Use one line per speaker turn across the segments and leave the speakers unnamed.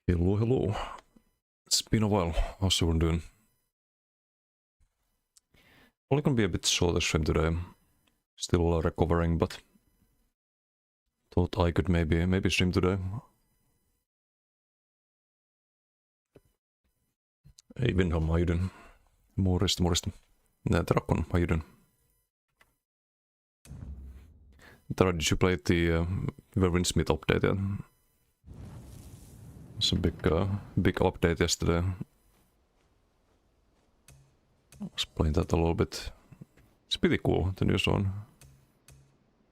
Hello, hello. It's been a while. How's everyone doing? Only gonna be a bit shorter stream today. Still recovering, but thought I could maybe stream today. Hey Windholm, how you doing? Morjesta. Drakon, how you doing? Tara, did you play the Verwin Smith update yet? It's a big update yesterday. I was playing that a little bit. It's pretty cool, the new zone.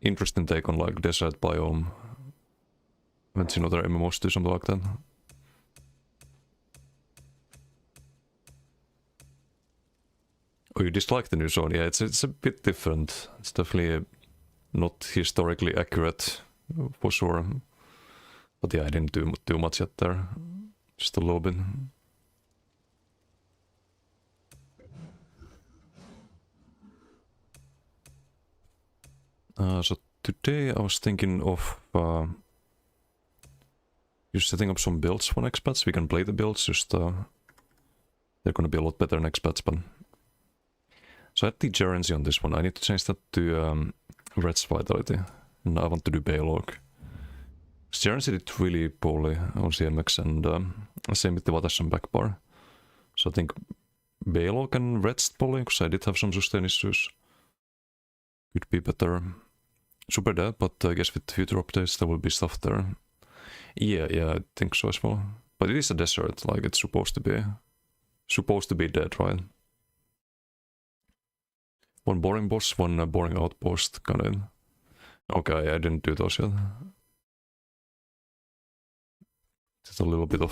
Interesting take on like desert biome. Haven't seen other MMOs do something like that. Oh, you dislike the new zone? Yeah, it's a bit different. It's definitely not historically accurate, for sure. But yeah, I didn't do too much yet there. Just a little bit. So today I was thinking of just setting up some builds for next patch. We can play the builds, just they're gonna be a lot better next patch, but so I had the Gerency on this one. I need to change that to Red's Vitality, and I want to do Baylog. Gerency did really poorly on CMX, and same with the Vatashan backbar. So I think Baylog and Red's probably, because I did have some sustain issues, could be better. Super dead, but I guess with future updates there will be stuff there. Yeah, I think so as well. But it is a desert, like it's supposed to be dead, right? One boring boss, one boring outpost, kind of. Okay, I didn't do those yet. Just a little bit of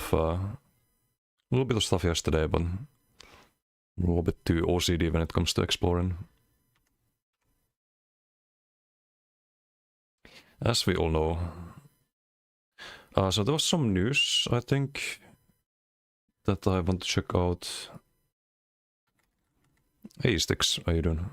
stuff yesterday, but a little bit too OCD when it comes to exploring. As we all know. So there was some news, I think, that I want to check out. Hey Sticks, how you doing?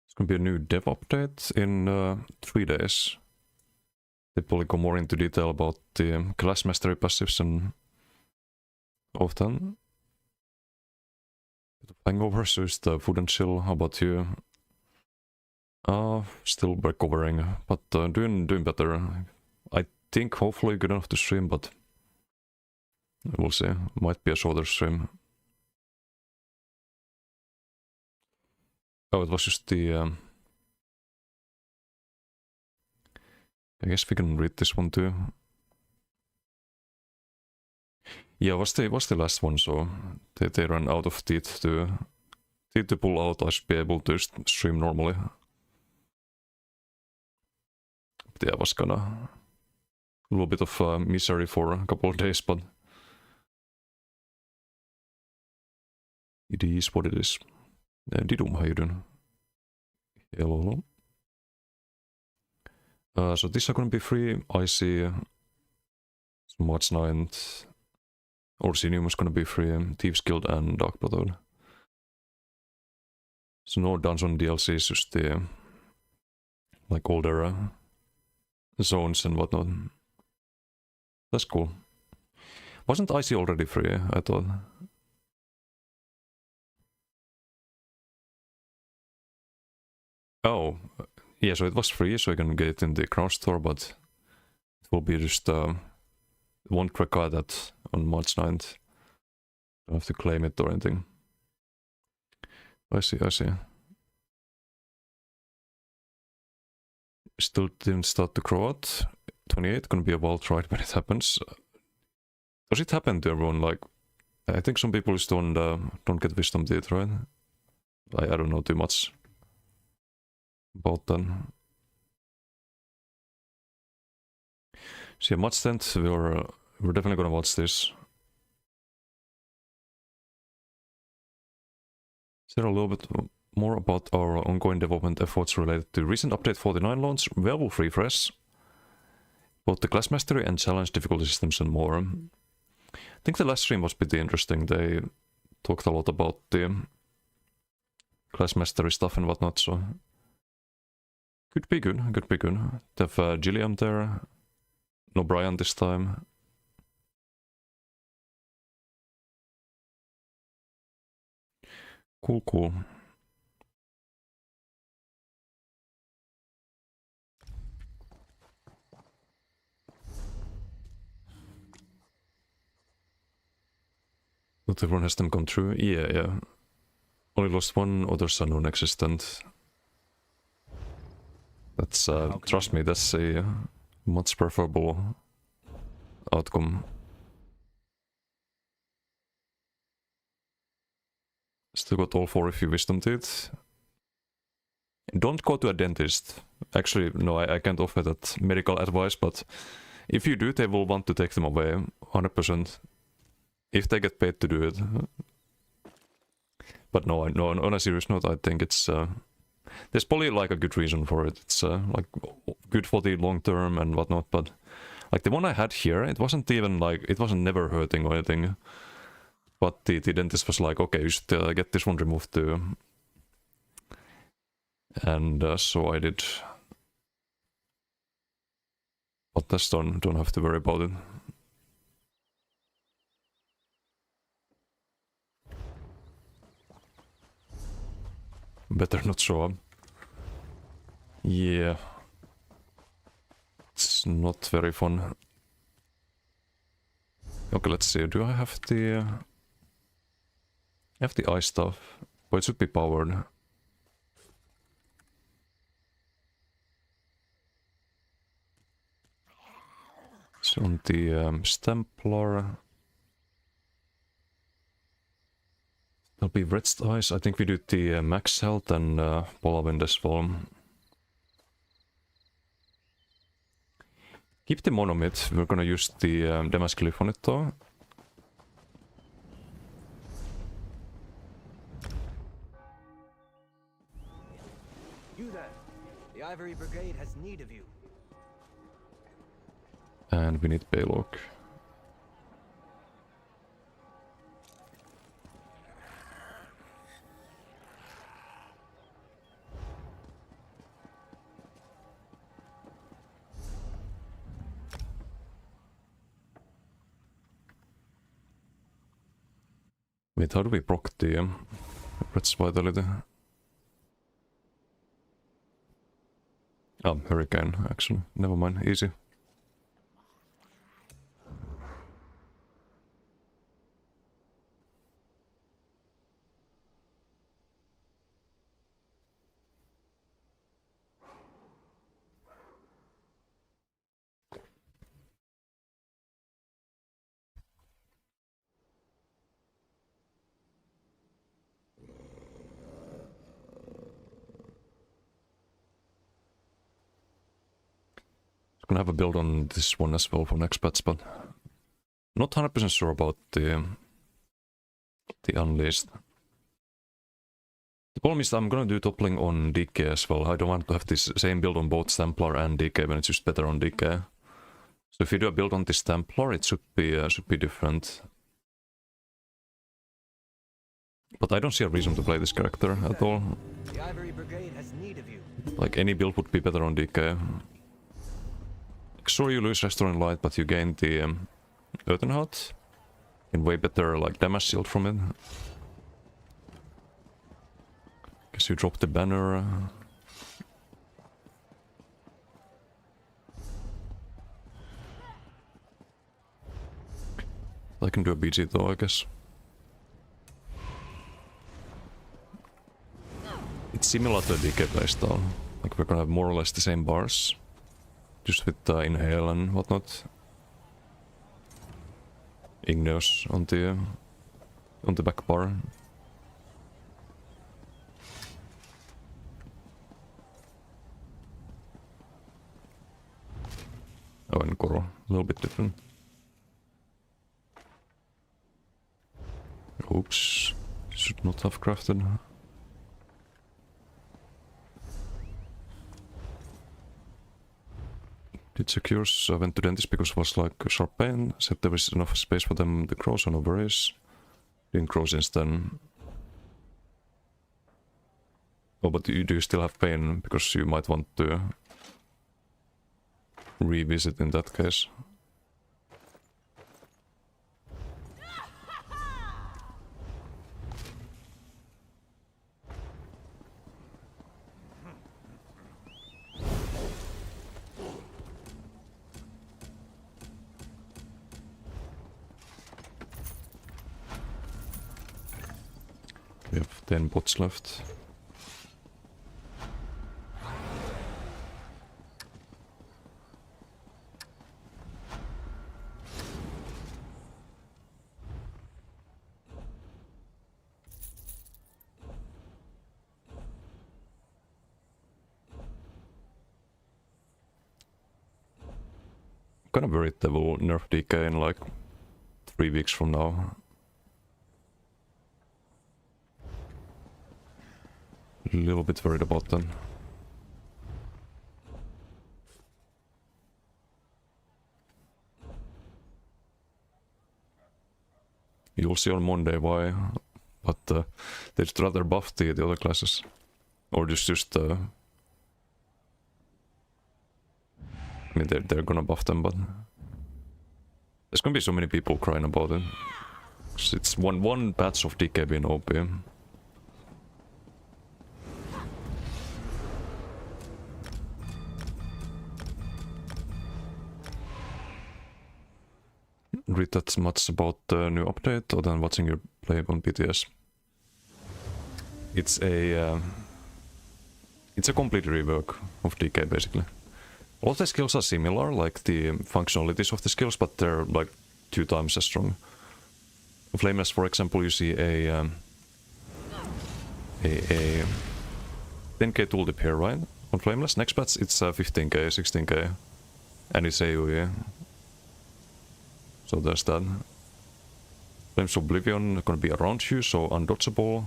It's gonna be a new dev update in 3 days. They probably go more into detail about the class mastery passives and often. Bit of hangover, so it's the food and chill. How about you? Still recovering, but doing better. I think hopefully good enough to stream, but we'll see. Might be a shorter stream. Oh, it was just the I guess we can read this one too. Yeah, was the last one, so they ran out of teeth to pull out. I should be able to stream normally. But yeah, it was kinda a little bit of misery for a couple of days, but it is what it is. Didum, how you doing? Hello. So these are gonna be free. I see March 9th. Orsinium is gonna be free. Thieves Guild and Dark Brotherhood. So no dungeon DLCs, just the like older zones and whatnot. That's cool. Wasn't IC already free? I thought. Oh, yeah, so it was free, so you can get it in the Crown Store, but it will be just one crack at that on March 9th. Don't have to claim it or anything. I see. Still didn't start to grow out. 28, gonna be a wild ride when it happens. Does it happen to everyone? Like, I think some people just don't get wisdom teeth, right? I don't know too much about that. So yeah, March 10th, we're definitely gonna watch this. Share a little bit more about our ongoing development efforts related to recent update 49 launch, Werewolf Refresh, both the class mastery and challenge difficulty systems and more. I think the last stream was pretty interesting. They talked a lot about the class mastery stuff and whatnot, so could be good, could be good. They have Gilliam there, no Brian this time. Cool, cool. Not everyone has them come true. Yeah, yeah. Only lost one other son non-existent. That's, trust me, that's a much preferable outcome. Still got all 4 if you wisdom teeth. Don't go to a dentist. Actually, no, I can't offer that medical advice, but if you do, they will want to take them away, 100%. If they get paid to do it. But no, on a serious note, I think it's... there's probably like a good reason for it. It's like good for the long term and whatnot, but like the one I had here, it wasn't even like... It wasn't never hurting or anything. But the dentist was like, okay, you should get this one removed too. And so I did. But that's done, don't have to worry about it. Better not show up. Yeah. It's not very fun. Okay, let's see. Do I have the... I have the ice stuff. But it should be powered. So on the Stemplar... There'll be Red's Eyes. I think we do the max health and Polawind as well. Keep the Monomyth. We're gonna use the Damask Glyph on it though.
You there. The Ivory Brigade has need of you.
And we need Baylock. Wait, how do we proc the Red's Vitality? Oh, Hurricane, actually. Never mind, easy. Gonna have a build on this one as well for next patch, but not 100% sure about the Unleashed. The problem is that I'm gonna do toppling on DK as well. I don't want to have this same build on both Templar and DK when it's just better on DK. So if you do a build on this Templar, it should be different. But I don't see a reason to play this character at all.
The Ivory Brigade has need of you.
Like any build would be better on DK. Sure, you lose Restoring Light, but you gain the Earthen Heart. And way better like damage shield from it. Guess you drop the banner. I can do a BG though, I guess. It's similar to a DK playstyle. Like we're gonna have more or less the same bars. Just with Inhale and whatnot. Igneous on the back bar. Oh, and Koro, a little bit different. Oops, should not have crafted. Did secures went to dentist because it was like sharp pain. Said there was enough space for them to grow, so no worries. Didn't grow since then. Oh, but you do still have pain because you might want to revisit in that case. We have 10 bots left. Kind of worried they will nerf DK in like 3 weeks from now. A little bit worried about them. You'll see on Monday why, but they'd rather buff the other classes. Or just I mean, they're gonna buff them, but there's gonna be so many people crying about it. It's one patch of DK being OP. Read that much about the new update, or than watching you play on BTS. It's a complete rework of DK basically. All the skills are similar, like the functionalities of the skills, but they're like 2 times as strong. Flameless, for example, you see a 10k tooltip here, right? On Flameless, next patch it's 15k, 16k, and it's AoE. So there's that. Flames of Oblivion gonna be around you, so undodgeable.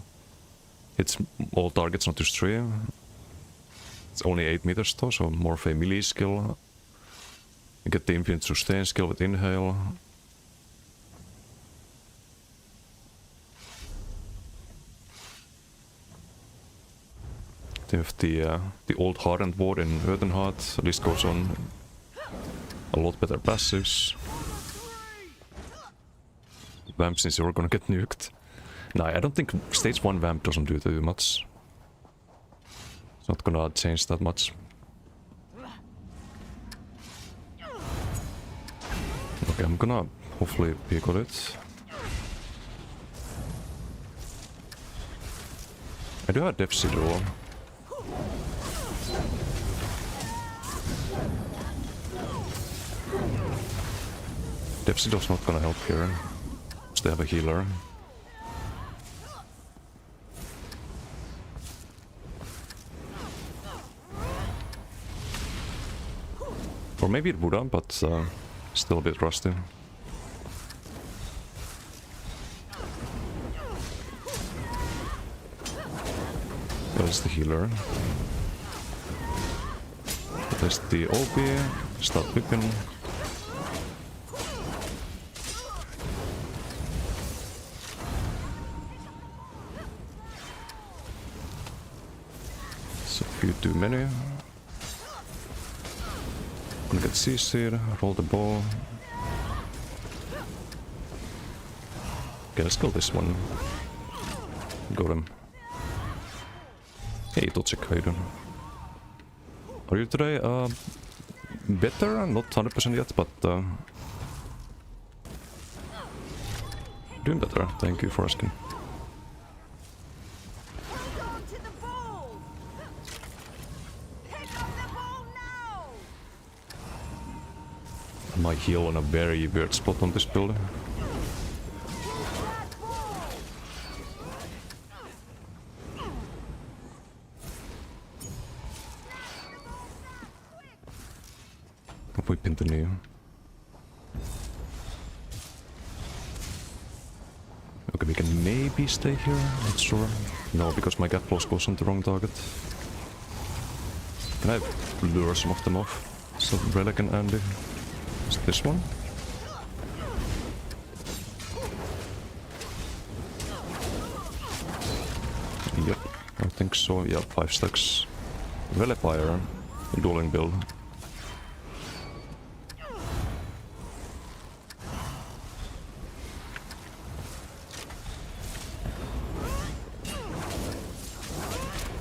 It's all targets, not just 3. It's only 8 meters though, so more of a melee skill. You get the infinite sustain skill with inhale. They have the old Hardened Ward in Earthenheart. This goes on a lot better passives. Vamp, since you're gonna get nuked. Nah, I don't think stage 1 Vamp doesn't do too much. It's not gonna change that much. Okay, I'm gonna hopefully peek on it. I do have Def Sidor. Def Sidor's not gonna help here. Because they have a healer. Or maybe it would have, but still a bit rusty. There's the healer. There's the OP. Start whipping. It's a few too many. Gonna get CC'd, roll the ball. Okay, let's kill this one. Got him. Hey, Toxic, how you doing? Are you today better? Not 100% yet, but doing better. Thank you for asking. I might heal on a very weird spot on this building. Whip into knee. Okay, we can maybe stay here, not sure. No, because my gap close goes on the wrong target. Can I lure some of them off? So Relic and Andy. Is this one? Yep, I think so. Yeah, 5 stacks. Velipire, dueling build.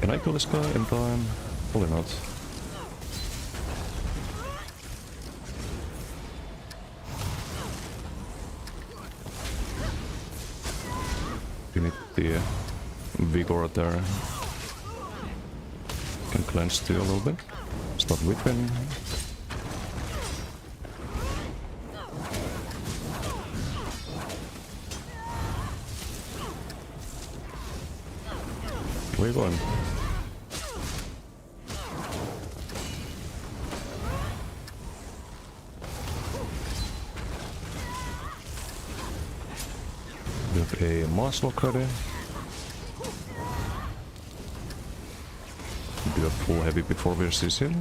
Can I kill this guy in time? Probably not. You need the vigor there. Can cleanse too a little bit. Start whipping. Where are you going? We have a Mars lock ready. Do a full heavy before we're CC.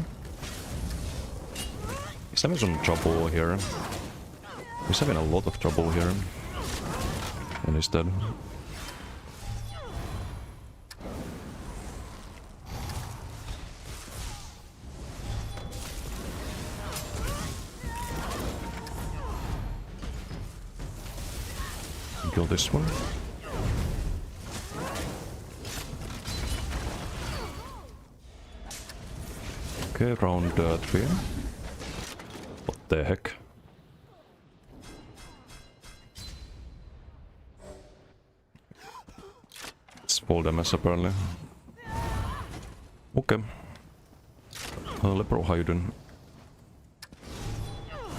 He's having some trouble here. He's having a lot of trouble here. And he's dead. Kill this one. Okay, round 3. What the heck? It's full damage apparently. Okay. Lepro, how you doing?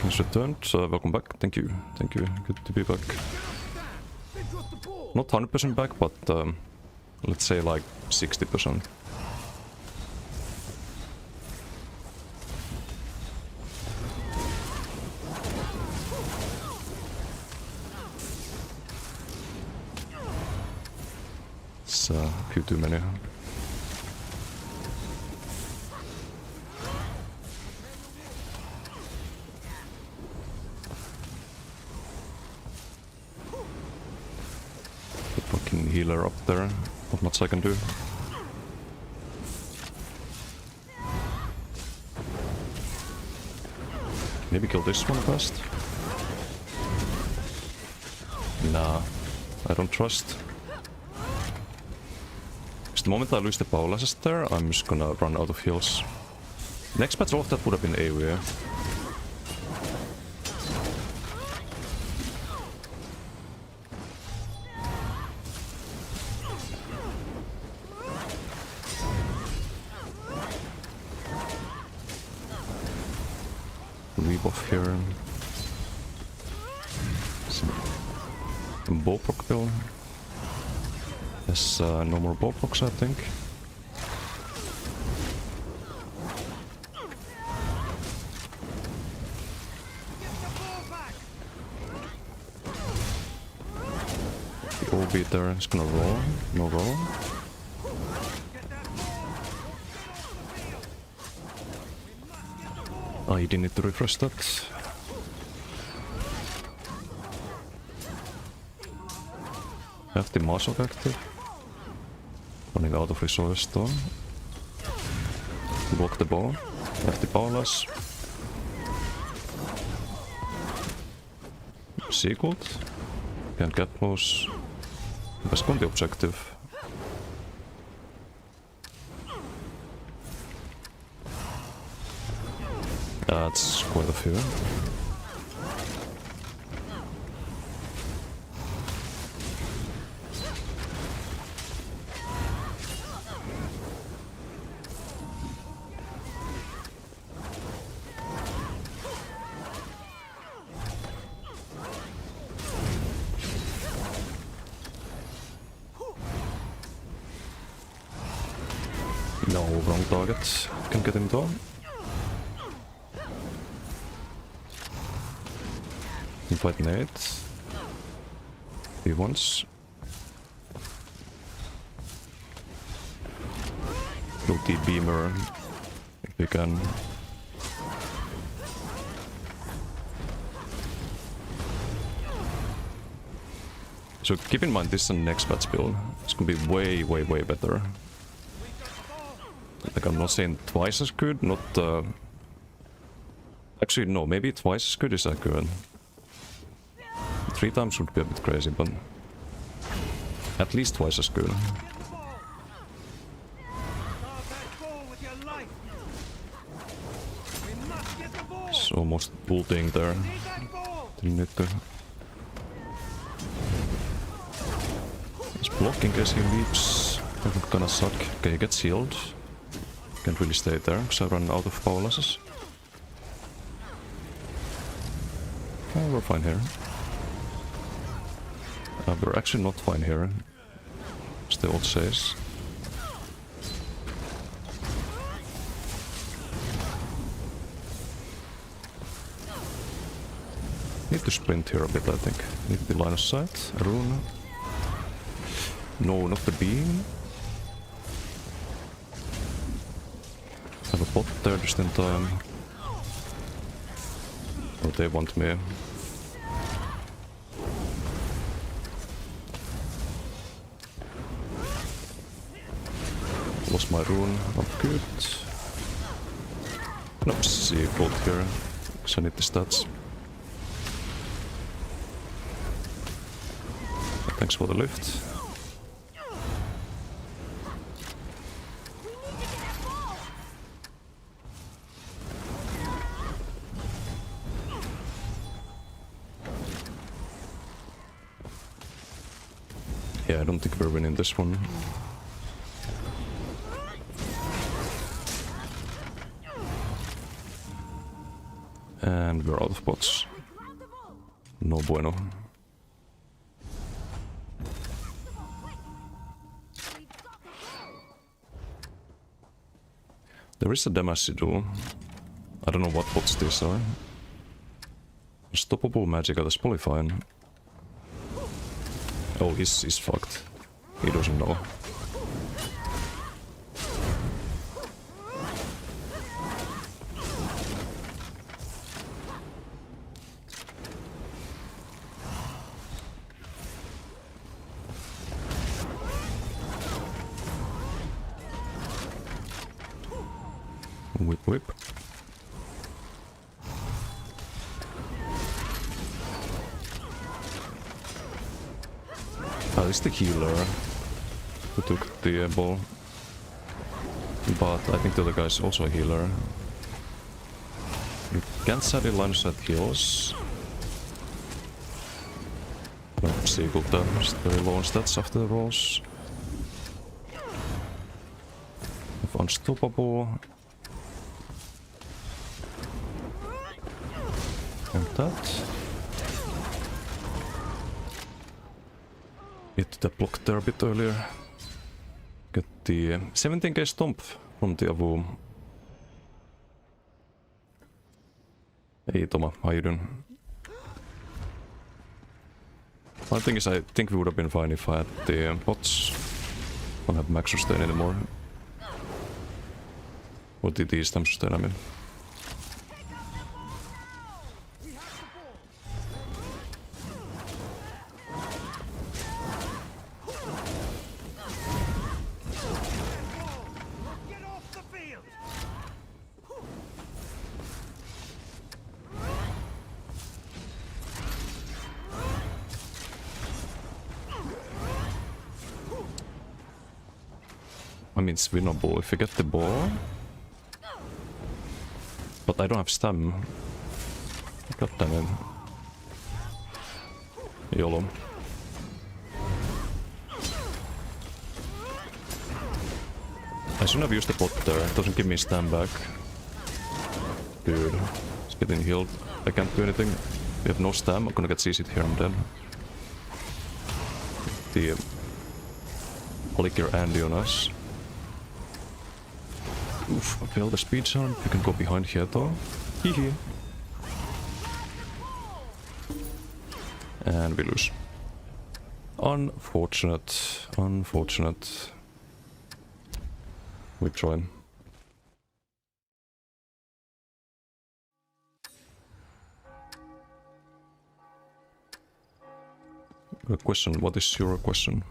He's returned, welcome back. Thank you. Thank you. Good to be back. Not 100% back, but let's say like 60%. It's a few too many. The fucking healer up there. Not much I can do. Maybe kill this one first. Nah, I don't trust. The moment I lose the Paulases there, I'm just gonna run out of heals. Next battle of that would have been AoE. Rebuff here. Some Bullproc build. There's no more Bullprocs, I think. The OB there is gonna roll. No roll. Oh, you didn't need to refresh that. Have the muscle active. Running out of resource though. Block the ball. Have the Paulas. Seagull. Can't get close. Let's go on the objective. That's quite a few. No, wrong target. Can get him down. Invite Nate. He wants. Go T-Beamer if we can. So keep in mind this is an expats build. It's gonna be way, way, way better. Like I'm not saying twice as good, not actually no, maybe twice as good is accurate. 3 times would be a bit crazy, but at least twice as good. It's almost ulting there. Didn't need to. He's blocking as he leaps. Not gonna suck. Okay, he gets healed. Can't really stay there because I run out of power losses. Oh, we're fine here. We're actually not fine here. As the old says. Need to sprint here a bit, I think. Need the line of sight. A rune. No, not the beam. Have a bot there just in time. Oh, they want me. Lost my rune, not good. Nope, see gold here, because I need the stats. Thanks for the lift. Yeah, I don't think we're winning this one. And we're out of bots. No bueno. There is a Demacy duel. I don't know what bots these are. Unstoppable Magic, that's probably fine. Oh, he's fucked. He doesn't know. Whip whip. It's the healer who took the ball. But I think the other guy's also a healer. You can't sadly line of sight heals. Seagulta is very low on stats after the rolls. Have unstoppable. And that. Need to block there a bit earlier. Get the 17k stomp from the Avu. Hey Toma, how you doing? One thing is, I think we would have been fine if I had the bots. Don't have max sustain anymore. Or the stam sustain, I mean. I mean, it's winnable if you get the ball. But I don't have stam. God damn it. YOLO. I shouldn't have used the bot there. It doesn't give me stam back. Dude, it's getting healed. I can't do anything. We have no stam. I'm gonna get CC'd here. I'm dead. The Polygear Andy on us. Oof, I failed the speed charm. You can go behind here though. Hehe. And we lose. Unfortunate. Unfortunate. We tried. A question, what is your question?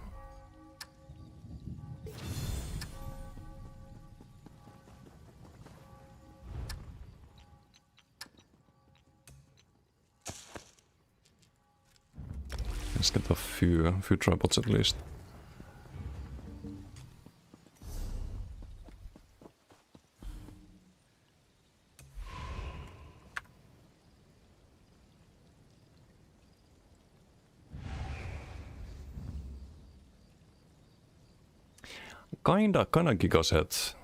Let's get a few tripods at least. Kinda gigaset.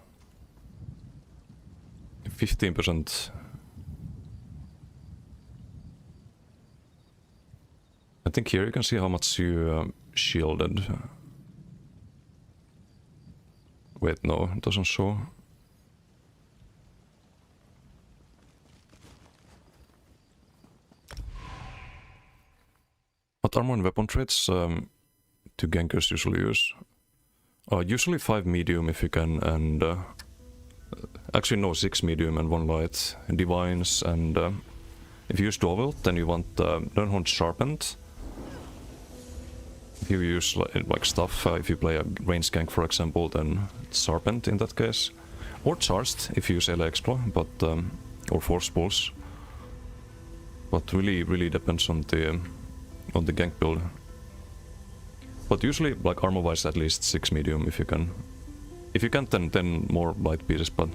15%. I think here you can see how much you shielded. Wait, no, it doesn't show. What armor and weapon traits do gankers usually use? Usually 5 medium if you can, and actually no, 6 medium and 1 light. Divines, and if you use dual wield, then you want Learnhorn Sharpened. If you use like stuff, if you play a range gank for example, then it's Sharpened in that case. Or Charged if you use LA Explo, but or Force Pulse. But really depends on the gank build. But usually, like armor-wise, at least 6 medium if you can. If you can't, then more light pieces. But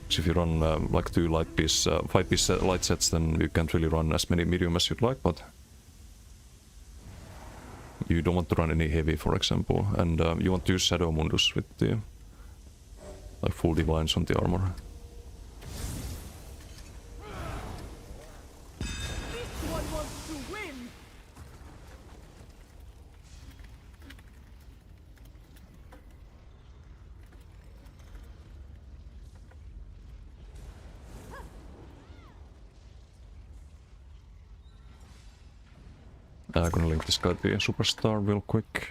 so if you run like 2 light piece, 5 piece light sets, then you can't really run as many medium as you'd like. But you don't want to run any heavy, for example, and you want to use Shadow Mundus with the like full divines on the armor. I'm gonna link this guy to the superstar real quick.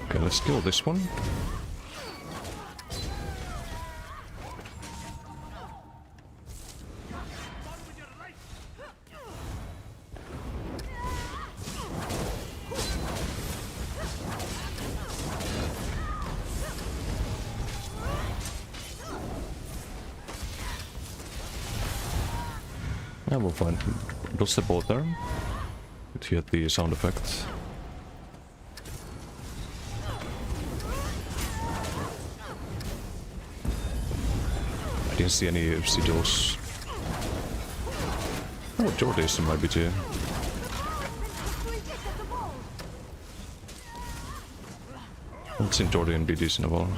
Okay, let's kill this one. Yeah, we'll find dodge the bolt there. Good to get the sound effect. I didn't see any sigils. Oh, Jordy's in my BG. I haven't seen Jordy and BDs in a while.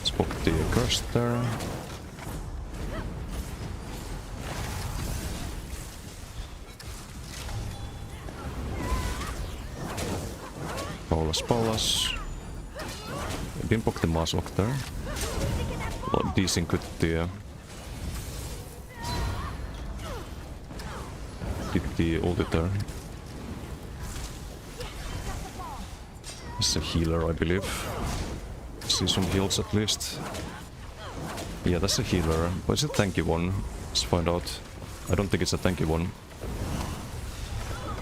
Spoke the curse there. Paulas. Didn't poke the Maaslock there. Well, desynced the ulti there. It's a healer, I believe. See some heals at least. Yeah, that's a healer. But it's a tanky one. Let's find out. I don't think it's a tanky one.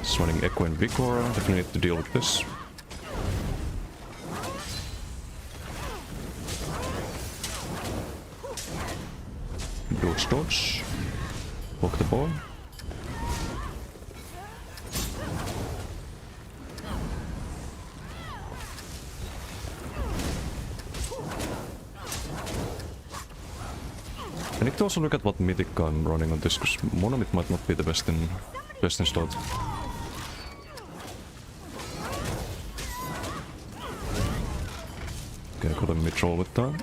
It's running Echo and Vigor. Definitely need to deal with this. Dodge. Poke the ball. I need to also look at what mythic I'm running on this, because Monomyth might not be the best in start. Okay, got a mid-roll with that.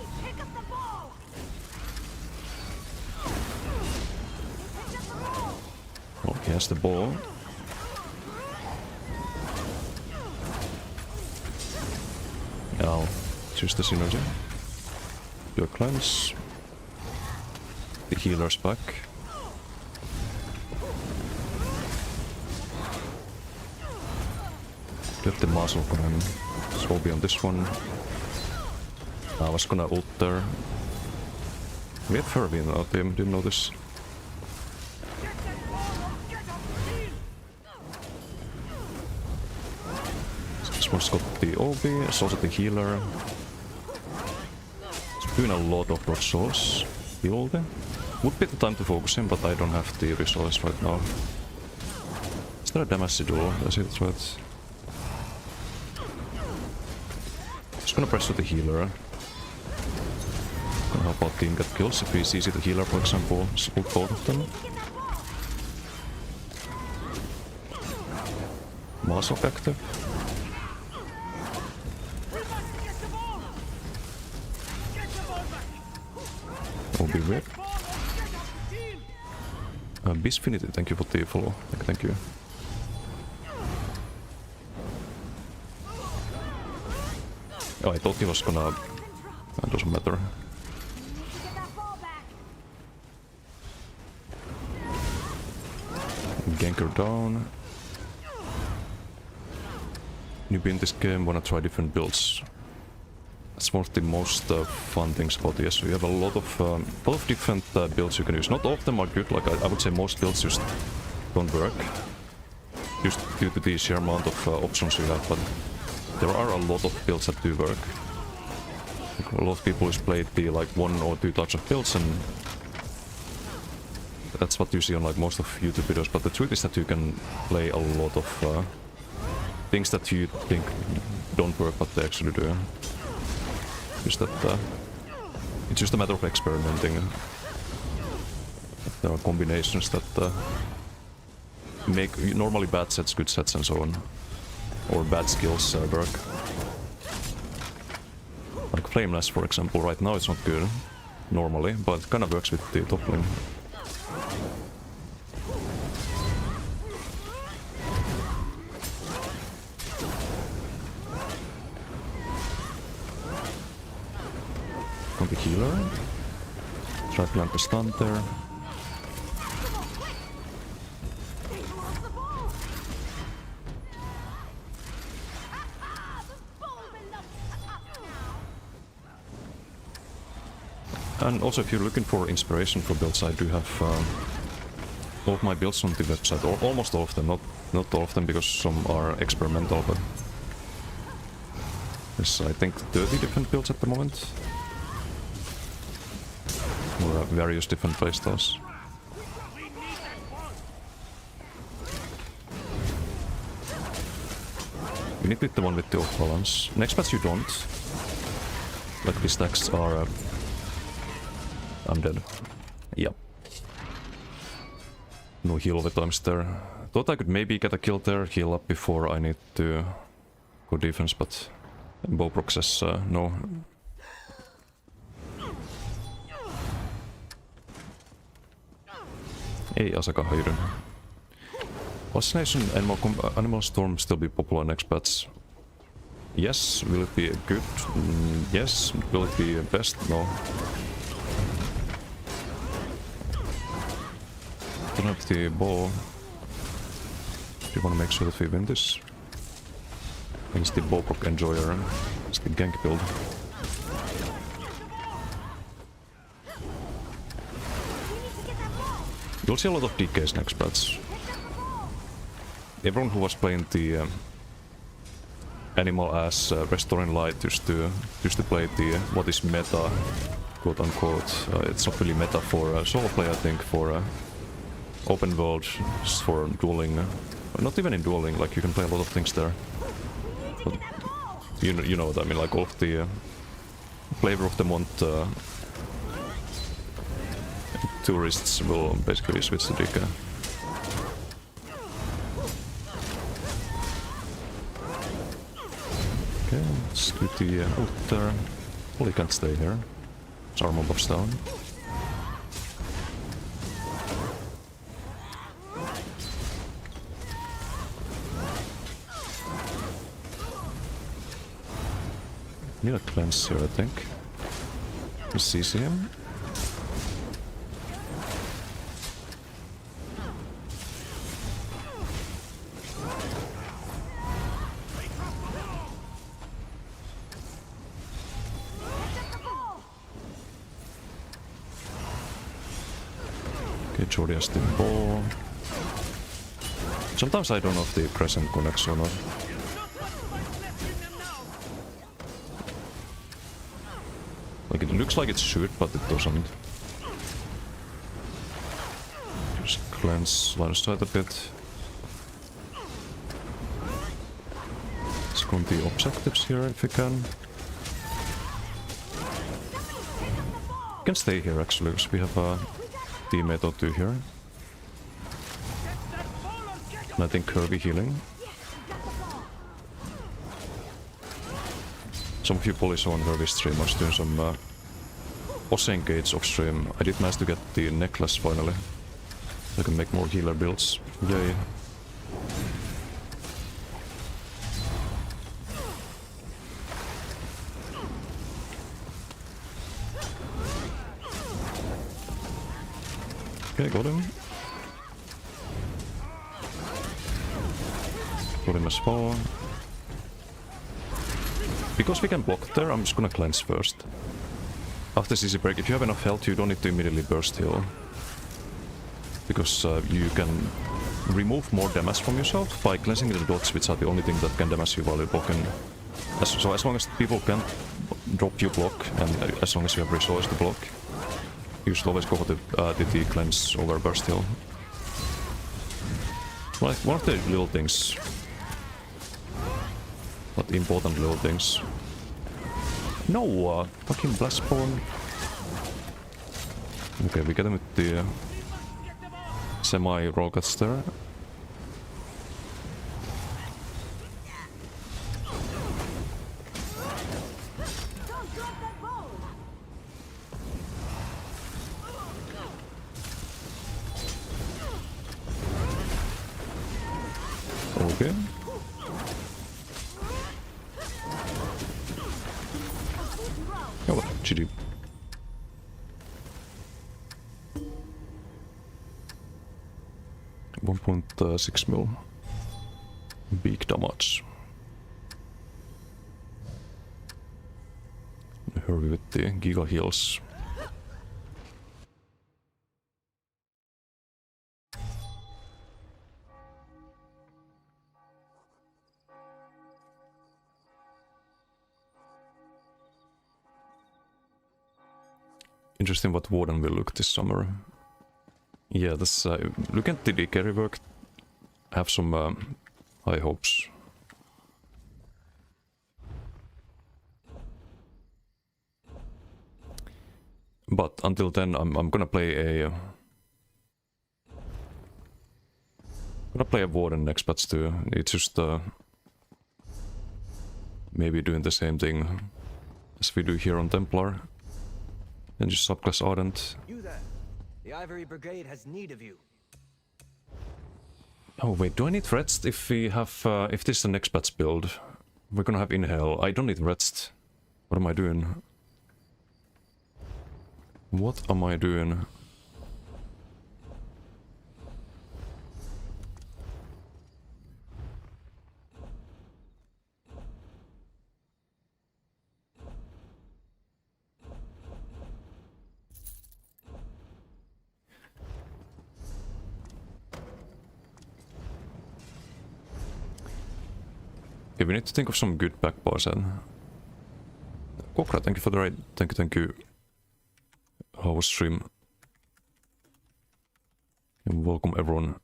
Oh, he has the ball. I'll choose the synergy. Do a cleanse. The healer's back. have the muzzle gun. So we'll be on this one. I was gonna ult there. We have Herbie in our team, didn't know this. So this one's got the OB, it's also the healer. It's doing a lot of blood souls. The OB. Would be the time to focus him, but I don't have the resource right now. Is there a damage to do? I see that's right. Just gonna press with the healer. Gonna help out team get kills if we CC the healer, for example. Split both of them. Muscle active. Will be weird. Bisfinity, thank you for the follow. Thank you. Oh, I thought he was gonna... That doesn't matter. Ganker down. Newbie in this game, wanna try different builds. That's one of the most fun things about the SU. You have a lot of different builds you can use. Not all of them are good, like I would say most builds just don't work. Just due to the sheer amount of options you have, but there are a lot of builds that do work. Like, a lot of people just play the like 1 or 2 types of builds, and that's what you see on like most of YouTube videos. But the truth is that you can play a lot of things that you think don't work, but they actually do. Just that it's just a matter of experimenting. There are combinations that make normally bad sets good sets and so on, or bad skills work. Like Flameless, for example, right now it's not good normally, but it kind of works with the top lane. On the healer. Try to plant the stun there. And also, if you're looking for inspiration for builds, I do have all of my builds on the website, or almost all of them, not all of them because some are experimental, but there's I think 30 different builds at the moment. Or various different playstyles. You need to hit the one with the off balance. Next patch you don't. Like the stacks are... I'm dead. Yep. No heal over times there. Thought I could maybe get a kill there, heal up before I need to go defense, but Boproc says no. Ei Asaka, how you doing? Vaccination Animal Storm still be popular next patch? Yes. Will it be good? Yes. Will it be best? No. Don't have the ball. Do you want to make sure that we win this? It's the Boproc Enjoyer. It's the gank build. You'll see a lot of DKs next patch. Everyone who was playing the Animal as Restoring Light used to play the what is meta, quote unquote. It's not really meta for solo play, I think, for open world, just for dueling. Not even in dueling, like you can play a lot of things there. But you know what I mean, like all of the flavor of the month tourists will basically switch to DK. Okay, let's do the ult there. Well, he can't stay here. His armor buffs down. Need a cleanse here, I think. We CC him. Okay, Jordy has the ball. Sometimes I don't know if the crescent connects or not. Like it looks like it should, but it doesn't. Just cleanse line of sight a bit. Let's go on the objectives here if we can. We can stay here actually, because we have a teammate or two here. And I think Kirby healing. Some of you probably saw on Kirby's stream, I was doing some boss engage off stream. I did manage to get the necklace finally. I can make more healer builds. Yay. Okay, got him. Got him as well. Because we can block there, I'm just gonna cleanse first. After CC break, if you have enough health, you don't need to immediately burst heal. Because you can remove more damage from yourself by cleansing the dots, which are the only thing that can damage you while you're blocking. So as long as people can't drop you block, and as long as you have resource to block, you should always go for the DT cleanse over burst heal. Like one of the little things. Not important little things. No! Fucking blast spawn. Okay, we get him with the semi-rockets there. Okay. Oh, GG. $1.6 mil. Big damage. Hurry with the Giga heals. Interesting what Warden will look this summer. Yeah, this look at the DK rework. Have some high hopes. But until then, I'm gonna play a Warden next patch too. It's just maybe doing the same thing as we do here on Templar. And just subclass Ardent.
You there. The Ivory Brigade has need of you.
Oh wait, do I need Rest if we have if this is the next patch build? We're gonna have Inhale. I don't need Rest. What am I doing? What am I doing? Okay, we need to think of some good backbars then. Kokra, thank you for the raid. Thank you. How was stream? And welcome everyone.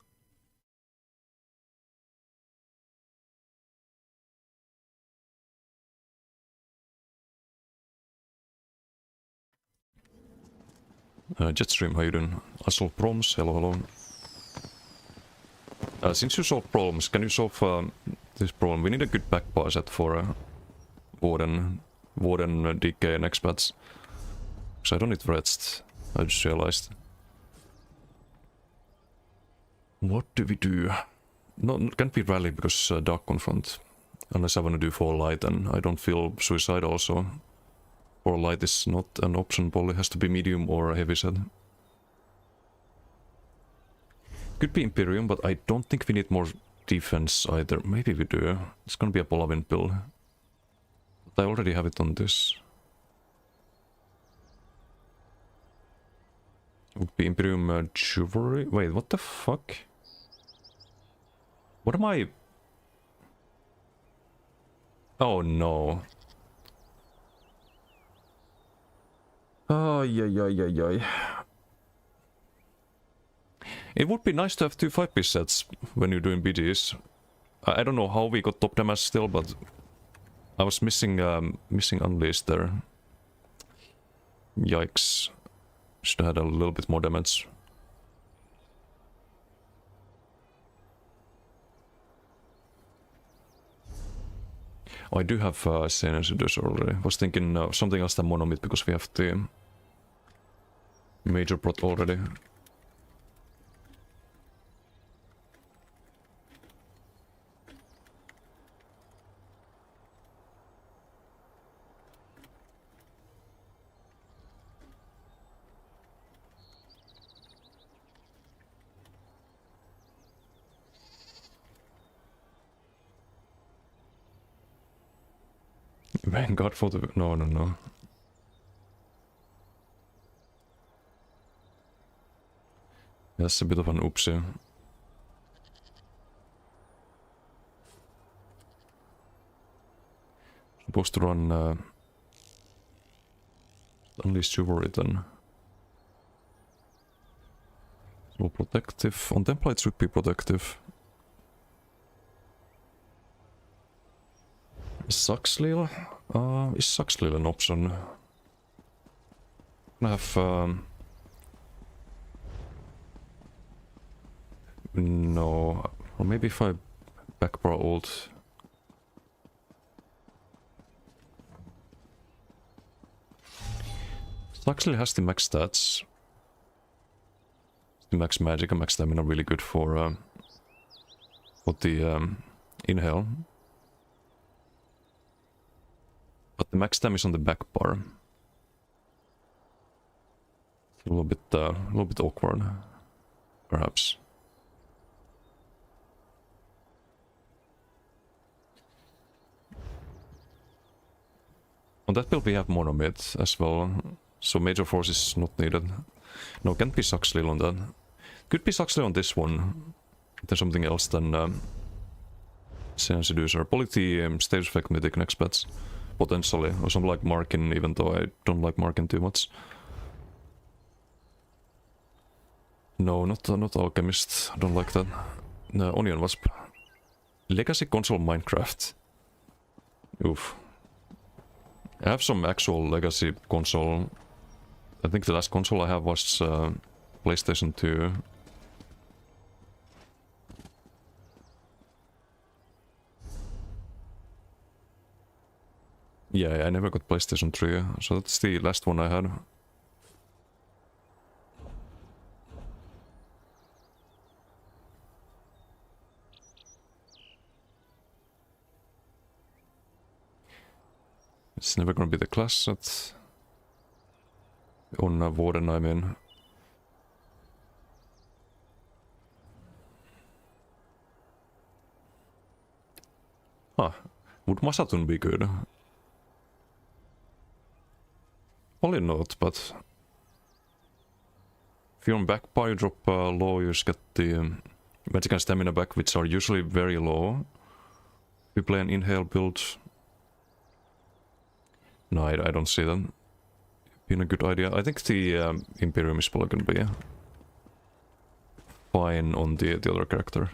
Jetstream, how you doing? I solved problems. Hello. Since you solved problems, can you solve this problem? We need a good backbar set for Warden, DK and expats. Because I don't need Rest. I just realized. What do we do? No, can't be Rally because Dark Confront. Unless I want to do Fall Light, and I don't feel suicide also. Fall Light is not an option, probably has to be medium or heavy set. Could be Imperium, but I don't think we need more defense either. Maybe we do. It's gonna be a Polavin build. But I already have it on this. Would be Imperium Jewelry. Wait, what the fuck? What am I? Oh no. Oh, yeah. It would be nice to have 2 5-piece sets when you're doing BGs. I don't know how we got top damage still, but I was missing Unleashed there. Yikes. Should have had a little bit more damage. Oh, I do have Sane Seduce already. Was thinking something else than Monomyth because we have the major prot already. Vanguard for the... No. That's a bit of an oopsie. Supposed to run... Unleashed Chivalry then. So protective. On Template should be protective. Saxhleel? Is Saxhleel an option? I have... No. Or maybe if I backbar ult. Saxhleel has the max stats. The max magic and max stamina really good for the inhale. But the max stam is on the back bar. It's a little bit awkward, perhaps. On that build we have Monomyth as well, so major force is not needed. No, can't be Saxhleel on that. Could be Saxhleel on this one. There's something else than Sane Seducer. Probably Stage Effect Mythic next bets. Potentially, or something like Markin, even though I don't like Markin too much. No, not Alchemist. I don't like that. No, Onion Wasp. Legacy console Minecraft. Oof. I have some actual legacy console. I think the last console I have was PlayStation 2. Yeah, I never got PlayStation 3, so that's the last one I had. It's never gonna be the class that... On Warden, I mean. Huh. Would Masatun be good? Probably not, but... If you're on back bar, you drop low, you just get the magic and stamina back, which are usually very low. If you play an inhale build... No, I don't see that being a good idea. I think the Imperium is probably gonna be fine on the other character.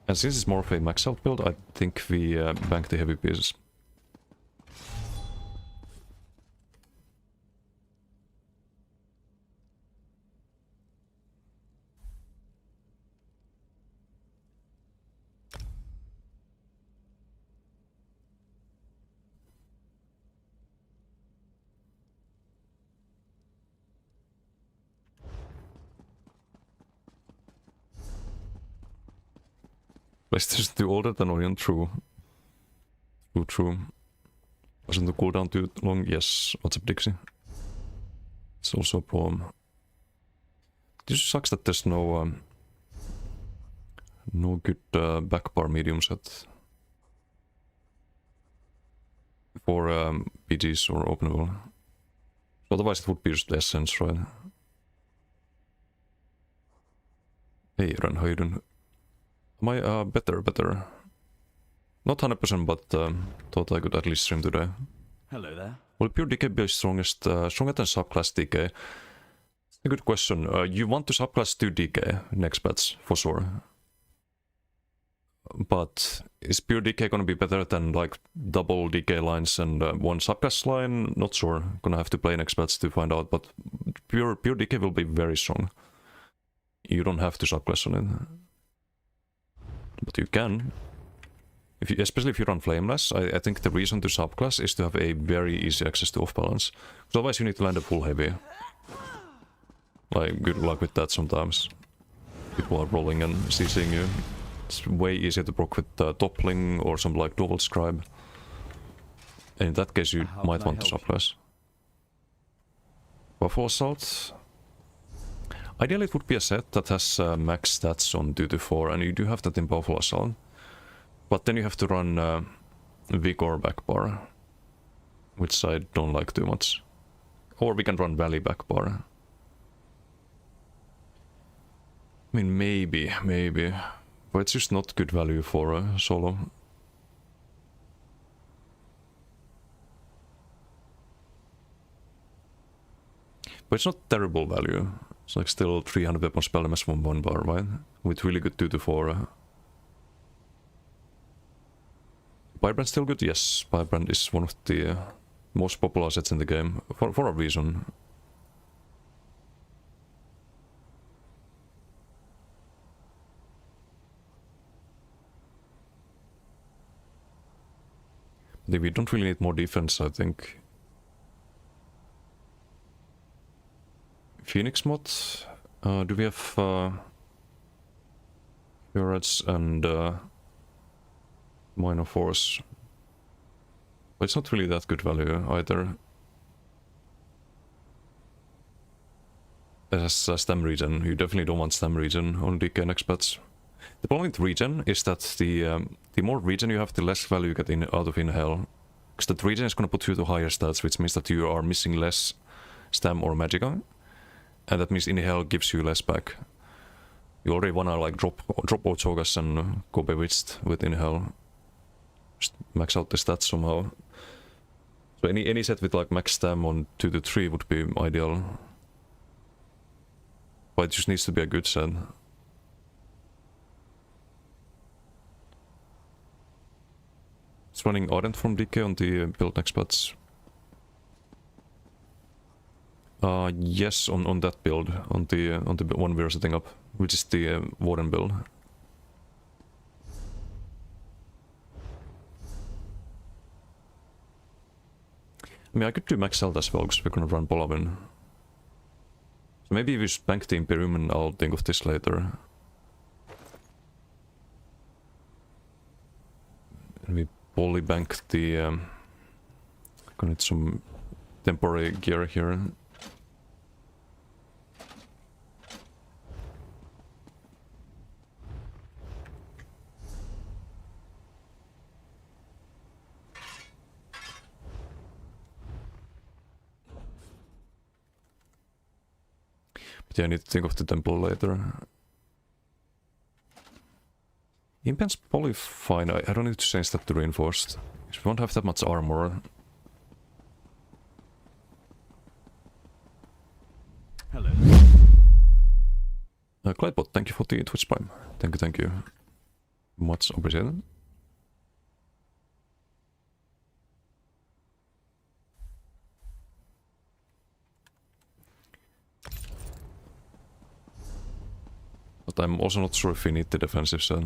And since it's more of a max health build, I think we bank the heavy pieces. PlayStation 2 older than Orion, true. True. Wasn't the cooldown too long? Yes. What's up, Dixie? It's also a problem. It just sucks that there's no good back bar medium set for BGs or openable. Otherwise it would be just essence, right? Eiron höjdyn. Am I better? Not 100%, but thought I could at least stream today.
Hello there.
Will pure DK be stronger than subclass DK? A good question. You want to subclass 2 DK next patch, for sure. But is pure DK gonna be better than like double DK lines and one subclass line? Not sure. Gonna have to play next patch to find out, but pure DK will be very strong. You don't have to subclass on it. But you can. Especially if you run Flameless, I think the reason to subclass is to have a very easy access to off-balance. Otherwise you need to land a full heavy. Like, good luck with that sometimes. People are rolling and CCing you. It's way easier to proc with toppling or something like Dual Scribe. And in that case you might want to subclass. Buffalo Assault. Ideally it would be a set that has max stats on 2-4, and you do have that in Buffalo Assault. But then you have to run Vigor backbar, which I don't like too much. Or we can run Valley backbar. I mean, maybe. But it's just not good value for a solo. But it's not terrible value. It's like still 300 weapon spell damage from 1 bar, right? With really good 2-4. Firebrand still good? Yes, Firebrand is one of the most popular sets in the game, for a reason. We don't really need more defense, I think. Phoenix mod? Do we have Curates and Minor Force? But it's not really that good value either. It has stem regen. You definitely don't want stem regen on DK next patch. The problem with regen is that the more regen you have, the less value you get out of Inhale. Because the regen is going to put you to higher stats, which means that you are missing less stem or magicka. And that means Inhale gives you less back. You already wanna like drop Ochogas and go Bewitched with Inhale. Just max out the stats somehow. So any set with like max stam on 2-3 would be ideal. But it just needs to be a good set. It's running Ardent from DK on the build next patch. Yes, on that build, on the one we're setting up, which is the Warden build. I mean, I could do max out as well, because we're gonna run Bolavin. So maybe we just bank the Imperium and I'll think of this later. And we fully bank the... gonna need some temporary gear here. But yeah, I need to think of the temple later. Impen's probably fine. I don't need to change that to reinforced. Because we won't have that much armor.
Hello.
Clydebot, thank you for the Twitch Prime. Thank you. Much appreciated. But I'm also not sure if we need the defensive set.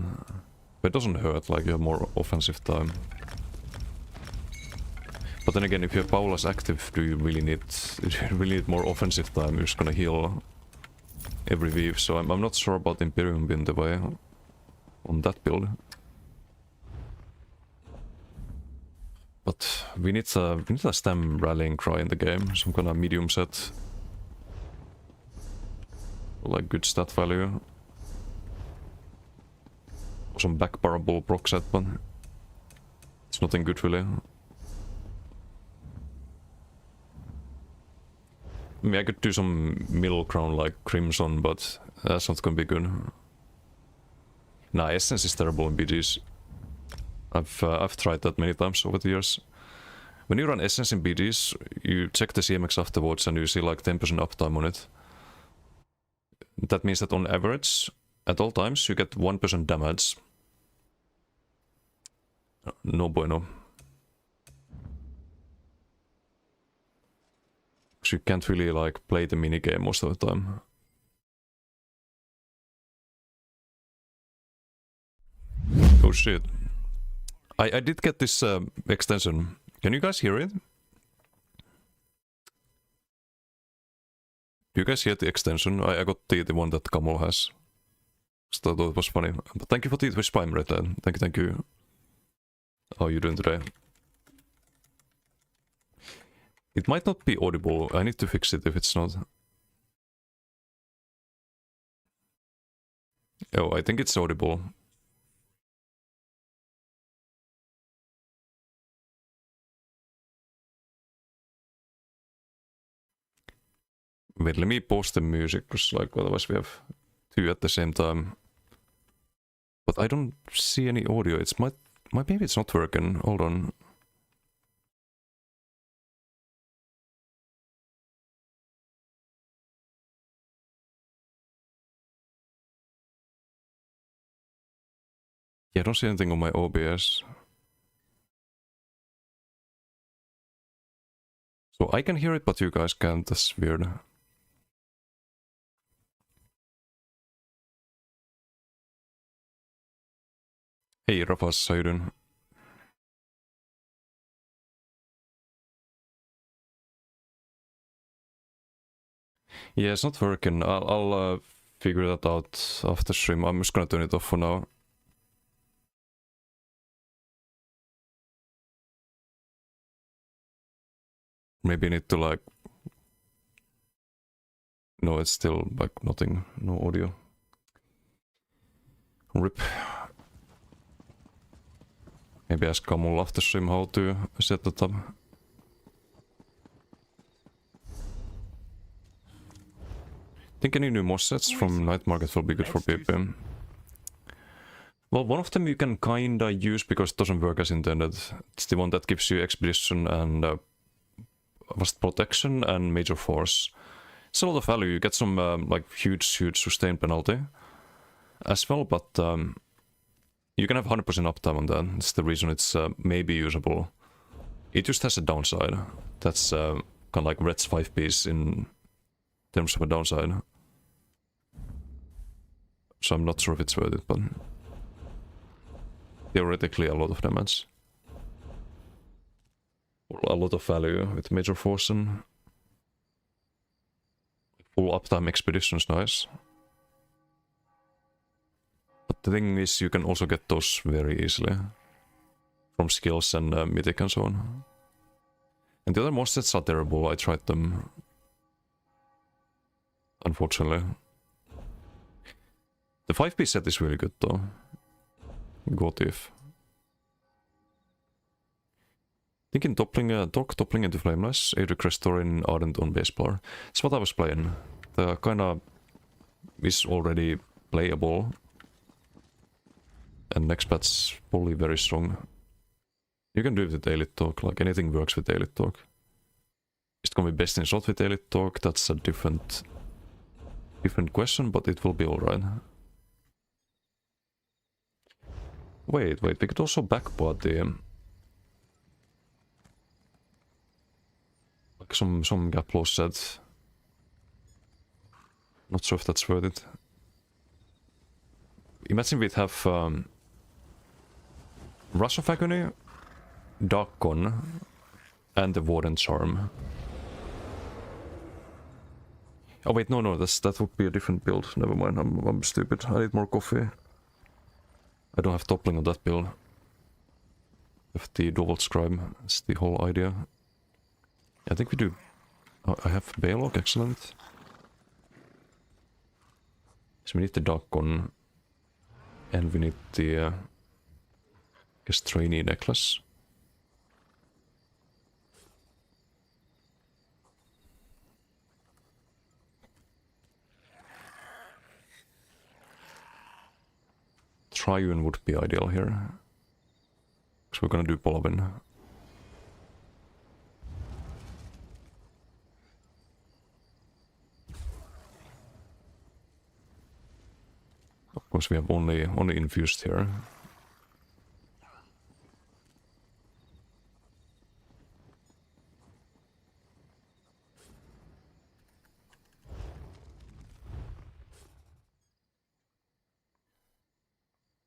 But it doesn't hurt, like you have more offensive time. But then again, if you have Paula's active, do you really need more offensive time? You're just gonna heal every weave, so I'm not sure about Imperium being the way on that build. But we need a stem rallying cry in the game, some kind of medium set. Like good stat value. Some back parable proc set, but it's nothing good really. I mean, I could do some middle ground like Crimson, but that's not gonna be good. Nah, Essence is terrible in BGs. I've tried that many times over the years. When you run Essence in BGs, you check the CMX afterwards and you see like 10% uptime on it. That means that on average, at all times, you get 1% damage. No bueno. So you can't really like play the minigame most of the time. Oh shit. I did get this extension. Can you guys hear it? Do you guys hear the extension? I got the one that Kamol has. Just thought it was funny. But thank you for the Twitch Prime, Red Lad. Thank you. How are you doing today? It might not be audible. I need to fix it if it's not. Oh, I think it's audible. Wait, let me pause the music, because like otherwise we have two at the same time. But I don't see any audio. It's maybe it's not working. Hold on. Yeah, I don't see anything on my OBS. So I can hear it, but you guys can't. That's weird. Hey Rafas, how you doing? Yeah, it's not working. I'll figure that out after stream. I'm just gonna turn it off for now. Maybe I need to like... No, it's still like nothing, no audio. RIP. Maybe ask Kamul after stream how to set that up. Think any new moss sets from Night Market will be good for PP. Well, one of them you can kinda use because it doesn't work as intended. It's the one that gives you Expedition and Vast Protection and Major Force. It's a lot of value. You get some like huge sustain penalty as well, but you can have 100% uptime on that. It's the reason it's maybe usable. It just has a downside. That's kind of like Red's 5-piece in terms of a downside. So I'm not sure if it's worth it, but theoretically a lot of damage. A lot of value with Major Force and full uptime Expedition's nice. But the thing is, you can also get those very easily from skills and mythic and so on. And the other moss sets are terrible. I tried them, unfortunately. The 5-piece set is really good though. Gotif. Thinking toppling into Flameless, Adric Restoring Ardent on Basebar. That's what I was playing. The kinda is already playable. And next patch probably very strong. You can do it with Elite Talk, like anything works with Elite Talk. Is it gonna be best in slot with Elite Talk? That's a different question, but it will be alright. Wait, we could also backpart the... like some gap loss set. Not sure if that's worth it. Imagine we'd have Rush of Agony, Darkon, and the Warden Charm. Oh wait, no, that would be a different build. Never mind, I'm stupid. I need more coffee. I don't have toppling on that build. I have the Double Scribe. That's the whole idea. I think we do. Oh, I have Balog, excellent. So we need the Darkon. And we need the... I guess Trainee Necklace. Triune would be ideal here. Because we're gonna do Polovin. Of course we have only infused here.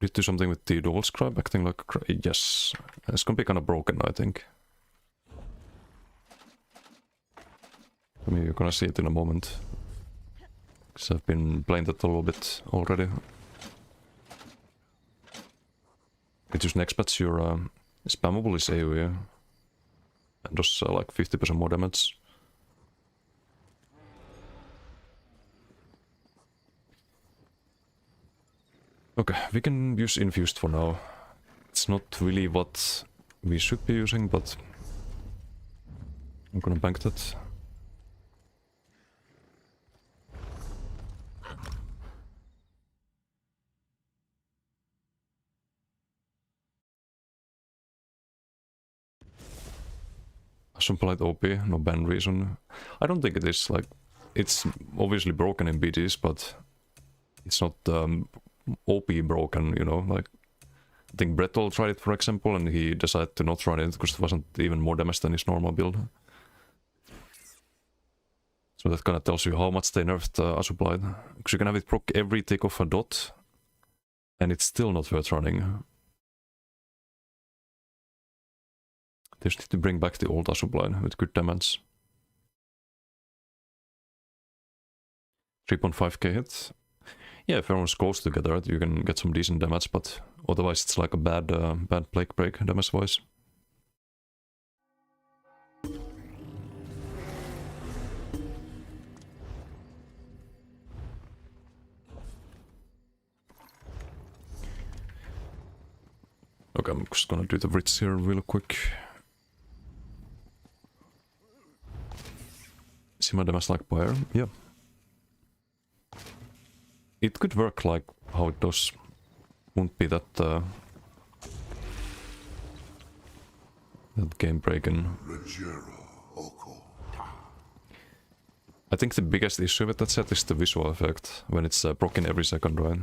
Did do something with the dual scribe, acting like yes. It's gonna be kind of broken, I think. I mean, you're gonna see it in a moment. Because I've been playing that a little bit already. It use next patch, your spammable is AoE. And does like 50% more damage. Okay, we can use infused for now. It's not really what we should be using, but I'm gonna bank that. Some polite OP, no ban reason. I don't think it is, like, it's obviously broken in BGs, but it's not OP broken, you know, like, I think Bretol tried it, for example, and he decided to not try it because it wasn't even more damage than his normal build. So that kind of tells you how much they nerfed Asublight. Because you can have it proc every tick of a dot, and it's still not worth running. They just need to bring back the old Asublight with good damage. 3.5k hit. Yeah, if everyone's close together, you can get some decent damage, but otherwise it's like a bad Plague Break damage-wise. Okay, I'm just gonna do the Ritz here real quick. See my damage like fire? Yeah. It could work like how it does. Won't be that that game breaking. I think the biggest issue with that set is the visual effect when it's broken every second, right?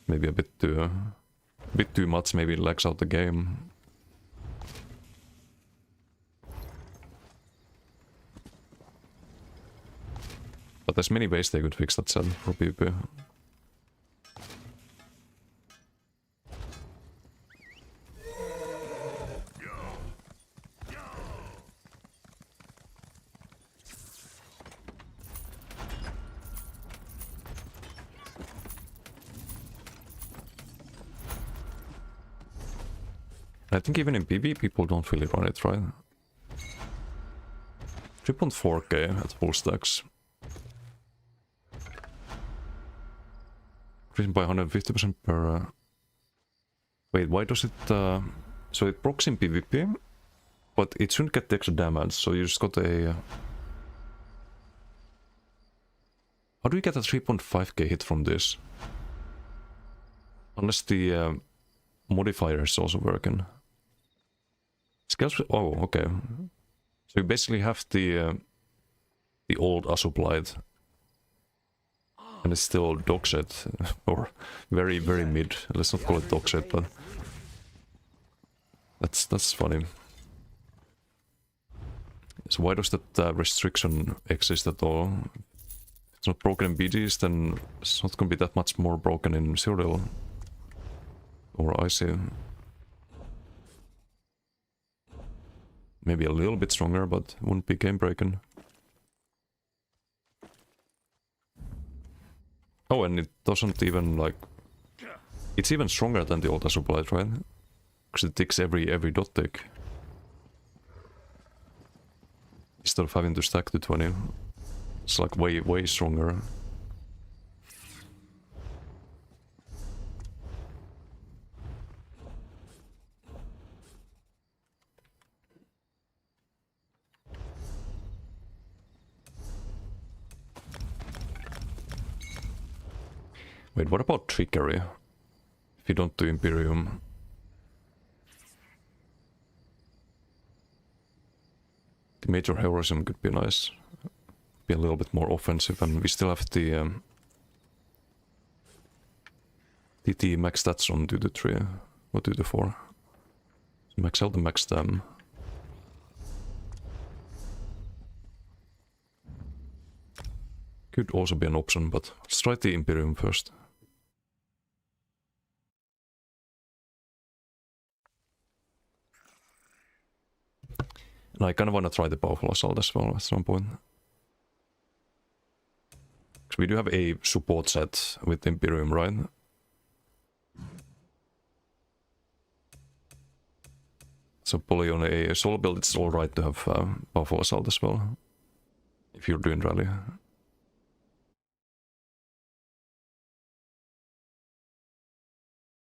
Maybe a bit too much. Maybe it lags out the game. But there's many ways they could fix that set for PvP. I think even in PvP people don't really run it, right? 3.4k at full stacks. Increasing by 150% per... Wait, why does it... So it procs in PvP, but it shouldn't get the extra damage, so you just got a... How do you get a 3.5k hit from this? Unless the modifier is also working. Scales... Oh, okay. So you basically have the old Asublight. And it's still dog shit, or very, very mid. Let's not call it dog shit, but that's funny. So why does that restriction exist at all? If it's not broken in BGs, then it's not gonna be that much more broken in Cyrodiil or Icy. Maybe a little bit stronger, but wouldn't be game breaking. Oh, and it doesn't even, like... It's even stronger than the old Asublight, right? Because it ticks every dot tick. Instead of having to stack to 20. It's like way stronger. Wait, what about trickery? you don't do Imperium. The Major Heroism could be nice. Be a little bit more offensive, and we still have the TT max stats on 2 to 3 or 2 to 4. So max out the max them. Could also be an option, but let's try the Imperium first. And I kind of want to try the Powerful Assault as well at some point. Because we do have a support set with Imperium, right? So probably on a solo build it's alright to have Powerful Assault as well. If you're doing rally.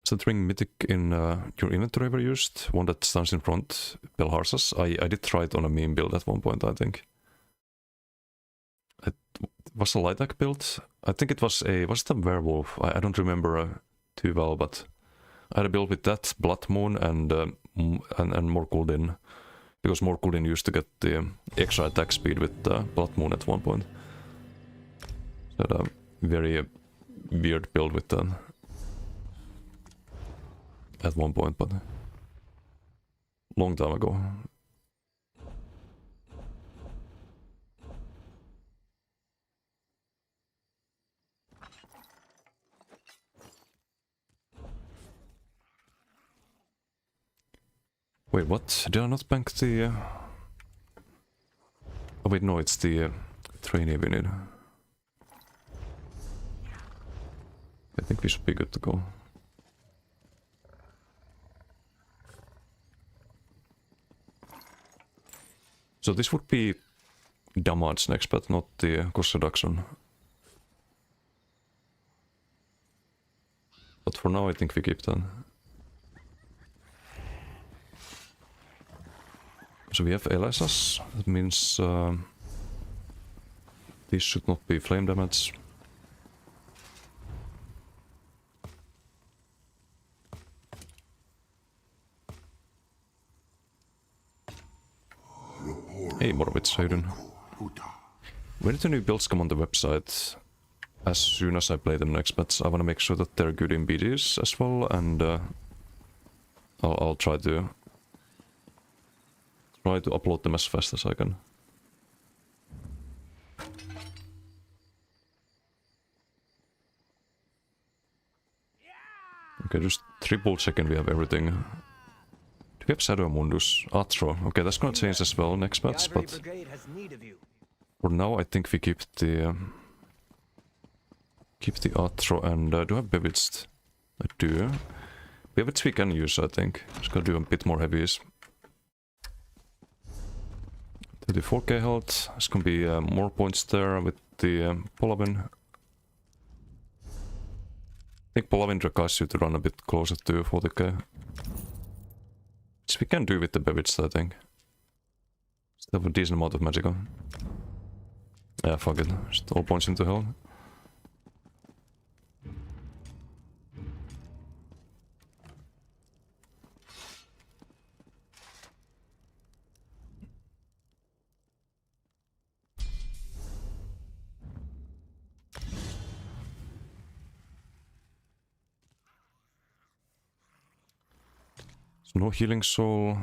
Is that ring mythic in your inventory ever used? One that stands in front, Belharsas? I did try it on a meme build at one point, I think. It was a Lightac build. I think it was a... was it a werewolf? I don't remember too well, but I had a build with that, Blood Moon and Morkuldin. Because Morkuldin used to get the extra attack speed with Blood Moon at one point. So had a very weird build with that. At one point, but long time ago. Wait, what? Did I not bank the... Oh wait, no, it's the trainee we need. I think we should be good to go. So this would be damage next, but not the cost reduction. But for now I think we keep that. So we have Elisas, that means this should not be flame damage. Hey Morwitz, how you doing? When do the new builds come on the website? As soon as I play them next, but I want to make sure that they're good in BDs as well, and I'll try to upload them as fast as I can. Okay, just triple checking we have everything. Do we have Shadow Mundus? Atro. Okay, that's gonna change as well next match, but for now I think we keep the Atro, and do I have Bewitched? I do. Bewitched we can use, I think. Just gonna do a bit more heavies. 34k health. There's gonna be more points there with the Polavin. I think Polavin requires you to run a bit closer to 40k. Which we can do with the Bewitched, I think. Still have a decent amount of magic on. Yeah, fuck it. Just all points into hell. So no healing soul.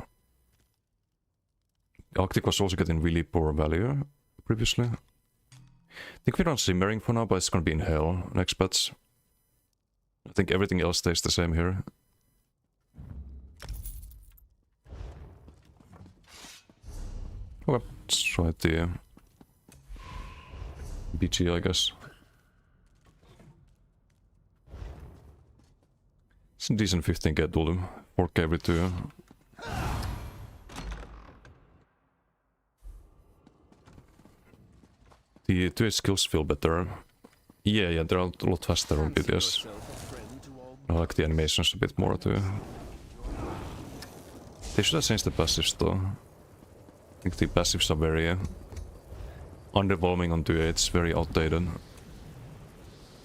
Arctic was also getting really poor value previously. I think we run Simmering for now, but it's gonna be in hell next patch. I think everything else stays the same here. Okay, let's try the BG, I guess. It's a decent 15k duel, 4k every 2. The 2 skills feel better. Yeah, they're a lot faster on BTS. I like the animations a bit more too. They should have changed the passives though. I think the passives are very underwhelming on 2A, it's very outdated.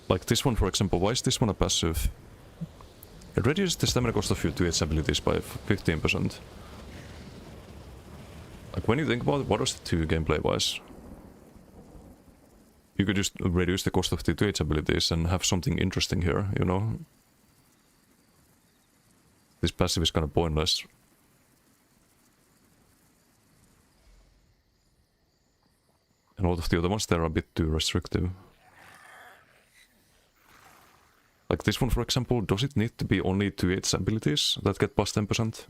Like this one for example, why is this one a passive? It reduces the stamina cost of your 2H abilities by 15%. Like, when you think about it, what does it do gameplay-wise? You could just reduce the cost of the 2H abilities and have something interesting here, you know? This passive is kind of pointless. And a lot of the other ones, they're a bit too restrictive. Like this one, for example, does it need to be only 2H abilities that get plus 10%?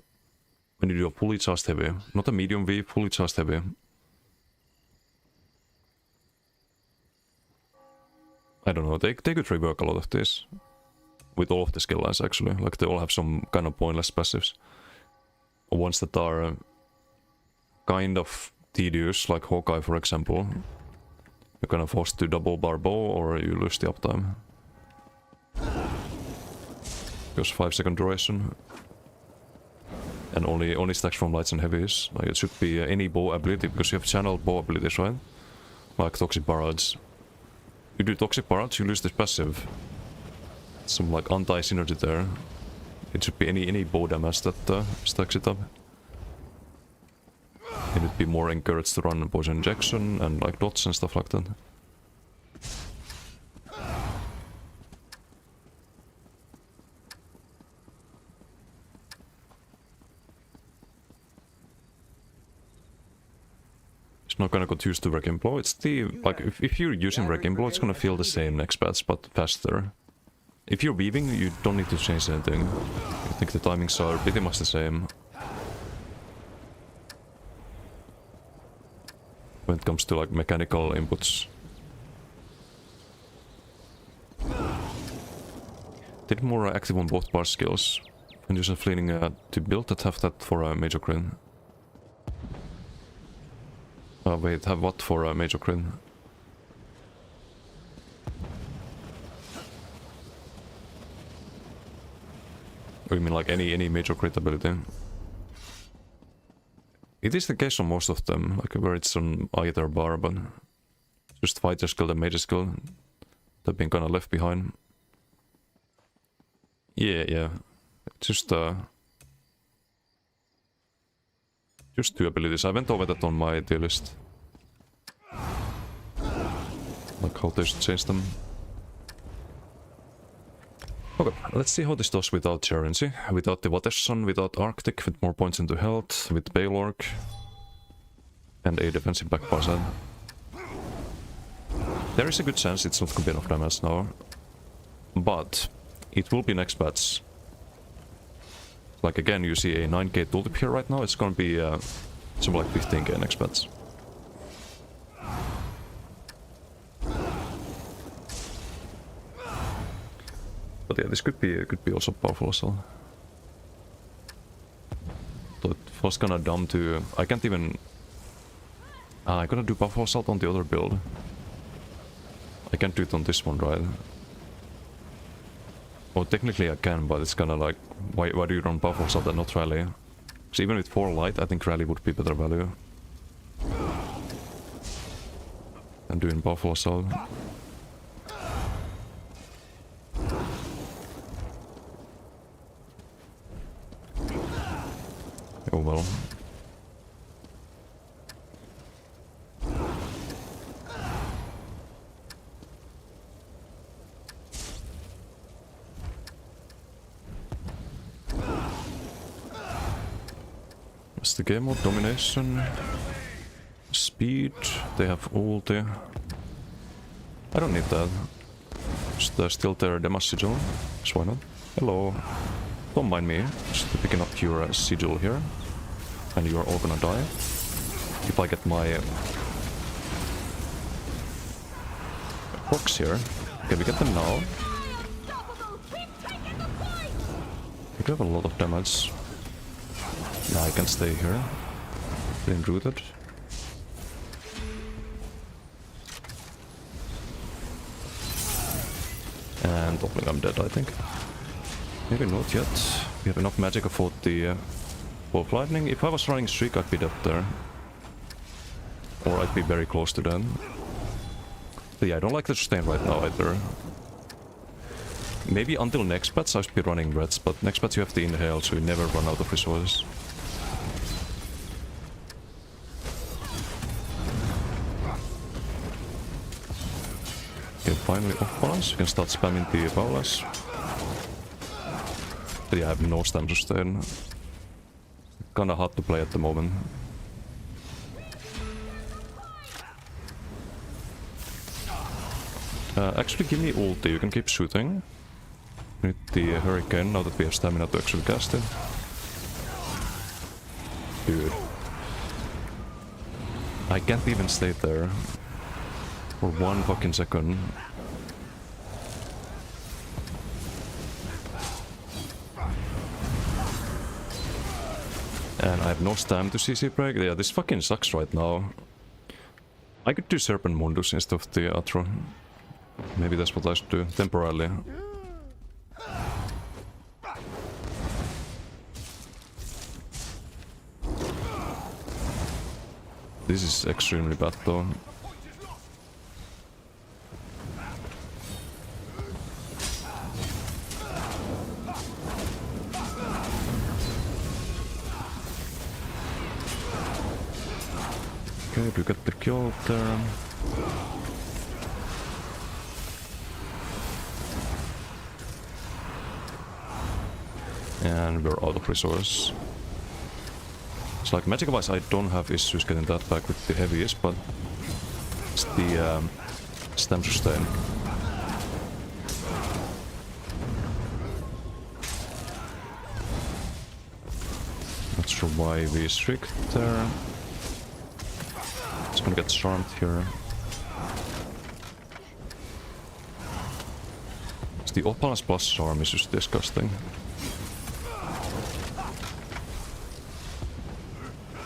When you do a fully charged heavy, not a medium V, fully charged heavy. I don't know, they could rework a lot of this. With all of the skill lines actually, like they all have some kind of pointless passives. Or ones that are kind of tedious, like Hawkeye for example. You're kind of forced to double bar bow or you lose the uptime. Because 5-second duration. And only stacks from lights and heavies. Like it should be any bow ability, because you have channeled bow abilities, right? Like Toxic Barrage. You do Toxic Barrage, you lose this passive. Some like anti-synergy there. It should be any bow damage that stacks it up. It would be more encouraged to run poison injection and like dots and stuff like that. It's not gonna get used to Wrecking Blow. It's the like if you're using Wrecking Blow, it's gonna feel the same next patch but faster. If you're weaving, you don't need to change anything. I think the timings are pretty much the same. When it comes to like mechanical inputs. Did more active on both bar skills. And use a fleeing to build that have that for a major crit. Wait, have what for a major crit? Or you mean like any major crit ability? It is the case on most of them, like where it's on either bar, but just fighter skill and major skill, they've been kind of left behind. Yeah. Just two abilities. I went over that on my tier list. Like how they should change them. Okay, let's see how this does without Gerency, without the Watesh, without Arctic, with more points into health, with Balork, and a defensive backbar side. There is a good chance it's not gonna be enough damage now, but it will be next patch. Like again, you see a 9k tooltip here right now, it's gonna be something like 15k next patch. But yeah, this could be also powerful as well. So it was kinda dumb to... I can't even... I gotta do powerful assault on the other build. I can't do it on this one, right? Oh, technically I can, but it's kinda like... Why do you run powerful assault and not rally? Because even with 4 light, I think rally would be better value. Than doing powerful assault. Oh well. What's the game mode? Domination. Speed. They have ulti. I don't need that. Just still their damage sigil. So why not? Hello. Don't mind me. Just picking up your sigil here. And you are all gonna die. If I get my rocks here. Okay, we get them now. We do have a lot of damage. Yeah, I can stay here. Been rooted. And hopefully I'm dead, I think. Maybe not yet. We have enough magic for the Wolf Lightning. If I was running Streak, I'd be dead there. Or I'd be very close to that. But yeah, I don't like the sustain right now either. Maybe until next patch I should be running reds, but next patch you have the inhale, so you never run out of resources. Okay, finally off balance. You can start spamming the Paula's. But yeah, I have no stam sustain. Kinda hard to play at the moment. Actually, give me ulti, you can keep shooting. Need the Hurricane now that we have stamina to actually cast it. Dude. I can't even stay there for 1 fucking second. And I have no stam to CC break. Yeah, this fucking sucks right now. I could do Serpent Mundus instead of the Atro. Maybe that's what I should do, temporarily. This is extremely bad though. Okay, we got the kill there. And we're out of resource. It's like magic-wise I don't have issues getting that back with the heaviest, but it's the stam sustain. Not sure why we strict there. It's gonna get charmed here. The Opal's plus charm is just disgusting.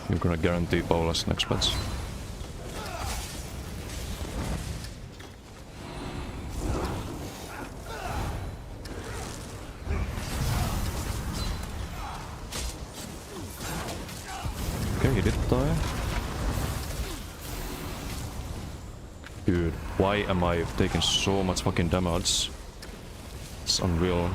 You're gonna guarantee Paula's next match. Okay, he did die. Dude, why am I taking so much fucking damage? It's unreal.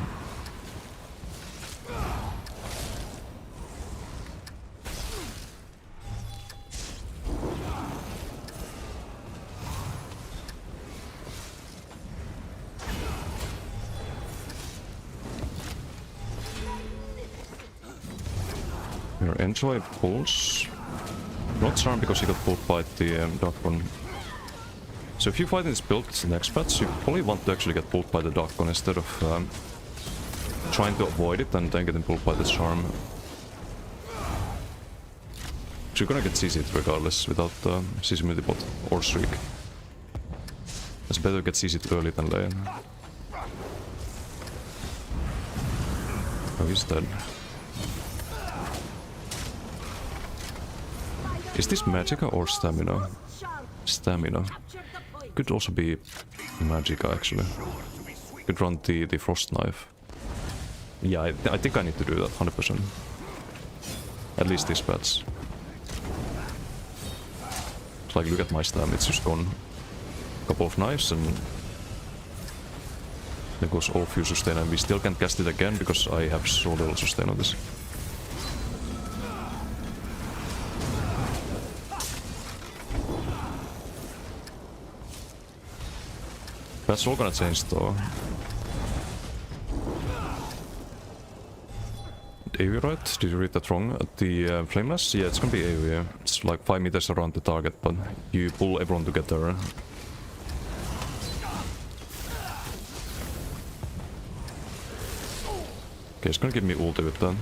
Here, enjoy pulls. Not charmed because he got pulled by the Dark one. So if you fight in this build next patch, you probably want to actually get pulled by the Dark one instead of trying to avoid it and then getting pulled by the charm. So you're gonna get CC'd regardless without CC multibot or streak. It's better to get CC'd early than late. Oh, he's dead. Is this Magicka or Stamina? Stamina. Could also be Magicka actually. Could run the Frost Knife. Yeah, I think I need to do that 100%. At least this patch. It's like, look at my stam, it's just gone. Couple of knives and there goes all few sustain, and we still can't cast it again because I have so little sustain on this. That's all gonna change though. AoE, right? Did you read that wrong? The Flameless? Yeah, it's gonna be AoE. It's like 5 meters around the target, but you pull everyone together. Okay, it's gonna give me ulti with that.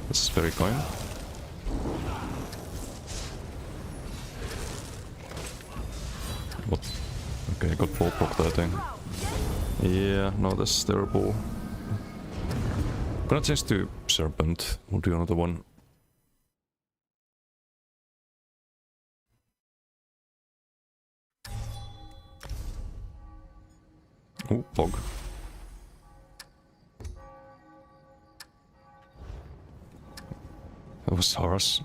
That's very kind. What? Okay, got full proc that thing. Yeah, no, that's terrible. Gonna change to Serpent. We'll do another one. Oh, Pog. That was harsh.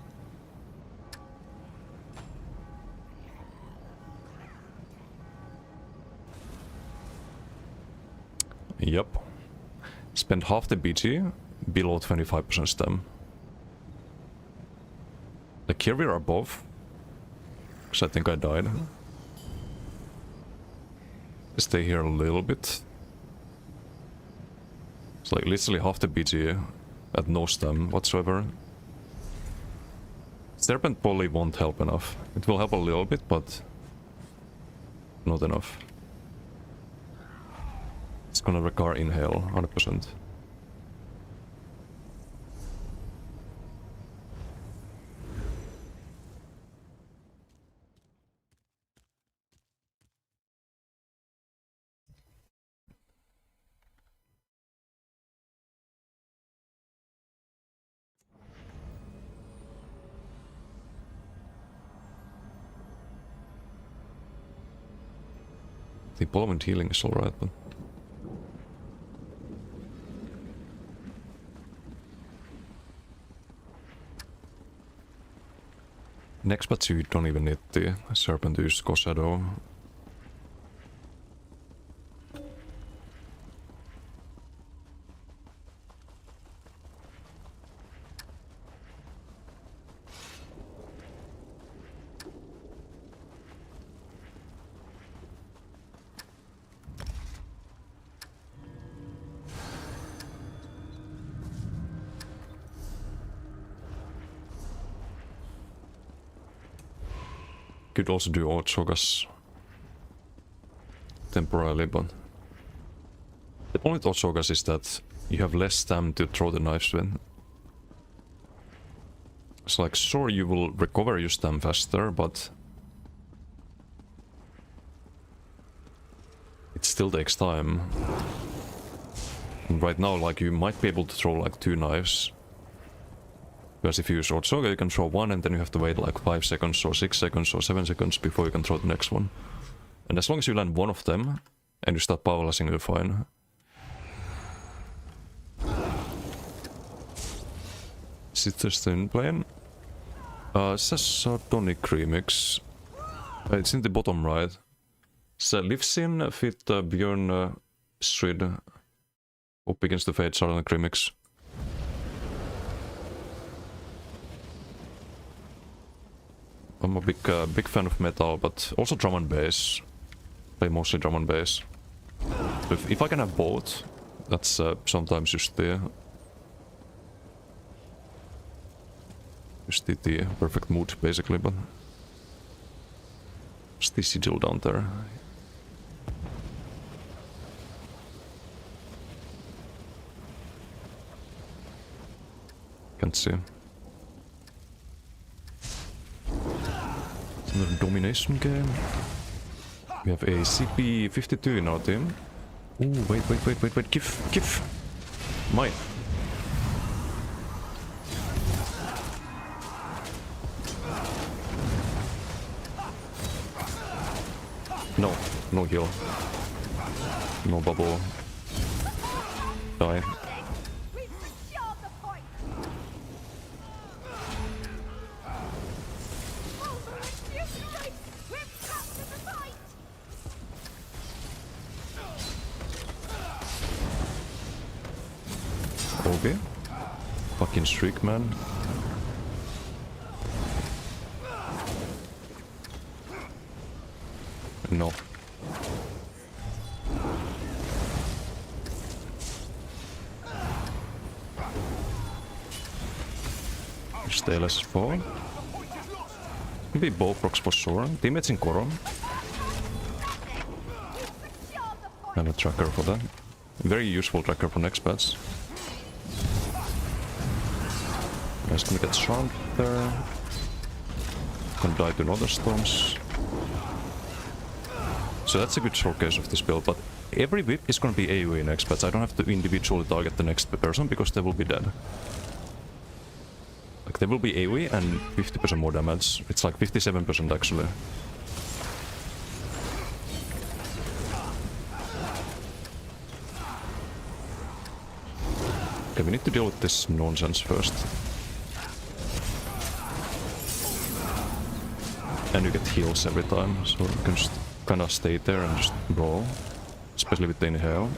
Yep. spend half the BG below 25% stem. Like here we are above. Because I think I died. Stay here a little bit. It's like literally half the BG at no stem whatsoever. Serpent Poly won't help enough. It will help a little bit, but not enough. It's gonna require inhale, 100%. The Polyment healing is alright, but... Next but you don't even need the Serpent to use Shadow. Could also do Ochogas temporarily, but the point of Ochogas is that you have less time to throw the knives with. It's like, sure, you will recover your stam faster, but it still takes time. And right now, like, you might be able to throw like 2 knives. Because if you use Ochoga, you can throw one and then you have to wait like 5 seconds or 6 seconds or 7 seconds before you can throw the next one. And as long as you land one of them and you start powerlessing, you're fine. Is it just in plane? It says Sardonic Remix. It's in the bottom right. So Livsin fit Björn Strid up against the Fate Sardonic Remix. I'm a big fan of metal, but also drum and bass. Play mostly drum and bass. If I can have both, that's sometimes just the perfect mood, basically. But what's the sigil down there? Can't see. Another domination game. We have a CP52 in our team. Ooh, wait, give! Mine! No heal. No bubble. Die. Okay. Fucking streak, man. No. Stainless fall. Maybe bow procs for sure. Teammates in Koron. And a tracker for that. Very useful tracker for next bats. Guy's gonna get charmed there. Gonna die to another storms. So that's a good showcase of this build, but every whip is gonna be AoE next bats. I don't have to individually target the next person because they will be dead. Like, there will be AoE and 50% more damage. It's like 57% actually. Okay, we need to deal with this nonsense first. And you get heals every time, so you can just kinda stay there and just roll. Especially with the inhale.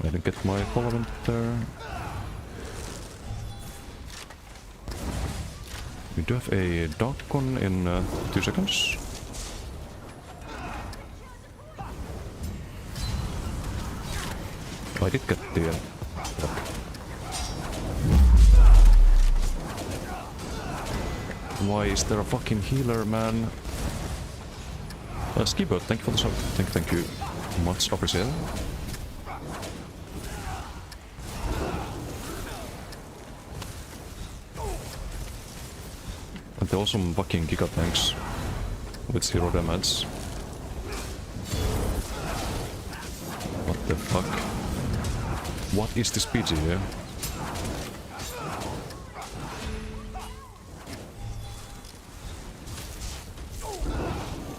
didn't get my following there. We do have a Darkon in 2 seconds. I did get the... Why is there a fucking healer, man? Skibot, thank you for the sub. Thank you. Much appreciated. And there are some fucking Giga tanks with 0 damage. What the fuck? What is this PG here?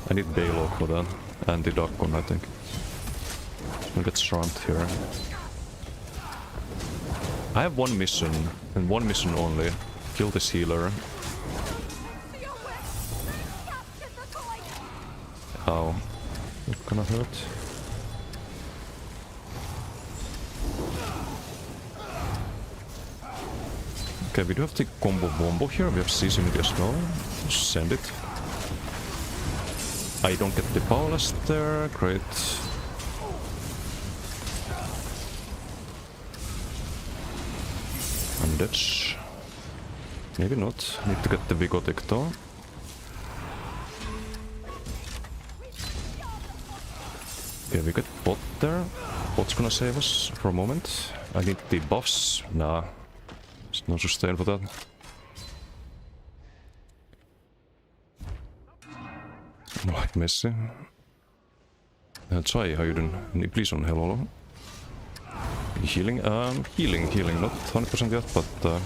I need Baylor for that. And the Darkon, I think. I'll get charmed here. I have one mission, and one mission only. Kill this healer. Ow. That gonna hurt. Okay, we do have the combo bombo here. We have Season as well. Send it. I don't get the powerless there. Great. And that's... Maybe not. Need to get the Vigotic though. Okay, we got bot there. Bot's gonna save us for a moment. I need the buffs. Nah. There's no sustain for that. Like Messi. Chai, how you doing? Please on hello. Healing? Healing. Not 100% yet, but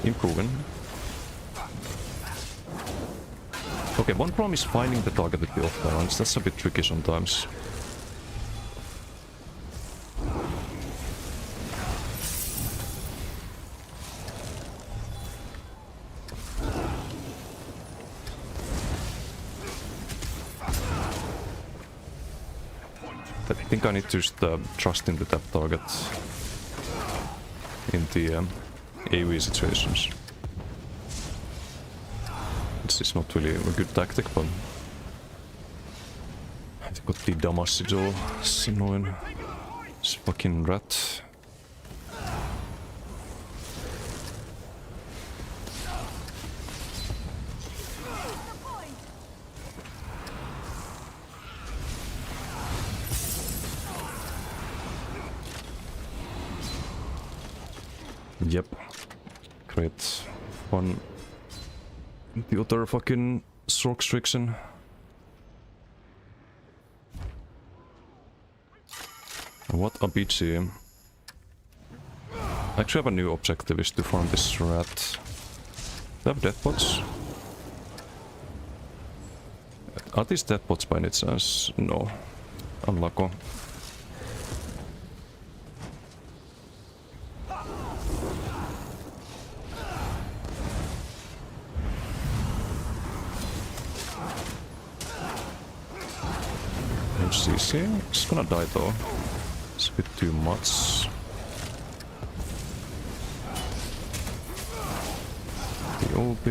improving. Okay, one problem is finding the target with the off balance. That's a bit tricky sometimes. I think I need to just trust in the tap target in the AoE situations. This is not really a good tactic, but I've got the Damacido Sinoin. This fucking rat. Yep. Great. One. The other fucking Sork Strixen. What a BG. I actually have a new objective, is to farm this rat. Do I have death bots? Are these death bots by any chance? No. Unlucky. CC. It's gonna die though. It's a bit too much. The OB.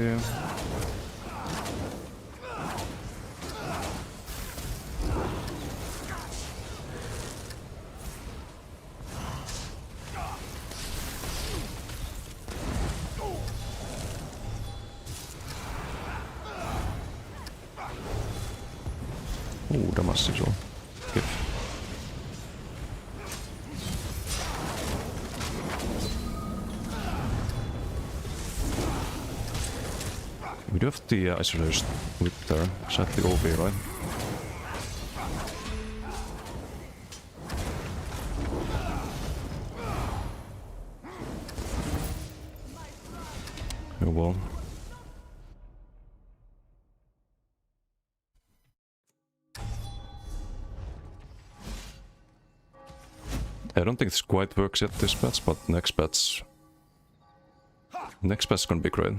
Oh, Damacido. Good. We do have the isolation with there, exactly OB, right? Oh well. I don't think this quite works yet, this patch, but next patch is gonna be great.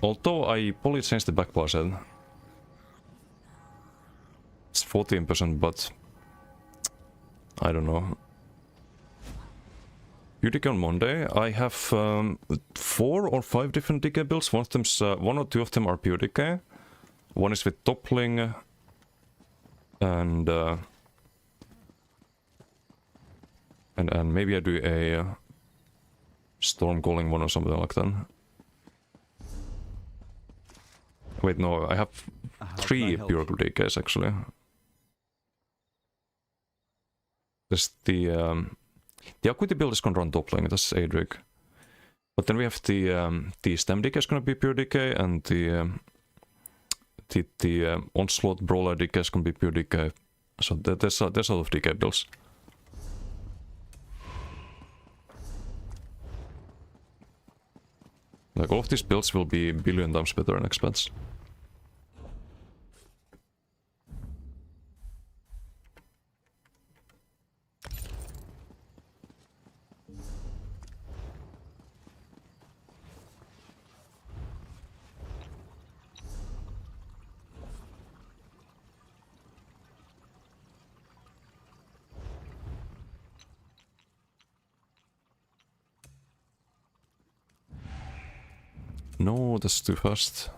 Although I probably changed the backbar set. It's 14%, but I don't know. PewDK on Monday. I have 4 or 5 different DK builds. One or two of them are PewDK. One is with toppling, and maybe I do a storm calling one or something like that. Wait, no, I have 3 pure DKs actually. There's the Acuity build is gonna run toppling, that's Adric. But then we have the stem DK is gonna be pure DK, and the onslaught brawler DK is gonna be pure DK. So there's a lot of DK builds. Like all of these builds will be billion times better than expats. No, that's too fast.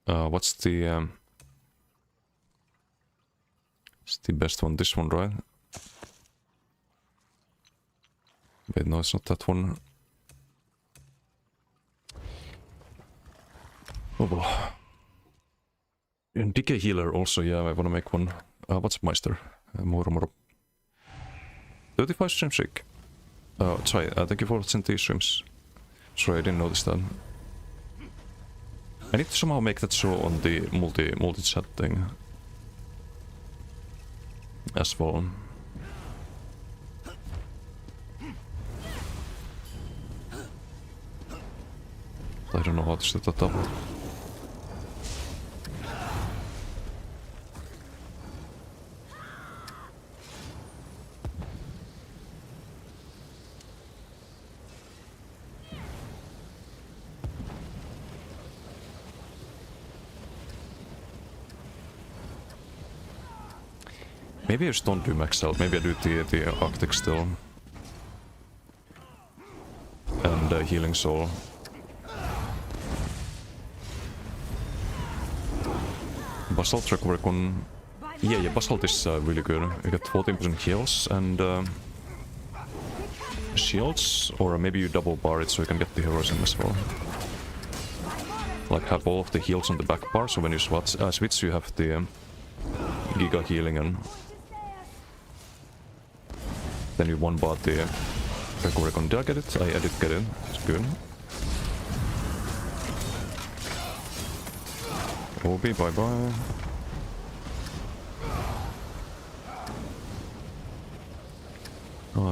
What's the it's the best one? This one, right? Wait, no, it's not that one. Oh well. And DK healer also, yeah, I wanna make one. What's Meister? More. 35 stream sick. Sorry, thank you for watching these streams. Sorry, I didn't notice that. I need to somehow make that show on the multi-chat thing as well. I don't know how to set that up. Maybe I just don't do max health, maybe I do the Arctic still. And healing soul. Basalt recovery con... Yeah, Basalt is really good. You get 14% heals and shields, or maybe you double bar it so you can get the heroism as well. Like have all of the heals on the back bar, so when you switch you have the Giga healing, and then you one bar the recovery con. Did I get it? I did get it. It's good. Obi, bye bye.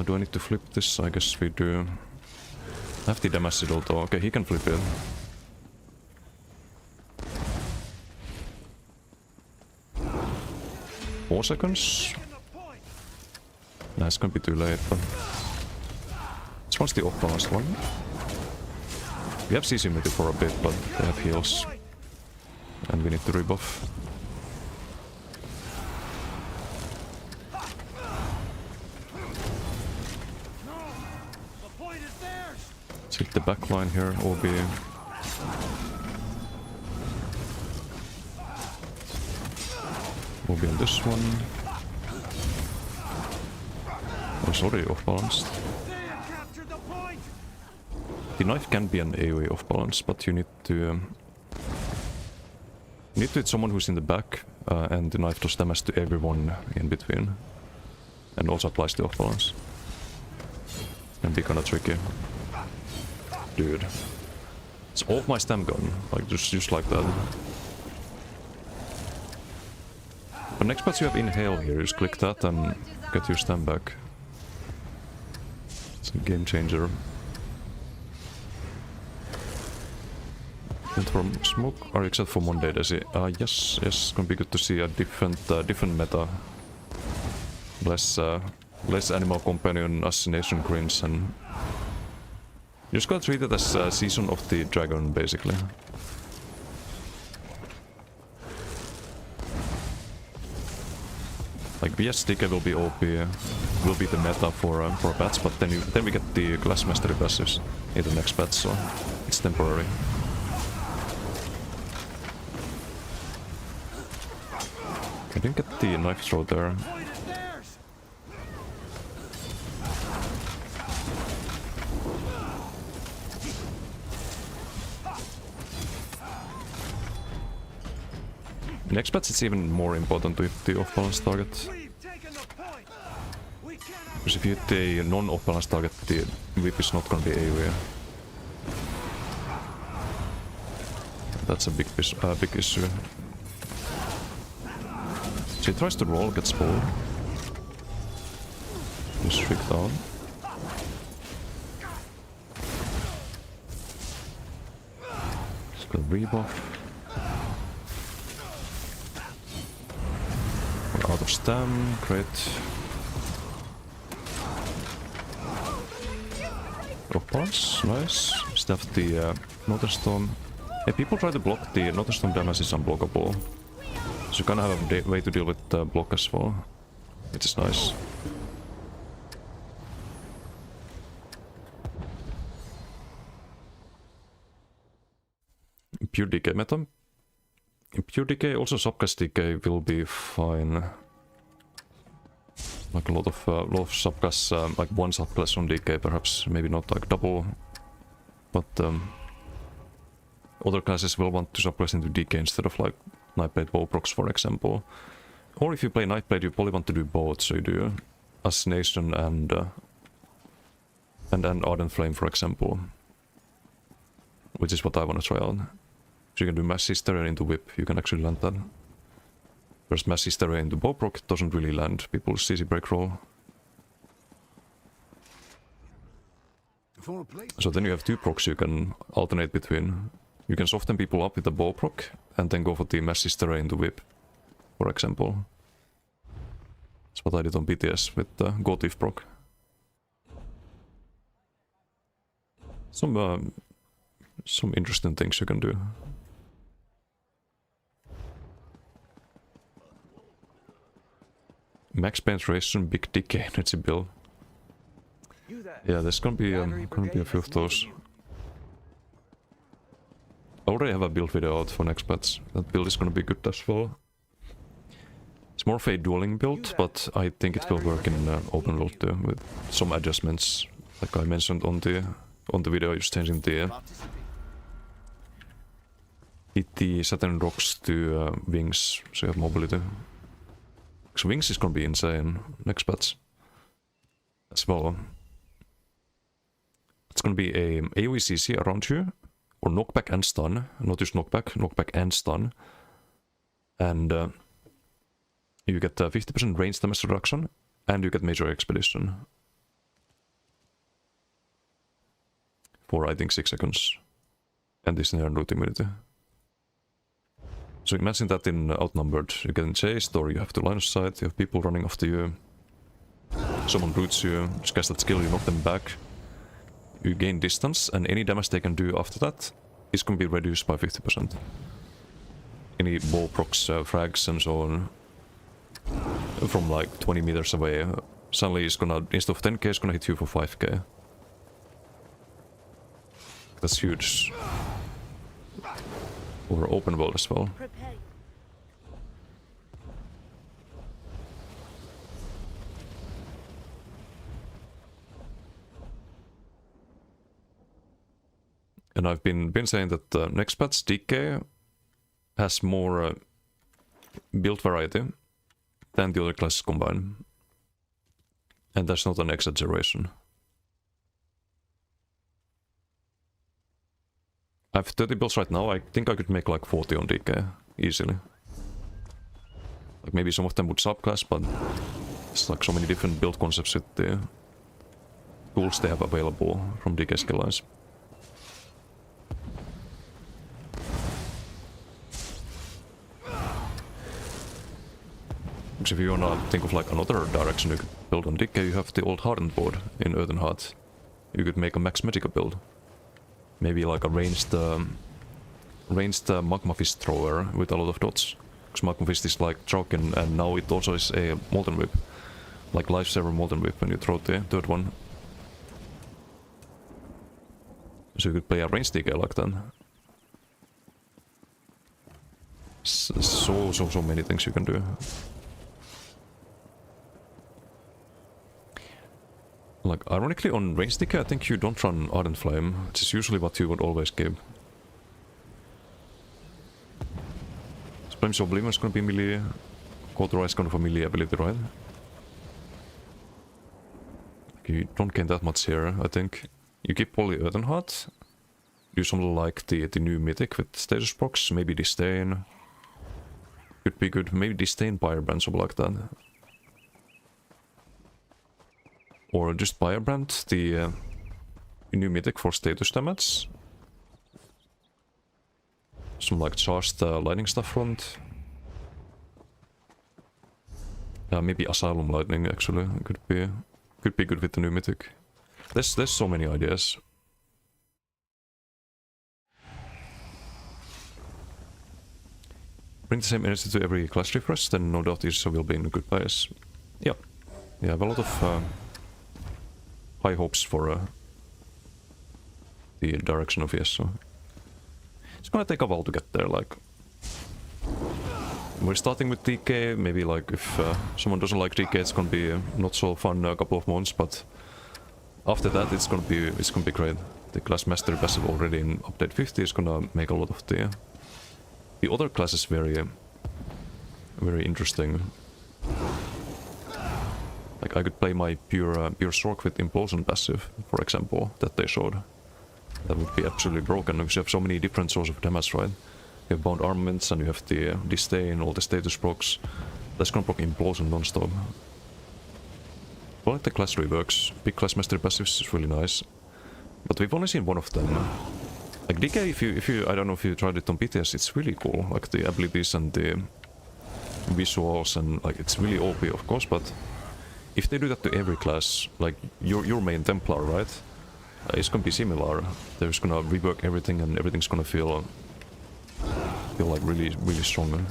Do I need to flip this? I guess we do. I have the Damasid though. Okay, he can flip it. Four seconds? Nah, it's gonna be too late, but... This one's the off-balanced one. We have CC maybe for a bit, but they have heals. And we need to rebuff. Let's hit the back line here, OB. OB on this one. Oh, it's already off balanced. The knife can be an AoE off balance, but you need to hit someone who's in the back, and the knife does damage to everyone in between. And also applies the off balance. Can be kinda tricky. Dude. It's off my stem gun, like just like that. But next patch you have inhale here, just click that and get your stem back. It's a game changer. And from smoke, or except for Monday, does it? Yes, it's gonna be good to see a different meta. Less animal companion assassination greens and You just gotta treat it as Season of the Dragon, basically. Like BS DK will be OP, will be the meta for bats, but then we get the Glass Mastery passives in the next bat, so it's temporary. I didn't get the knife throw there. In next bats it's even more important to hit the off-balance target. Because if you hit the non-off-balance target, the whip is not gonna be AoE. That's a big issue. So he tries to roll, gets pulled. Just shriek down. Just got rebuff. We're out of stam, great. Off-balance, nice. Stuff the Notor Storm. Hey, people try to block the Notor Storm damage is unblockable. So you kind of have a way to deal with block as well, which is nice. Pure DK meta. In Pure DK, also subclass DK will be fine. Like a lot of subclass, like one subclass on DK, perhaps, maybe not like double, but other classes will want to subclass into DK instead of like Nightblade Bowprocs, for example. Or if you play Nightblade, you probably want to do both, so you do Assassination and Ardent Flame, for example. Which is what I want to try out. So you can do Mass Hysteria into Whip, you can actually land that. Whereas Mass Hysteria into Bowproc doesn't really land people's CC break roll. So then you have two procs you can alternate between. You can soften people up with the Bowproc and then go for the Mass Hysteria into Whip, for example. That's what I did on BTS with the Gotif proc. Some interesting things you can do. Max penetration, big decay energy build. Yeah, there's gonna be a few of those. I already have a build video out for next patch. That build is gonna be good as well. It's more of a dueling build, but I think it will work in open world too, with some adjustments, like I mentioned on the video, just changing the Saturn rocks to wings, so you have mobility. So wings is gonna be insane next patch as well. It's gonna be a AoE CC around you, or knockback and stun, not just knockback and stun. And you get 50% range damage reduction, and you get major expedition. For I think 6 seconds. And this near root immunity. So imagine that in Outnumbered, you get chased, or you have to line of sight, you have people running after you. Someone roots you, just cast that skill, you knock them back. You gain distance, and any damage they can do after that is going to be reduced by 50%. Any ball procs, frags and so on, from like 20 meters away, suddenly it's gonna, instead of 10k, it's gonna hit you for 5k. That's huge. Over open world as well. And I've been saying that next patch DK has more build variety than the other classes combined. And that's not an exaggeration. I have 30 builds right now, I think I could make like 40 on DK, easily. Like maybe some of them would subclass, but it's like so many different build concepts with the tools they have available from DK skill lines. Because if you wanna think of like another direction you could build on DK, you have the old Hardened board in Earthen Heart. You could make a Max Magicka build maybe like a ranged magma fist thrower with a lot of dots. Because magma fist is like Traukin, and now it also is a molten whip, like lifesaver molten whip when you throw the third one. So you could play a ranged DK like that. So many things you can do. Like, ironically, on ranged DK, I think you don't run Ardent Flame, which is usually what you would always give. Flames of Oblivion is gonna be melee. Kotora is gonna have a melee ability, right? You don't gain that much here, I think. You keep Poly Earthenheart. Do something like the new mythic with status procs, maybe Disdain. Could be good, maybe Disdain Firebrand, something like that. Or just Firebrand, the new mythic for status damage. Some like charged lightning stuff front. Maybe Asylum Lightning actually could be good with the new mythic. There's so many ideas. Bring the same energy to every class refresh, then no doubt Irsa will be in a good place. Yeah, I have a lot of high hopes for the direction of Irsa. It's gonna take a while to get there, like... We're starting with DK, maybe like if someone doesn't like DK it's gonna be not so fun a couple of months, but after that it's gonna be great. The class mastery passive already in update 50 is gonna make a lot of the other classes very interesting. Like I could play my pure Sork with Implosion passive, for example, that they showed. That would be absolutely broken because you have so many different sources of damage, right? You have bound armaments and you have the disdain, all the status procs. That's gonna proc Implosion non-stop. I like the class reworks. Big class mastery passives is really nice. But we've only seen one of them. Like DK, if you I don't know if you tried it on BTS, it's really cool. Like the abilities and the visuals and like it's really OP of course, but if they do that to every class, like your main Templar, right? It's gonna be similar. They're just gonna rework everything and everything's gonna feel like really strong.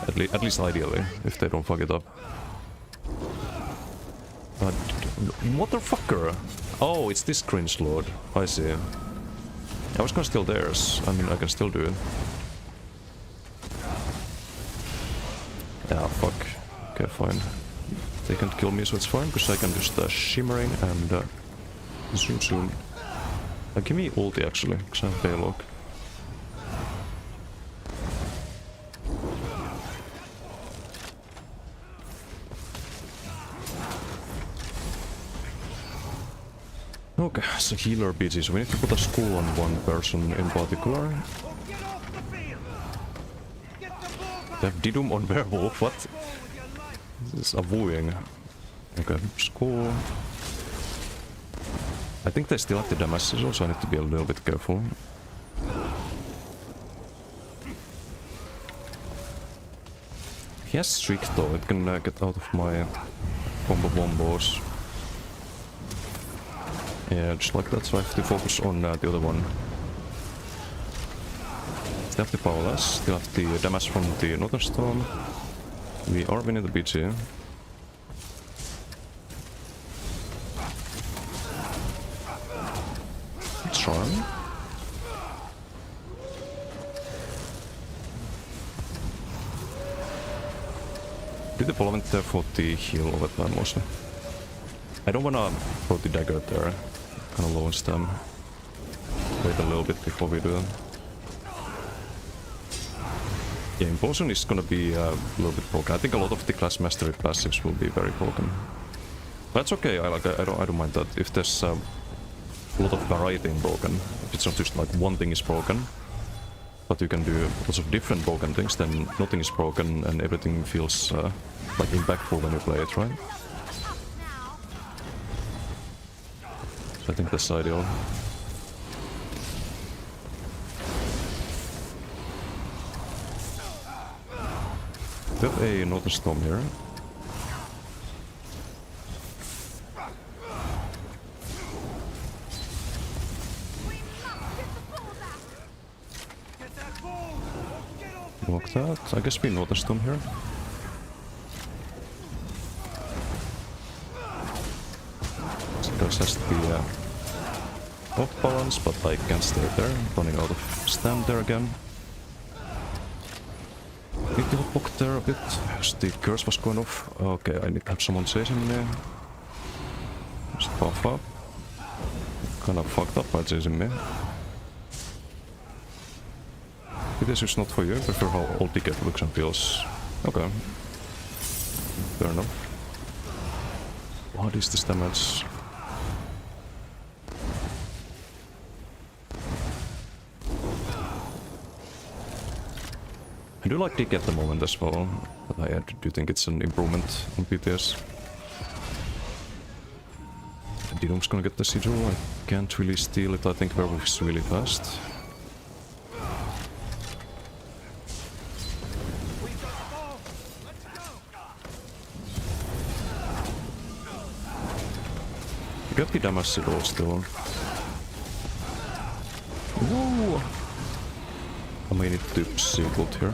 At least ideally, if they don't fuck it up. Motherfucker! Oh, it's this cringe lord. I see. I was gonna steal theirs. I mean, I can still do it. Ah, fuck. Okay, fine. They can't kill me, so it's fine, because I can just shimmering and zoom. Give me ulti actually, because I have Balog. Okay, so healer BG, so we need to put a skull on one person in particular. They have Didum on Werewolf, what? This is a wooing. Okay, skull. I think they still have the damage scissors, so I need to be a little bit careful. He has Streak though, it can get out of my combo bombos. Yeah, just like that, so I have to focus on the other one. Still have the powerless, still have the damage from the Northern Storm. We are winning the BG. Charm. Do the Volvent there for the heal over time mostly. I don't wanna throw the dagger there. Kinda launch them. Wait a little bit before we do them. Yeah, Implosion is gonna be a little bit broken. I think a lot of the class mastery passives will be very broken. That's okay, I don't mind that. If there's a lot of variety in broken, if it's not just like one thing is broken, but you can do lots of different broken things, then nothing is broken and everything feels like impactful when you play it, right? So I think that's ideal. We have a Northern Storm here. Block that. I guess we noticed them here. Sinders has the off balance, but I can stay there. Running out of stam there again. Need to block there a bit. The curse was going off. Okay, I need to have someone chasing me. Just buff up. Kind of fucked up by chasing me. This is not for you. I prefer how old the looks and feels. Okay. Fair enough. What is this damage? I do like Dick at the moment as well, but I do think it's an improvement on PTS. Dinum's gonna get the sigil. I can't really steal it. I think Werewolf is really fast. You got the damage sigil still. Whoa! I may need to Sigurd here.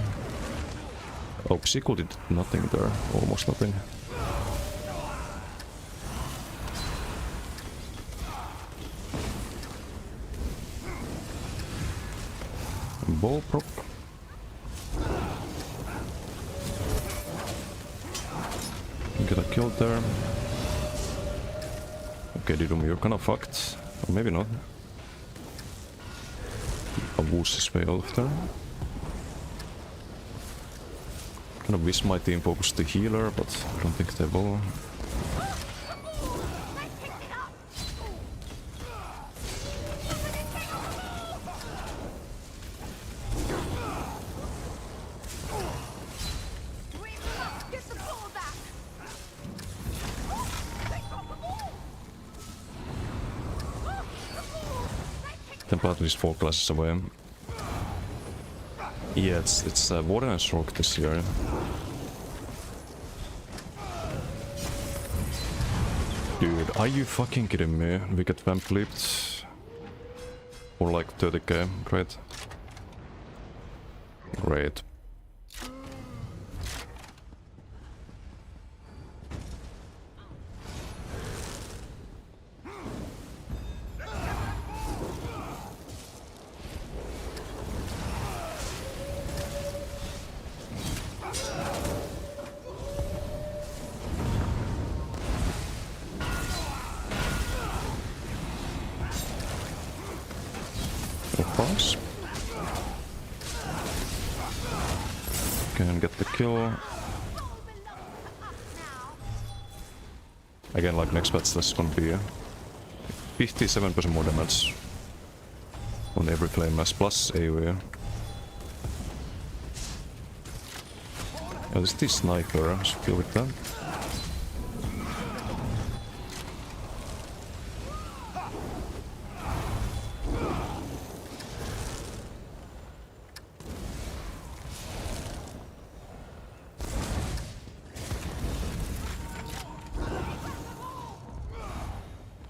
Oh, Sigurd did nothing there. Almost nothing. Ball prop. Get a kill there. Okay, Didum, you're kinda fucked. Or maybe not. I'll woost his way out of there. Kind of wish my team focused the healer, but I don't think they will. Templar is 4 classes away. Yeah, it's Warden and Stroke this year. Dude, are you fucking kidding me? We get vamp flipped for like 30k. Great. Great. Pass. Can get the kill. Again, like next batch, that's gonna be 57% more damage on every flame mass plus AoE. Yeah, this is the sniper. I should deal with that.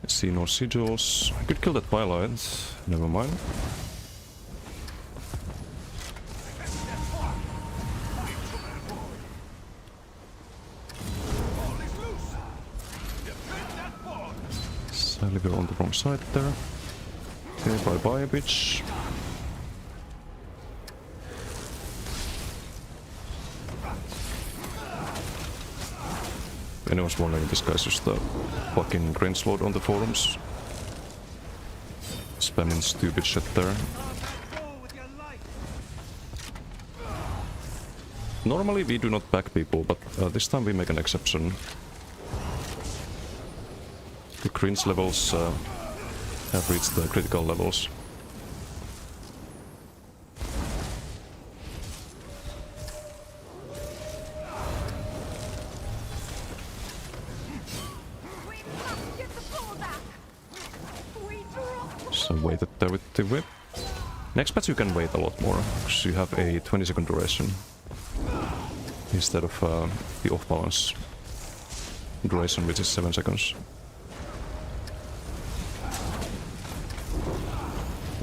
See no sigils. I could kill that Twilight. Never mind. Sadly, we're on the wrong side there. Okay, bye bye, bitch. If anyone's wondering, this guy's just a fucking Grinslord on the forums. Spamming stupid shit there. Normally we do not back people, but this time we make an exception. The cringe levels have reached the critical levels. So wait it there with the whip. Next patch you can wait a lot more, because you have a 20-second duration instead of the off-balance duration, which is 7 seconds.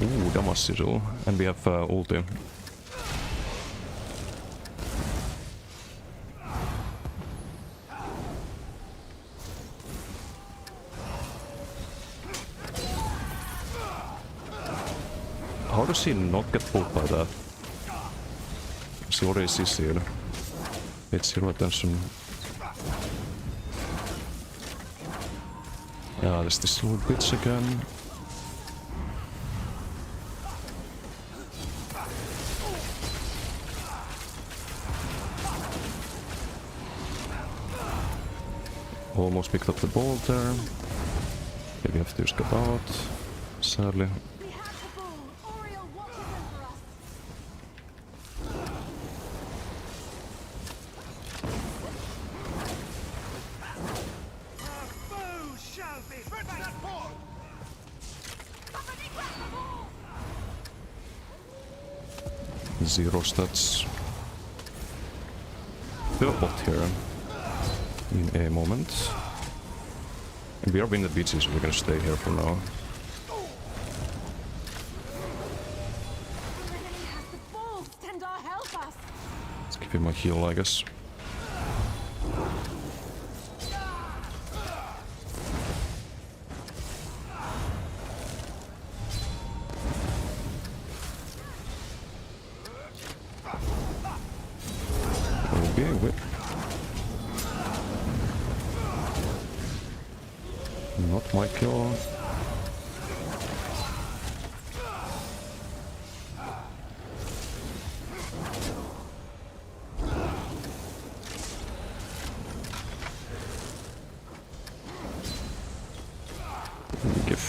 Ooh, damage sigil, and we have ulti. How does he not get pulled by that? He already CC'd. Paid 0 attention. Yeah, there's this little bitch again. Almost picked up the ball there. Okay, we have to skip out, sadly.
We have the ball. Oriel watches them for us.
Foe shall be that ball.
Somebody grab the ball.
0 stats. We'll bot here in a moment. And we are winning the beaches, so we're gonna stay here for now.
The enemy has the ball. Stendarr, help us.
Let's give him a heal, I guess. Okay, wait. Not my kill. GIF.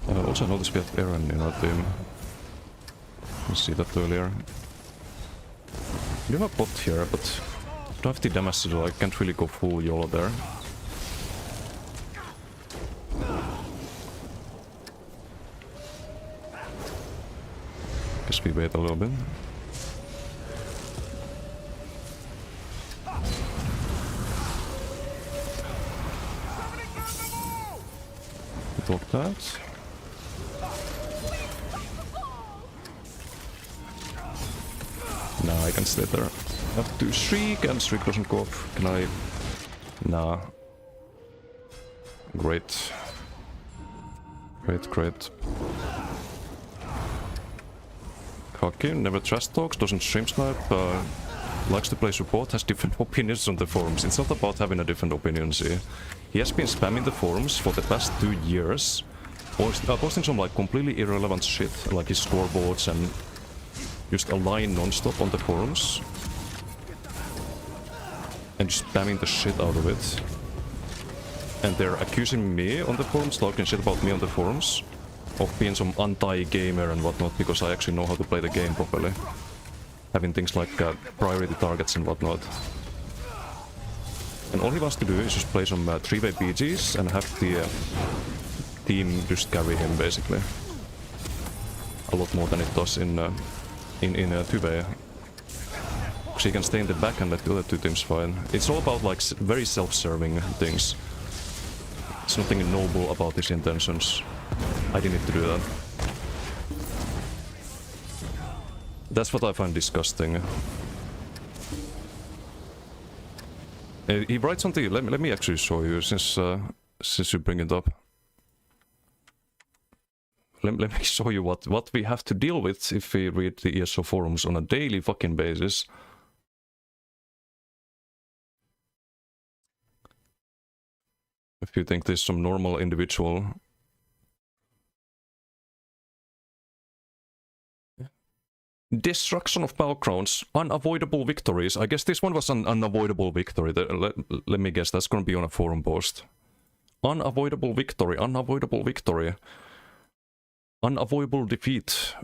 I also noticed we have Eren in our team. You see that earlier. We have a bot here, but don't have the damage to do. I can't really go full YOLO there. Guess we wait a little bit. Block that. Nah, I can stay there. I have to shriek and shriek doesn't go off. Can I? Nah. Great. Great, great. Cocky, never trash talks, doesn't stream snipe, likes to play support, has different opinions on the forums. It's not about having a different opinion, see. He has been spamming the forums for the past 2 years, posting some like completely irrelevant shit, like his scoreboards and just a line non-stop on the forums. And just spamming the shit out of it. And they're accusing me on the forums, talking shit about me on the forums, of being some anti-gamer and whatnot, because I actually know how to play the game properly. Having things like priority targets and whatnot. And all he wants to do is just play some 3-way BGs and have the team just carry him, basically. A lot more than it does in 2-way. Because he can stay in the back and let the other 2 teams fight. It's all about like very self-serving things. There's nothing noble about his intentions. I didn't need to do that. That's what I find disgusting. He writes something. Let me actually show you, since you bring it up. Let me show you what we have to deal with if we read the ESO forums on a daily fucking basis. If you think there's some normal individual. Destruction of battlegrounds, unavoidable victories. I guess this one was an unavoidable victory. Let me guess, that's gonna be on a forum post. Unavoidable victory, unavoidable victory. Unavoidable defeat.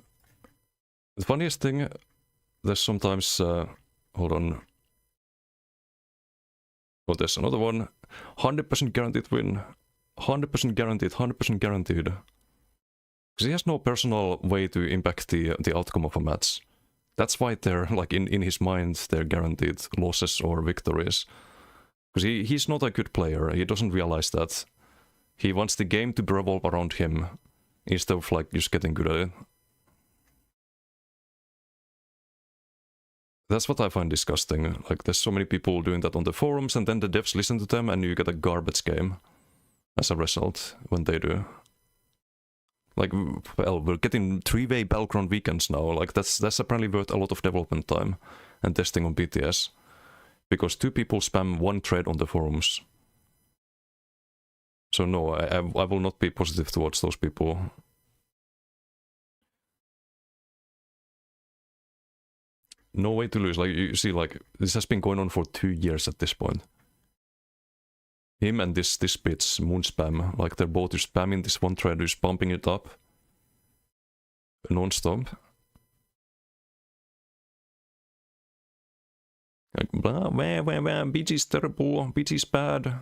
The funniest thing, there's sometimes... hold on. Oh, there's another one. 100% guaranteed win. 100% guaranteed, 100% guaranteed. Because he has no personal way to impact the outcome of a match. That's why they're, like, in his mind, they're guaranteed losses or victories. Because he's not a good player, he doesn't realize that. He wants the game to revolve around him, instead of, like, just getting good at it. That's what I find disgusting. Like, there's so many people doing that on the forums, and then the devs listen to them, and you get a garbage game as a result when they do. Like, well, we're getting 3-way Battleground weekends now. Like, that's apparently worth a lot of development time and testing on BTS. Because 2 people spam 1 thread on the forums. So no, I will not be positive towards those people. No way to lose. Like, you see, like, this has been going on for 2 years at this point. Him and this bitch, Moonspam, like, they're both just spamming this one thread, just pumping it up. Non-stop. Like, blah, wah, BG's terrible, BG's bad.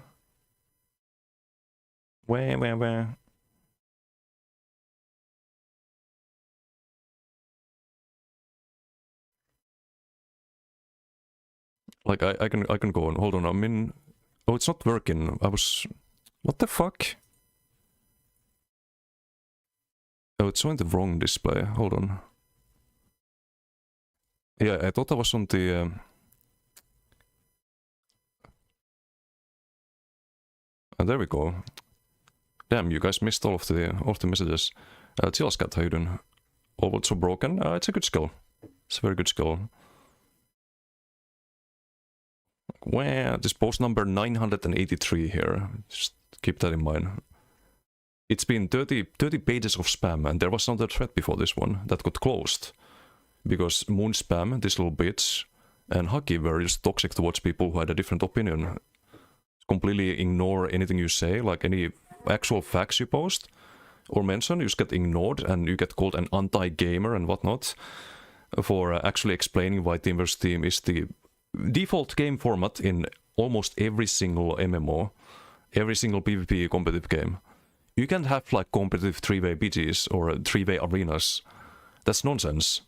Wah. Like, I can go on. Hold on, I'm in... Oh, it's not working. I was... What the fuck? Oh, it's on the wrong display. Hold on. Yeah, I thought I was on the... And there we go. Damn, you guys missed all of the messages. Chillscat, how you doing? Oh, what's so broken? It's a good skill. It's a very good skill. Wow, this post number 983 here. Just keep that in mind. It's been 30 pages of spam, and there was another thread before this one that got closed. Because Moonspam, this little bitch, and Haki were just toxic towards people who had a different opinion. Completely ignore anything you say, like any actual facts you post or mention, you just get ignored and you get called an anti-gamer and whatnot for actually explaining why Team vs Team is the default game format in almost every single MMO, every single PvP competitive game. You can't have like competitive 3-way BGs or 3-way arenas. That's nonsense.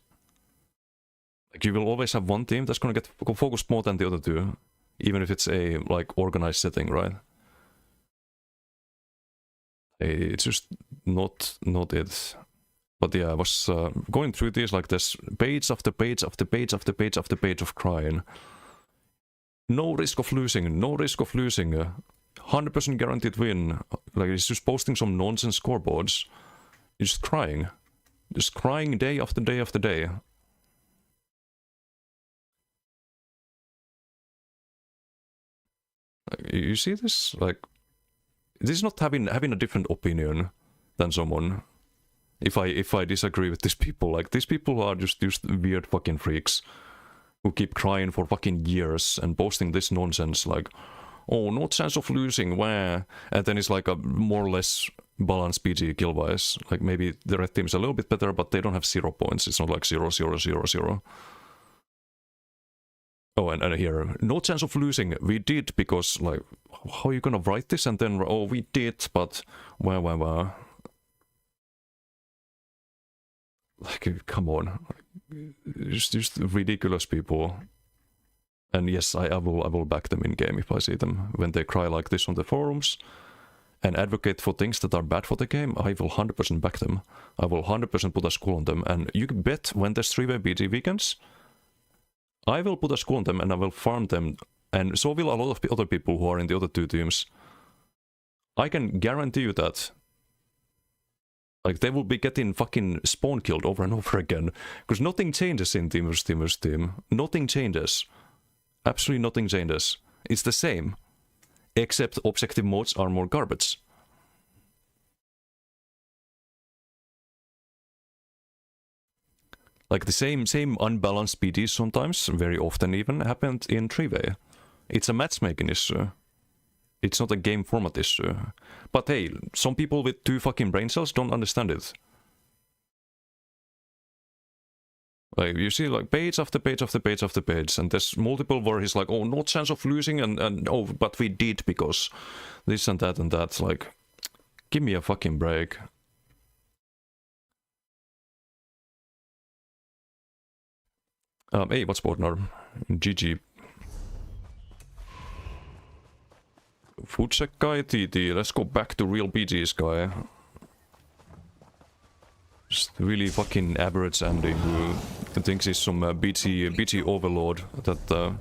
Like, you will always have one team that's gonna get focused more than the other two, even if it's a like organized setting, right? It's just not it. But yeah, I was going through this, like, there's page after page after page after page after page of crying. No risk of losing, no risk of losing. 100% guaranteed win. Like, it's just posting some nonsense scoreboards. You're just crying. Just crying day after day after day. Like, you see this? Like, this is not having a different opinion than someone. If I disagree with these people, like, these people are just weird fucking freaks who keep crying for fucking years and posting this nonsense, like, oh, no chance of losing, wah. And then it's like a more or less balanced PG kill-wise. Like, maybe the red team's a little bit better, but they don't have 0 points. It's not like 0, 0, 0, 0. Oh, and here, no chance of losing. We did because, like, how are you gonna write this? And then, oh, we did, but wah. Like, come on. Just ridiculous people. And yes, I will back them in game if I see them. When they cry like this on the forums and advocate for things that are bad for the game, I will 100% back them. I will 100% put a school on them. And you can bet when there's 3-way BG weekends, I will put a school on them and I will farm them. And so will a lot of other people who are in the other 2 teams. I can guarantee you that. Like, they will be getting fucking spawn killed over and over again. Because nothing changes in Team vs Team vs Team. Nothing changes. Absolutely nothing changes. It's the same. Except objective modes are more garbage. Like, the same unbalanced PDs sometimes, very often even, happened in 3-way. It's a matchmaking issue. It's not a game format issue. But hey, some people with 2 fucking brain cells don't understand it. Like, you see, like, page after page after page after page, and there's multiple where he's like, oh, no chance of losing, and oh, but we did because this and that and that. Like, give me a fucking break. Hey, what's partner? GG. Food check guy, TT. Let's go back to real BGs guy. Just really fucking average Andy who thinks he's some BG overlord that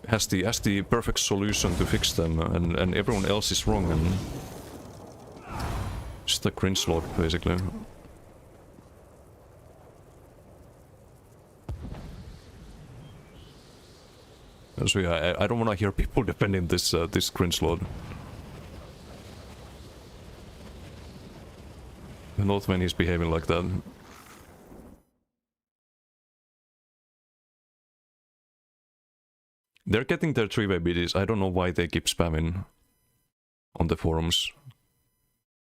has the perfect solution to fix them, and everyone else is wrong, and Just a cringe lord, basically. So yeah, I don't want to hear people defending this this cringe lord. Not when he's behaving like that. They're getting their 3-way BDs. I don't know why they keep spamming on the forums.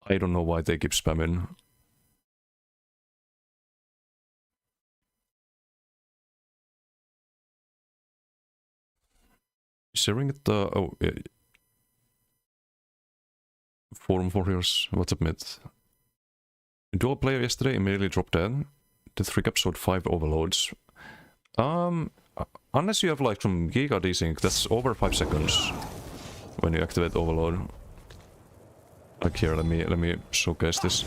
I don't know why they keep spamming. Sharing it, oh, yeah. Forum warriors, what's up, mate? Dual player yesterday immediately dropped dead. Did 3 episode 5 overloads. Unless you have like some Giga desync, that's over 5 seconds when you activate overload. Like here, let me showcase this.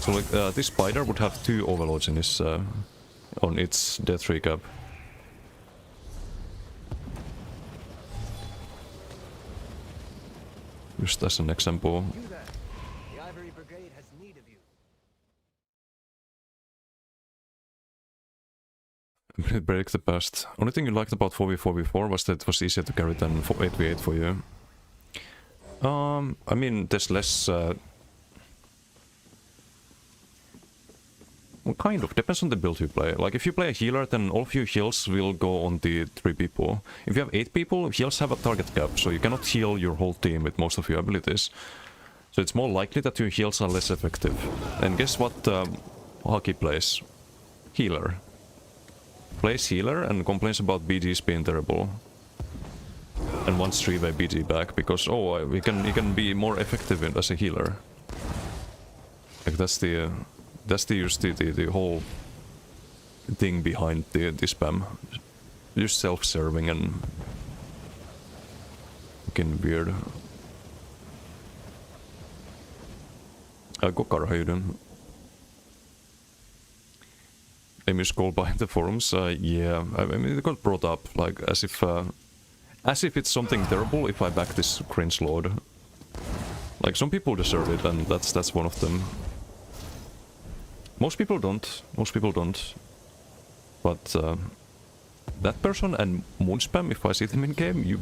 So like this spider would have 2 overloads in his on its death recap. Just as an example.
You there. The Ivory Brigade has need of you.
Break the past. Only thing you liked about 4v4v4 was that it was easier to carry than 8v8 for you. I mean, there's less... well, kind of. Depends on the build you play. Like, if you play a healer, then all of your heals will go on the 3 people. If you have 8 people, heals have a target cap, so you cannot heal your whole team with most of your abilities. So it's more likely that your heals are less effective. And guess what Haki plays? Healer. Plays healer and complains about BGs being terrible. And wants 3-way BG back because, oh, he can be more effective as a healer. Like, that's the whole thing behind the spam. Just self-serving and fucking weird. Gokar, how you doing? Amy Skull behind the forums, yeah, I mean it got brought up like as if it's something terrible if I back this cringe lord. Like some people deserve it, and that's one of them. Most people don't. But that person and Moonspam, if I see them in game, you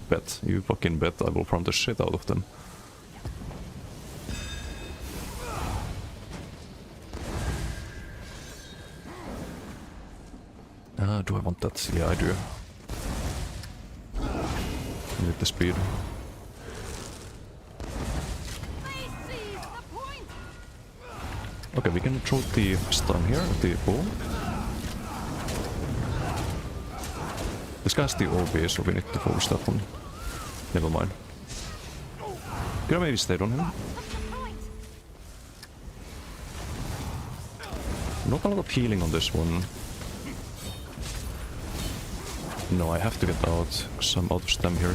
fucking bet I will farm the shit out of them. Do I want that? Yeah, I do. Need the speed. Okay, we can throw the stun here, the bull. This guy's the OB, so we need to focus that one. Never mind. Could I maybe stayed on him? Not a lot of healing on this one. No, I have to get out, because I'm out of stam here.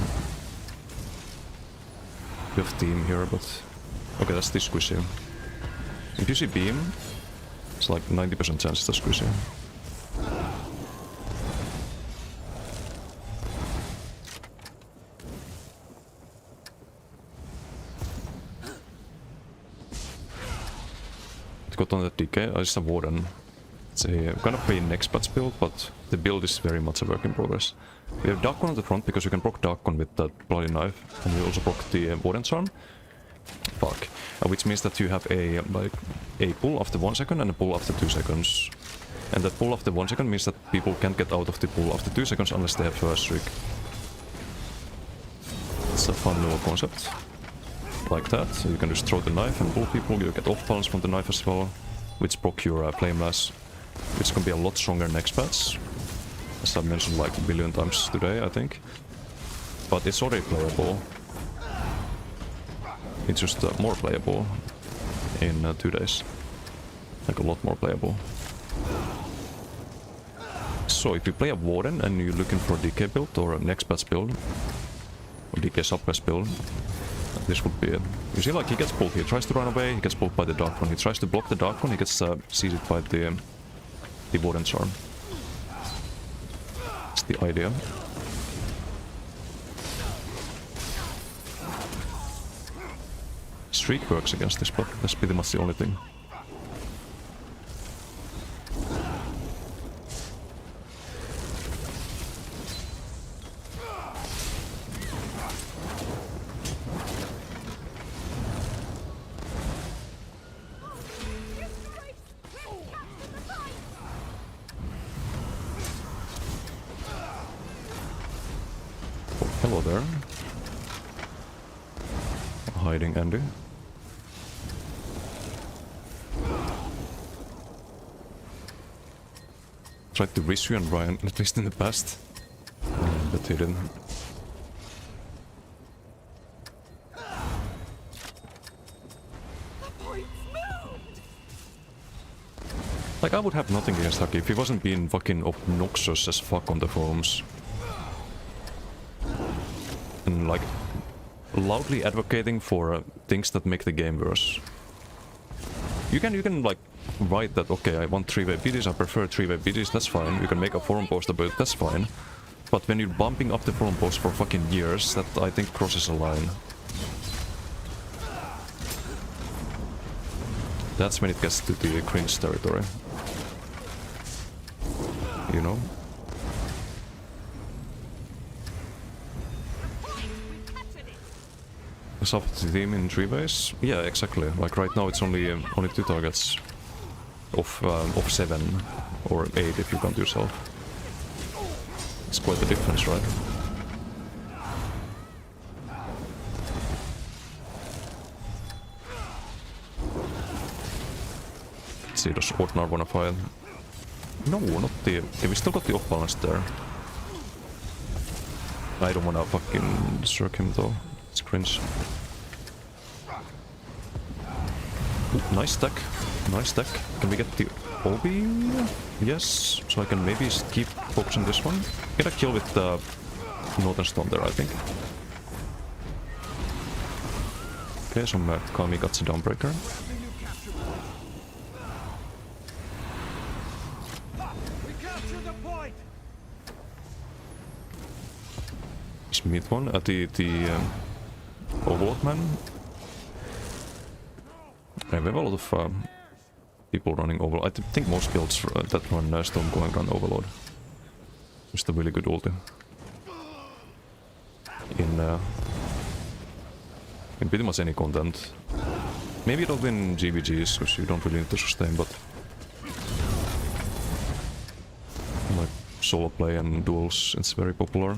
We have team here, but... okay, that's the squishy. If you see beam, it's like 90% chance it's a squishy. It got on the DK, it's a warden. It's a kind of a next patch build, but the build is very much a work in progress. We have Darkon on the front because you can proc Darkon with that bloody knife, and you also proc the warden's arm. Fuck. Which means that you have a pull after 1 second and a pull after 2 seconds. And that pull after 1 second means that people can't get out of the pull after 2 seconds unless they have first streak. It's a fun little concept. Like that, so you can just throw the knife and pull people, you get off balance from the knife as well, which proc your flame lash, which can be a lot stronger next patch, as I've mentioned like a billion times today, I think. But it's already playable. It's just more playable in 2 days. Like a lot more playable. So if you play a Warden and you're looking for a DK build or a next patch build, or DK suppress build, this would be it. You see, like, he gets pulled, he tries to run away, he gets pulled by the Dark One, he tries to block the Dark One, he gets seized by the Warden's arm. That's the idea. streak works against this, but that's pretty much the only thing. Oh, hello there. Hiding Andy. Tried to reach you and Ryan, at least in the past. But he didn't. Like, I would have nothing against Haki if he wasn't being fucking obnoxious as fuck on the forums. And like, loudly advocating for things that make the game worse. You can like write that, okay, I want 3-way BDs, I prefer 3-way BDs, that's fine. You can make a forum post about it, that's fine. But when you're bumping up the forum post for fucking years, that I think crosses a line. That's when it gets to the cringe territory. You know? Soft team in 3 ways? Yeah, exactly. Like right now it's only 2 targets of 7 or 8 if you count yourself. It's quite a difference, right? Let's see, does Ordnar wanna fight? No, not the... Okay, we still got the off balance there. I don't wanna fucking circ him though. It's cringe. Ooh, nice stack. Nice stack. Can we get the Obi? Yes. So I can maybe keep focusing this one. Get a kill with the Northern Storm there, I think. Okay, so Kami got the Dawnbreaker. Is mid one at the Overlord man. Yeah, we have a lot of people running Overlord. I think most builds that run Stormgoing run Overlord. Just a really good ulti. In pretty much any content. Maybe not in GVGs, because you don't really need to sustain, but like solo play and duels, it's very popular.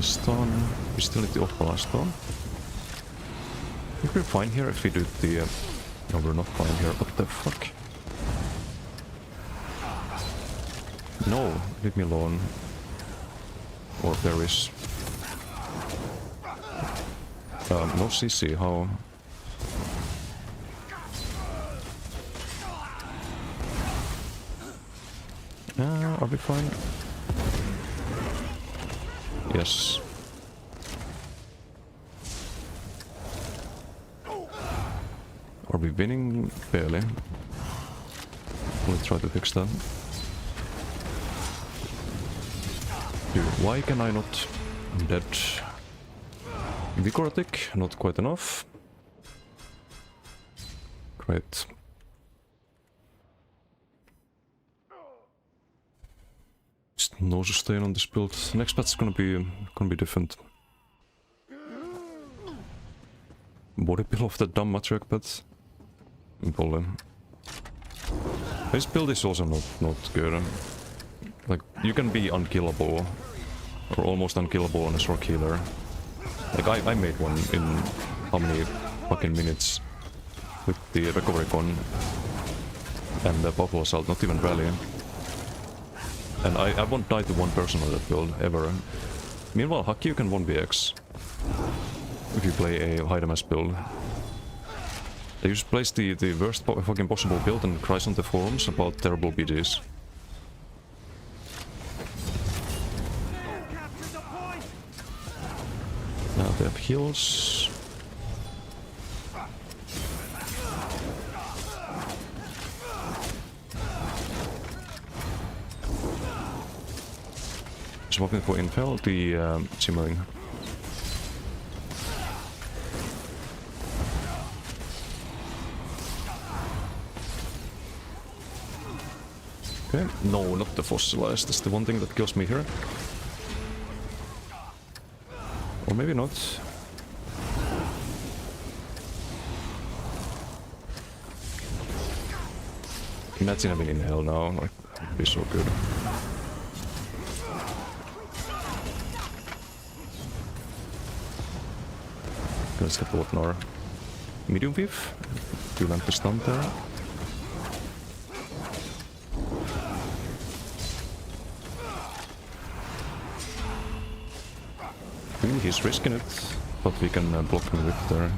Stun. We still need the off-balance stun. I think we're fine here if we do the... No, we're not fine here. What the fuck? No, leave me alone. Or there is... no CC, how... Are we fine? Yes. Are we winning? Barely. We'll try to fix that. Dude, why can I not... I'm dead. Vigoratic, not quite enough. Great. Just no sustain on this build. Next patch is gonna be different. Body pill of the dumb matriarch pet. Probably. This build is also not good. Like, you can be unkillable, or almost unkillable on a Sorc healer. Like, I made one in how many fucking minutes with the recovery con and the Buffalo Assault, not even rally. And I won't die to one person on that build, ever. Meanwhile, Haki you can 1vx if you play a high damage build. They just place the worst fucking possible build and cries on the forums about terrible BGs. heals. Swapping for Impel, the Simmering. Okay, no, not the Fossilized, that's the one thing that kills me here. Or maybe not. Imagine having in hell now, like, that would be so good. Let's get both Nor. Medium Thief. Do land the stun there. Ooh, he's risking it, but we can block him with there.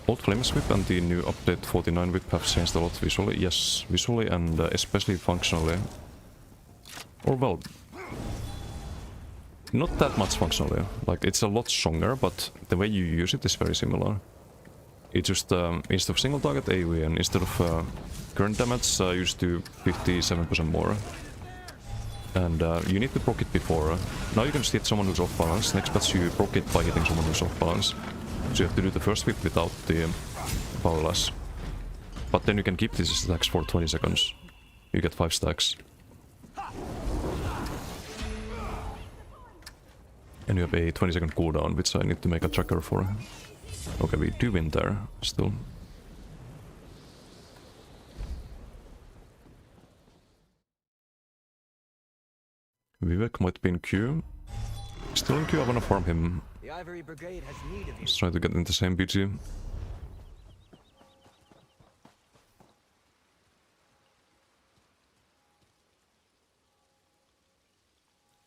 Old Flames Whip and the new update 49 Whip have changed a lot visually. Yes, visually and especially functionally. Or well, not that much functionally. Like, it's a lot stronger, but the way you use it is very similar. It just, instead of single target AoE and instead of current damage, used to 57% more. And you need to proc it before. Now you can just hit someone who's off balance. Next patch you proc it by hitting someone who's off balance. So you have to do the first whip without the powerless. But then you can keep these stacks for 20 seconds. You get 5 stacks. And you have a 20-second cooldown, which I need to make a tracker for. Okay, we do win there, still. Vivek might be in queue. Still in queue, I wanna farm him.
The Ivory Brigade has need of you.
Let's try to get in the same BG.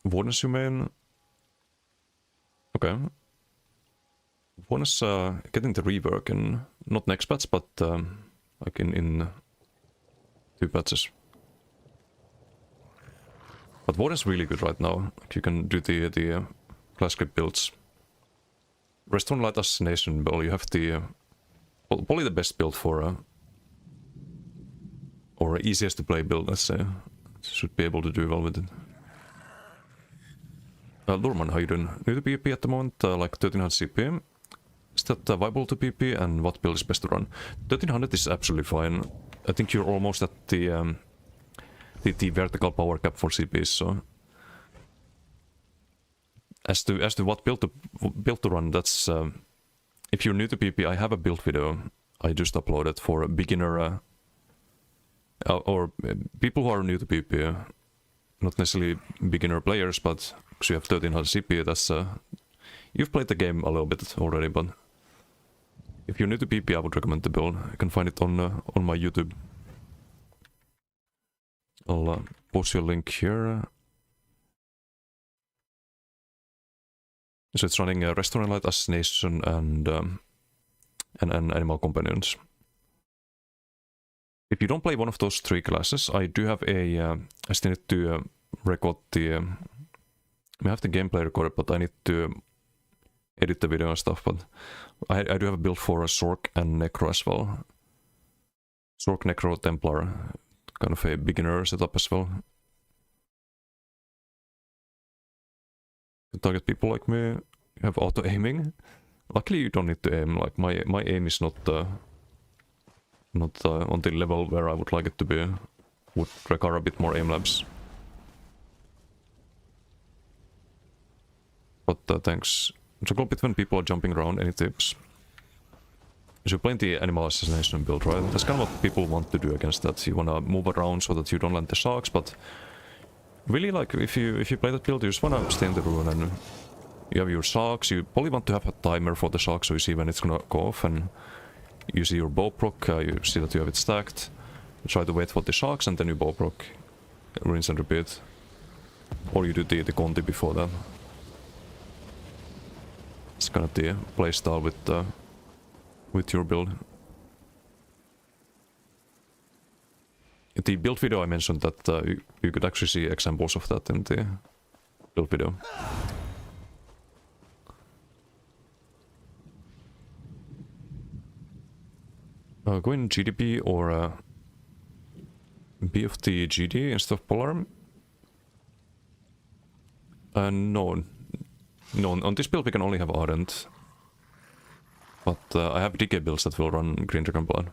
Warden's humane. Okay. Warden's getting the rework in not next patch, but like in 2 patches. But Warden's really good right now. Like, you can do the class script builds. Restaurant Light Assassination build, you have the probably the best build for or easiest to play build, let's say. Should be able to do well with it. Lurman, how you doing? New to PvP at the moment, like 1300 CP. Is that viable to PvP, and what build is best to run? 1300 is absolutely fine. I think you're almost at the vertical power cap for CPs, so... As to what build to run, that's... if you're new to PvP, I have a build video I just uploaded for a beginner... or people who are new to PvP. Not necessarily beginner players, but... Because you have 1300 CP, that's... you've played the game a little bit already, but... If you're new to PvP, I would recommend the build. You can find it on my YouTube. I'll post your link here. So it's running Restaurant Light Assassination and Animal Companions. If you don't play one of those 3 classes, I do have a... I still need to record the... I have the gameplay recorded, but I need to edit the video and stuff, but I do have a build for a Sorc and Necro as well. Sorc, Necro, Templar, kind of a beginner setup as well. To target people like me, you have auto-aiming. Luckily you don't need to aim, like my aim is not on the level where I would like it to be. Would require a bit more aim labs. But thanks. Juggle between people are jumping around, any tips? So you're playing the Animal Assassination build, right? That's kind of what people want to do against that. You wanna move around so that you don't land the sharks, but... Really, like, if you play that build, you just wanna stay in the rune and... You have your sharks, you probably want to have a timer for the shark so you see when it's gonna go off, and... You see your bow proc, you see that you have it stacked. You try to wait for the sharks and then you bow proc. Rinse and repeat. Or you do the Conti before that. It's kind of the playstyle with your build. the build video I mentioned that you could actually see examples of that in the build video. Go in GDP or B of the GD instead of Polar. No, on this build we can only have Ardent. But I have decay builds that will run Green Dragon Blood.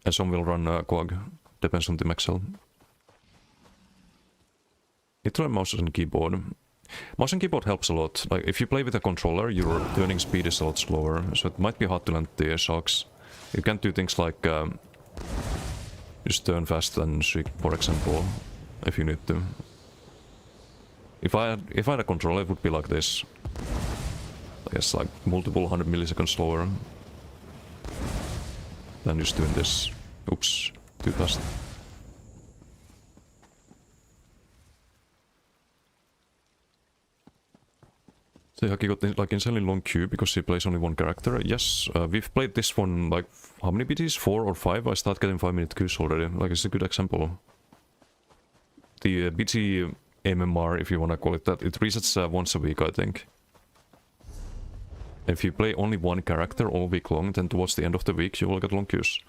And some will run Quag, depends on the Maxel. Need to learn mouse and keyboard. Mouse and keyboard helps a lot. Like if you play with a controller, your turning speed is a lot slower, so it might be hard to land the shocks. You can do things like just turn fast and shriek, for example, if you need to. If I had a controller, it would be like this. I guess like multiple 100 milliseconds slower than just doing this. Oops, too fast. So Haki got like insanely long queue because he plays only one character. Yes, we've played this one like how many BTs? 4 or 5? I start getting 5-minute queues already. Like it's a good example. The BT MMR, if you wanna call it that, it resets once a week, I think. If you play only one character all week long, then towards the end of the week you will get long queues.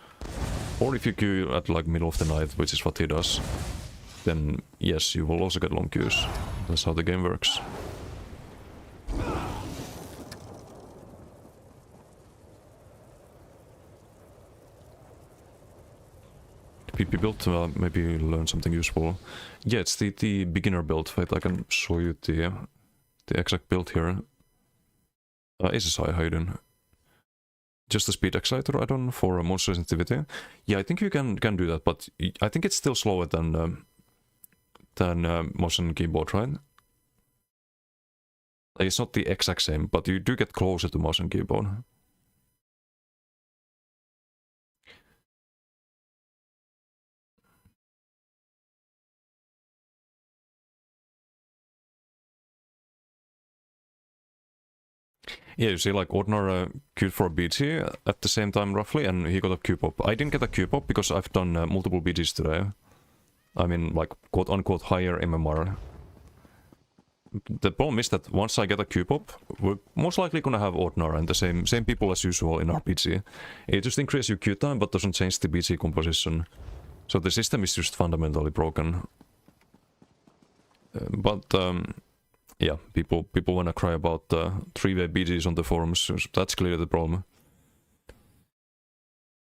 Or if you queue at like middle of the night, which is what he does, then yes, you will also get long queues. That's how the game works. PP build, maybe learn something useful. Yeah, it's the beginner build. Wait, I can show you the exact build here. SSI, how you doing? Just a speed exciter add-on for monster sensitivity. Yeah, I think you can do that, but I think it's still slower than mouse and keyboard, right? Like, it's not the exact same, but you do get closer to mouse and keyboard. Yeah, you see, like, Ordnar queued for a BT at the same time, roughly, and he got a Q-pop. I didn't get a Q-pop because I've done multiple BTs today. I mean, like, quote-unquote higher MMR. The problem is that once I get a Q-pop, we're most likely gonna have Ordnar and the same people as usual in our BT. It just increases your Q time, but doesn't change the BT composition. So the system is just fundamentally broken. Yeah, people wanna cry about 3-way BTs on the forums, so that's clearly the problem.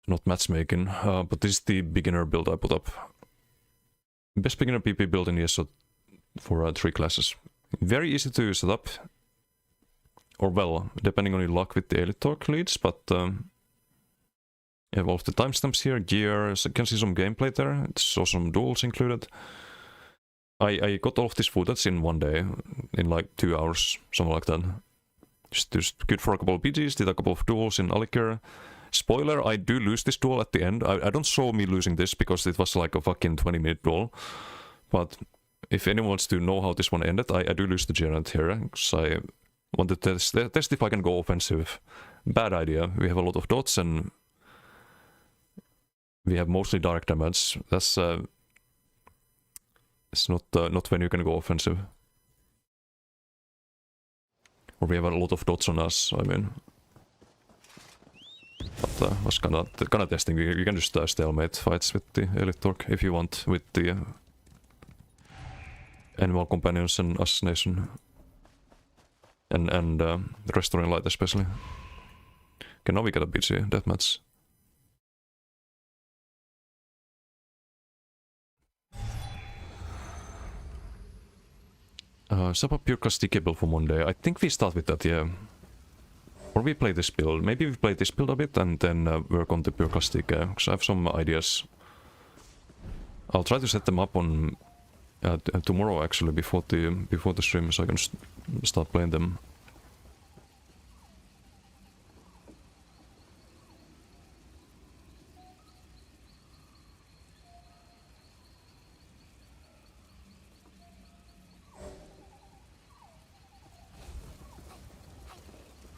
Not matchmaking, but this is the beginner build I put up. Best beginner PP build in ESO for 3 classes. Very easy to set up. Or well, depending on your luck with the Elite Talk leads, but you have all of the timestamps here, gear, so you can see some gameplay there, it's also some duels included. I got all of this footage in one day, in like 2 hours, something like that. Just good for a couple of BGs, did a couple of duels in Alikir. Spoiler, I do lose this duel at the end. I don't show me losing this because it was like a fucking 20-minute duel. But if anyone wants to know how this one ended, I do lose the Gerant here, because I want to test if I can go offensive. Bad idea. We have a lot of dots and we have mostly direct damage. That's it's not when you can go offensive. Or we have a lot of dots on us, I mean. But was kind of testing. You can just stalemate fights with the Elite Torque if you want, with the Animal Companions and Assassination. And Restoring Light especially. Okay, now we get a BG deathmatch. Sub up Pure Sticky build for Monday. I think we start with that, yeah. Or we play this build. Maybe we play this build a bit and then work on the Pure Castic, because I have some ideas. I'll try to set them up on tomorrow actually, before the stream, so I can start playing them.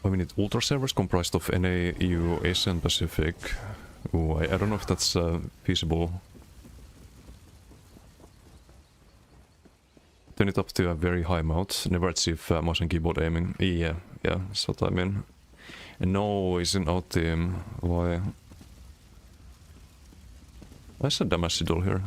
We need ultra servers comprised of NA, EU, Asia and Pacific. Ooh, I don't know if that's feasible. turn it up to a very high mount. Never achieve mouse and keyboard aiming. Yeah, that's what I mean. And no, it's an out team. Why? Why's a damage doll here?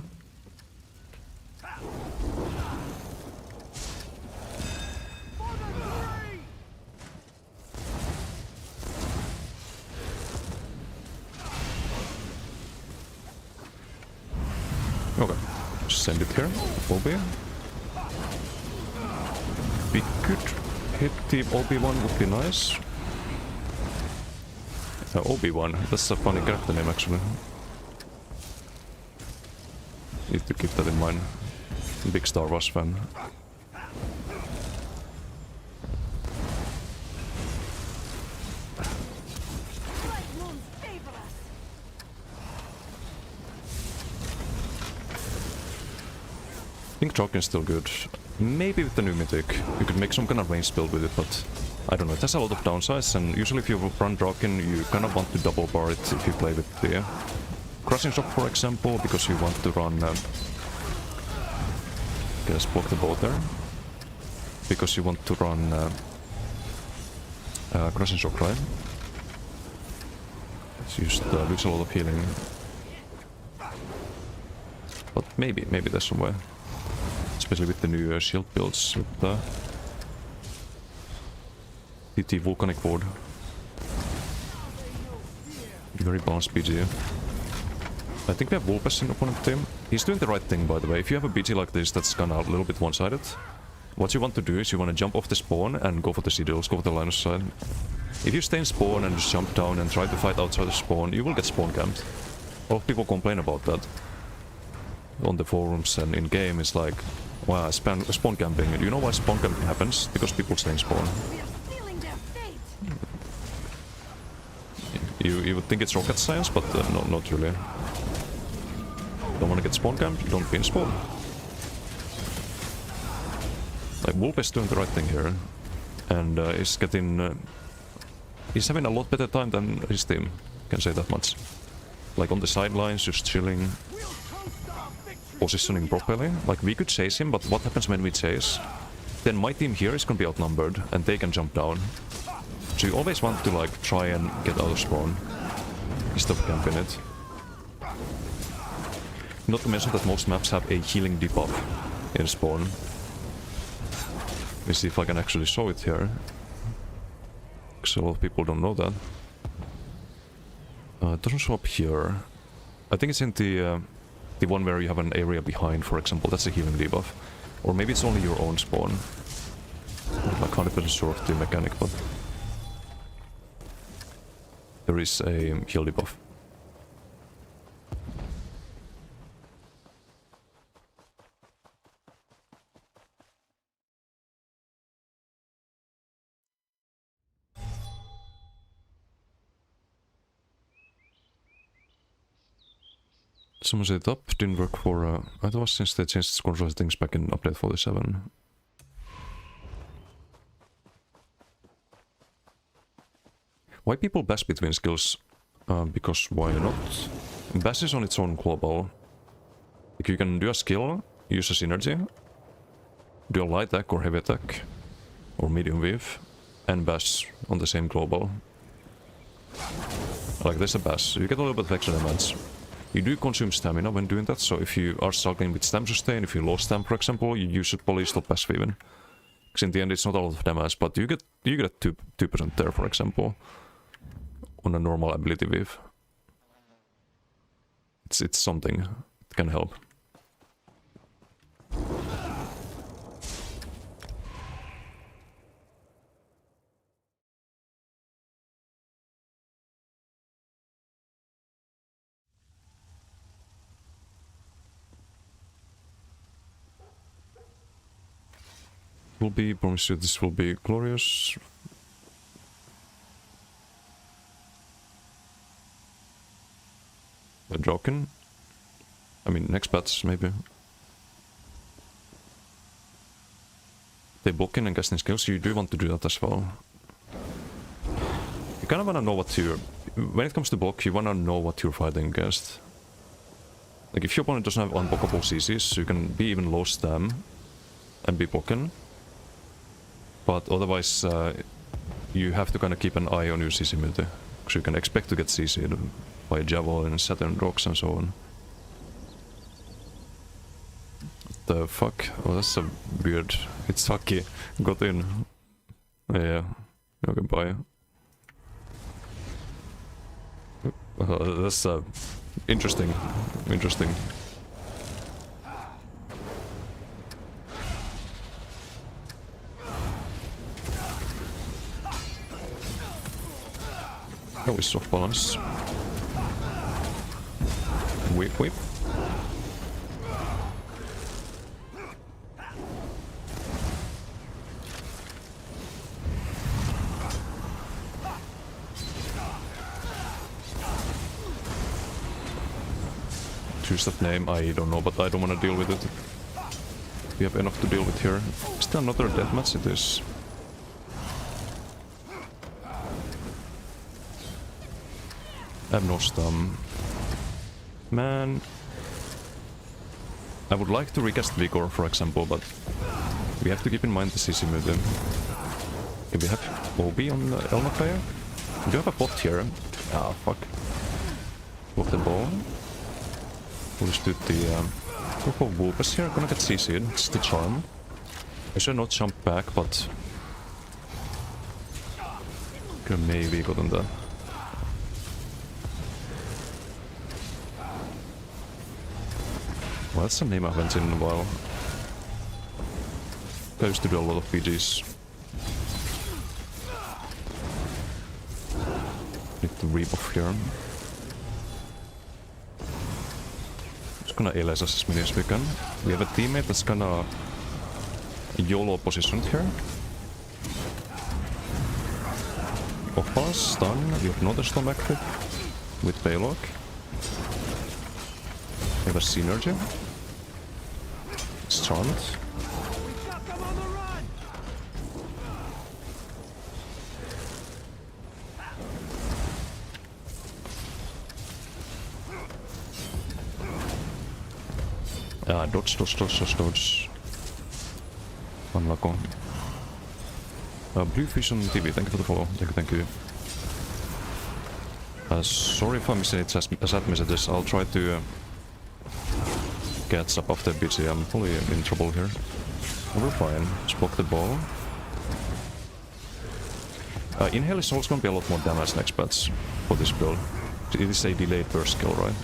Okay, send it here. OB. We could hit the OB1 would be nice. OB1, that's a funny character name actually. Need to keep that in mind. Big Star Wars fan.
Let moons favor us.
I think Jokin is still good. Maybe with the new mythic, you could make some kind of range build with it, but I don't know. It has a lot of downsides, and usually if you run Draken, you kind of want to double bar it if you play with the Crushing Shock, for example, because you want to run... okay, let's block the boat there. Because you want to run Crushing Shock, right? It's just lose a lot of healing. But maybe there's some way. Especially with the new shield builds with the TT Volcanic board. Very balanced BG. I think we have Vulpes in opponent team. He's doing the right thing, by the way. If you have a BG like this that's kind of a little bit one-sided, what you want to do is you want to jump off the spawn and go for the Citadels, go for the line of sight. If you stay in spawn and just jump down and try to fight outside the spawn, you will get spawn camped. A lot of people complain about that on the forums and in-game. It's like, wow, spawn camping. Do you know why spawn camping happens? Because people stay in spawn.
We are sealing their fate.
You would think it's rocket science, but no, not really. Don't want to get spawn camped? Don't be in spawn. Like, Wolf is doing the right thing here. And is getting... he's having a lot better time than his team. Can say that much. Like on the sidelines, just chilling. Positioning properly. Like, we could chase him, but what happens when we chase? Then my team here is gonna be outnumbered, and they can jump down. So you always want to, like, try and get out of spawn. Instead of camping it. Not to mention that most maps have a healing debuff in spawn. Let me see if I can actually show it here. Because a lot of people don't know that. It doesn't show up here. I think it's in the one where you have an area behind, for example. That's a healing debuff. Or maybe it's only your own spawn. I'm not 100% sure of the mechanic, but... there is a heal debuff. Someone set it up, didn't work for... it was since they changed control settings back in update 47. Why people bash between skills? Because why not? Bash is on its own global. Like, you can do a skill, use a synergy, do a light attack or heavy attack, or medium wave, and bash on the same global. Like, there's a bash, you get a little bit of extra damage. You do consume stamina when doing that, so if you are struggling with stam sustain, if you lost stam for example, you should probably stop passive even. Because in the end it's not a lot of damage, but you get 2% there, for example. On a normal ability wave. It's something. It can help. Will be, promise you this will be glorious. A Draken. I mean, next patch, maybe. They block in and casting skills, so you do want to do that as well. You kind of want to know what you're... when it comes to block, you want to know what you're fighting against. Like, if your opponent doesn't have unblockable CCs, you can be even low stam. and be blocking. But otherwise, you have to kind of keep an eye on your CC multi, because you can expect to get CC'd by Javelin, Saturn rocks, and so on. The fuck? Oh, that's a weird. It's Haki. Got in. Yeah. Okay, bye. That's interesting. Interesting. Oh, it's off balance. Whip, whip. Choose that name, I don't know, but I don't want to deal with it. We have enough to deal with here. Still another deathmatch it is. I have no stun. Man. I would like to recast Vigor, for example, but we have to keep in mind the CC move. If we have OB on the Elna player? Do you have a bot here? Ah, fuck. Block the ball. We'll just do the group of Vulpes here. Gonna get CC'd. It's the charm. I should not jump back, but could maybe gotten that. Well, that's a name I haven't seen in a while. I used to do a lot of PGs. Need to rebuff here. Just gonna LS as many as we can. We have a teammate that's kinda YOLO positioned here. Off balance, stun. We have another stun active with Baylock. We have a synergy. It's charmed.
We got them on the run!
Dodge, dodge, dodge, dodge, dodge. One Laco. Blue Fish on TV, thank you for the follow. Thank you. Sorry if I miss any chat messages. I'll try to catch up after BC. I'm probably in trouble here. We're fine. Just block the ball. Inhale is also gonna be a lot more damage next patch for this build. It is a delayed burst skill, right?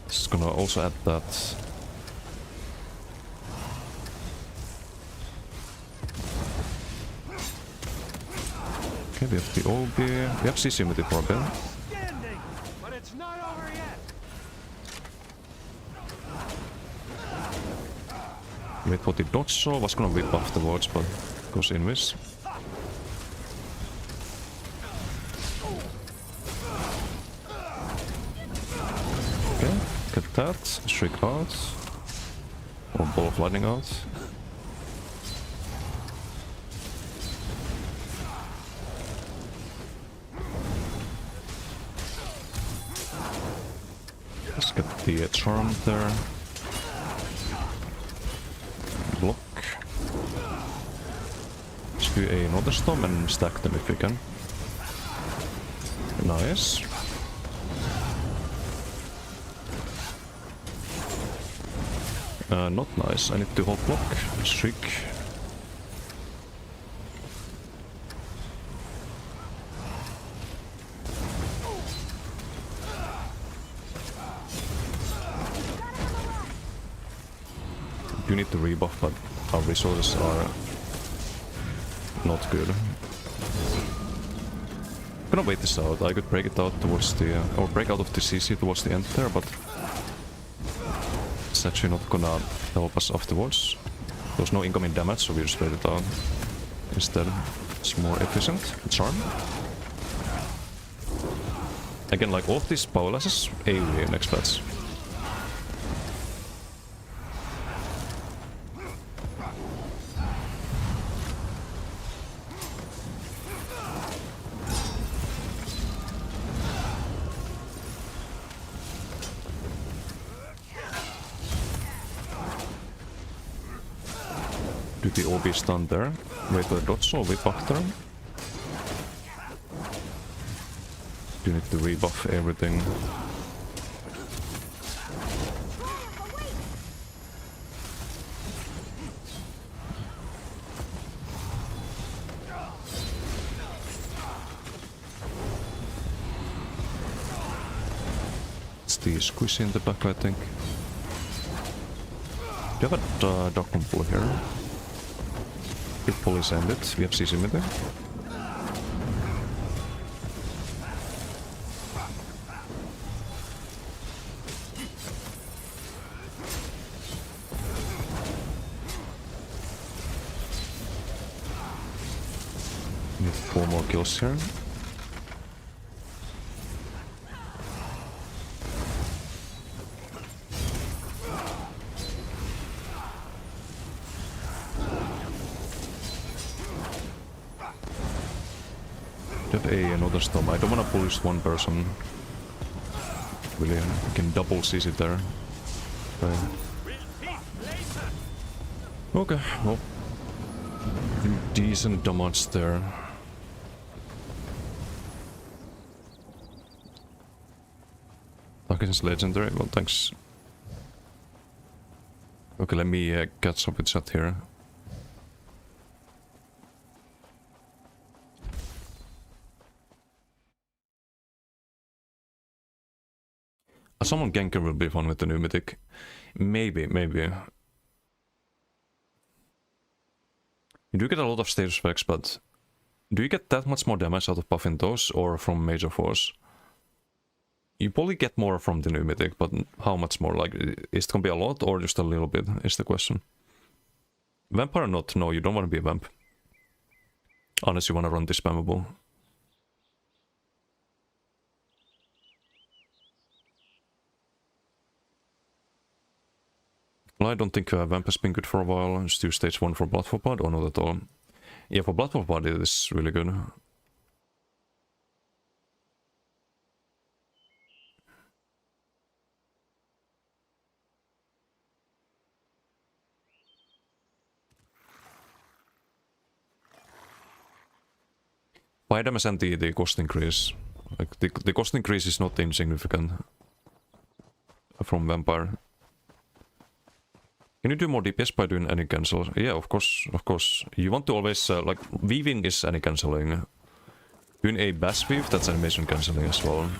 Just gonna also add that. Okay, we have the OB. We have CC with it for a bit.
Standing, but it's not over yet.
Wait for the dodge saw. Was gonna whip afterwards, but goes invis. Okay, get that. Shriek out. Or ball of lightning out. Let's get the charm there. Block. Let's do another storm and stack them if we can. Nice. Not nice. I need to hold block. Shriek. You need to rebuff, but our resources are not good. I'm gonna wait this out. I could break it out towards the or break out of the CC towards the end there, but it's actually not gonna help us afterwards. There's no incoming damage, so we just wait it out. Instead, it's more efficient. Charm. Again, like all of these powerlesses, AoE next patch. Do the OB stun there. Wait for the dodge or whip after. You need to rebuff everything. It's the squishy in the back, I think. Do you have a Dark Pull here? If pull is ended, we have CC mid there. Need 4 more kills here. Have another storm. I don't want to pull just one person. Really, I can double CC it there. Okay, well, decent damage there. Darkness is legendary. Well, thanks. Okay, let me catch up with chat here. Someone ganker will be fun with the new mythic. Maybe. You do get a lot of status effects, but do you get that much more damage out of buffing those or from Major Force? You probably get more from the new mythic, but how much more? Like, is it gonna be a lot or just a little bit, is the question. Vampire or not? No, you don't want to be a vamp. Unless you want to run this spammable. Well, I don't think Vamp has been good for a while. Just do stage 1 for Blood for Blood, or not at all. Yeah, for Blood for Blood it is really good. By damage and the cost increase. Like, the cost increase is not insignificant from Vampire. Can you do more DPS by doing any cancel? Yeah, of course. You want to always, like, weaving is any cancelling. Doing a bass weave, that's animation cancelling as well.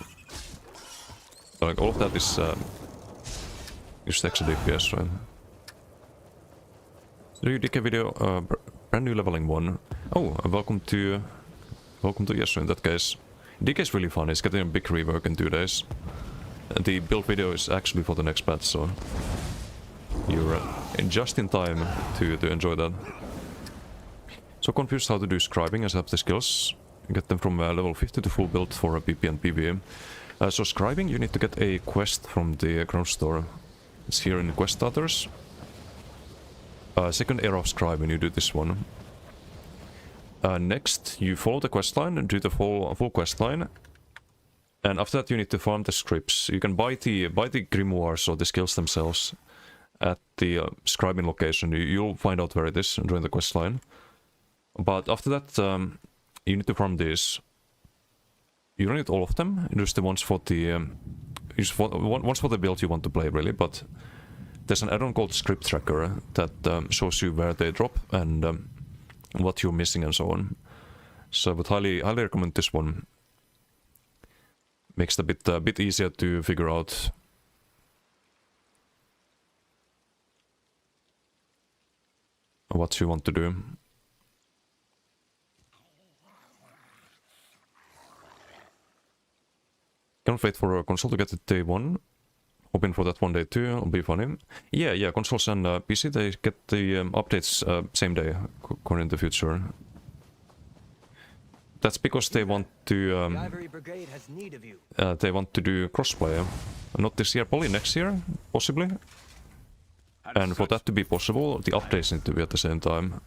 So, like, all of that is just extra DPS, right? Do you DK video? Brand new leveling 1. Oh, welcome to Yesu in that case. DK is really fun, it's getting a big rework in 2 days. And the build video is actually for the next patch, so you're just in time to enjoy that. So confused how to do scribing as I have the skills. Get them from level 50 to full build for a PP and PvE. So scribing, you need to get a quest from the ground store. It's here in quest starters. Second era of scribing, you do this one. Next, you follow the quest line and do the full quest line. And after that, you need to farm the scripts. You can buy the grimoires or the skills themselves at the scribing location. You'll find out where it is during the quest line. But after that, you need to farm these. You don't need all of them. Just the ones for the ones for the build you want to play, really. But there's an add-on called Script Tracker that shows you where they drop and what you're missing and so on. So I would highly recommend this one. Makes it a bit easier to figure out what you want to do. Can't wait for a console to get it day 1. Hoping for that one day too, it'll be funny. Yeah, consoles and PC, they get the updates same day, according to the future. That's because they want to
The Ivory Brigade has need of you.
they want to do crossplay. Not this year, probably next year, possibly. And for that to be possible, the updates need to be at the same time.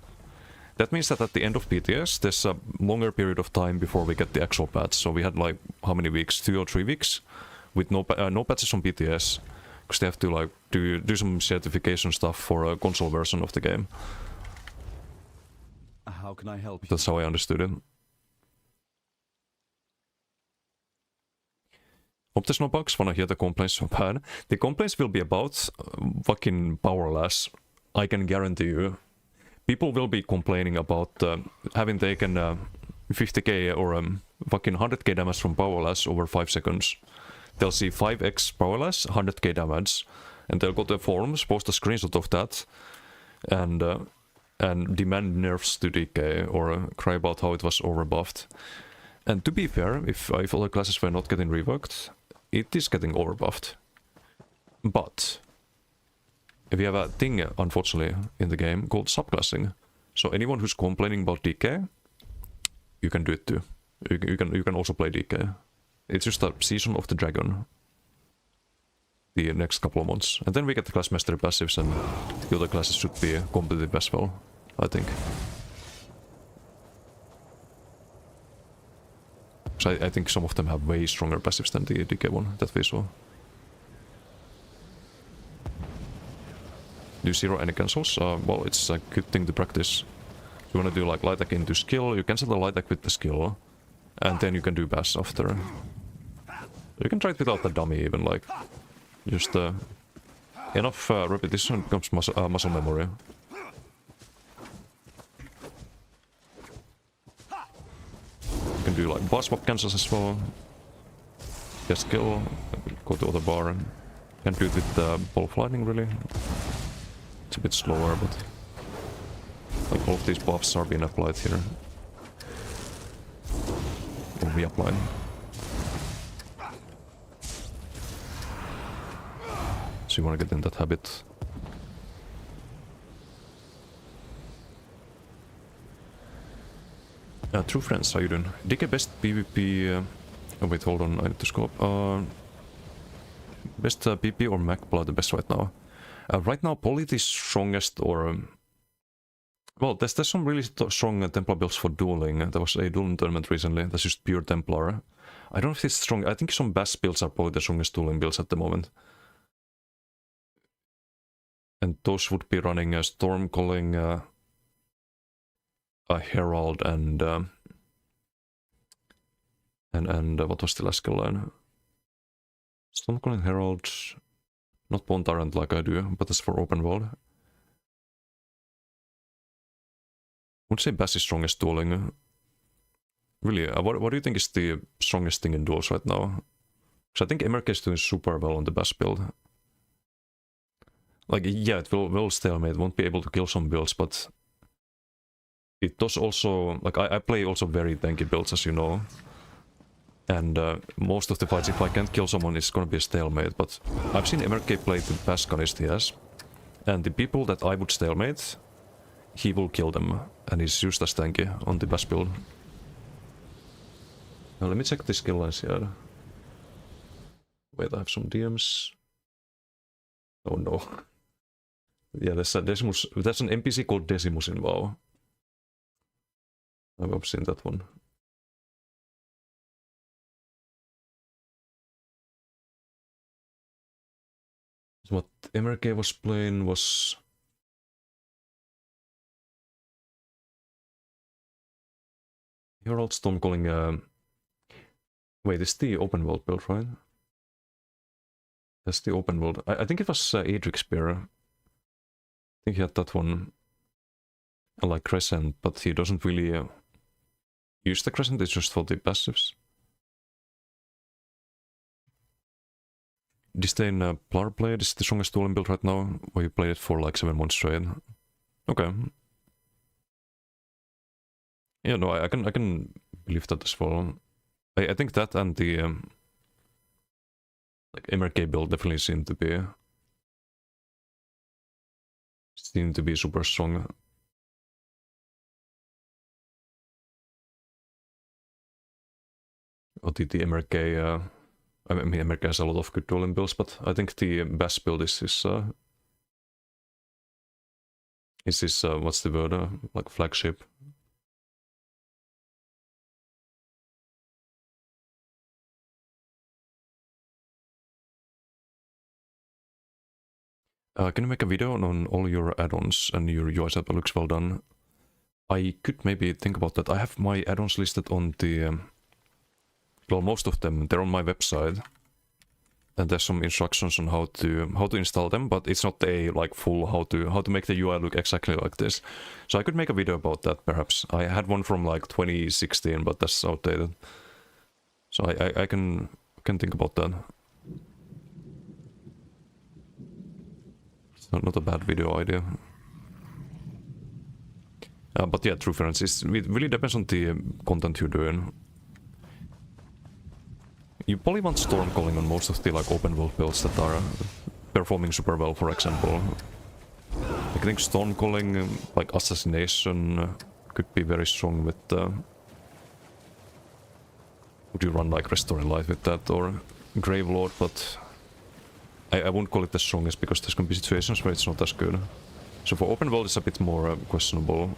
That means that at the end of PTS, there's a longer period of time before we get the actual patch. So we had like, how many weeks? 2 or 3 weeks? With no patches on PTS. Because they have to like do some certification stuff for a console version of the game.
How can I help you?
That's how I understood it. Hope there's no bugs when I hear the complaints so bad. The complaints will be about fucking Powerless. I can guarantee you. People will be complaining about having taken 50k or fucking 100k damage from Powerless over 5 seconds. They'll see 5x Powerless, 100k damage, and they'll go to the forums, post a screenshot of that, and demand nerfs to DK or cry about how it was overbuffed. And to be fair, if other classes were not getting reworked, it is getting overbuffed. But we have a thing, unfortunately, in the game called subclassing. So anyone who's complaining about DK, you can do it too. You can also play DK. It's just a season of the dragon. The next couple of months. And then we get the class mastery passives and the other classes should be competitive as well, I think. So I think some of them have way stronger passives than the DK one that we saw. Do you zero any cancels? Well, it's a good thing to practice. You wanna do like light attack into skill, you cancel the light attack with the skill, and then you can do bass after. You can try it without the dummy even, like, just enough repetition becomes muscle memory. You can do like bar swap cancels as well. Get skill, go to other bar, and can't do it with ball of lightning really. It's a bit slower, but like all of these buffs are being applied here. Or reapplied. So you want to get in that habit. True friends, how you doing? DK best PvP... oh wait, hold on, I need to scope. Best PP or Macblood the best right now? Right now, Polit is strongest, or... well, there's some really strong Templar builds for dueling. There was a dueling tournament recently, that's just pure Templar. I don't know if it's strong, I think some Bass builds are probably the strongest dueling builds at the moment. And those would be running Stormcalling, a Herald, and what was the last skill line? Stormcalling, Herald, not Bone Tyrant like I do, but that's for open world. I would say Bass is strongest dueling. Really, what do you think is the strongest thing in duels right now? Because I think MRK is doing super well on the Bass build. Like, yeah, it will stalemate, won't be able to kill some builds, but it does also, like, I play also very tanky builds, as you know. And most of the fights, if I can't kill someone, it's gonna be a stalemate, but I've seen MRK play the best gunist he has. And the people that I would stalemate, he will kill them, and he's used as tanky on the best build. Now let me check the skill lines here. Wait, I have some DMs. Oh no. Yeah, there's an NPC called Decimus in WoW. I've seen that one. So what MRK was playing was... Herald Stormcalling, wait, it's the open world build, right? That's the open world. I think it was Adric Spear. I think he had that one. Like Crescent, but he doesn't really use the Crescent, it's just for the passives. Disdain Plar Blade is the strongest dueling build right now, where you played it for like 7 months straight. Okay. Yeah, no, I can believe that as well. I think that and the like MRK build definitely seem to be super strong. Or the MRK, I mean MRK has a lot of good dueling builds, but I think the best build is this what's the word, like flagship. Can you make a video on all your add-ons and your UI setup? Looks well done. I could maybe think about that. I have my add-ons listed on the... well, most of them, they're on my website. And there's some instructions on how to install them, but it's not a like full how to make the UI look exactly like this. So I could make a video about that perhaps. I had one from like 2016, but that's outdated. So I can think about that. It's not a bad video idea. But yeah, true friends, it really depends on the content you're doing. You probably want storm calling on most of the like open world builds that are performing super well, for example. I think storm calling, like assassination, could be very strong with... would you run like Restoring Light with that or Gravelord, but I wouldn't call it the strongest because there's gonna be situations where it's not as good. So for open world it's a bit more questionable.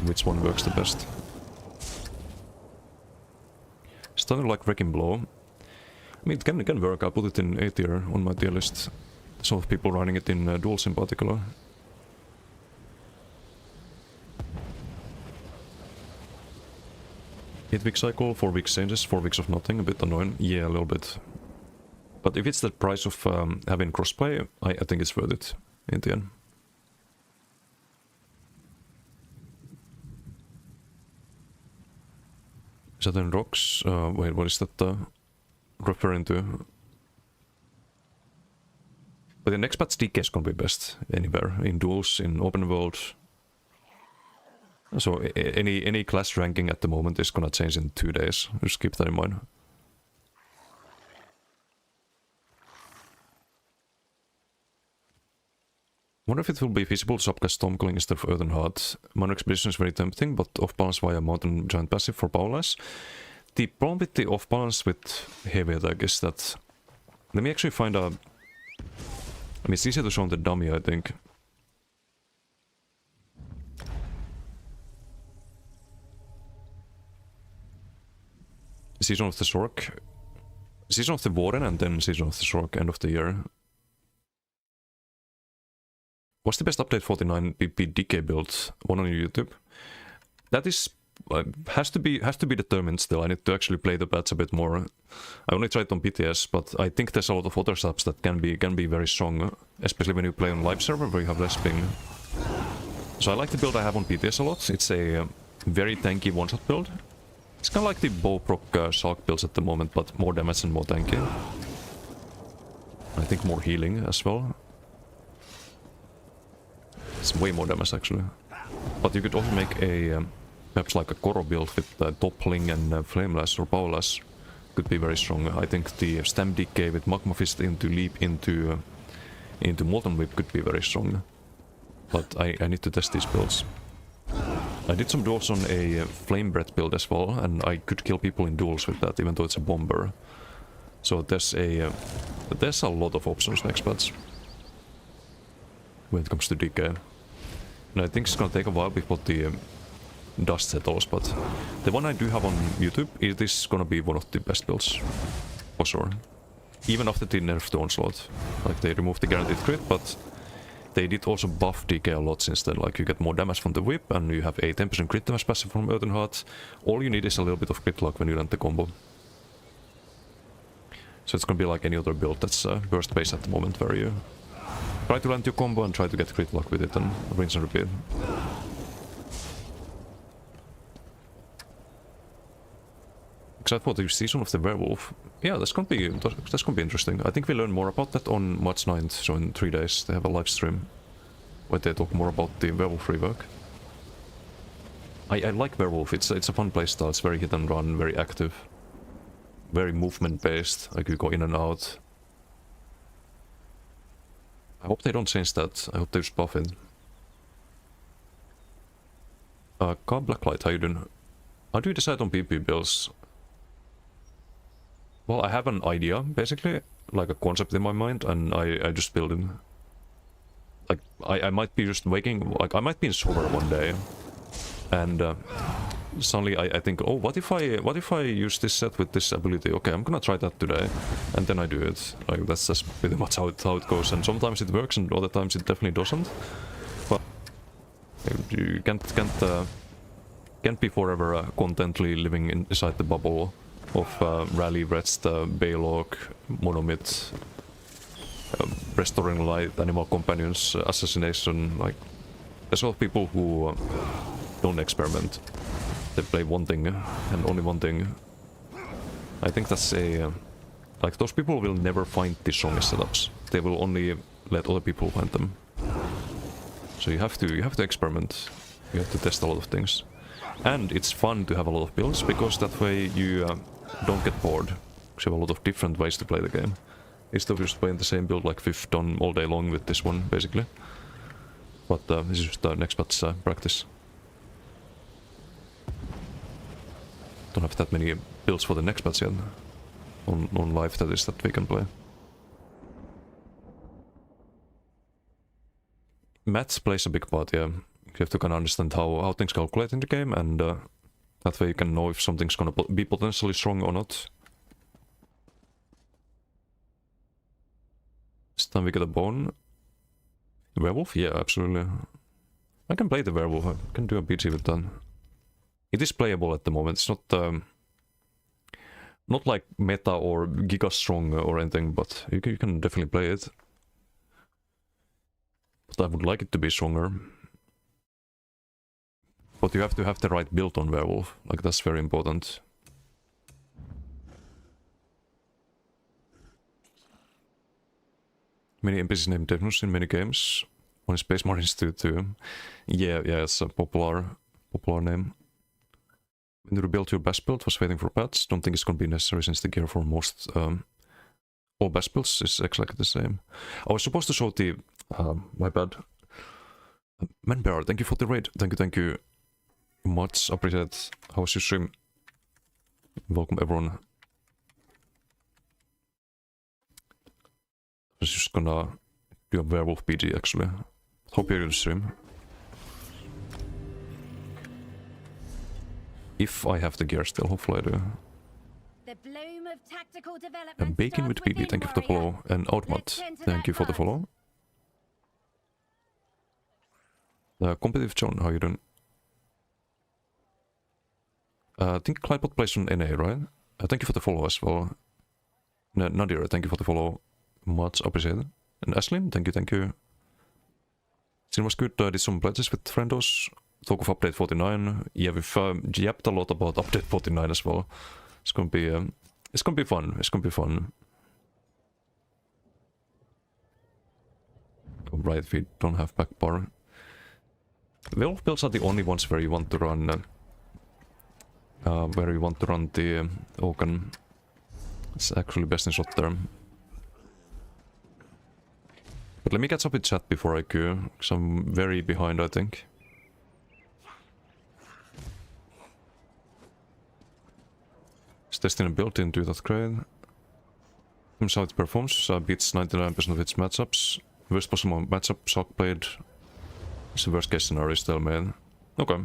Which one works the best? Starting like Wrecking Blow. I mean, it can work. I put it in A tier on my tier list. Some of people running it in duels in particular. Eight-week cycle, 4 weeks changes, 4 weeks of nothing. A bit annoying. Yeah, a little bit. But if it's the price of having crossplay, I think it's worth it in the end. Southern Rocks, wait, what is that referring to? But the next patch DK is gonna be best anywhere, in duels, in open world. So any class ranking at the moment is gonna change in 2 days, just keep that in mind. Wonder if it will be feasible to subcast Stormcalling instead of Earthen Heart. Minor Expedition is very tempting, but off-balance via Mountain Giant passive for powerless. The problem with the off-balance with heavy attack is that... let me actually find a... I mean, it's easier to show on the dummy, I think. Season of the Sork. Season of the Warden and then Season of the Sork, end of the year. What's the best update 49 PP DK build? One on YouTube. That is has to be determined still. I need to actually play the patch a bit more. I only tried on PTS, but I think there's a lot of other subs that can be very strong, especially when you play on live server where you have less ping. So I like the build I have on PTS a lot. It's a very tanky one-shot build. It's kind of like the Bowproc Shulk builds at the moment, but more damage and more tanky. I think more healing as well. It's way more damage actually. But you could also make a perhaps like a Koro build with Toppling and Flameless or Powerless. Could be very strong. I think the Stem DK with Magma Fist into Leap into Molten Whip could be very strong. But I need to test these builds. I did some duels on a Flame Breath build as well, and I could kill people in duels with that, even though it's a bomber. So there's a lot of options next patch when it comes to DK. And I think it's gonna take a while before the dust settles, but the one I do have on YouTube, it is gonna be one of the best builds, for sure. Even after the nerf to Onslaught. Like, they removed the guaranteed crit, but they did also buff DK a lot since then. Like, you get more damage from the whip, and you have a 10% crit damage passive from Earthen Heart. All you need is a little bit of crit luck when you land the combo. So it's gonna be like any other build that's burst based at the moment, where you try to land your combo and try to get crit luck with it and rinse and repeat. Except for the Season of the Werewolf. Yeah, that's gonna be interesting. I think we learn more about that on March 9th, so in 3 days they have a live stream where they talk more about the Werewolf rework. I like Werewolf, it's a fun playstyle, it's very hit and run, very active. Very movement based, like you go in and out. I hope they don't change that, I hope they just buff it. Carl Blacklight, how you doing? How do you decide on PP builds? Well, I have an idea, basically, like a concept in my mind, and I just build it. Like, I might be just waking, like, I might be in Solar one day, and suddenly I think, oh, what if I use this set with this ability? Okay, I'm gonna try that today, and then I do it. Like that's just pretty much how it goes. And sometimes it works, and other times it definitely doesn't. But you can't be forever contently living inside the bubble of Rally, Rest, Baylog, Monomyth, Restoring Light, Animal Companions, Assassination. Like there's a lot of people who don't experiment. They play one thing and only one thing. I think that's a like those people will never find the strongest setups. They will only let other people find them. So you have to experiment. You have to test a lot of things, and it's fun to have a lot of builds because that way you don't get bored. Because you have a lot of different ways to play the game. Instead of just playing the same build like we've done all day long with this one, basically. But this is just next batch practice. Don't have that many builds for the next batch yet. On live, that is, that we can play. Math plays a big part, yeah. You have to kind of understand how things calculate in the game, and that way you can know if something's gonna be potentially strong or not. This time we get a bone. Werewolf? Yeah, absolutely. I can play the werewolf. I can do a BG with that. It is playable at the moment. It's not like meta or giga strong or anything, but you can definitely play it. But I would like it to be stronger. But you have to have the right build on werewolf. Like that's very important. Many NPCs named Devnus in many games. One is Space Marines too. Yeah, it's a popular name. When you rebuild your best build, was waiting for patch. Don't think it's gonna be necessary since the gear for most all best builds is exactly the same. I was supposed to show the my bad. Manbear, thank you for the raid. Thank you. Much appreciate. How was your stream? Welcome everyone. I was just gonna do a werewolf PG actually. Hope you're in the stream. If I have the gear still, hopefully I do.
The bloom of tactical development.
And Bacon with BB, thank you for the follow. And Outmat, thank you for the follow. Competitive John, how you doing? I think Clydebot plays on NA, right? Thank you for the follow as well. Nadir, thank you for the follow. Much appreciated. And Ashlyn, thank you. It was good. Did some pledges with Friendos. Talk of update 49. Yeah, we've yapped a lot about update 49 as well. It's gonna be fun. It's gonna be fun. Right, we don't have back bar. Werewolf builds are the only ones where you want to run the Oaken. It's actually best in short term. But let me catch up with chat before I go, because I'm very behind, I think. Is testing a build into that great. Seems how it performs, beats 99% of its matchups. Worst possible matchup, Shockblade. It's the worst case scenario, Stalemate. Okay.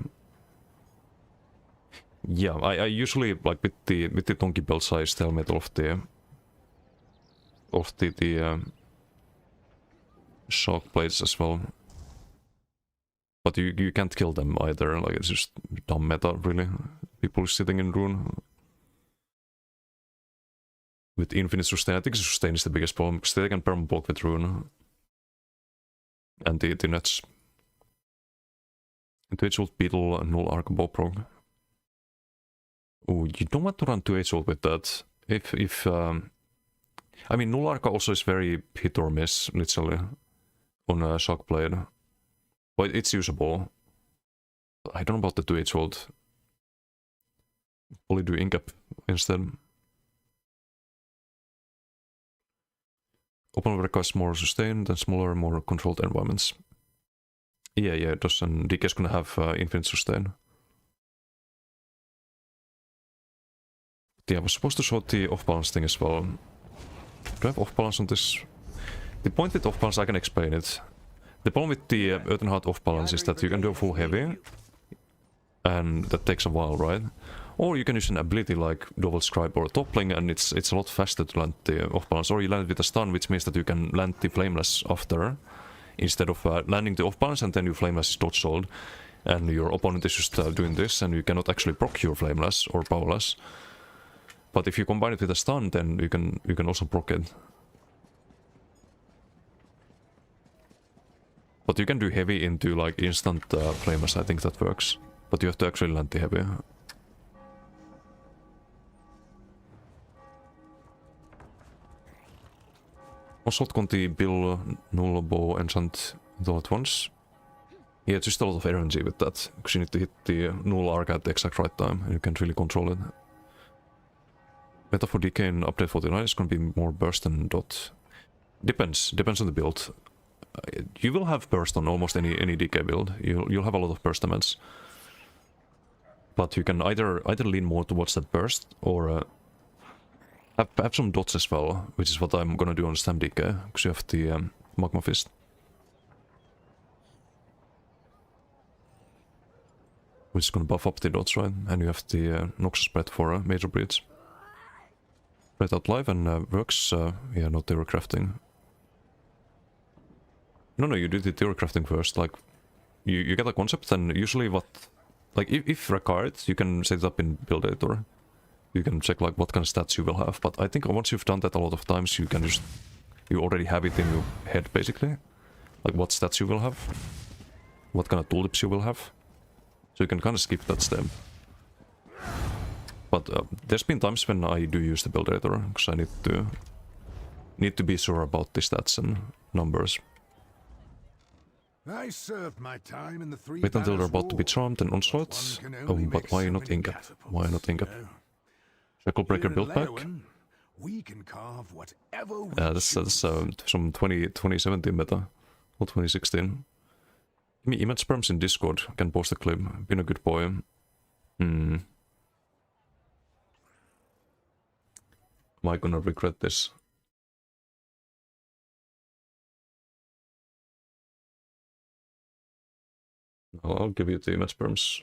Yeah, I usually, like with the donkey build size, Stalemate of the Shockblades as well. But you can't kill them either, like it's just dumb meta, really. People sitting in Rune. With infinite sustain, I think sustain is the biggest problem, because they can perma bulk with Rune. And the nets. Into Age-Old Beetle, Null Arc Bow Prog. Oh, you don't want to run 2 Age-Old with that. I mean, Null Arc also is very hit or miss, literally, on a Shockblade. But it's usable. I don't know about the 2 Age-Old. Probably do Incap instead. Open requires more sustain than smaller, more controlled environments. Yeah, it does, and DK is gonna have infinite sustain. Yeah, I was supposed to show the off-balance thing as well. Do I have off-balance on this? The point with off-balance, I can explain it. The problem with the Earthenheart off-balance is that you can do a full heavy, and that takes a while, right? Or you can use an ability like Double Scribe or Toppling, and it's a lot faster to land the off balance. Or you land it with a stun, which means that you can land the Flameless after, instead of landing the off balance and then your Flameless is dodge sold, and your opponent is just doing this, and you cannot actually proc your Flameless or Powerless. But if you combine it with a stun, then you can also proc it. But you can do heavy into like instant Flameless, I think that works. But you have to actually land the heavy. Assault Conti, Bill, Null, Bow, Enchant all at once. Yeah, it's just a lot of energy with that, because you need to hit the Null Arc at the exact right time, and you can't really control it. Meta for DK in update 49 is going to be more burst than dot. Depends on the build. You will have burst on almost any DK build. You'll have a lot of burst damage. But you can either lean more towards that burst, or have some dots as well, which is what I'm gonna do on Stam DK, because you have the Magma Fist. Which is gonna buff up the dots, right? And you have the Noxus Breath for Major Breach. Breath out live and works, yeah, no Terror Crafting. No, you do the Terror Crafting first, like, you get a concept, and usually what, like, if required, you can set it up in Build Editor. You can check, like, what kind of stats you will have, but I think once you've done that a lot of times, you can just, you already have it in your head, basically. Like, what stats you will have, what kind of tooltips you will have. So you can kind of skip that step. But there's been times when I do use the Build Editor, because I need to be sure about the stats and numbers.
I served my time in the Three
Wait until they're
Banners
about to be
War.
charmed and onslaught. Oh, but why not Incap? Why not Incap? Shacklebreaker build back.
We can carve whatever we
That's some 2017 meta, or 2016. Give me image sperms in Discord. Can post a clip. Been a good boy. Am I gonna regret this? I'll give you the image sperms.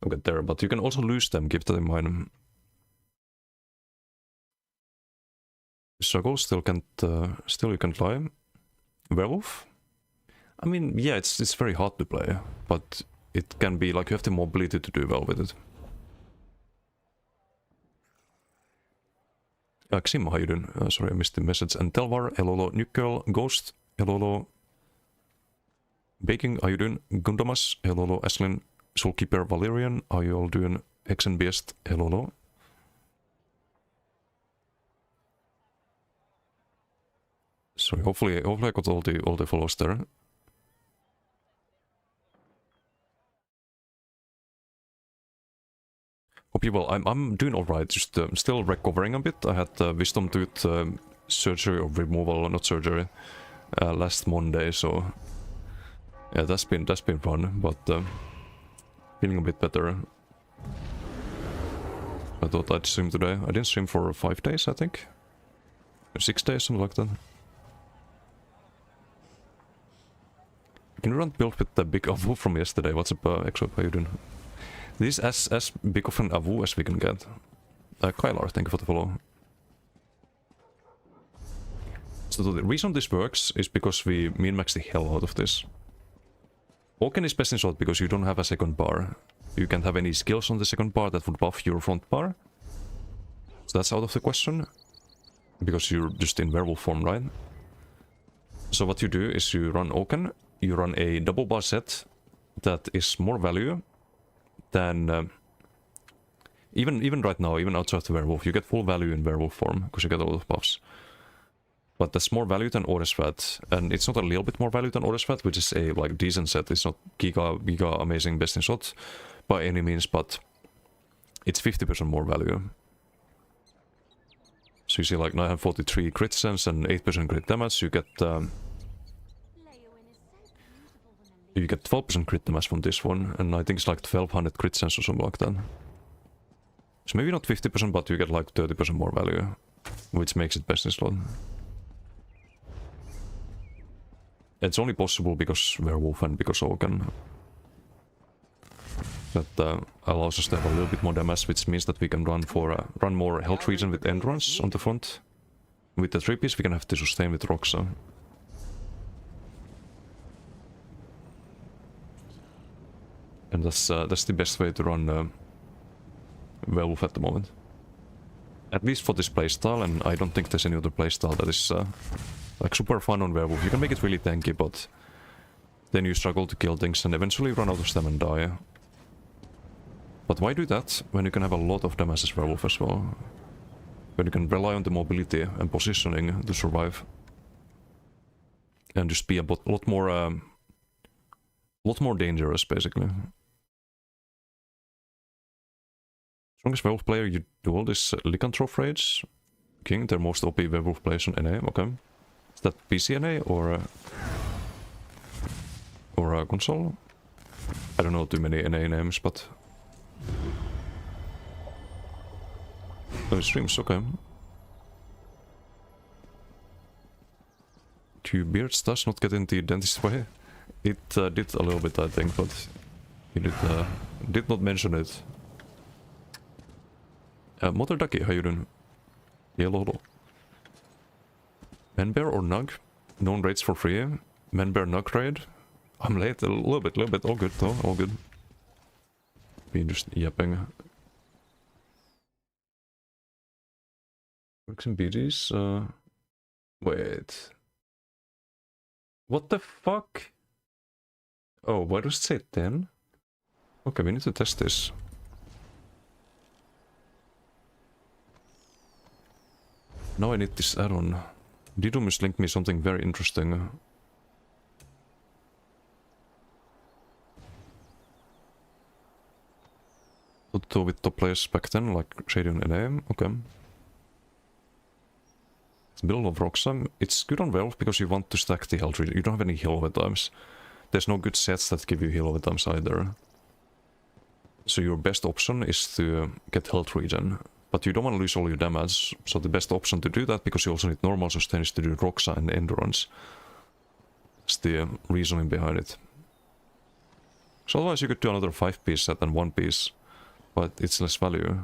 I'll get there, but you can also lose them, keep that in mind. Struggle, still you can climb. Werewolf? I mean, yeah, it's very hard to play, but it can be, like, you have the mobility to do well with it. Xim, how you doing? Sorry, I missed the message. And Telvar, Elolo, Nukel, Ghost, Elolo, Baking, how you doing? Gundamas, Elolo, Aslin, Soulkeeper, Valerian, how you all doing? Hexen Beast, Elolo. Sorry, hopefully I got all the follows there. Hope you well. I'm doing all right. Just still recovering a bit. I had wisdom tooth surgery or removal, not surgery, last Monday. So yeah, that's been fun. But feeling a bit better. I thought I'd stream today. I didn't stream for 5 days, I think, 6 days, something like that. Can you run build with the big Avu from yesterday? What's up, Exo? How you doing? This is as big of an Avu as we can get. Kylar, thank you for the follow. So the reason this works is because we min-max the hell out of this. Oaken is best in slot because you don't have a second bar. You can't have any skills on the second bar that would buff your front bar. So that's out of the question. Because you're just in werewolf form, right? So what you do is you run Oaken, you run a double bar set that is more value than even right now, even outside the werewolf, you get full value in werewolf form because you get a lot of buffs. But that's more value than Oresvat, and it's not a little bit more value than Oresvat, which is a like decent set. It's not giga amazing best in shot by any means, but it's 50% more value. So you see like 943 crit sense and 8% crit damage. You get 12% crit damage from this one, and I think it's like 1200 crit sense or something like that. So maybe not 50%, but you get like 30% more value, which makes it best in slot. It's only possible because werewolf and because Oaken. That allows us to have a little bit more damage, which means that we can run more health regen with endurance on the front. With the 3-piece we can have to sustain with Roxa. And that's the best way to run werewolf at the moment. At least for this playstyle, and I don't think there's any other playstyle that is like super fun on werewolf. You can make it really tanky, but then you struggle to kill things and eventually run out of stamina and die. But why do that when you can have a lot of damage as werewolf as well? When you can rely on the mobility and positioning to survive. And just be a lot more dangerous, basically. Strongest werewolf player you dueled is Lycanthrope Rage King, their most OP werewolf players on NA, okay. Is that PC NA or console? I don't know too many NA names, but... Oh, it streams, okay. Two beards does not get in the dentist's way. It did a little bit, I think, but he did not mention it. Mother Ducky, how you doing? Yellow Holo. Manbear or Nug? Known raids for free. Manbear Nug raid. I'm late, a little bit, all good though, all good. Been just yapping. Works and BGs, wait. What the fuck? Oh, why does it say 10? Okay, we need to test this. Now I need this add-on. Didumus linked me something very interesting. So with top players back then, like Shady and NA, okay. It's middle of Roxanne. It's good on Werewolf because you want to stack the health regen. You don't have any heal over times. There's no good sets that give you heal over times either. So your best option is to get health regen. But you don't want to lose all your damage, so the best option to do that, because you also need normal sustain, is to do Roxa and Endurance. That's the reasoning behind it. So otherwise you could do another 5-piece set than 1-piece, but it's less value.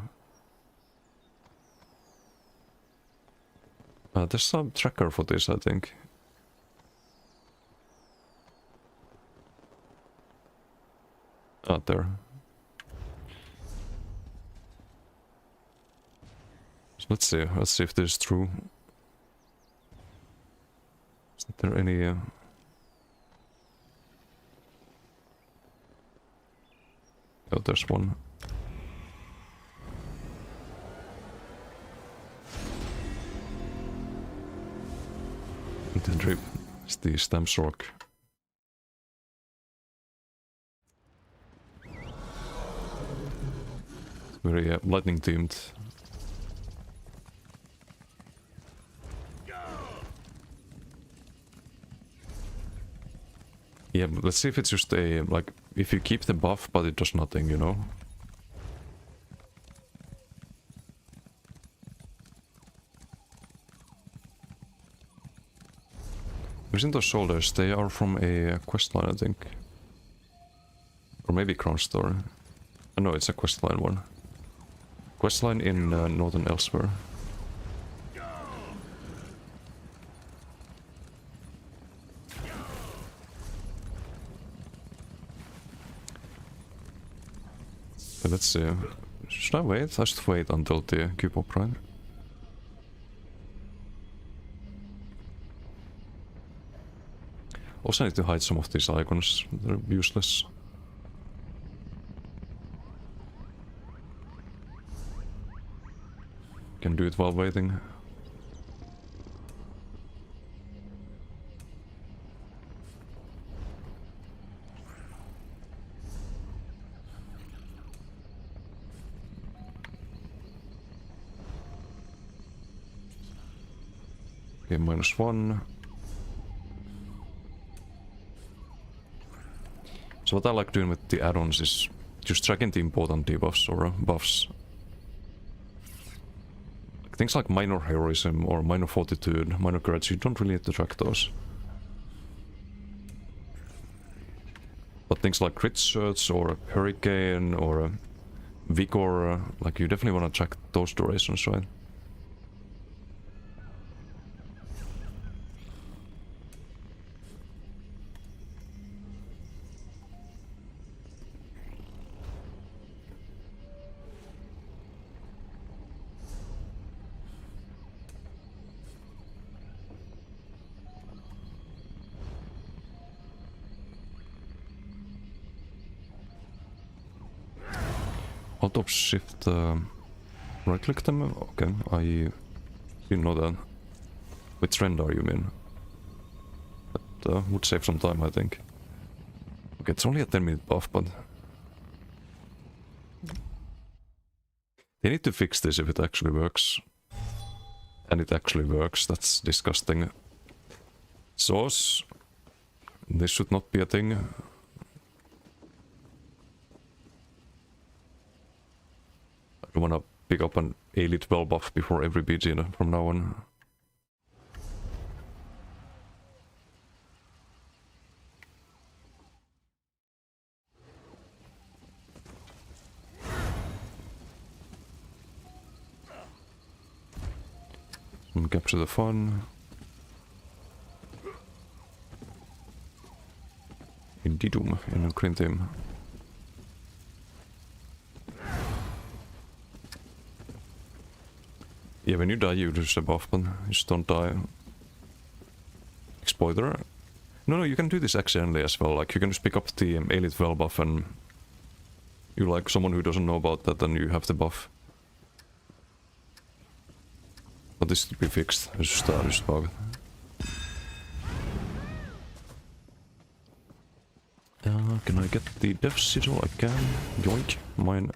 There's some tracker for this, I think. There. So let's see if this is true. Isn't there any... Oh, there's one. The drip is the Stamps Rock. Very lightning themed. Yeah, but let's see if it's just a, like, if you keep the buff but it does nothing, you know? Isn't those shoulders? They are from a questline, I think. Or maybe Crown Store. No, it's a questline one. Questline in Northern Elsewhere. Okay, let's see. Should I wait? I should wait until the cube up, right? Also need to hide some of these icons, they're useless. Can do it while waiting. Okay, -1. So what I like doing with the add-ons is just tracking the important debuffs or buffs. Things like minor heroism or minor fortitude, minor courage, you don't really need to track those. But things like Crit Surge or Hurricane or Vigor, like you definitely want to check those durations, right? Alt of Shift, right click them? Okay, I didn't know that. Which Rendar you mean? That would save some time, I think. Okay, it's only a 10-minute buff, but... They need to fix this if it actually works. And it actually works, that's disgusting. Sauce. This should not be a thing. I wanna pick up an Elite Well buff before every BG from now on. Capture the fun. Indeedum in Crintim. Yeah, when you die you lose a buff, but you just don't die. Exploiter? No, you can do this accidentally as well. Like, you can just pick up the Elite Well buff and... You like someone who doesn't know about that, then you have the buff. But this should be fixed. It's just bug. Can I get the death sigil? I can. Yoink. Mine.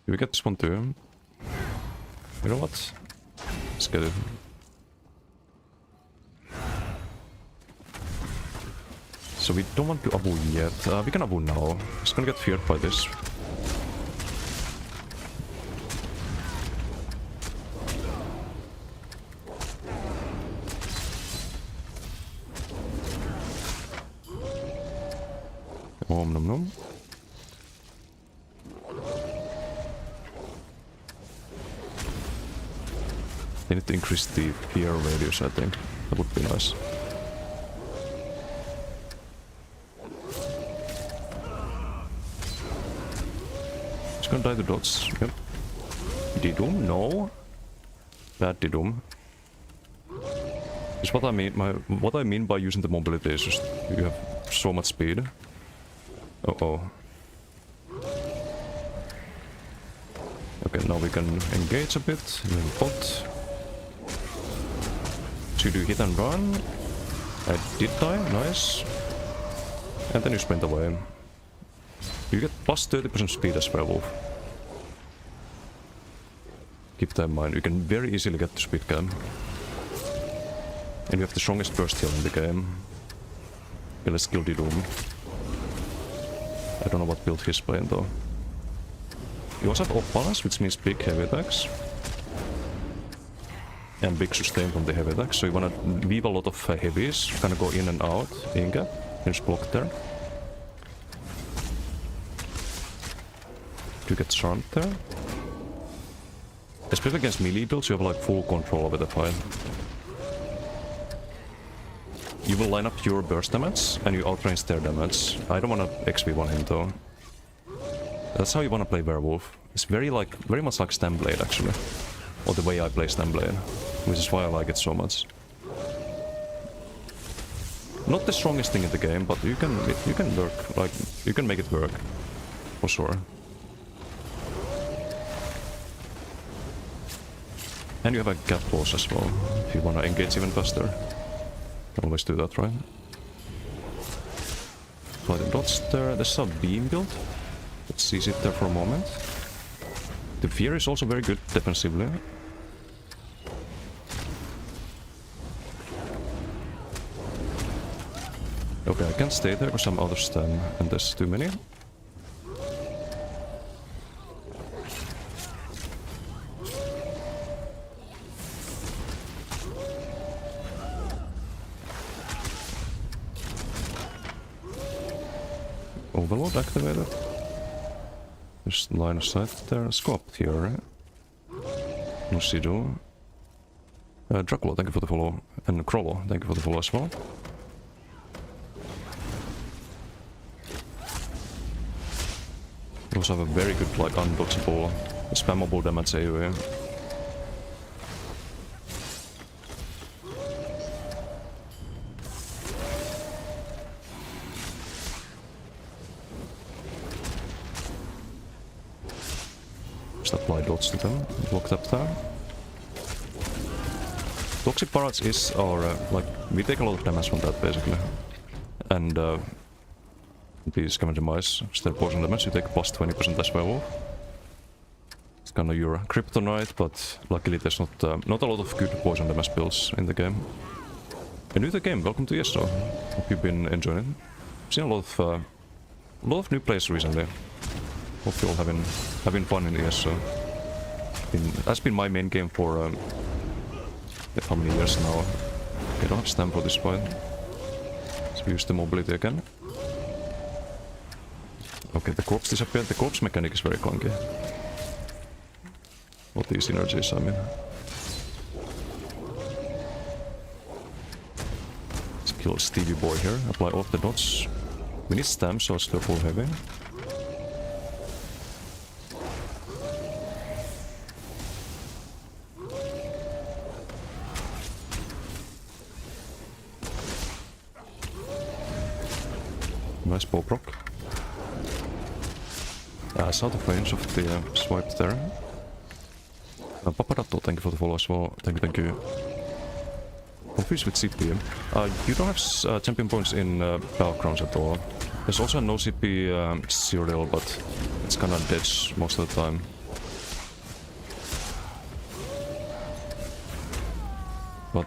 Do we get this one too? You know what? Let's get it. So we don't want to Abu yet. We can Abu now. It's gonna get feared by this. Om nom nom. They need to increase the fear radius, I think. That would be nice. It's gonna die to dots. Yep. Didum? No. Bad Didum. Is what I mean. What I mean by using the mobility is just you have so much speed. Uh-oh. Okay, now we can engage a bit in the bot. So you do hit and run. I did die, nice. And then you sprint away. You get plus 30% speed as werewolf. Keep that in mind, you can very easily get to speed cam. And you have the strongest burst heal in the game. Okay, let's kill Didum. I don't know what build he's playing though. You also have off balance, which means big heavy attacks. And big sustain from the heavy attacks, so you wanna weave a lot of heavies, kinda go in and out, in-gap, and just block there. You get charmed there. Especially against melee builds, you have like full control over the fight. You will line up your burst damage, and you outrange their damage. I don't wanna XP1 him though. That's how you wanna play werewolf. It's very much like Stamblade actually. Or the way I play Stamblade. Which is why I like it so much. Not the strongest thing in the game, but you can work, like, you can make it work. For sure. And you have a gap pause as well, if you wanna engage even faster. Always do that, right? Fly the dots there. There's a beam build. Let's seize it there for a moment. The fear is also very good defensively. Okay, I can't stay there because I'm out of stun and there's too many. Overload activated. Just line of sight there. Let's go up here, right? No Sigil. Dracula, thank you for the follow. And Krollo, thank you for the follow as well. We also have a very good, like, undodgeable, spammable damage AoE. Just apply dodge to them, blocked up there. Toxic Barrage is our, like, we take a lot of damage from that basically. And the Scavenger Mice, still poison damage, you take plus 20% as well. It's kinda your kryptonite, but luckily there's not a lot of good poison damage builds in the game. And new to the game, welcome to Yeso. Hope you've been enjoying it. I've seen a lot of new players recently. Hope you all having fun in Yeso. That's been my main game for how many years now? I don't have stamp for this fight. So we use the mobility again. Okay, the corpse disappeared. The corpse mechanic is very clunky. All these energies, I mean. Let's kill Stevie Boy here. Apply all of the dots. We need stamps, so it's still full heavy. Nice bow proc. It's out of range of the swipe there. Paparatto, thank you for the follow as well. Thank you. Confused with CP. You don't have champion points in Battlegrounds at all. There's also a no CP Cyril, but it's kinda dead most of the time. But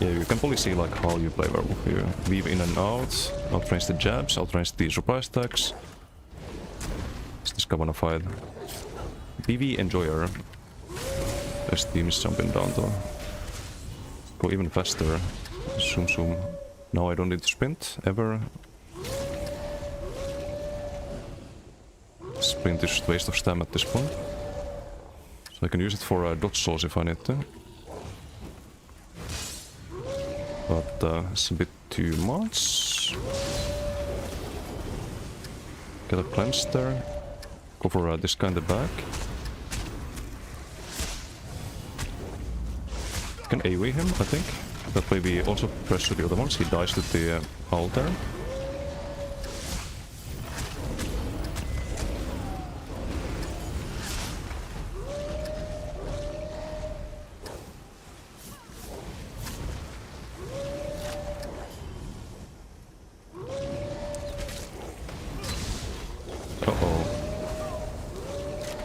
yeah, you can probably see like how you play Werewolf. You weave in and out, outrange the jabs, outrange the surprise attacks. Is this guy wanna fight? PV Enjoyer. This team is jumping down though. Go even faster. Zoom zoom. Now I don't need to sprint ever. Sprint is just waste of stam at this point. So I can use it for dodge souls if I need to. But it's a bit too much. Get a cleanse there. Go for this guy in the back. Can AoE him, I think. That way we also pressure the other ones. He dies with the altar.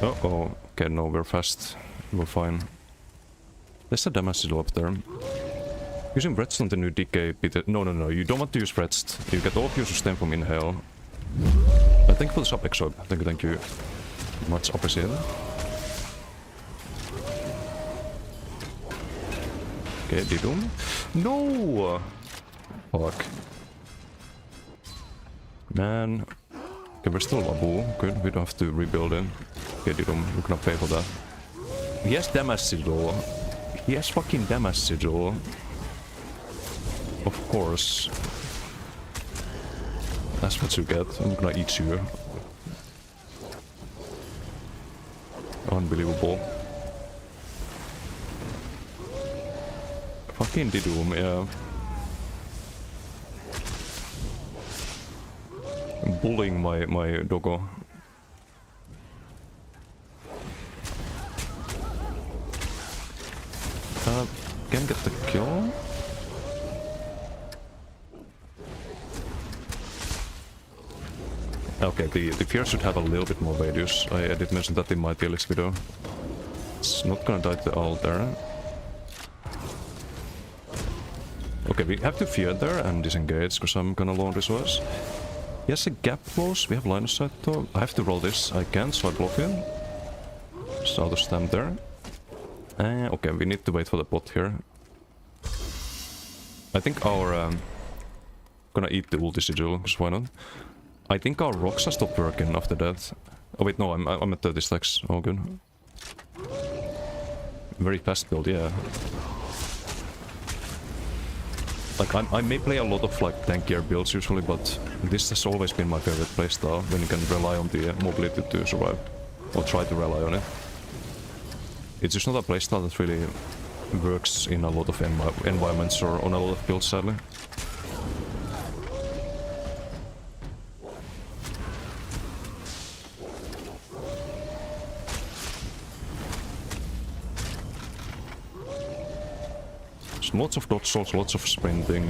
Uh-oh. Okay, no, we're fast. We're fine. There's a damage still up there. Using Redstone the new decay bit. No, you don't want to use Redstone. You get all of your sustain from Inhale. Thank you for the sub exo. Thank you. Much appreciated. Okay, Didum. No! Fuck. Man. Okay, we're still Abu. Good, we don't have to rebuild it. Okay, Didum, we're gonna pay for that. He has damage sigil. He has fucking damage sigil. Of course. That's what you get. I'm gonna eat you. Unbelievable. Fucking Didum, yeah. Bullying my doggo. Can get the kill. Okay, the fear should have a little bit more radius. I did mention that in my tier list video. It's not gonna die to the altar. Okay, we have to fear there and disengage because I'm gonna lawn resource. Yes, a gap close. We have line of sight though. I have to roll this. I can't, so I block it. Just out of stamp there. Okay, we need to wait for the bot here. I think our gonna eat the ulti sigil, because why not? I think our rocks have stopped working after that. Oh wait, no, I'm at 30 stacks. Oh good. Very fast build, yeah. Like, I may play a lot of, like, tankier builds usually, but this has always been my favorite playstyle, when you can rely on the mobility to survive. Or try to rely on it. It's just not a playstyle that really works in a lot of environments or on a lot of builds, sadly. Lots of dodge rolls, lots of sprinting.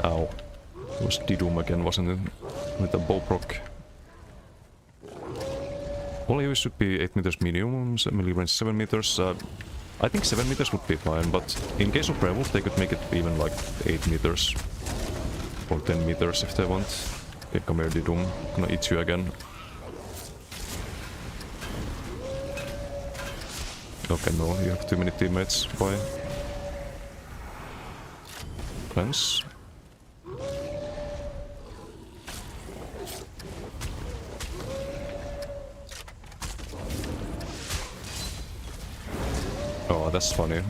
Ow. It was Didum again, wasn't it? With the bow proc. All AoE should be 8 meters medium, melee range 7 meters. I think 7 meters would be fine, but in case of Revolt they could make it even like 8 meters. Or 10 meters if they want. Okay, come here Didum. Gonna eat you again. Okay, no, you have too many teammates. Bye. Cleanse. Oh, that's funny.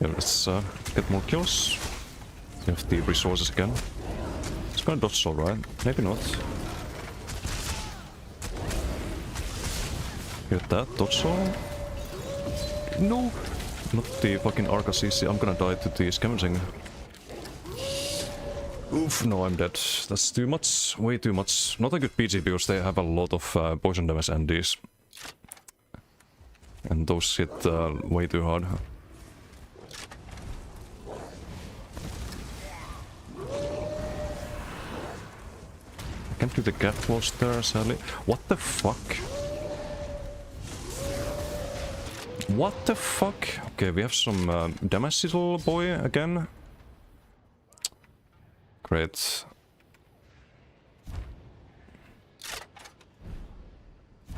Yeah, let's get more kills. We have the resources again. It's gonna dodge all right. Maybe not. Get that dodge all. No! Not the fucking Arca CC. I'm gonna die to the scavenging. Oof, no, I'm dead. That's too much. Way too much. Not a good PG because they have a lot of poison damage and these. And those hit way too hard. Can't do the cat claws there, sadly. What the fuck? What the fuck? Okay, we have some damage little boy again. Great.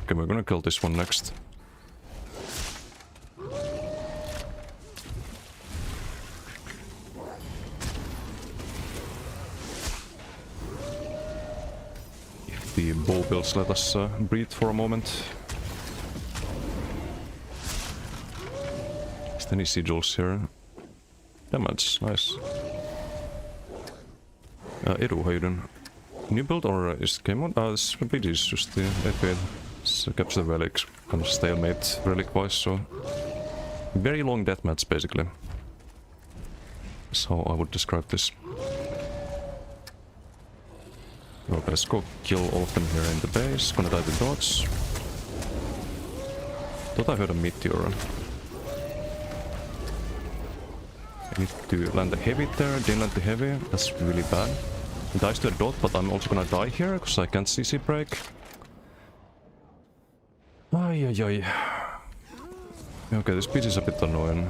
Okay, we're gonna kill this one next. The bow builds let us breathe for a moment. Is there any sigils here? Damage, nice. Edu, how you doing? New build or is it game on? This BG is just the 8-bit. So capture the relic, kind of stalemate relic wise, so very long deathmatch basically. That's how I would describe this. Okay, let's go kill all of them here in the base. Gonna die to dodge. Thought I heard a meteor. I need to land the heavy there. Didn't land the heavy. That's really bad. He dies to a dot, but I'm also gonna die here because I can't CC break. Ay ay ay. Okay, this pitch is a bit annoying.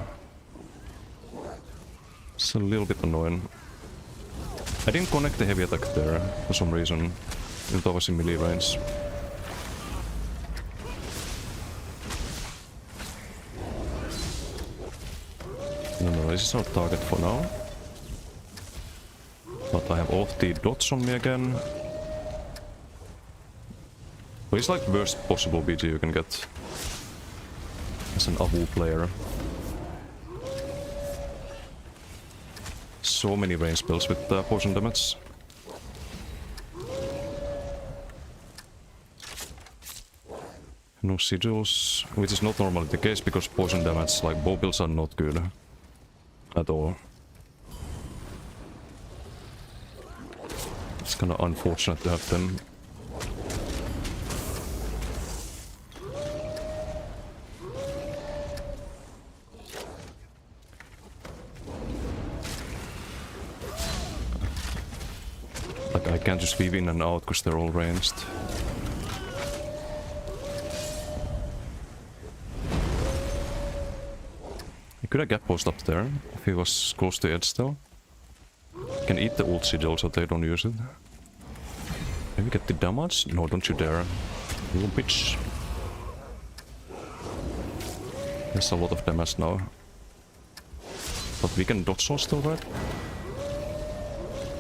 It's a little bit annoying. I didn't connect the heavy attack there for some reason. It was in melee range. No, this is our target for now. But I have all of the dots on me again. But it's like worst possible BG you can get as an AWU player. So many range spells with poison damage. No sigils, which is not normally the case because poison damage, like bow builds, are not good at all. It's kinda unfortunate to have them. Like, I can't just weave in and out because they're all ranged. We could have gap post up there if he was close to edge still. Can eat the ult sigil so they don't use it. Maybe get the damage? No, don't you dare. You little bitch. There's a lot of damage now. But we can dodge all still, right?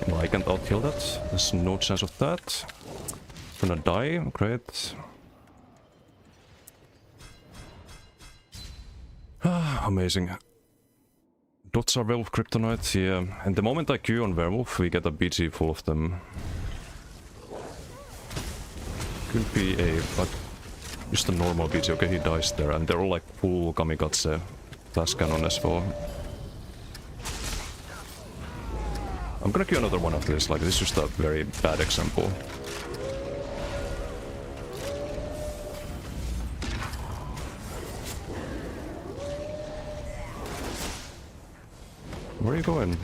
No, I can't out-heal that. There's no chance of that. Gonna die, great. Amazing. Dots are Werewolf Kryptonite, yeah. And the moment I Q on Werewolf, we get a BG full of them. Could be a, but just a normal BG. Okay, he dies there, and they're all like full Kamikaze flash cannon as well. I'm gonna Q another one after this, like this is just a very bad example. Where are you going?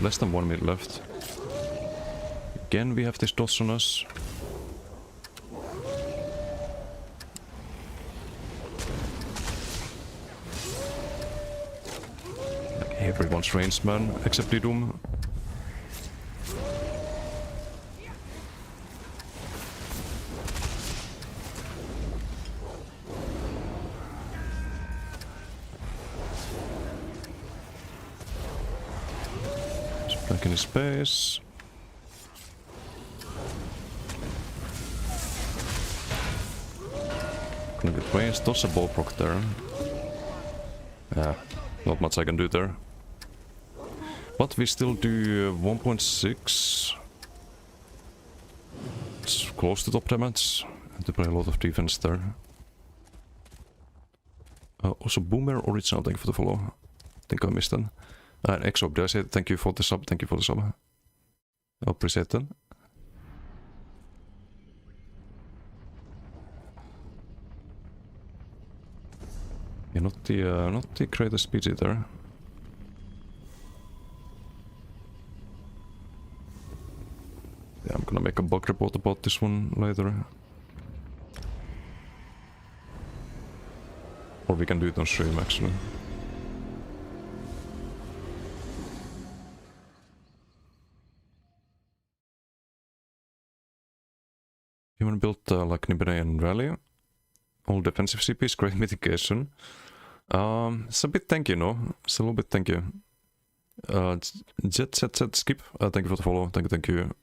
Less than 1 minute left. Again, we have this DOS on us. Like everyone's ranged, man, except Doom. Back in his space. Gonna get ranged. Toss a bullfrog there. Yeah, not much I can do there. But we still do 1.6. It's close to top damage. Have to play a lot of defense there. Also, Boomer Original, thank you for the follow. I think I missed that. And Exob, did I say thank you for the sub? Thank you for the sub. I appreciate that. Yeah, not the greatest PG there. Yeah, I'm gonna make a bug report about this one later. Or we can do it on stream actually. Human built like Nibene Rally. All defensive CPs, great mitigation. It's a bit tanky, no? It's a little bit tanky. Jet, skip. Thank you for the follow. Thank you.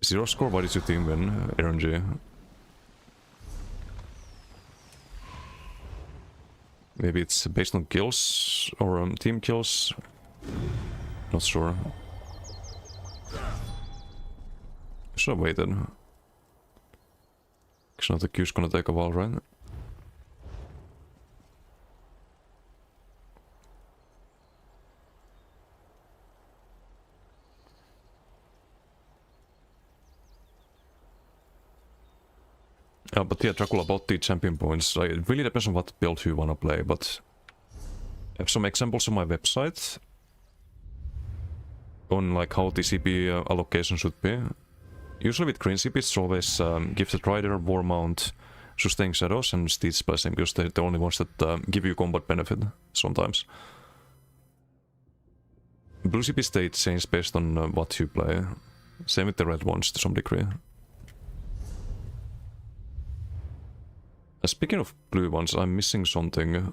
Zero score, why did your team win? RNG. Maybe it's based on kills or team kills. Not sure. Should have waited. Because now the queue's gonna take a while, right? But yeah, Dracula about the champion points. Like, it really depends on what build you wanna play, but I have some examples on my website on like how the CP allocation should be. Usually with green CP it's always Gifted Rider, War Mount, Sustaining Shadows and Steed Splicing, because they're the only ones that give you combat benefit sometimes. Blue CP state changes based on what you play. Same with the red ones to some degree. Speaking of blue ones, I'm missing something.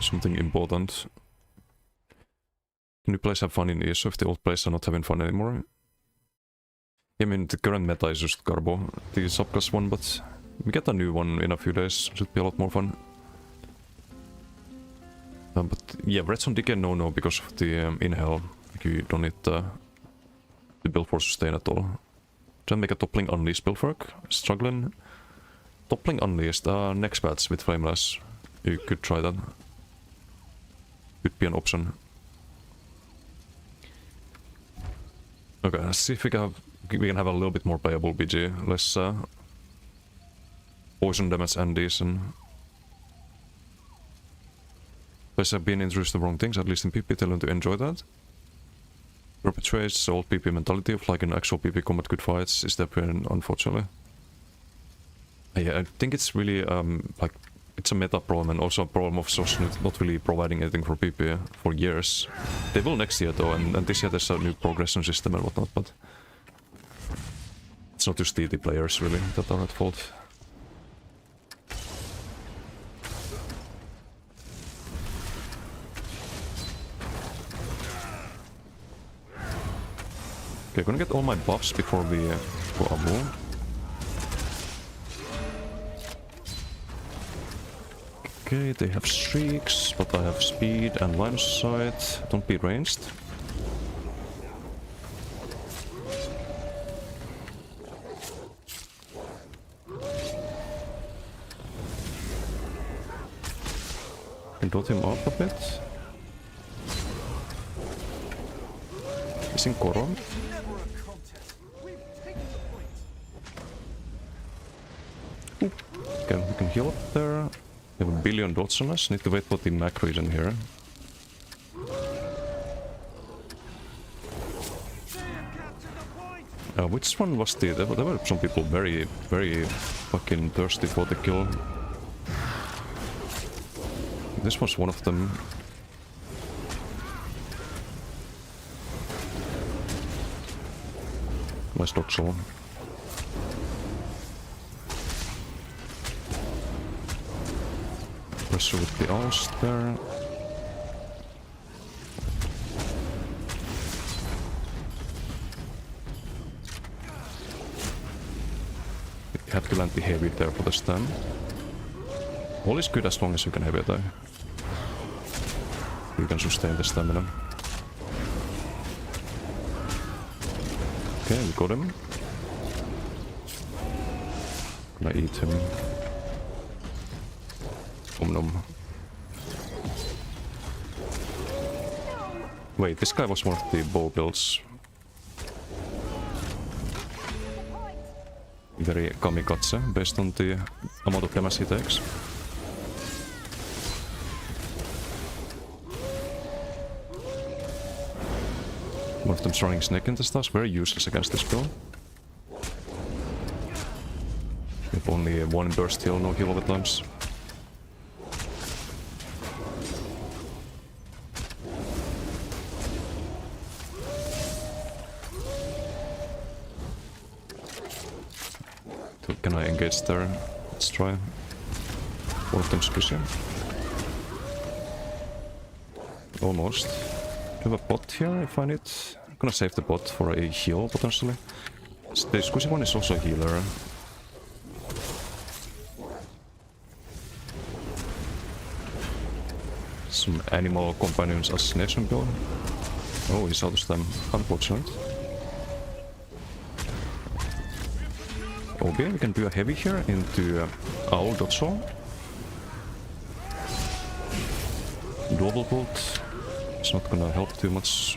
Something important. New players have fun in ESO if the old players are not having fun anymore. I mean, the current meta is just Garbo, the subclass one, but we get a new one in a few days. Should be a lot more fun. But yeah, Redstone Decay no because of the inhale. Like you don't need the build for sustain at all. Try and make a Toppling Unleashed build work. Struggling. Toppling Unleashed, next patch with Flameless. You could try that. Could be an option. Okay, let's see if we can have we can have a little bit more playable BG, less poison damage Andes and... Players have been introduced to the wrong things, at least in PP, tell them to enjoy that. Perpetuates the old PP mentality of like in actual PP combat good fights is there, unfortunately. Yeah, I think it's really like it's a meta problem and also a problem of Source not really providing anything for PP for years. They will next year though, and this year there's a new progression system and whatnot, but it's not just TT players really that are at fault. Okay, gonna get all my buffs before we go Abu. Okay, they have streaks, but I have speed and line of sight. Don't be ranged. Can dot him up a bit. He's in Koro. Okay, we can heal up there. We have a billion dots on us. Need to wait for the Mac region here. Which one was the... There were some people very, very fucking thirsty for the kill. This was one of them. Nice dodge on. Pressure with the Oust there. You have to land the heavy there for the stun. All is good as long as you can heavy though. You can sustain the stamina. Okay, we got him. Gonna eat him. Nom. Wait, this guy was one of the bow builds. Very kamikaze based on the amount of damage he takes. One of them's running Snake into stars, very useless against this build. We have only one burst heal, no heal over times. Can I engage there? Let's try. One of them's pushing. Almost. Do I have a bot here if I need? I'm gonna save the bot for a heal potentially. The squishy one is also a healer. Some animal companions assassination build. Oh, he's out of stem. Unfortunate. Okay, we can do a heavy here into Owl Dotso. Double bolt. It's not gonna help too much.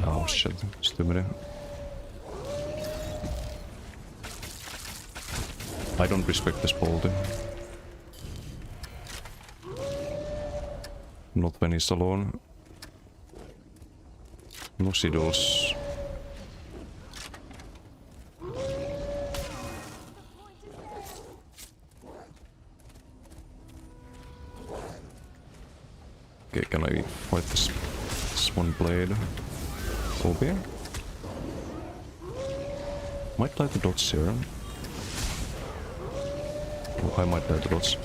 Oh shit, it's too many. I don't respect this boulder. Not when he's alone. No Siddles. Okay, can I fight this one blade? Okay. Might die the dots here. Oh, I might die the dots.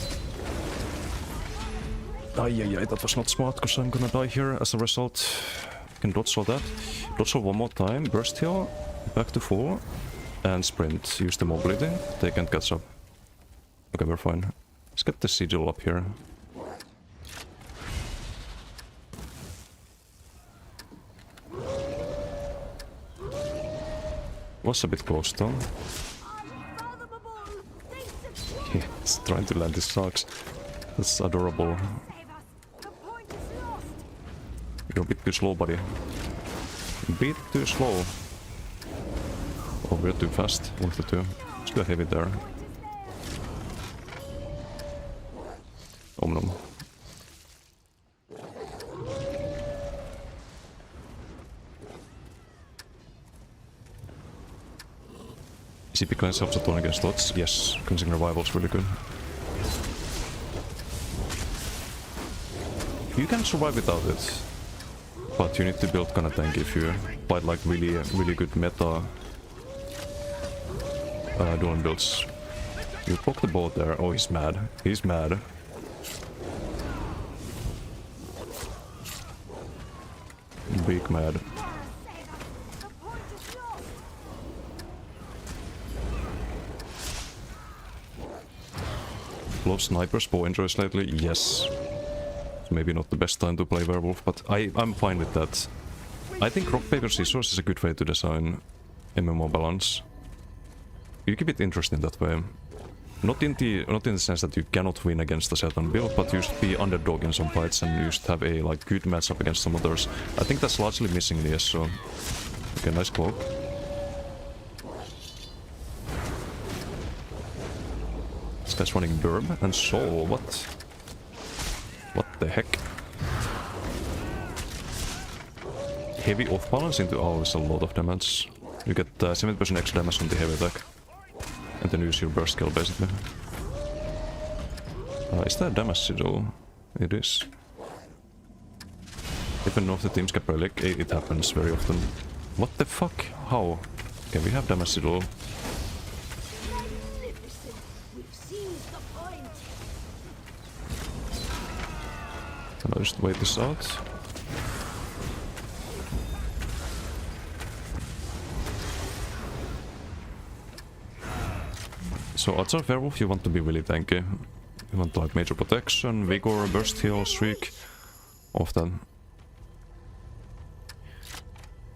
Ay, that was not smart, because I'm gonna die here as a result. Can dodge all that. Dodge all one more time, burst heal, back to full, and sprint. Use the mobility, they can't catch up. Okay, we're fine. Let's get the sigil up here. Was a bit close though. Yeah, It's trying to land his socks. That's adorable.
Save us. The point is lost.
You're a bit too slow, buddy. A bit too slow. Oh, we're too fast. One of the two. Let's go heavy there. Nom. Is he picking himself a turn against odds? Yes, Cleansing Revival's really good. You can survive without it, but you need to build kind of tank if you fight like really good meta dueling builds. You poke the boat there. Oh, he's mad. He's mad. Big mad.
Save us. The point is lost.
Love snipers, bow enjoys lately? Yes. It's maybe not the best time to play werewolf, but I'm fine with that. I think rock, paper, scissors is a good way to design MMO balance. You keep it interesting that way. Not in the sense that you cannot win against a certain build, but you should be underdog in some fights and you should have a like good matchup against some others. I think that's largely missing in ESO. Okay, nice cloak. This guy's running Burb and Soul, what? What the heck? Heavy off balance into owl is a lot of damage. You get 70% extra damage on the heavy attack. And then use your burst skill basically. Is that damage sizzle? It is. Even though the teams get relic, it happens very often. What the fuck? How? Okay, we have damage sizzle.
Magnificent. We've seized the point.
Can I just wait this out? So odds are werewolf, you want to be really tanky. You want like major protection, vigor, burst heal, shriek. All of that.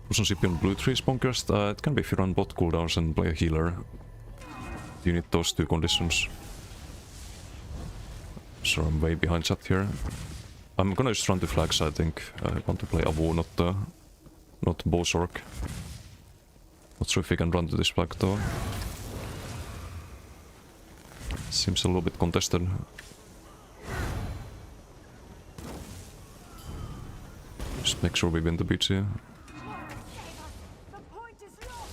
Push on blue trees bonkers. It can be if you run bot cooldowns and play a healer. You need those two conditions. So I'm way behind chat here. I'm gonna just run to flags, I think. I want to play Avu, not Bozorg. Not sure if we can run to this flag though. Seems a little bit contested. Just make sure we win the beach here.
The point is lost.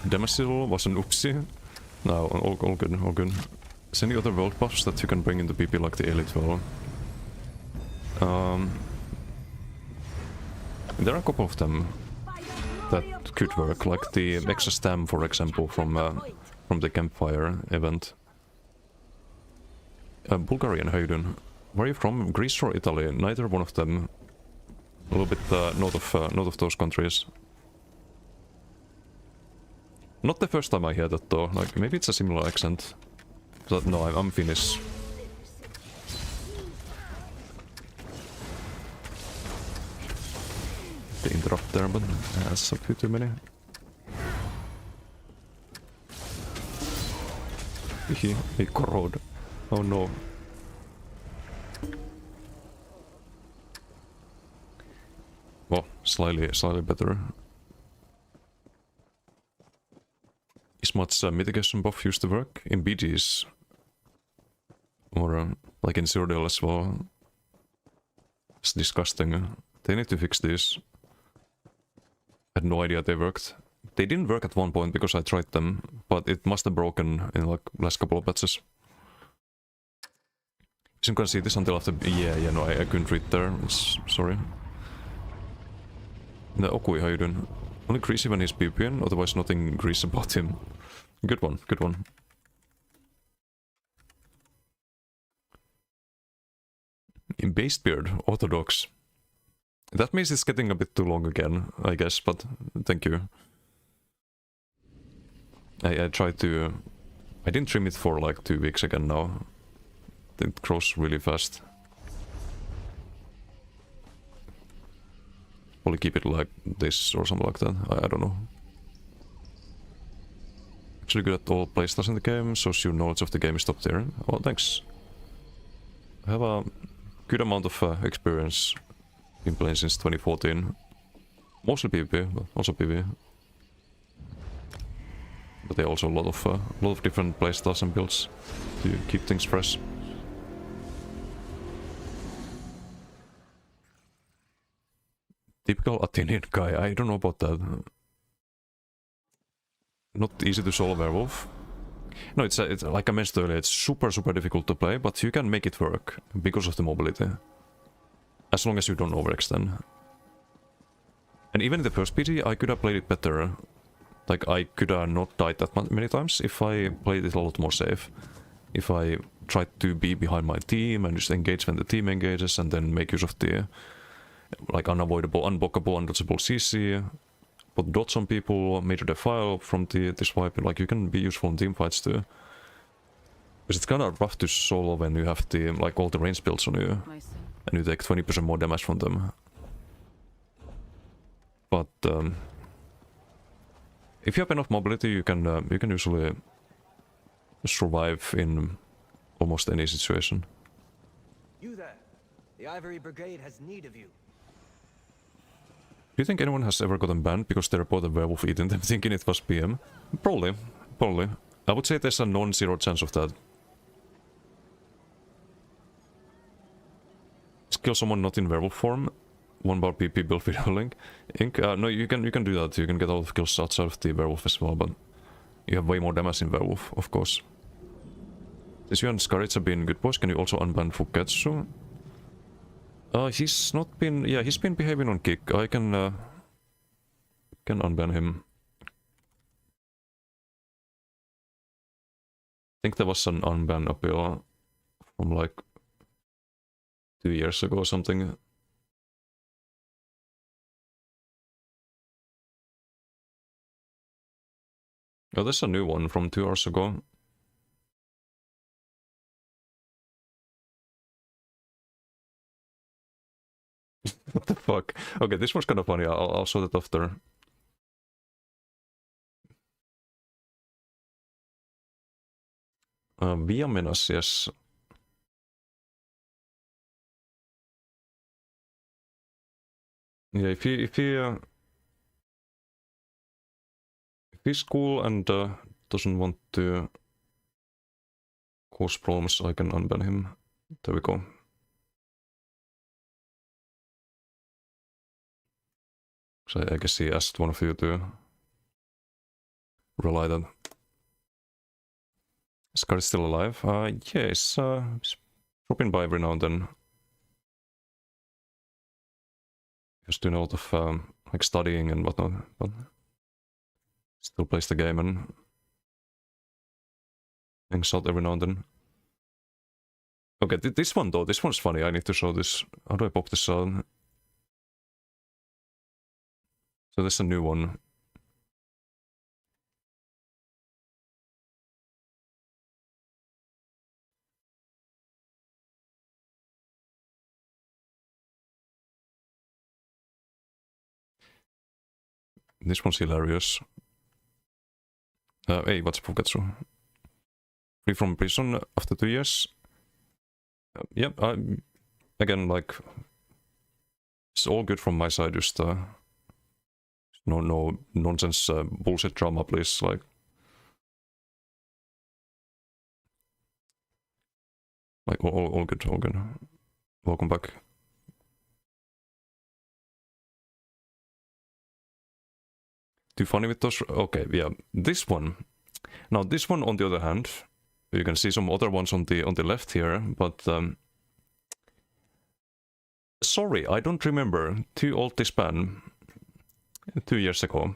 Demasil was an oopsie. No, all good, all good. Is any other world buffs that you can bring into PP like the Elite well? There are a couple of them that could work, like the extra stam, for example, from the Campfire event. Bulgarian Hayden. Where are you from? Greece or Italy? Neither one of them. A little bit north of those countries. Not the first time I hear that though. Like maybe it's a similar accent. But no, I'm Finnish. The interrupt there, but that's a bit too many. He corrode. Oh no. Well, slightly better. Is much mitigation buff used to work in BGs? Or like in Zero as well? It's disgusting. They need to fix this. I had no idea they worked. They didn't work at one point because I tried them, but it must have broken in like last couple of patches. Isn't gonna see this until after. Yeah, no, I couldn't read there. Sorry. The Okui, how you doing? Only greasy when he's PPN, otherwise nothing greasy about him. Good one, good one. In Based Beard, Orthodox. That means it's getting a bit too long again, I guess, but thank you. I tried to... I didn't trim it for like 2 weeks again now. it grows really fast. Probably keep it like this or something like that. I don't know. Actually good at all playstyles in the game, shows your knowledge of the game is top tier. Oh, thanks. I have a good amount of experience. Been playing since 2014. Mostly PvP, but also PvE. But there are also a lot of different playstyles and builds to keep things fresh. Typical Athenian guy, I don't know about that. Not easy to solo werewolf. No, it's like I mentioned earlier, it's super difficult to play, but you can make it work because of the mobility. As long as you don't overextend. And even in the first PT, I could have played it better. Like, I could have not died that many times if I played it a lot more safe. If I tried to be behind my team and just engage when the team engages and then make use of the like unavoidable, unblockable, undodgeable CC, put dots on people, major defile from this wipe, like you can be useful in team fights too. Because it's kind of rough to solo when you have the like all the range builds on you, and you take 20% more damage from them. But if you have enough mobility, you can usually survive in almost any situation.
You there. The Ivory Brigade has need of you.
Do you think anyone has ever gotten banned because they reported a werewolf eating them thinking it was PM? Probably. I would say there's a non-zero chance of that. Kill someone not in werewolf form. 1 bar PP build video link. No, you can do that. You can get all of kills outside of the werewolf as well, but you have way more damage in werewolf, of course. Since you and Scarrits have been good boys, can you also unban Fuketsu? He's not been... Yeah, he's been behaving on kick. I can unban him. I think there was an unban appeal from like 2 years ago or something. Oh, there's a new one from 2 hours ago. What the fuck? Okay, this one's kind of funny. I'll show that after. Via Menace, yes. Yeah, if he's cool and doesn't want to cause problems, I can unban him. There we go. So I guess he asked one of you to rely that. Scar is still alive? Yeah, he's dropping by every now and then. Just doing a lot of like studying and whatnot, but still plays the game and hangs out every now and then. Okay, this one though, this one's funny. I need to show this. How do I pop this out? So there's a new one. This one's hilarious. Hey, what's Fuketsu? Free from prison after 2 years? Yep, again, like, it's all good from my side, just no nonsense bullshit drama, please, like. Like, all good, all good. Welcome back. Too funny with those? Okay, yeah. This one. Now, this one, on the other hand, you can see some other ones on the left here, but sorry, I don't remember. Too old this ban. 2 years ago.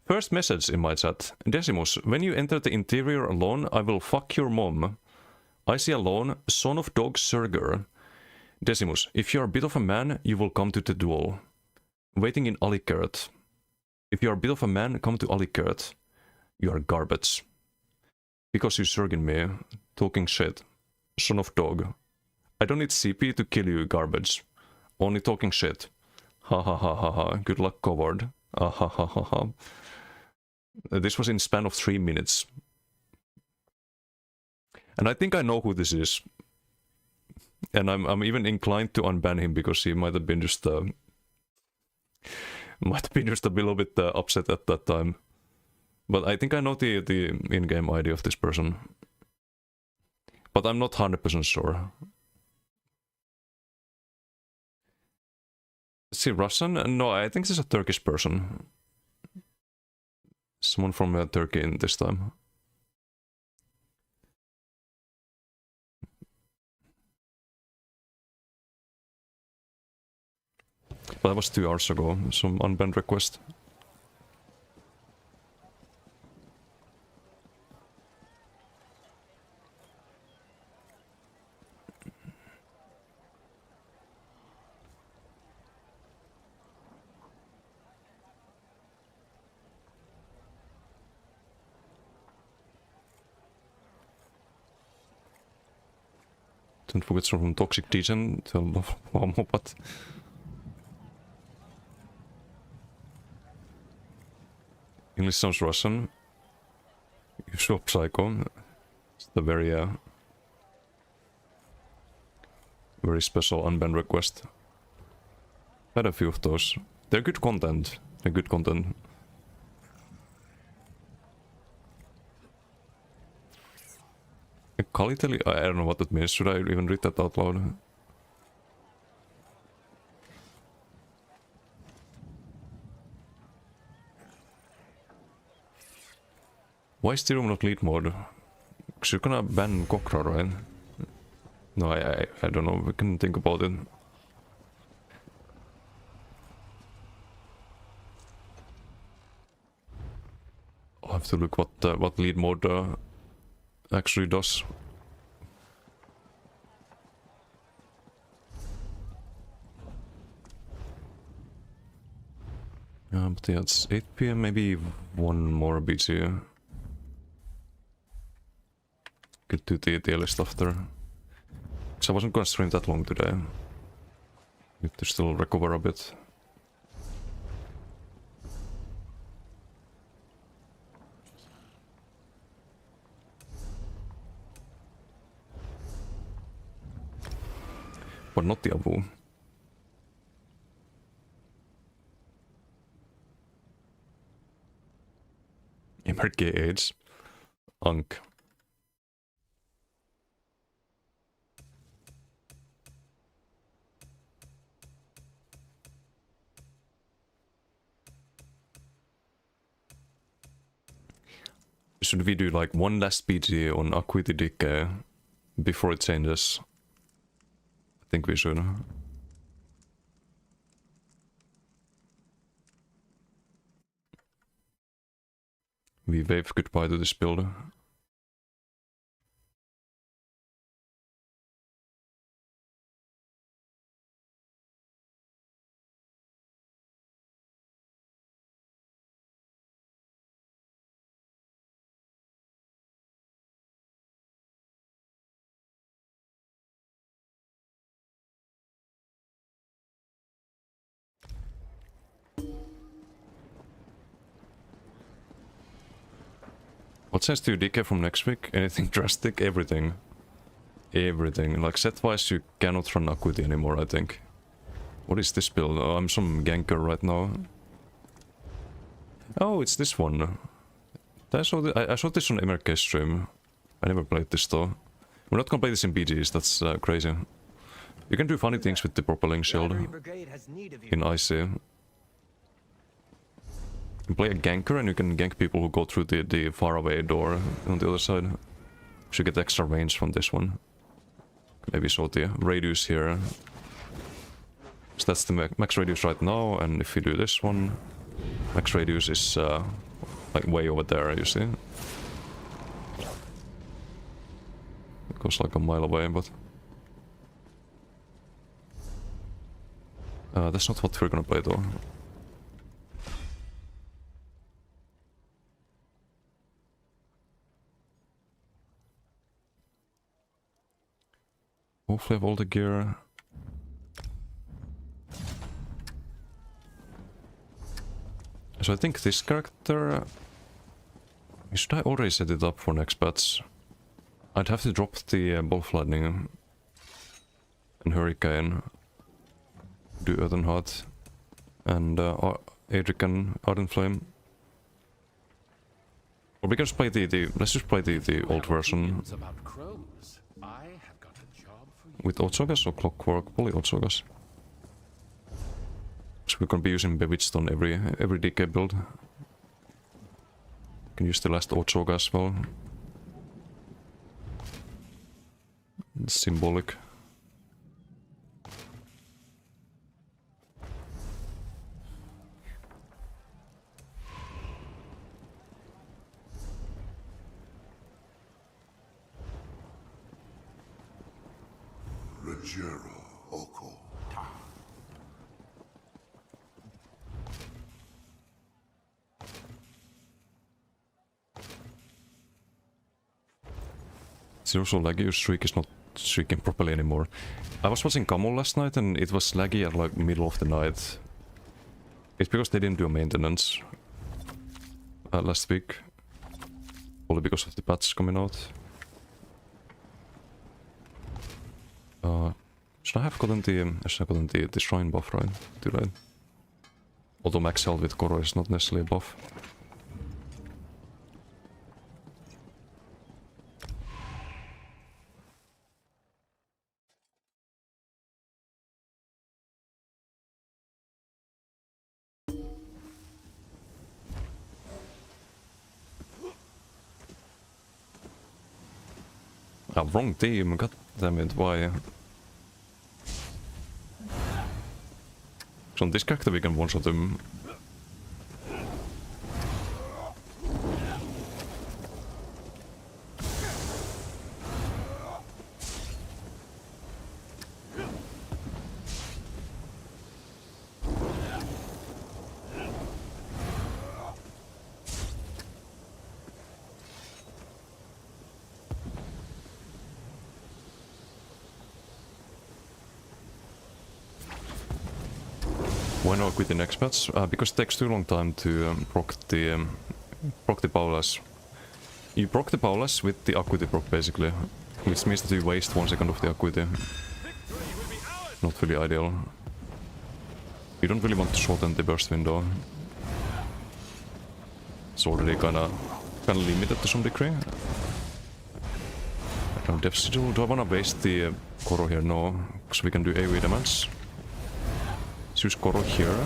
First message in my chat. Decimus, when you enter the interior alone, I will fuck your mom. I see alone, son of dog Surger. Decimus, if you are a bit of a man, you will come to the duel. Waiting in Alikert. If you are a bit of a man, come to Alikert. You are garbage. Because you surging me, talking shit. Son of dog. I don't need CP to kill you, garbage. Only talking shit. Ha ha ha ha ha. Good luck, coward. Ah ha ha ha ha. This was in span of 3 minutes. And I think I know who this is. And I'm even inclined to unban him because he might have been just a little bit upset at that time. But I think I know the in-game ID of this person. But I'm not 100% sure. Is he Russian? No, I think this is a Turkish person. Someone from Turkey in this time. But that was 2 hours ago, some unbanned request. Don't forget from Toxic Degen, but English sounds Russian. You show Psycho. It's the very special unbanned request. Had a few of those. They're good content. They're good content. Kaliteli? I don't know what that means. Should I even read that out loud? Why is Theorem not lead mode? Because you're gonna ban Kokra, right? No, I don't know. We can think about it. I'll have to look what lead mode actually does. But yeah, it's 8 PM, maybe one more BT. Could do the daily stuff there. Because I wasn't gonna stream that long today. Need to still recover a bit. But not the Avu. MRK AIDS. Unk. Should we do like one last BG on Acuity Decay before it changes? I think we should. We wave goodbye to this build. What says to you, DK, from next week? Anything drastic? Everything. Everything. Like, set-wise, you cannot run Acuity anymore, I think. What is this build? Oh, I'm some ganker right now. Oh, it's this one. I saw this on MRK stream. I never played this though. We're not gonna play this in BGs, that's crazy. You can do funny things with the propelling shield in IC. You can play a ganker and you can gank people who go through the faraway door on the other side. Should get extra range from this one. Maybe show the radius here. So that's the max radius right now, and if you do this one, max radius is like way over there, you see? It goes like a mile away, but... that's not what we're gonna play though. hopefully have all the gear. So I think this character... should I already set it up for next batch? I'd have to drop the Bolt of Lightning and Hurricane, do Earthen Heart, and Adric and Ardent Flame. Or we can just play let's just play the old version
About crows. I have got a job for you.
with Otsogas or Clockwork, probably Otsogas. So we're gonna be using Bewitched on every DK build. Can use the last Otsoga as well. It's symbolic.
Rogero Oko.
It's also laggy, your streak is not streaking properly anymore. I was watching Camel last night and it was laggy at like middle of the night. It's because they didn't do maintenance last week. Probably because of the patch coming out. Should I have gotten the shrine buff, right? Did I? Although max health with Koro is not necessarily a buff. Wrong team, god damn it, why? So on this character we can one-shot him. Why not quit the next patch? Because it takes too long time to proc the Paula's. You proc the Paula's with the Acuity proc basically, which means that you waste 1 second of the Acuity. Not really ideal. You don't really want to shorten the burst window. It's already kinda limited to some degree. Death Sigil. Do I wanna waste the Koro here? No, because we can do AoE damage. Let's use Koro here.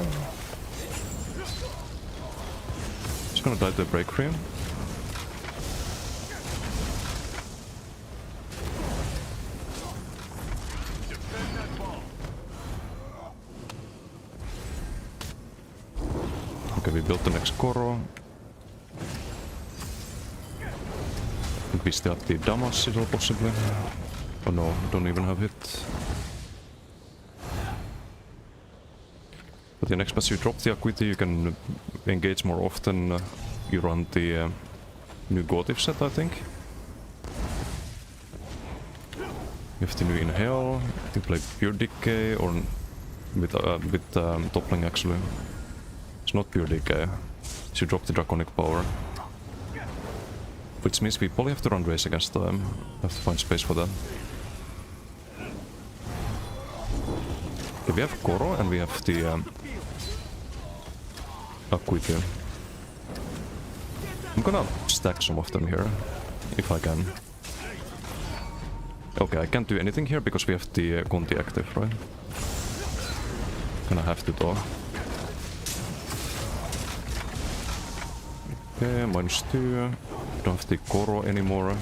Just gonna die to the break free. Okay, we built the next Koro. We still have the damage Sigil possibly. Oh no, don't even have it. But the next patch you drop the Acuity, you can engage more often. You run the new Gotif set, I think. You have the new Inhale. You play Pure Decay or with Toppling actually. It's not Pure Decay. So you drop the Draconic Power. Which means we probably have to run Race Against Time. Have to find space for that. Okay, we have Koro and we have the Acuity. I'm gonna stack some of them here, if I can. Okay, I can't do anything here because we have the Conti active, right? Gonna have to though. Okay, -2. Don't have the Koro anymore.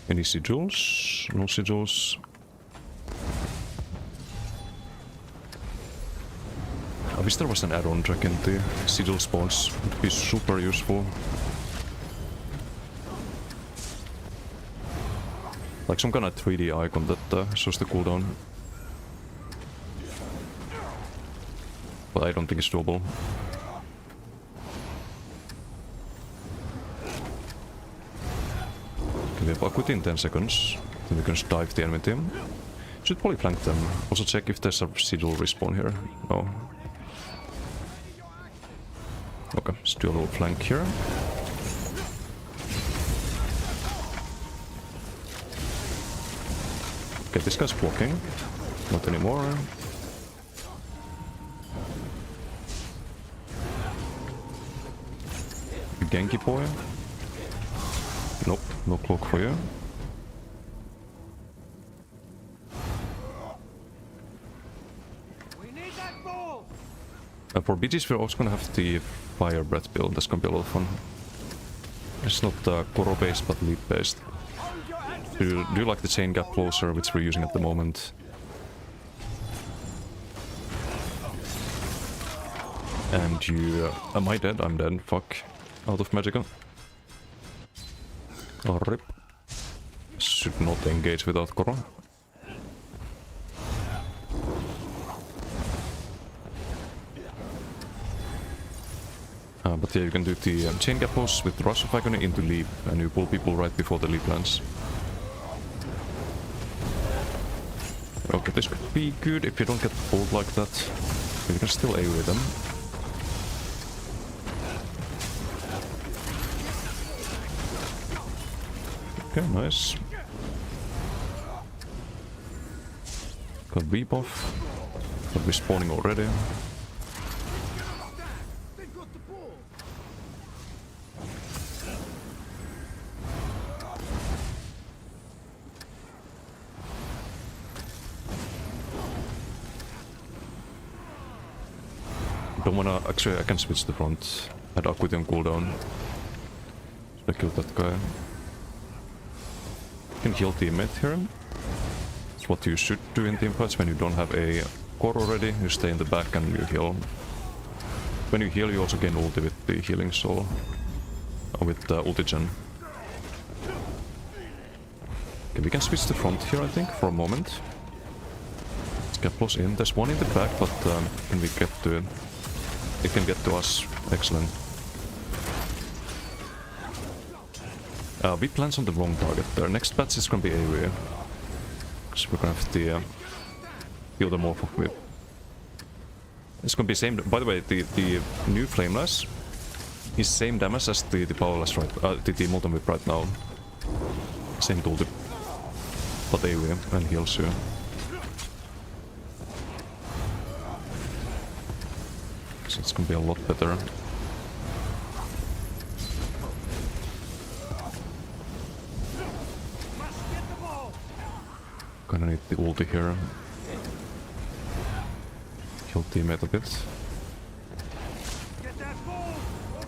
Any sigils? No sigils. I wish there was an add-on track in the sigil spawns. It would be super useful. Like some kind of 3D icon that shows the cooldown. but I don't think it's doable. Okay, we have Akut in 10 seconds. Then we can just dive the enemy team. Should probably flank them. Also check if there's a residual respawn here. No. Okay, let's do a little flank here. Okay, this guy's blocking. Not anymore. Genki boy. Nope, no cloak for you.
We need that ball!
For BGs we're also gonna have the fire breath build. That's gonna be a lot of fun. It's not Koro based but leap based. Do you like the chain gap closer, which we're using at the moment? And you... am I dead? I'm dead. Fuck. Out of magical. Oh, rip. Should not engage without Koro. But yeah, you can do the chain gap pulse with Rush of Agony into leap, and you pull people right before the leap lands. Okay, this could be good if you don't get pulled like that. You can still AoE them. Okay, nice. Got rebuff. Got respawning already. Don't wanna... actually I can switch the front. I had Akut on cooldown. Should I kill that guy? You can heal teammate here. It's what you should do in teamfights when you don't have a core already. You stay in the back and you heal. When you heal you also gain ulti with the healing soul. With ulti gen. Okay, we can switch the front here I think for a moment. Let's get close in. There's one in the back but can we get to it? It can get to us. Excellent. We planned on the wrong target there. Next batch is gonna be AoE. Because we're gonna have the other Morph whip. It's gonna be same. By the way, the new Flameless is same damage as the Powerless right, the Molten Whip right now. Same tooltip, but AoE and heals you. So it's gonna be a lot better. Gonna need the ulti here. Kill teammate a bit.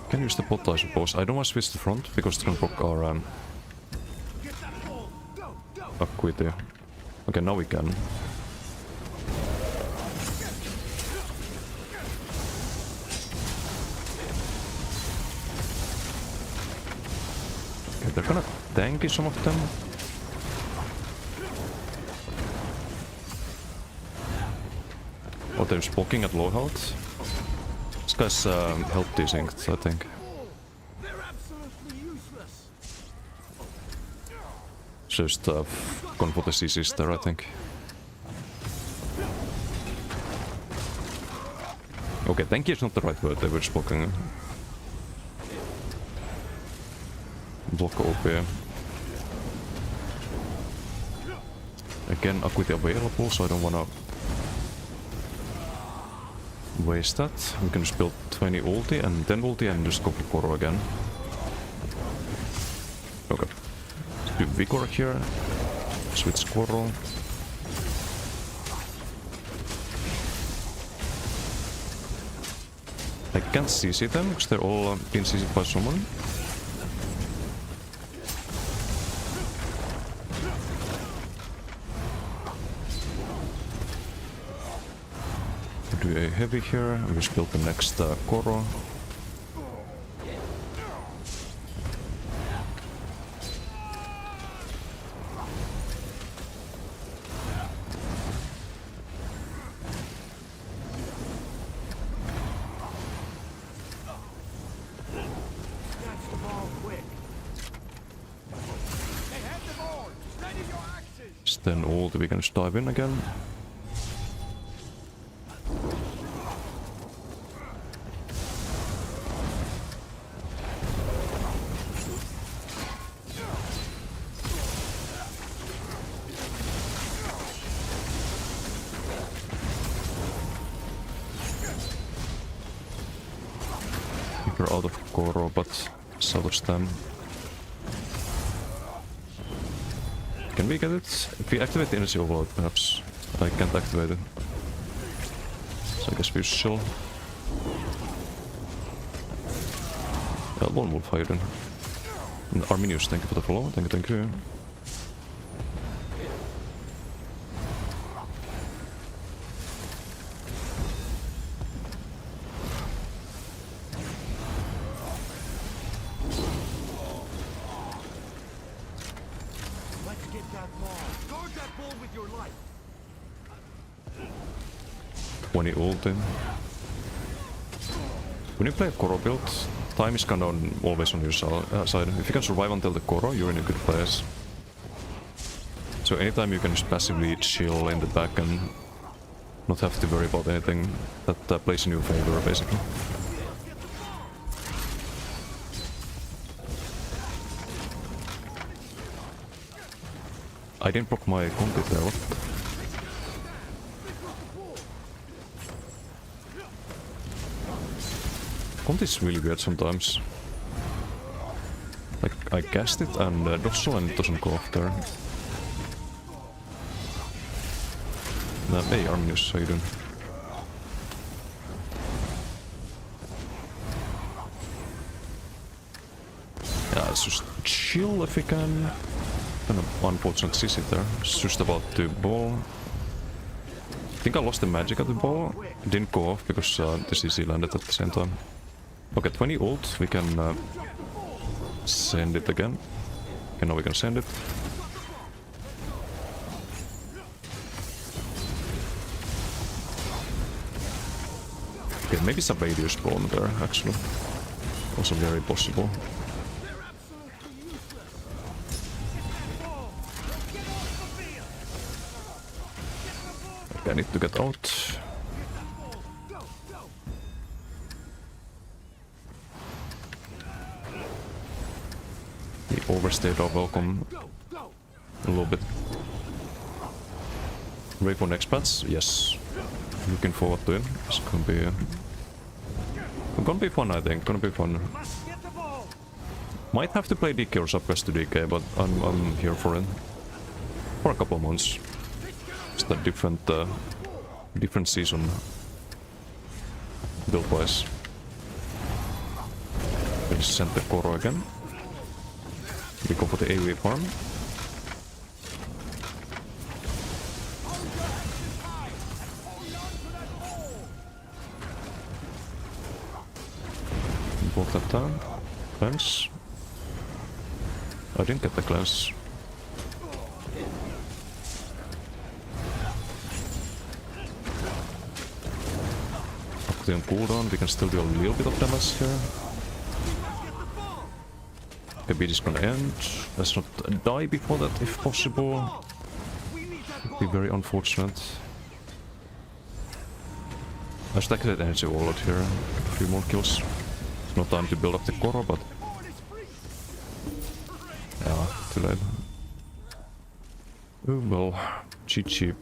Can use the bot I suppose. I don't want to switch the front because it's gonna block our Acuity. Okay, now we can. Okay, they're gonna tanky some of them. Oh, they're blocking at low health. This guy's health desynced, I think. Just gone for the CCs there, I think. Okay, tanky is not the right word, they were just blocking. Block OP. Again, Acuity available, so I don't wanna waste that. We can just build 20 ulti and 10 ulti and just go for Koro again. Okay. Let's do Vigor here. Switch Koro. I can't CC them because they're all being CC'd by someone. Do a heavy here, and we just build the next Koro. then ult, we can just dive in again. We're out of Koro, but salvage them. Can we get it? If we activate the energy overload, perhaps. I can't activate it. So I guess we shall. Lone Wolf, how you doing? And Arminius, thank you for the follow. Thank you, thank you.
Let's get that ball. Guard that ball with your life.
20 ult in. When you play a Koro build, time is kind of always on your side. If you can survive until the Koro, you're in a good place. So anytime you can just passively chill in the back and not have to worry about anything that plays in your favor, basically. I didn't proc my combi there, what? Combi is really weird sometimes. Like, I cast it and Dossel and it doesn't go off there. Hey Arminius, how you doing? Yeah, let's just chill if we can. Kind of unfortunate CC there. It's just about to ball. I think I lost the magic at the ball. It didn't go off because the CC landed at the same time. Okay, 20 ult. We can send it again. Okay, now we can send it. Okay, maybe Savadius spawn there, actually. Also very possible. Okay, I need to get out. We overstayed our welcome a little bit. Ready for next patch? Yes. Looking forward to it. It's gonna be fun, I think. Gonna be fun. Might have to play DK or subquest to DK, but I'm here for it. For a couple of months. It's a different season build-wise. We just sent the Koro again. We go for the AoE farm. Walk that down. Cleanse. I didn't get the cleanse. Up on cooldown, we can still do a little bit of damage here. Okay, beat is gonna end. Let's not die before that if possible. Would be very unfortunate. I stack that energy wallet here. Get a few more kills. No time to build up the Koro, but yeah, too late. Oh well, GG.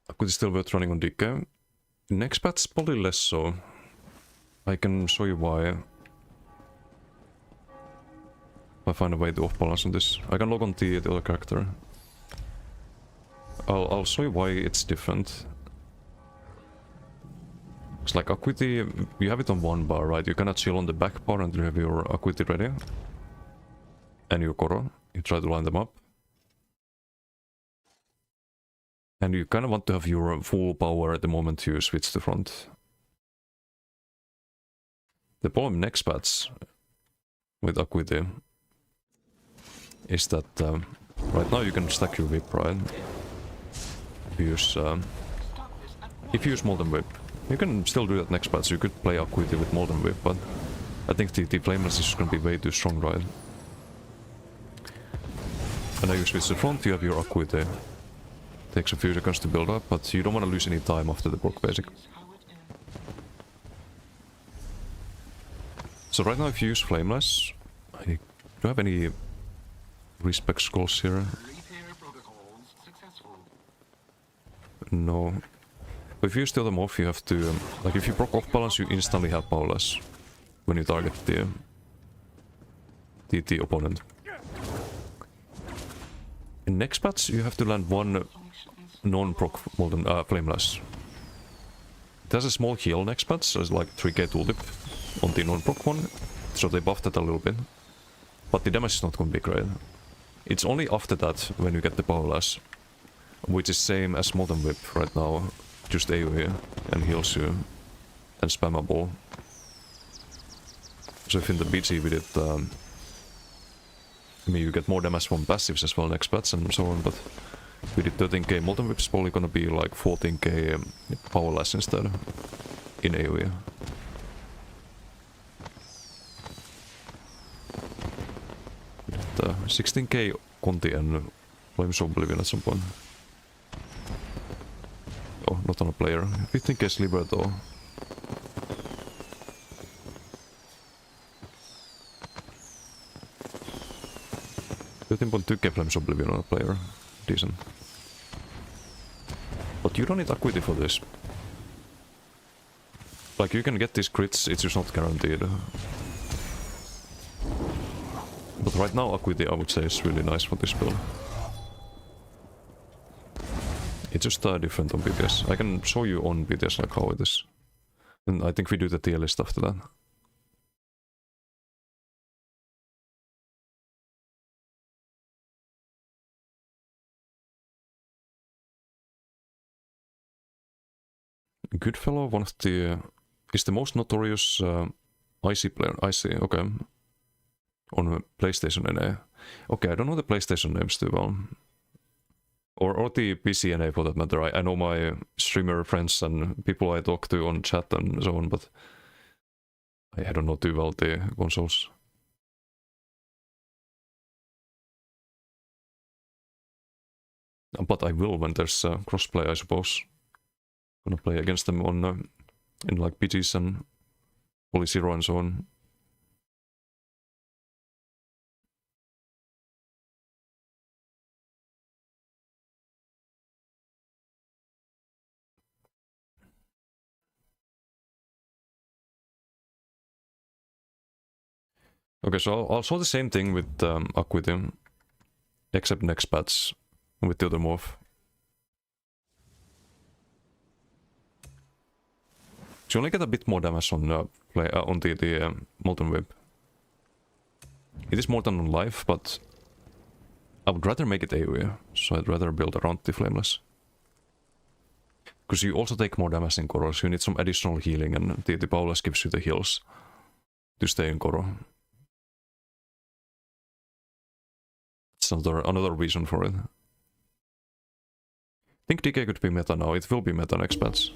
Acuity still worth running on DK. Next patch probably less so. I can show you why. I find a way to off balance on this. I can log on the other character. I'll show you why it's different. It's like Acuity, you have it on one bar, right? You cannot chill on the back bar until you have your Acuity ready. And your Koro. You try to line them up. And you kind of want to have your full power at the moment you switch to front. The problem next patch with Acuity is that right now you can stack your whip, right? Use if you use Molten Whip, you can still do that next patch. You could play Acuity with Molten Whip, but I think the Flameless is just gonna be way too strong, right? And now you switch to front, you have your Acuity. Takes a few seconds to build up, but you don't want to lose any time after the proc basic. So right now if you use Flameless, I don't have any respec scrolls here. No. But if you use the other morph, you have to... like if you proc off balance, you instantly have powerless when you target the opponent. In next patch, you have to land one non-proc Molten Flameless. It has a small heal next patch, so it's like 3k tooltip on the non-proc one, so they buffed it a little bit. But the damage is not going to be great. It's only after that when you get the powerless, which is same as Molten Whip right now, just AoE and heals you and spammable. So if in the BG we did, I mean you get more damage from passives as well next patch and so on, but we did 13k Molten Whip's probably gonna be like 14k powerless instead in AoE. We did 16k Conti and Flames of Oblivion at some point. Oh, not on a player. 15k Sliver though. I think 2k Flames of Oblivion on a player. Decent. But you don't need Acuity for this. Like you can get these crits, it's just not guaranteed. But right now Acuity I would say is really nice for this build. It's just different on BTS. I can show you on BTS like how it is. And I think we do the tier list after that. Goodfellow, one of the... is the most notorious IC player. IC, okay. On PlayStation NA. Okay, I don't know the PlayStation names too well. Or the PC NA for that matter. I know my streamer friends and people I talk to on chat and so on, but I don't know too well the consoles. But I will when there's crossplay, I suppose. Gonna play against them on in like PGs and PolyZero and so on. Okay, so I'll show the same thing with Acuity, except next patch with the other morph. So you only get a bit more damage on the Molten Whip. It is more than on life, but I would rather make it AoE, so I'd rather build around the Flameless. Because you also take more damage in Koro, so you need some additional healing, and the powerless gives you the heals to stay in Koro. It's another reason for it. I think DK could be meta now, it will be meta next patch.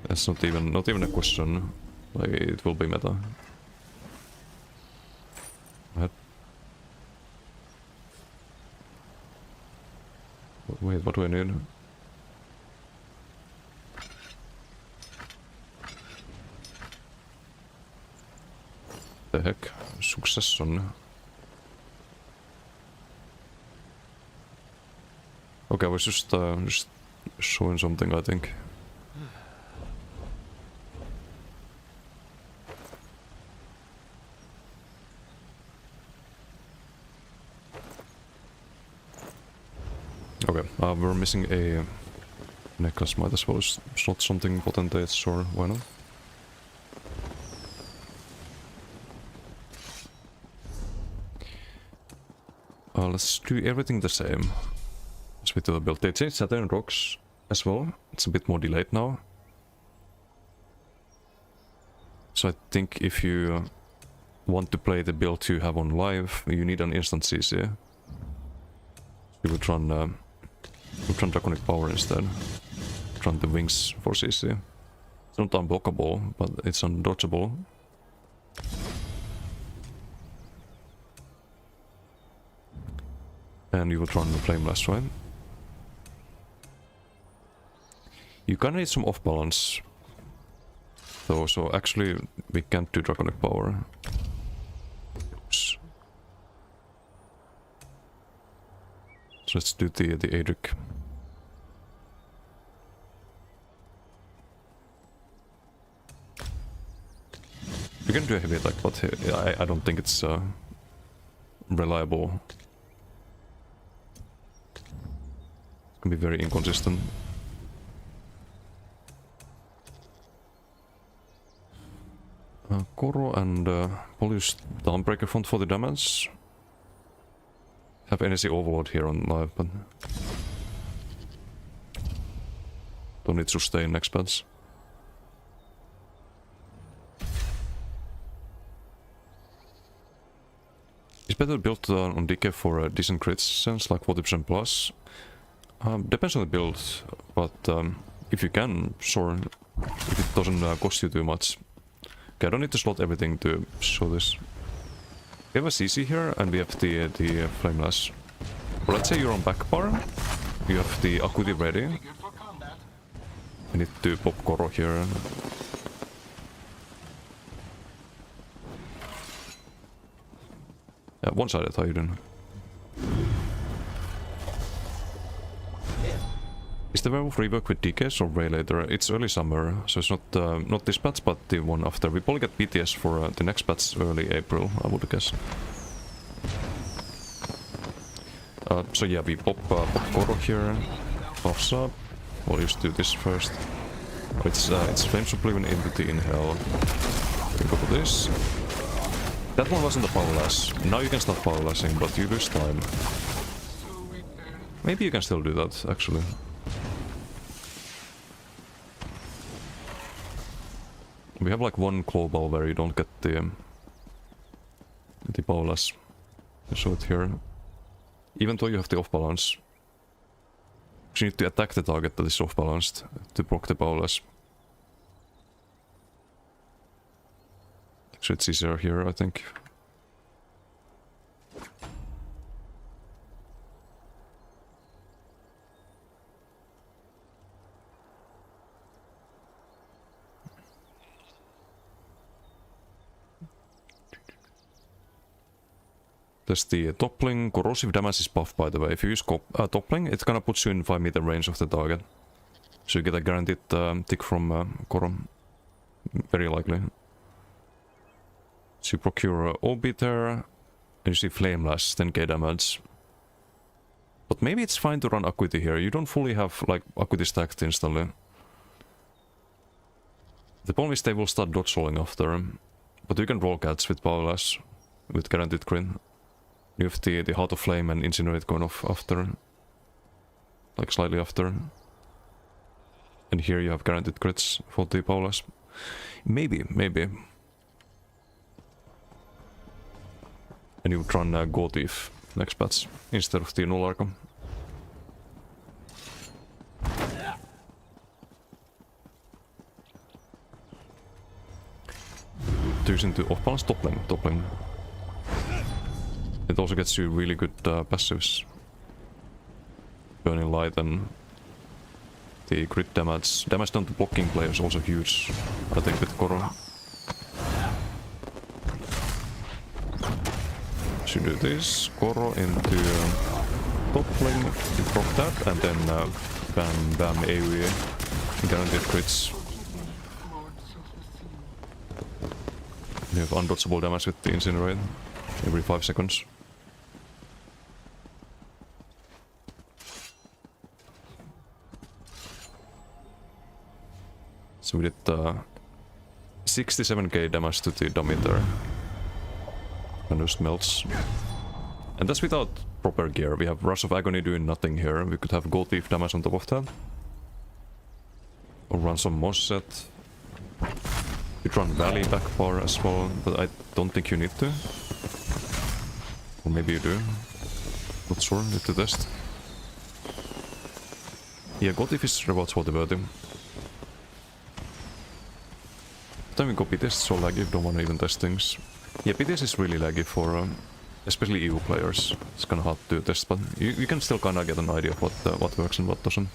That's not even a question. Like it will be meta. Wait, what do I need? The heck? Succession. Okay, I was just showing something, I think. Okay, we're missing a necklace, might as well. It's not something potentate, sure, why not? Let's do everything the same as we do the build. They changed Saturn rocks as well. It's a bit more delayed now. So I think if you want to play the build you have on live, you need an instant CC. You would run We'll run Draconic Power instead. Run the Wings for CC. It's not unblockable, but it's undodgeable. And you will run the Flame Blast, right? You kinda need some off balance. Though, so actually we can't do Draconic Power. Oops. So let's do the Aedric. We can do a heavy attack, but I don't think it's reliable. It can be very inconsistent. Koro and Polish Dawnbreaker front for the damage. Have NSC Overload here on live, but don't need to stay in next patch. It's better built on DK for a decent crit sense, like 40% plus. Depends on the build, but if you can, sure, if it doesn't cost you too much. Okay, I don't need to slot everything to show this. We have a CC here, and we have the Flame Lash. But let's say you're on back bar, you have the Acuity ready. We need to pop Koro here. Yeah, one-sided, how you doing? Is the Werewolf rework with DKs or Ray later? It's early summer, so it's not this patch, but the one after. We probably get BTS for the next patch early April, I would guess. So yeah, we pop Koro here, buffs up. We'll just do this first. Oh, it's Flames Oblivion into the Inhale. We go for this. That one wasn't a Power Lash. Now you can start Power Lashing, but you lose time. Maybe you can still do that, actually. We have like one global where you don't get the Power Lash. I'll show it here. Even though you have the off balance, you need to attack the target that is off balanced to proc the Power Lash. Actually, it's easier here, I think. There's the toppling. Corrosive damage is buffed, by the way. If you use toppling, it kind of puts you in 5 meter range of the target. So you get a guaranteed tick from Koro. Very likely. So you procure Obiter, and you see Flame Lash, 10k damage. But maybe it's fine to run Acuity here. You don't fully have like Acuity stacked instantly. The problem is they will start dodge rolling after. But you can roll cats with Power Lash, with guaranteed crit. You have the Heart of Flame and Incinerate going off after. Like slightly after. And here you have guaranteed crits for the Power Lash. Maybe. And you would run Gold Thief next patch instead of the Null Archon. Turns into off-balance toppling. It also gets you really good passives. Burning Light and the crit damage. Damage down to blocking players also huge, I think, with Koro. So do this, Koro into toppling, you proc that, and then bam AoE, guaranteed crits. You have undodgeable damage with the Incinerate every 5 seconds. So we did 67k damage to the Dometer. And just melts. And that's without proper gear. We have Rush of Agony doing nothing here. We could have Gold Thief damage on top of that. Or run some Moss set. You could run Valley back bar as well, but I don't think you need to. Or maybe you do. Not sure, need to test. Yeah, Gotif is rewards what worthy. Then we go PTS is so laggy if don't want to even test things. Yeah, PTS is really laggy for especially EU players. It's kinda hard to test, but you can still kinda get an idea of what works and what doesn't.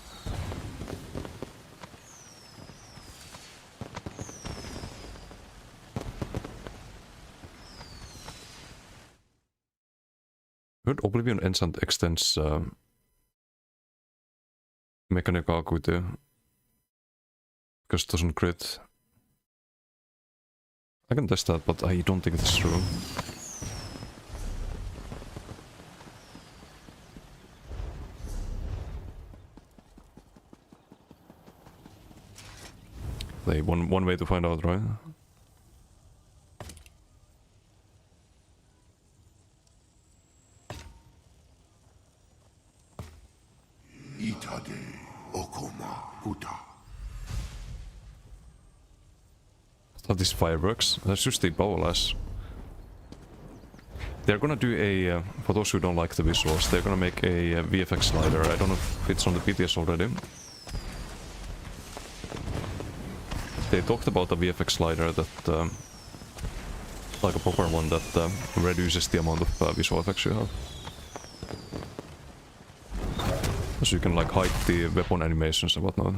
Heard Oblivion Enchant extends mechanical acuity because it doesn't crit. I can test that, but I don't think it's true. Like one way to find out, right?
Itade Okoma Huta.
That is fireworks. That's just the powerless. They're gonna do a, for those who don't like the visuals, they're gonna make a VFX slider. I don't know if it's on the PTS already. They talked about a VFX slider that, like a proper one that reduces the amount of visual effects you have. So you can like hide the weapon animations and whatnot.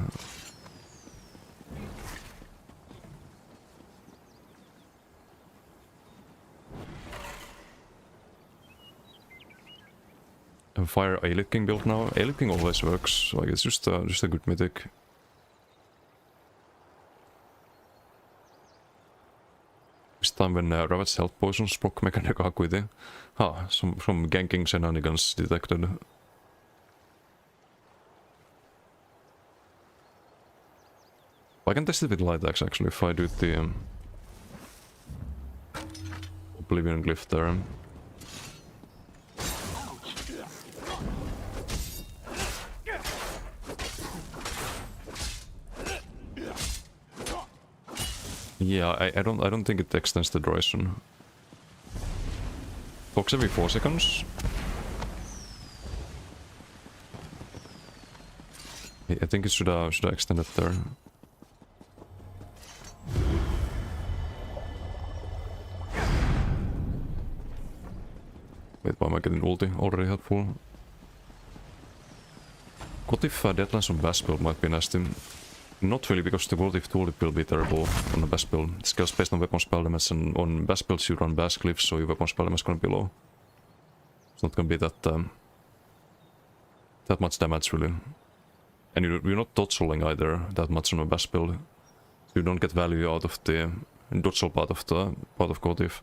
And fire Aelith King build now. Aelith King always works. Like it's just a good mythic. This time when Ravaged Health Potions proc mechanical acuity. Some ganking shenanigans detected. I can test it with Light Axe actually if I do the Oblivion Glyph there. Yeah, I don't think it extends the duration. Talks every 4 seconds. I think it should extend it there. Wait, why am I getting ulti already helpful? What if Deadlands on Bass build might be nasty? Not really, because the What if Tulip will be terrible on a Bass build. It scales based on weapon spell damage, and on Bass builds you run Bass Glyphs, so your weapon spell damage is gonna be low. It's not gonna be that much damage really. And you're not dodge-rolling either that much on a Bass build. So you don't get value out of the dodge-roll part of Gotif.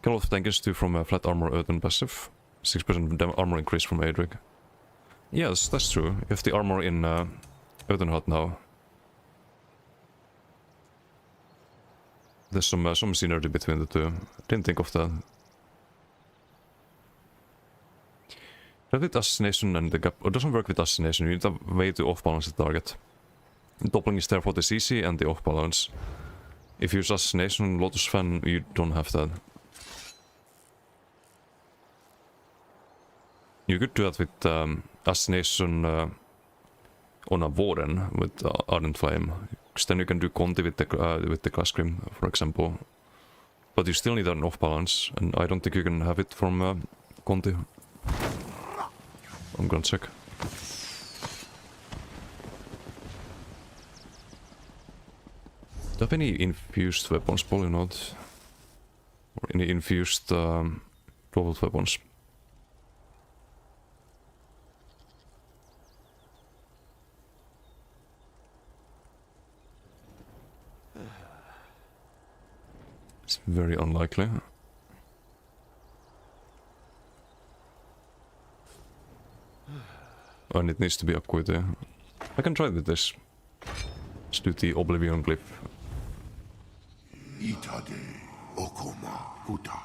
Get a lot of tankers too from flat armor earthen passive. 6% armor increase from Adric. Yes, that's true. You have the armor in Earthen Hut now. There's some synergy between the two. Didn't think of that. That with Assassination and the gap... It doesn't work with Assassination, you need a way to off-balance the target. Doppling is there for the CC and the off-balance. If you use Assassination Lotus Fan, you don't have that. You could do that with Assassination on a Warden with Ardent Flame. Because then you can do Conti with the Glass Grim, for example. But you still need an off-balance, and I don't think you can have it from Conti. I'm gonna check. Do you have any infused weapons? Probably not. Or any infused doubled weapons? It's very unlikely. And it needs to be acuity. I can try with this. Let's do the Oblivion Glyph.
Itade Okoma Huta.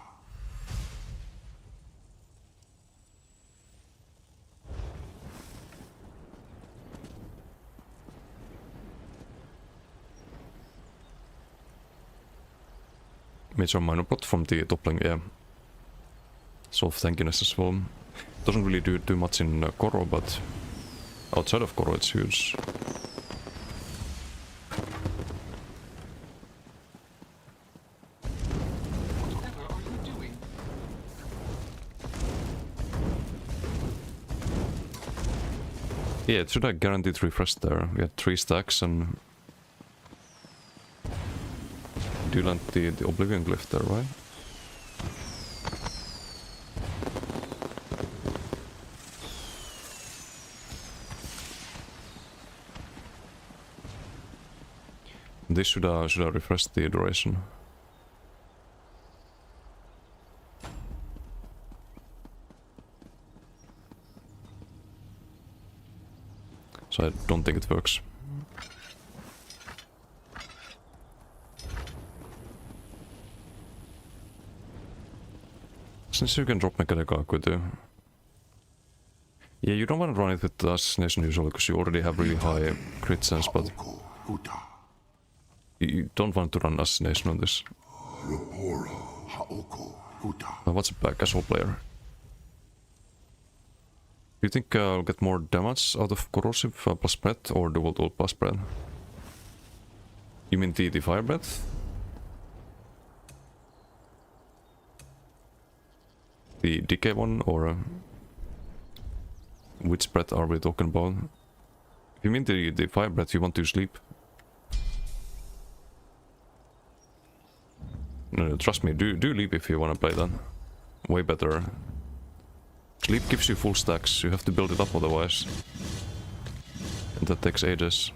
Major minor plot from the doppling, yeah. Solve tankiness as well. Doesn't really do much in Koro, but outside of Koro it's huge. Yeah, it should have guaranteed refresh there. We had 3 stacks and do land the Oblivion Glyph there, right? This should have refreshed the duration. So I don't think it works. Since you can drop Mechanicaku too. Yeah, you don't want to run it with Assassination usually because you already have really high crit sense, but
Oko Kuta.
you don't want to run Assassination on this.
Rapora Haoko Kuta.
What's a casual player? Do you think I'll get more damage out of Corrosive plus Breath or Dual Tool plus Breath? You mean the Fire Breath? The Decay one, or which breath are we talking about? If you mean the Fire Breath, you want to sleep. No, trust me, do leap if you want to play that. Way better. Sleep gives you full stacks, you have to build it up otherwise. And that takes ages.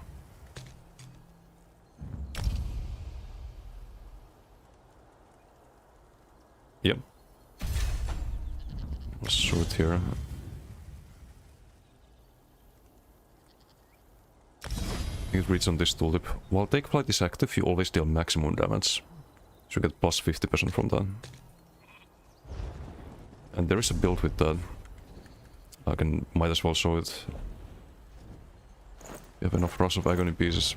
Yep. Let's show it here. It reads on this tooltip. While Take Flight is active, you always deal maximum damage. So you get plus 50% from that. And there is a build with that. Might as well show it. You have enough Rush of Agony pieces.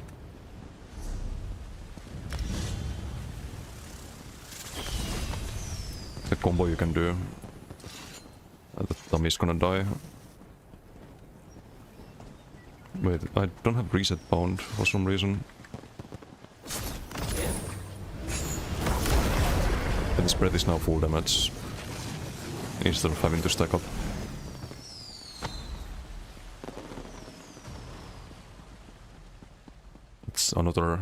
The combo you can do. The dummy's gonna die. Wait, I don't have reset bound for some reason. And this breath is now full damage. Instead of having to stack up. It's another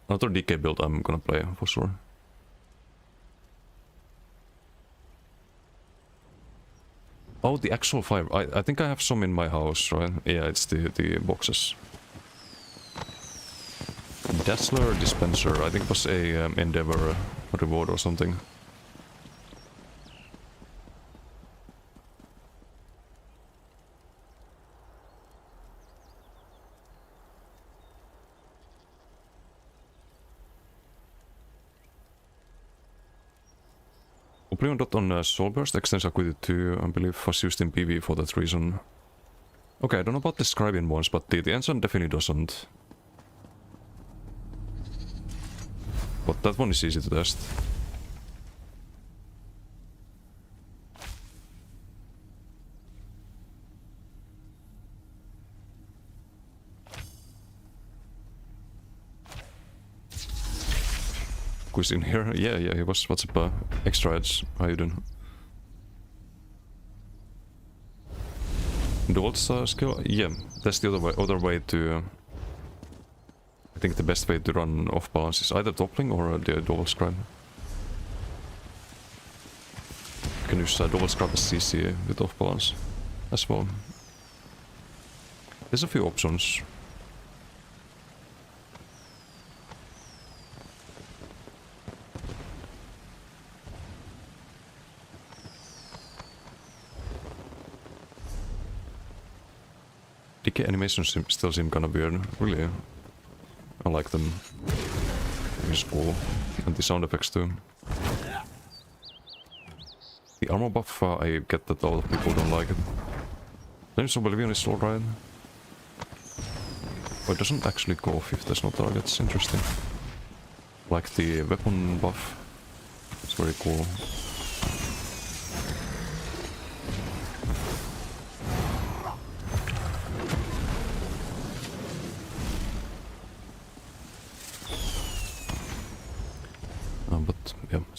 DK build I'm gonna play for sure. Oh, the actual fire. I think I have some in my house, right? Yeah, it's the boxes. Dazzler Dispenser. I think it was a Endeavor reward or something. Oblivion Dot on Soulburst extends Acuity 2, I believe, was used in PV for that reason. Okay, I don't know about the Scribian ones, but the Ensign definitely doesn't. But that one is easy to test. Who's in here? Yeah, he was. What's up, Extra Edge? How you doing? Dual skill? Yeah, that's the other way to... I think the best way to run off balance is either toppling or the Dual Scribe. You can use Dual Scribe as CC with off balance as well. There's a few options. DK animations still seem kind of weird, really. I like them. It's cool. And the sound effects too. The armor buff, I get that a lot of people don't like it. Flames of Oblivion is alright. But it doesn't actually go off if there's no targets, interesting. Like the weapon buff. It's very cool.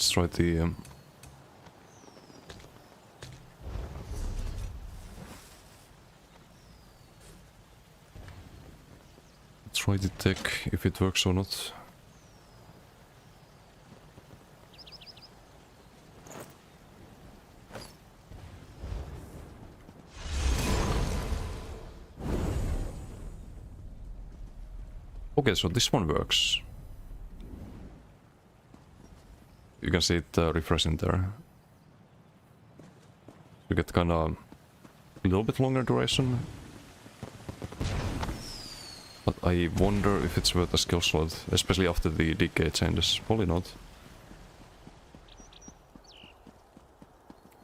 Let's try the... try the tech, if it works or not. Okay, so this one works. You can see it refreshing there. You get kinda a little bit longer duration. But I wonder if it's worth a skill slot, especially after the decay changes. Probably not.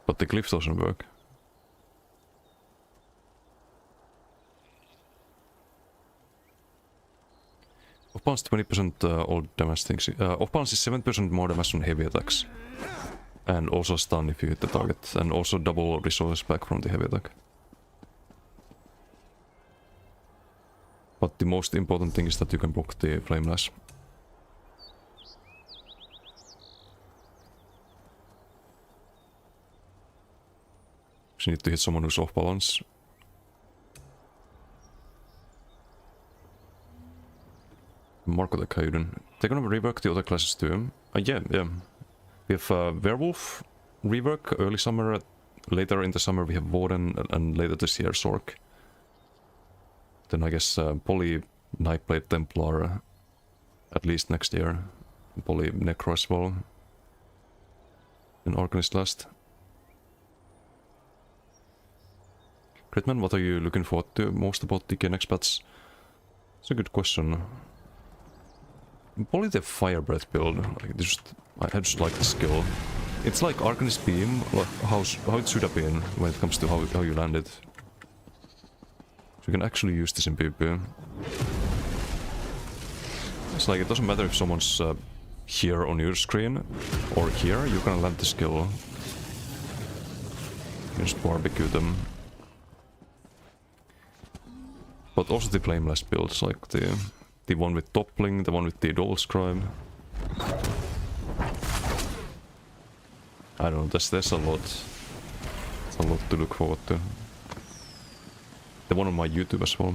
But the glyph doesn't work. Off balance 20% all damage things. Off balance is 7% more damage on heavy attacks. And also stun if you hit the target. And also double resources back from the heavy attack. But the most important thing is that you can block the flame lash. So you need to hit someone who's off balance. Mark of the Kaiden. They're gonna rework the other classes too. Yeah. We have Werewolf rework early summer. Later in the summer we have Warden, and later this year Sork. Then I guess Poly Nightblade Templar at least next year. Poly Necro as well. And Arcanist last. Critman, what are you looking forward to most about the next patch? It's a good question. Probably the Fire Breath build. Like, I just like the skill. It's like Arcanist Beam, like how it should have been when it comes to how you land it. So you can actually use this in PvP. It's like it doesn't matter if someone's here on your screen or here, you're gonna land the skill. You just barbecue them. But also the Flame Lash builds, like the one with Toppling, the one with the Dual Scribe. I don't know, there's a lot. There's a lot to look forward to. The one on my YouTube as well.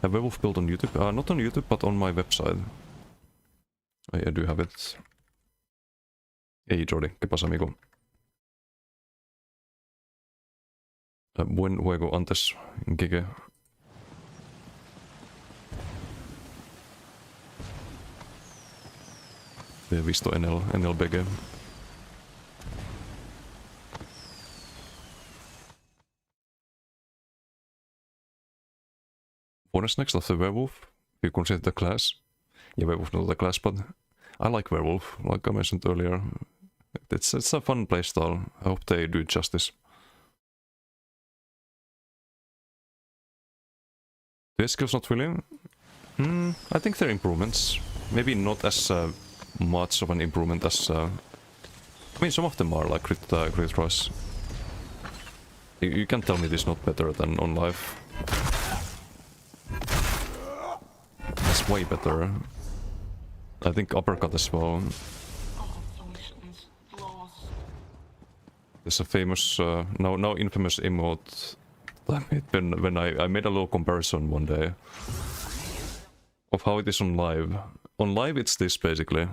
A Werewolf build on YouTube? Not on YouTube, but on my website. I do have it. Hey Jordi, ¿qué pasa amigo? Buen juego antes, Gege. He he visto en el BG. What is next after Werewolf? You consider the class? Yeah, Werewolf not the class, but I like Werewolf, like I mentioned earlier. It's a fun playstyle. I hope they do it justice. The skills not really? I think they're improvements. Maybe not as much of an improvement as... I mean, some of them are like crit rush. You can tell me this is not better than on live. That's way better. I think uppercut as well. There's a famous, now infamous emote when I made a little comparison one day of how it is on live. On live it's this basically.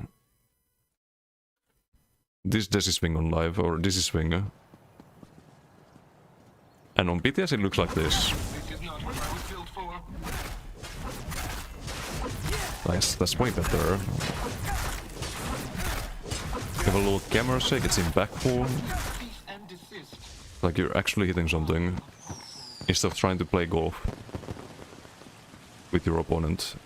This is swing on live, or this is swing. And on BTS it looks like this. Nice, that's way better. You have a little camera shake, it's in back pull. Like you're actually hitting something, instead of trying to play golf with your opponent.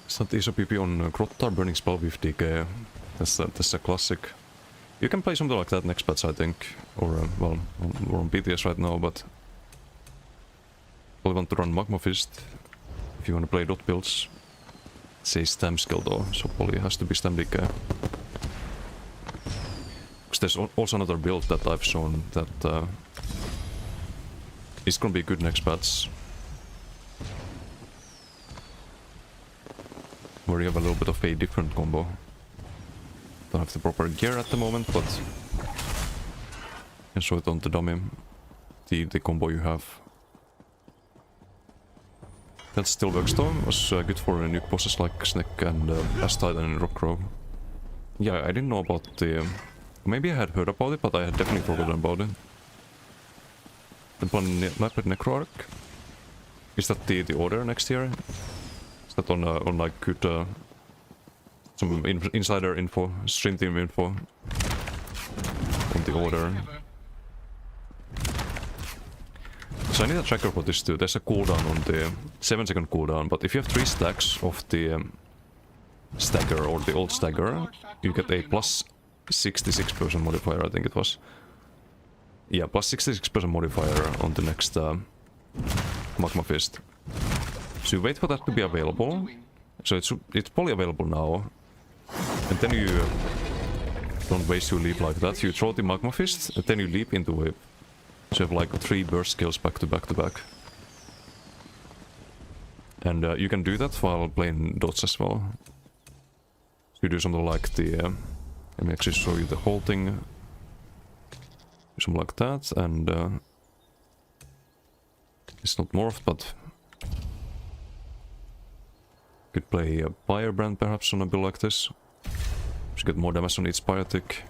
Is that Isa PP on Grottar burning spell with DK? That's a classic. You can play something like that next patch, I think. Or, well, we're on BTS right now, but... Probably want to run Magma Fist. If you want to play dot builds. It's a stem skill though, so probably has to be stem DK. Because there's also another build that I've shown that... It's gonna be good next patch. Where you have a little bit of a different combo. Don't have the proper gear at the moment, but you can show it on the dummy. The combo you have. That still works though. Was good for new bosses like Snake and Ash Titan and Rockrow. Yeah, I didn't know about the... maybe I had heard about it, but I had definitely forgotten about it. The one Nightblade Necroarch. Is that the order next year? Is that on like good... some insider info, stream team info on the order? So I need a tracker for this too. There's a cooldown on the 7-second cooldown, but if you have 3 stacks of the stagger or the old stagger, you get a plus 66% modifier, I think it was. Yeah, plus 66% modifier on the next Magma Fist. So you wait for that to be available. So it's probably available now. And then you don't waste your leap like that. You throw the Magma Fist, and then you leap into it. So you have like 3 burst skills back to back to back. And you can do that while playing dots as well. So you do something like the... let me actually show you the whole thing. Do something like that, and... it's not morphed, but... could play a Firebrand perhaps on a build like this. Should get more damage on each Pyrotic.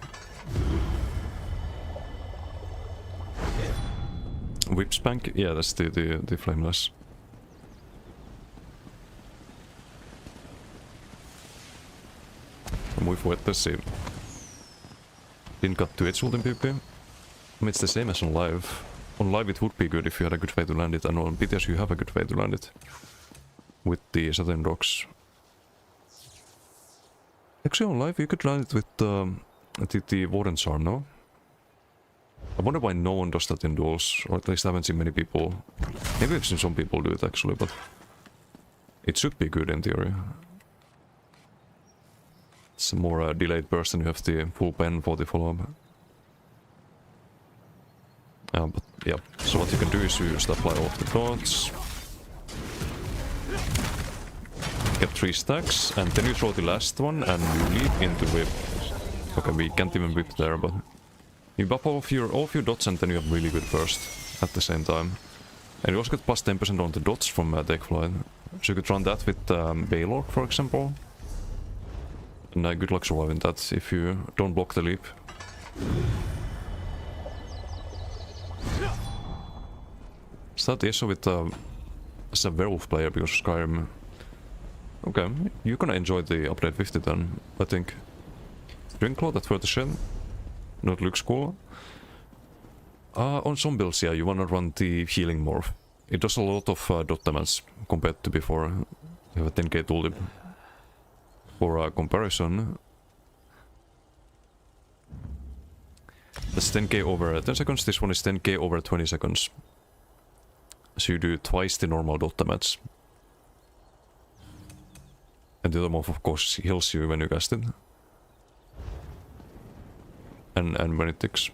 Whip Spank? Yeah, that's the Flameless. Muy fuerte, sí. Didn't got 2 ult in PvP. I mean, it's the same as on live. On live it would be good if you had a good way to land it, and on BTS you have a good way to land it. With the Southern Rocks. Actually on live you could land it with the Warden's Charm, no? I wonder why no one does that in duels, or at least I haven't seen many people. Maybe I've seen some people do it actually, but... it should be good in theory. It's a more delayed burst and you have the full pen for the follow-up. But yeah, so what you can do is you just apply all of the dots. Get 3 stacks, and then you throw the last one and you leap into whip. Okay, we can't even whip there, but... you buff all of your dots and then you have really good burst at the same time. And you also get plus 10% on the dots from Deckflight. So you could run that with Baylor, for example. And good luck surviving that if you don't block the leap. Is that the issue with as a werewolf player because of Skyrim? Okay, you're gonna enjoy the update 50 then, I think. Drinkclaw, that 30 shit. Not looks cool. On some builds, yeah, you wanna run the healing morph. It does a lot of dot damage compared to before. You have a 10k tooltip. For comparison, that's 10k over 10 seconds, this one is 10k over 20 seconds. So you do twice the normal dot damage. And the other morph of course heals you when you cast it. And when it ticks.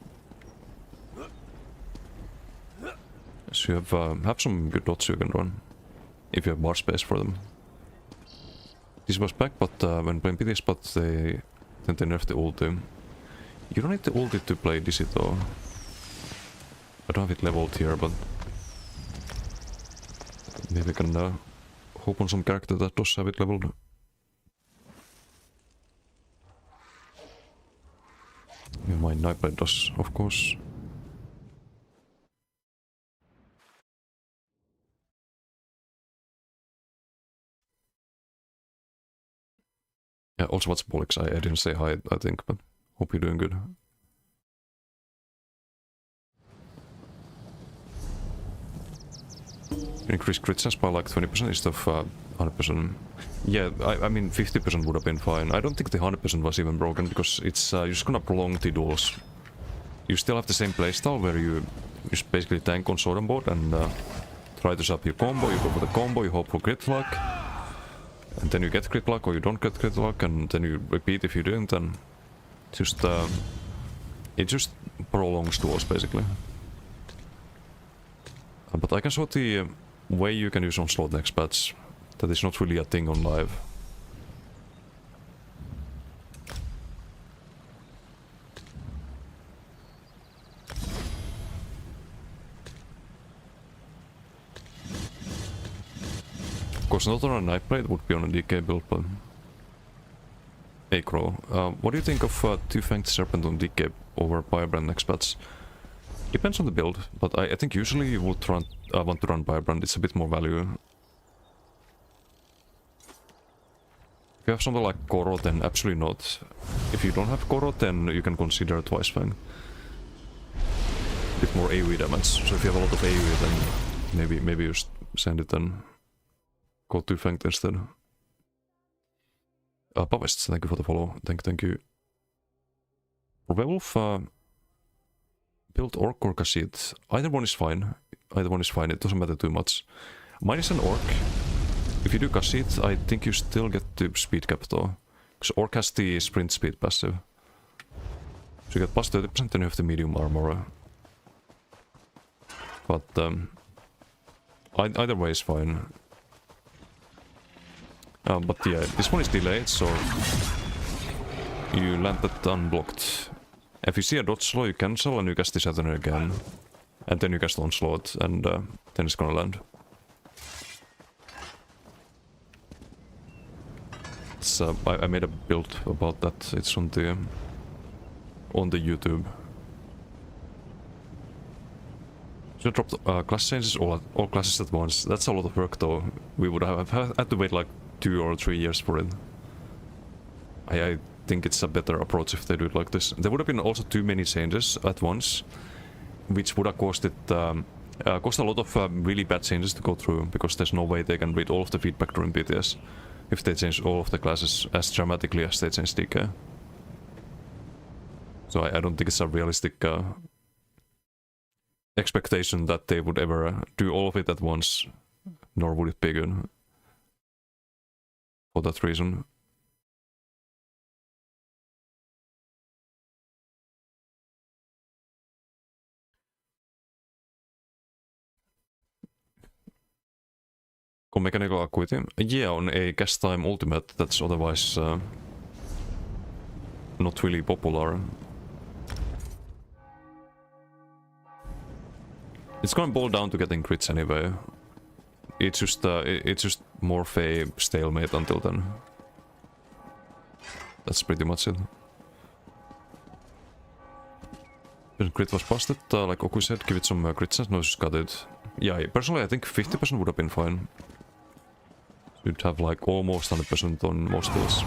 So you have some good dots you can run. If you have bar space for them. This was back, but when playing PTS, but they nerfed the ulti. You don't need the ulti to play Dizzy though. I don't have it leveled here, but... maybe I can hope on some character that does have it leveled. Yeah, my Nightblade does, of course. Yeah, also what's Bolix? I didn't say hi, I think, but hope you're doing good. Increase crit chance by like 20% instead of 100%. Yeah, I mean 50% would have been fine. I don't think the 100% was even broken because it's you're just gonna prolong the duels. You still have the same playstyle where you just basically tank on sword and board and try to sub your combo, you go for the combo, you hope for crit luck. And then you get crit luck or you don't get crit luck and then you repeat if you didn't and just it just prolongs duels basically. But I can show the way you can use Onslaught next patch. That is not really a thing on live. Of course, not on a Nightblade, would be on a DK build, but... Acro, what do you think of Two-Fanged Serpent on DK over Firebrand next patch? Depends on the build, but I think usually you would want to run Firebrand, it's a bit more value. If you have something like Koro, then absolutely not. If you don't have Koro, then you can consider Twice Fang. Bit more AoE damage, so if you have a lot of AoE, then maybe you send it and go Two-Fanged instead. Pavest, thank you for the follow. Thank you. For Werewolf, build Orc or Khajiit. Either one is fine. It doesn't matter too much. Mine is an Orc. If you do Khajiit, I think you still get the speed cap though. Because Orc has the sprint speed passive. So you get plus 30% and you have the medium armor. But either way is fine. But yeah, this one is delayed, so you land that unblocked. If you see a dodge slow, you cancel and you cast the Saturn again. And then you cast Onslaught, and then it's gonna land. It's, I made a build about that, it's on the YouTube. So I dropped class changes, all classes at once. That's a lot of work though. We would have had to wait like 2 or 3 years for it. I think it's a better approach if they do it like this. There would have been also too many changes at once, which would have cost a lot of really bad changes to go through, because there's no way they can read all of the feedback during BTS if they change all of the classes as dramatically as they change DK. So I don't think it's a realistic expectation that they would ever do all of it at once, nor would it be good. For that reason. Mechanical Acuity? Yeah, on a cast time ultimate that's otherwise not really popular. It's gonna boil down to getting crits anyway. It's just more of a stalemate until then. That's pretty much it. When crit was busted, like Oku said, give it some crit chance, no, just got it. Yeah, personally I think 50% would have been fine. You'd have like almost 100% on most kills.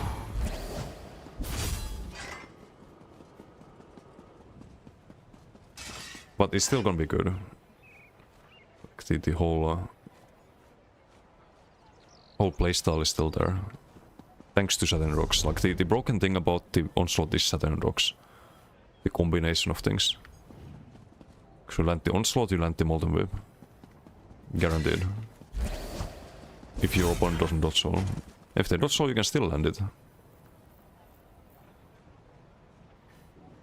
But it's still gonna be good. Like the whole playstyle is still there. Thanks to Saturn Rocks. Like the broken thing about the Onslaught is Saturn Rocks. The combination of things. If you land the Onslaught, you land the Molten Whip. Guaranteed. If your opponent doesn't dodge roll. If they dodge roll, you can still land it.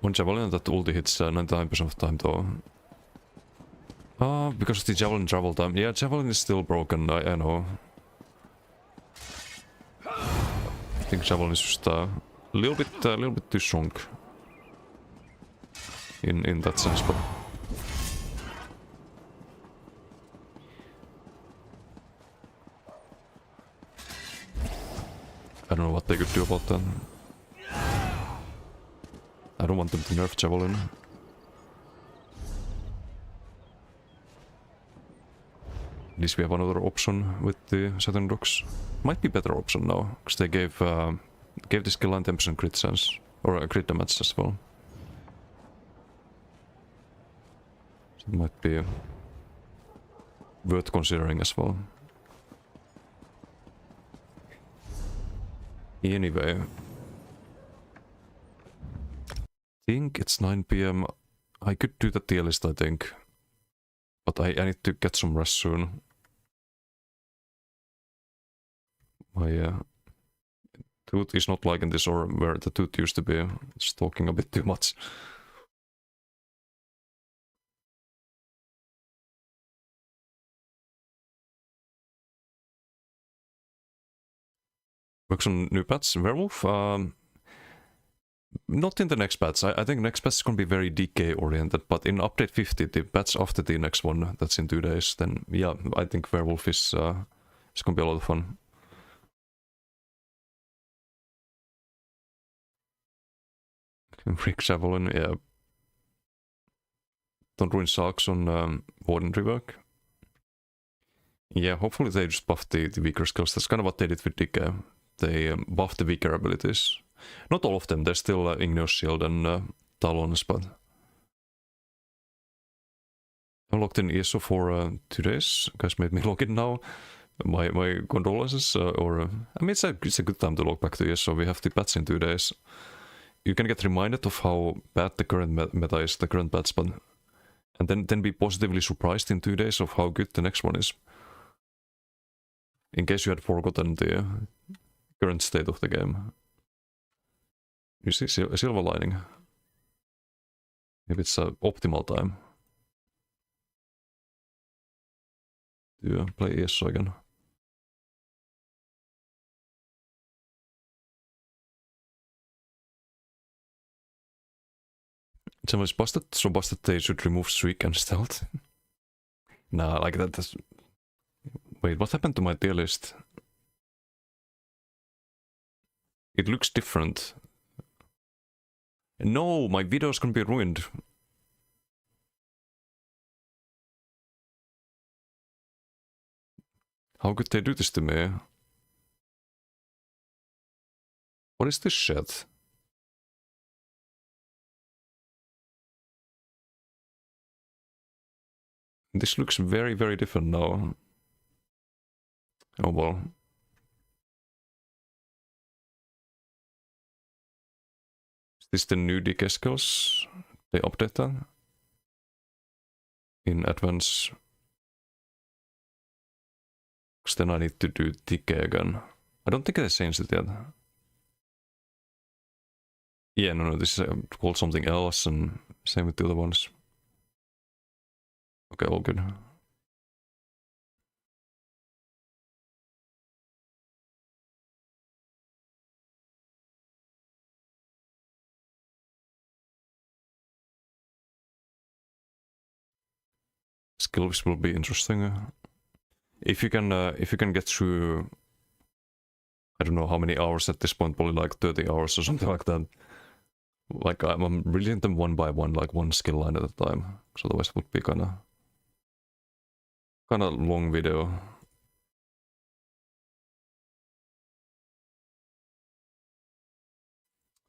One Javelin that ulti hits 99% of the time though. Because of the Javelin travel time. Yeah, Javelin is still broken, I know. I think Javelin is just a little bit too strong. In that sense, but... I don't know what they could do about that. I don't want them to nerf Javelin. At least we have another option with the Saturn Rocks. Might be better option now, because they gave the skill line 10% crit chance, or a crit damage as well. So it might be worth considering as well. Anyway, I think it's 9 PM. I could do the tier list, I think. But I need to get some rest soon. My tooth is not like in this or where the tooth used to be. It's talking a bit too much. works on new pets. Werewolf, not in the next patch. I think next patch is going to be very DK oriented, but in update 50, the patch after the next one, that's in 2 days, then yeah, I think Werewolf is going to be a lot of fun. Rick Javelin, yeah. Don't ruin Sarks on Warden rework. Yeah, hopefully they just buff the weaker skills. That's kind of what they did with DK. They buff the weaker abilities. Not all of them, there's still Igneous Shield and Talons, but... I logged in ESO for 2 days. You guys made me log in now. My condolences, I mean, it's a good time to log back to ESO. We have the patch in 2 days. You can get reminded of how bad the current meta is, the current patch, but... And then be positively surprised in 2 days of how good the next one is. In case you had forgotten the current state of the game. You see a silver lining. If it's optimal time to play ESO again. Someone's busted, so busted they should remove streak and stealth. Nah, like that's... Wait, what happened to my tier list? It looks different. No, my video's gonna be ruined. How could they do this to me? What is this shit? This looks very, very different now. Oh well. Is this the new DK skills? They update that? In advance. Because then I need to do DK again. I don't think they changed it yet. Yeah, no, this is called something else, and same with the other ones. Okay, all good. Skills will be interesting. If you can get through, I don't know how many hours at this point, probably like 30 hours or something like that. Like I'm reading them one by one, like one skill line at a time. So otherwise it would be kind of long video.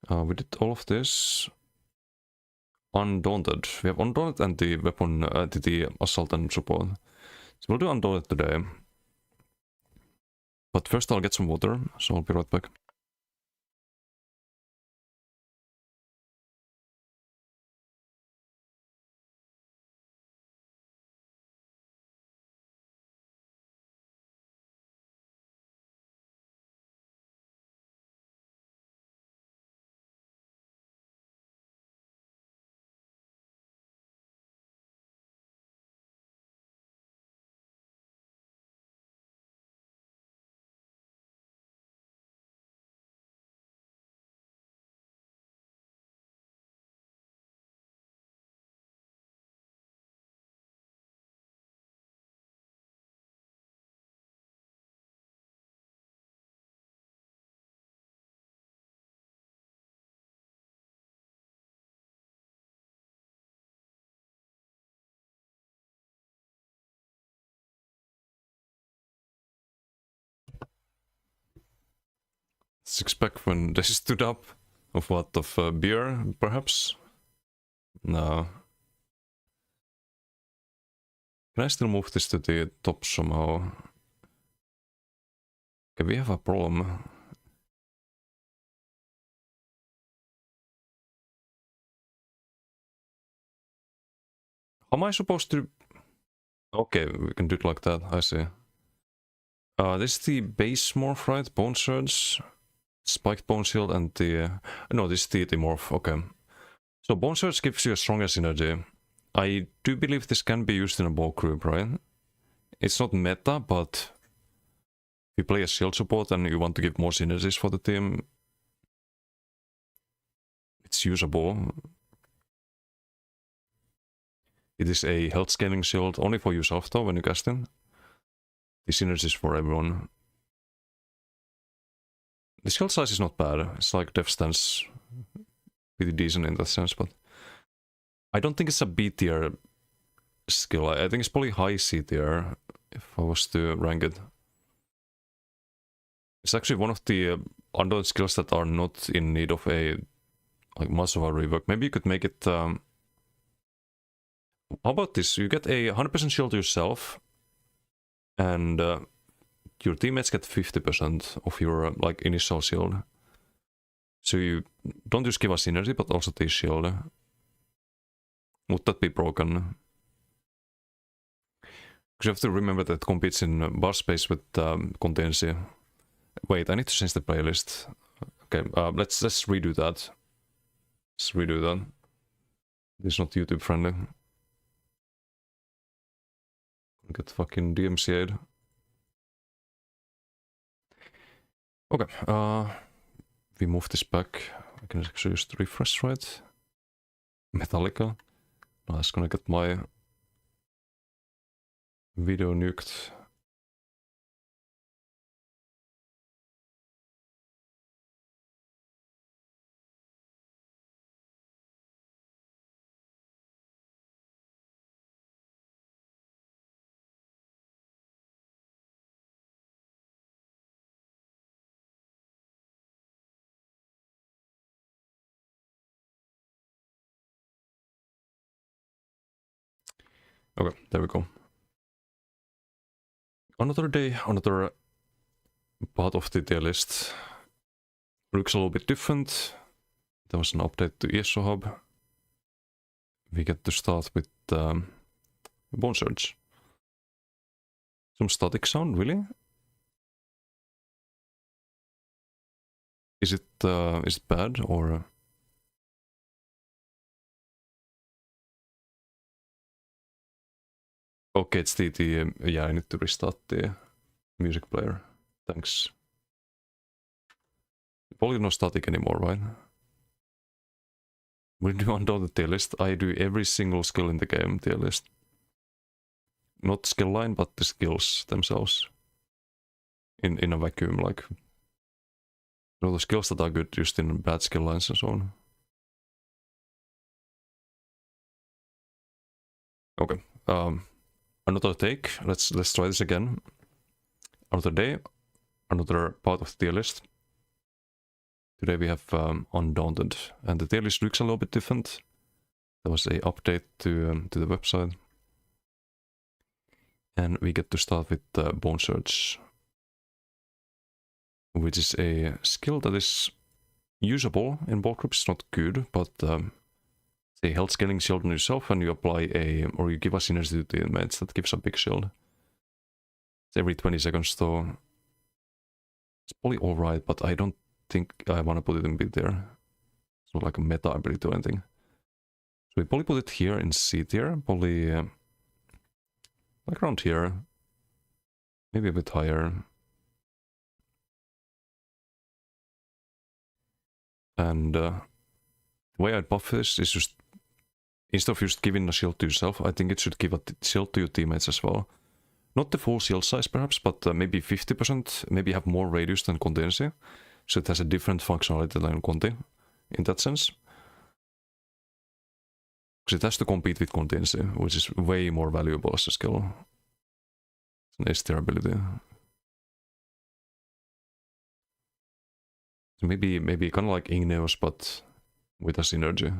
We did all of this. Undaunted. We have Undaunted and the weapon, the assault and support. So we'll do Undaunted today. But first I'll get some water, so I'll be right back. Six pack when they stood up. Of what? Of beer, perhaps? No. Can I still move this to the top somehow? Okay, we have a problem. How am I supposed to... Okay, we can do it like that, I see. This is the base morph, right? Bone Surge, Spiked Bone Shield, and the... no, this is the morph, okay. So Bone Surge gives you a stronger synergy. I do believe this can be used in a bulk group, right? It's not meta, but... you play a shield support and you want to give more synergies for the team, it's usable. It is a health scaling shield only for yourself though when you cast it. The synergies for everyone. The shield size is not bad. It's like Death Stance, pretty decent in that sense, but I don't think it's a B tier skill. I think it's probably high C tier if I was to rank it. It's actually one of the Undaunted skills that are not in need of a like much of a rework. Maybe you could make it. How about this? You get a 100% shield yourself, and your teammates get 50% of your like initial shield. So you don't just give us synergy, but also the shield. Would that be broken? Because you have to remember that it competes in bar space with contingency. Wait, I need to change the playlist. Okay, let's redo that. Let's redo that. This is not YouTube friendly. Get fucking DMCA'd. Okay, we move this back. I can actually just refresh, right? Metallica. Now it's gonna get my video nuked. Okay, there we go. Another day, another part of the tier list. Looks a little bit different. There was an update to ESO Hub. We get to start with Bone Surge. Some static sound, really? Is it bad or? Okay, it's the yeah, I need to restart the music player. Thanks. Probably no static anymore, right? When you undo the tier list, I do every single skill in the game tier list. Not skill line, but the skills themselves. In a vacuum, like. You know, the skills that are good just in bad skill lines and so on. Okay. Another take. Let's try this again. Another day, another part of the tier list. Today we have Undaunted, and the tier list looks a little bit different. There was a update to the website, and we get to start with Bone Surge, which is a skill that is usable in ball groups. It's not good, but a health scaling shield on yourself, and you apply or you give a synergy to the teammates that gives a big shield. It's every 20 seconds though. It's probably alright, but I don't think I want to put it in B tier. It's not like a meta ability or anything. So we probably put it here in C tier, probably like around here. Maybe a bit higher. And the way I'd buff this is just, instead of just giving a shield to yourself, I think it should give a shield to your teammates as well. Not the full shield size perhaps, but maybe 50%, maybe have more radius than contingency. So it has a different functionality than Conti, in that sense. Because it has to compete with contingency, which is way more valuable as a skill. It's an S tier ability. So maybe kind of like Igneos, but with a synergy.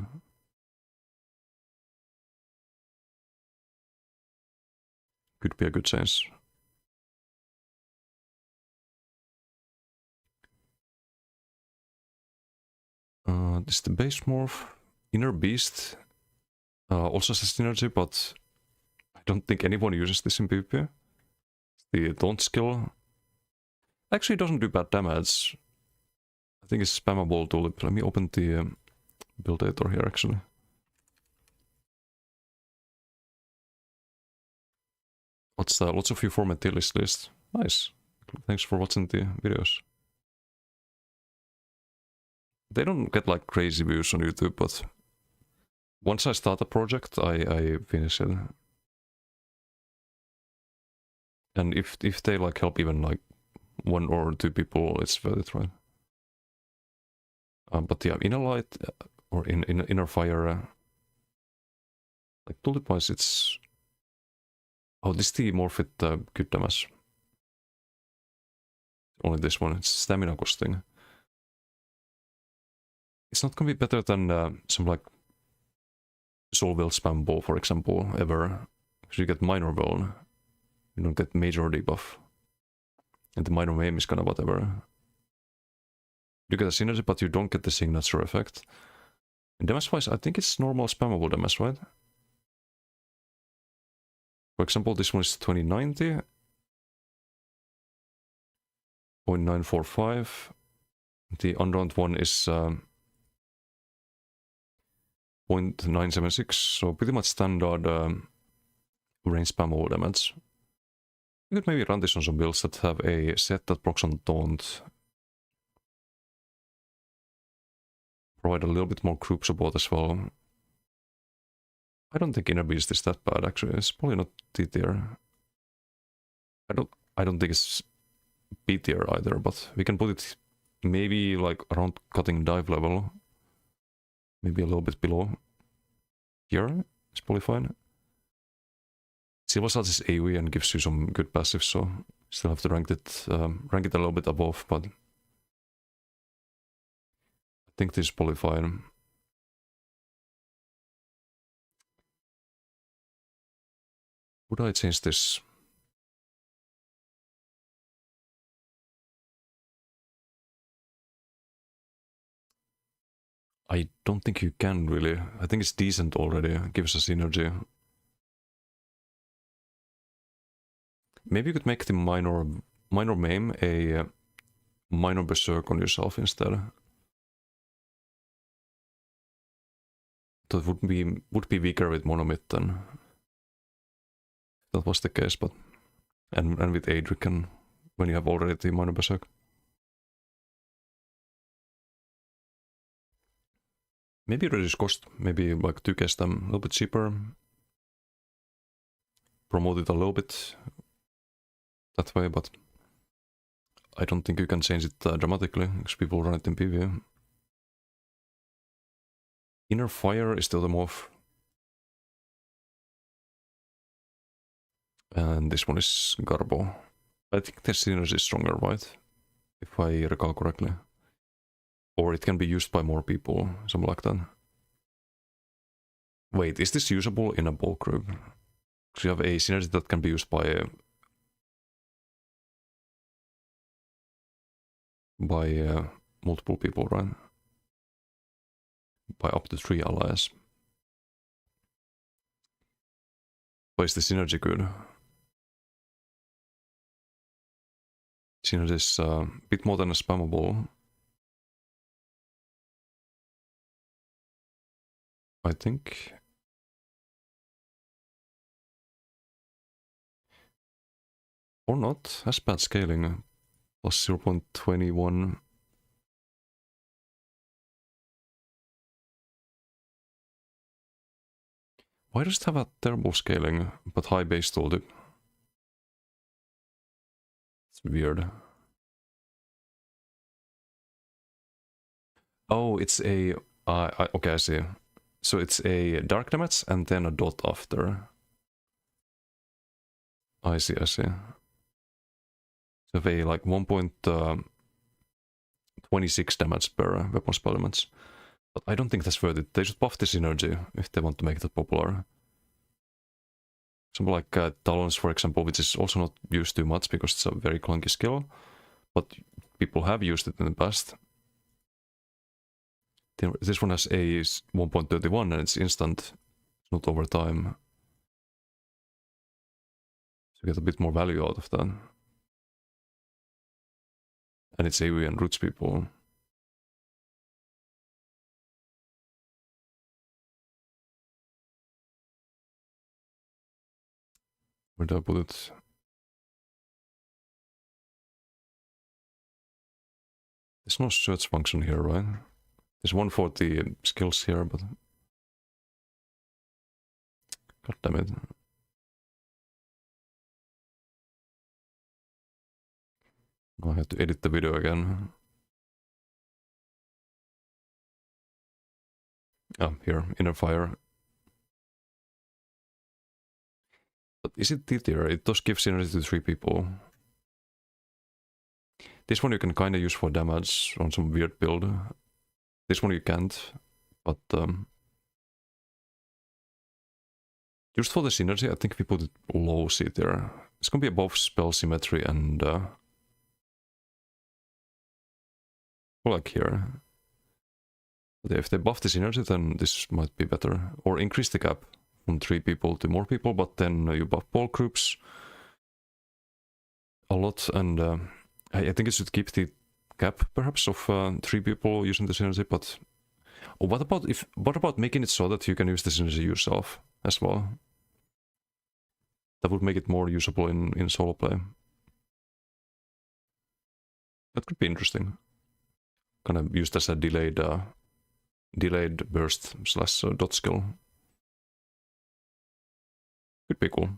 Could be a good change. This is the base morph. Inner Beast also has synergy, but I don't think anyone uses this in PvP. The Taunt skill actually doesn't do bad damage. I think it's spammable tulip. Let me open the build editor here actually. Lots of you form a tier list. Nice. thanks for watching the videos. They don't get like crazy views on YouTube, but once I start a project, I finish it. And if they like help even like 1 or 2 people, it's worth it, right? But yeah, Inner Light or in Inner Fire, like tulip-wise, it's this the Morphit good damage. Only this one. It's stamina costing. It's not gonna be better than some like Soulville spam ball, for example, ever. Because you get minor bone, you don't get major debuff, and the minor maim is kind of whatever. You get a synergy, but you don't get the signature effect. And damage-wise, I think it's normal spammable damage, right? For example, this one is 2090. 0.945. The unround one is 0.976, so pretty much standard range spammable damage. You could maybe run this on some builds that have a set that procs on Taunt. Provide a little bit more group support as well. I don't think Inner Beast is that bad actually. It's probably not D tier. I don't think it's B tier either, but we can put it maybe like around cutting dive level. Maybe a little bit below. Here, it's probably fine. Silver Salt is AoE and gives you some good passive, so still have to rank it a little bit above, but I think this is probably fine. Would I change this? I don't think you can really. I think it's decent already. Gives us synergy. Maybe you could make the minor maim a minor berserk on yourself instead. That would be weaker with Monomyth then. That was the case, but and with Adric when you have already the minor berserk. Maybe reduce cost, maybe like 2 them a little bit cheaper. Promote it a little bit that way, but I don't think you can change it dramatically because people run it in PvE. Inner Fire is still the morph. And this one is Garbo. I think the synergy is stronger, right? If I recall correctly. Or it can be used by more people, something like that. Wait, is this usable in a bulk group? Because you have a synergy that can be used by multiple people, right? By up to 3 allies. But is the synergy good? Synergy is a bit more than a spammable. I think. Or not. Has bad scaling. Plus 0.21. Why does it have a terrible scaling, but high base tooltip? It's weird. Oh, it's a... okay, I see. So it's a dark damage and then a dot after. I see, I see. So they like 1.26 damage per weapon spell damage. But I don't think that's worth it. They should buff the synergy if they want to make that popular. Something like Talons, for example, which is also not used too much because it's a very clunky skill. But people have used it in the past. This one has a 1.31 and it's instant. It's not over time. So you get a bit more value out of that. And it's AoE and roots people. Where did I put it? There's no search function here, right? There's one for the skills here, but... God damn it. I have to edit the video again. Ah, here, Inner Fire. But is it D-tier? It does give synergy to 3 people. This one you can kind of use for damage on some weird build. This one you can't, but just for the synergy, I think we put it low C-tier. It's gonna be above spell symmetry and like here. But if they buff the synergy, then this might be better. Or increase the gap from 3 people to more people, but then you buff ball groups a lot, and I think it should keep the gap perhaps of 3 people using the synergy, but what about making it so that you can use the synergy yourself as well? That would make it more usable in solo play. That could be interesting. Kind of used as a delayed burst / dot skill. Could be cool.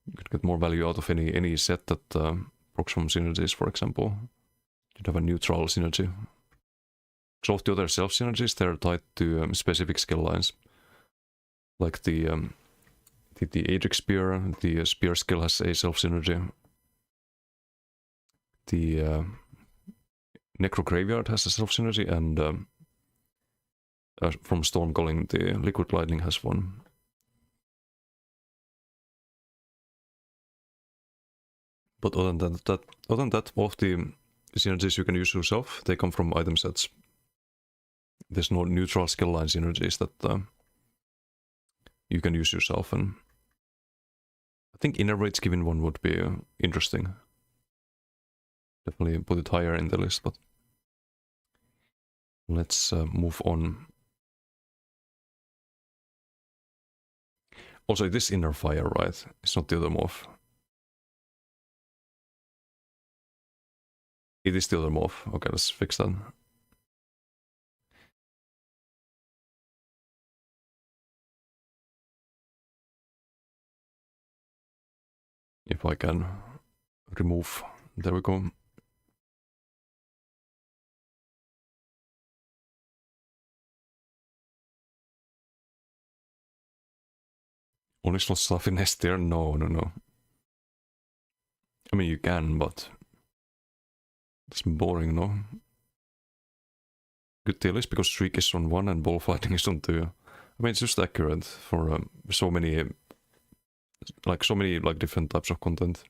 You could get more value out of any set that procs from synergies, for example. You'd have a neutral synergy. Some of the other self synergies, they're tied to specific skill lines. Like the Aedric Spear, the Spear skill has a self synergy. The Necro Graveyard has a self synergy, and from Stormcalling, the Liquid Lightning has one. But other than that, all of the synergies you can use yourself, they come from item sets. There's no neutral skill line synergies that you can use yourself, and I think Inner Rage given one would be interesting. Definitely put it higher in the list, but let's move on. Also, it is Inner Fire, right? It's not the other morph. It is the other morph. Okay, let's fix that. If I can remove, there we go. Only slot stuff in S tier? No. I mean, you can, but it's boring, no? Good deal is because Shriek is on 1 and Bullfighting is on 2. I mean, it's just accurate for so many different types of content.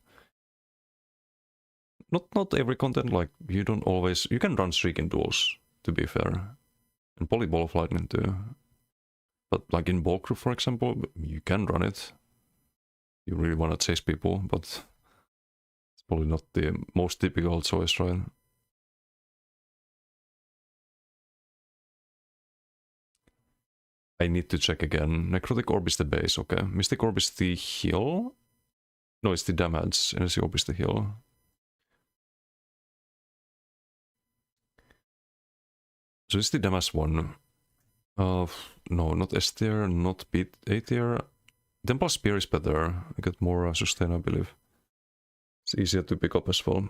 Not every content, like you can run Shriek in duels, to be fair, and probably Ball of Lightning too. But like in Ball Group, for example, you can run it. You really want to chase people, but it's probably not the most typical choice, right? I need to check again. Necrotic Orb is the base, okay. Mystic Orb is the heal? No, it's the damage. Energy Orb is the heal. So it's the damage one. No, not S tier, not A tier. Temple Spear is better. I get more sustain, I believe. It's easier to pick up as well.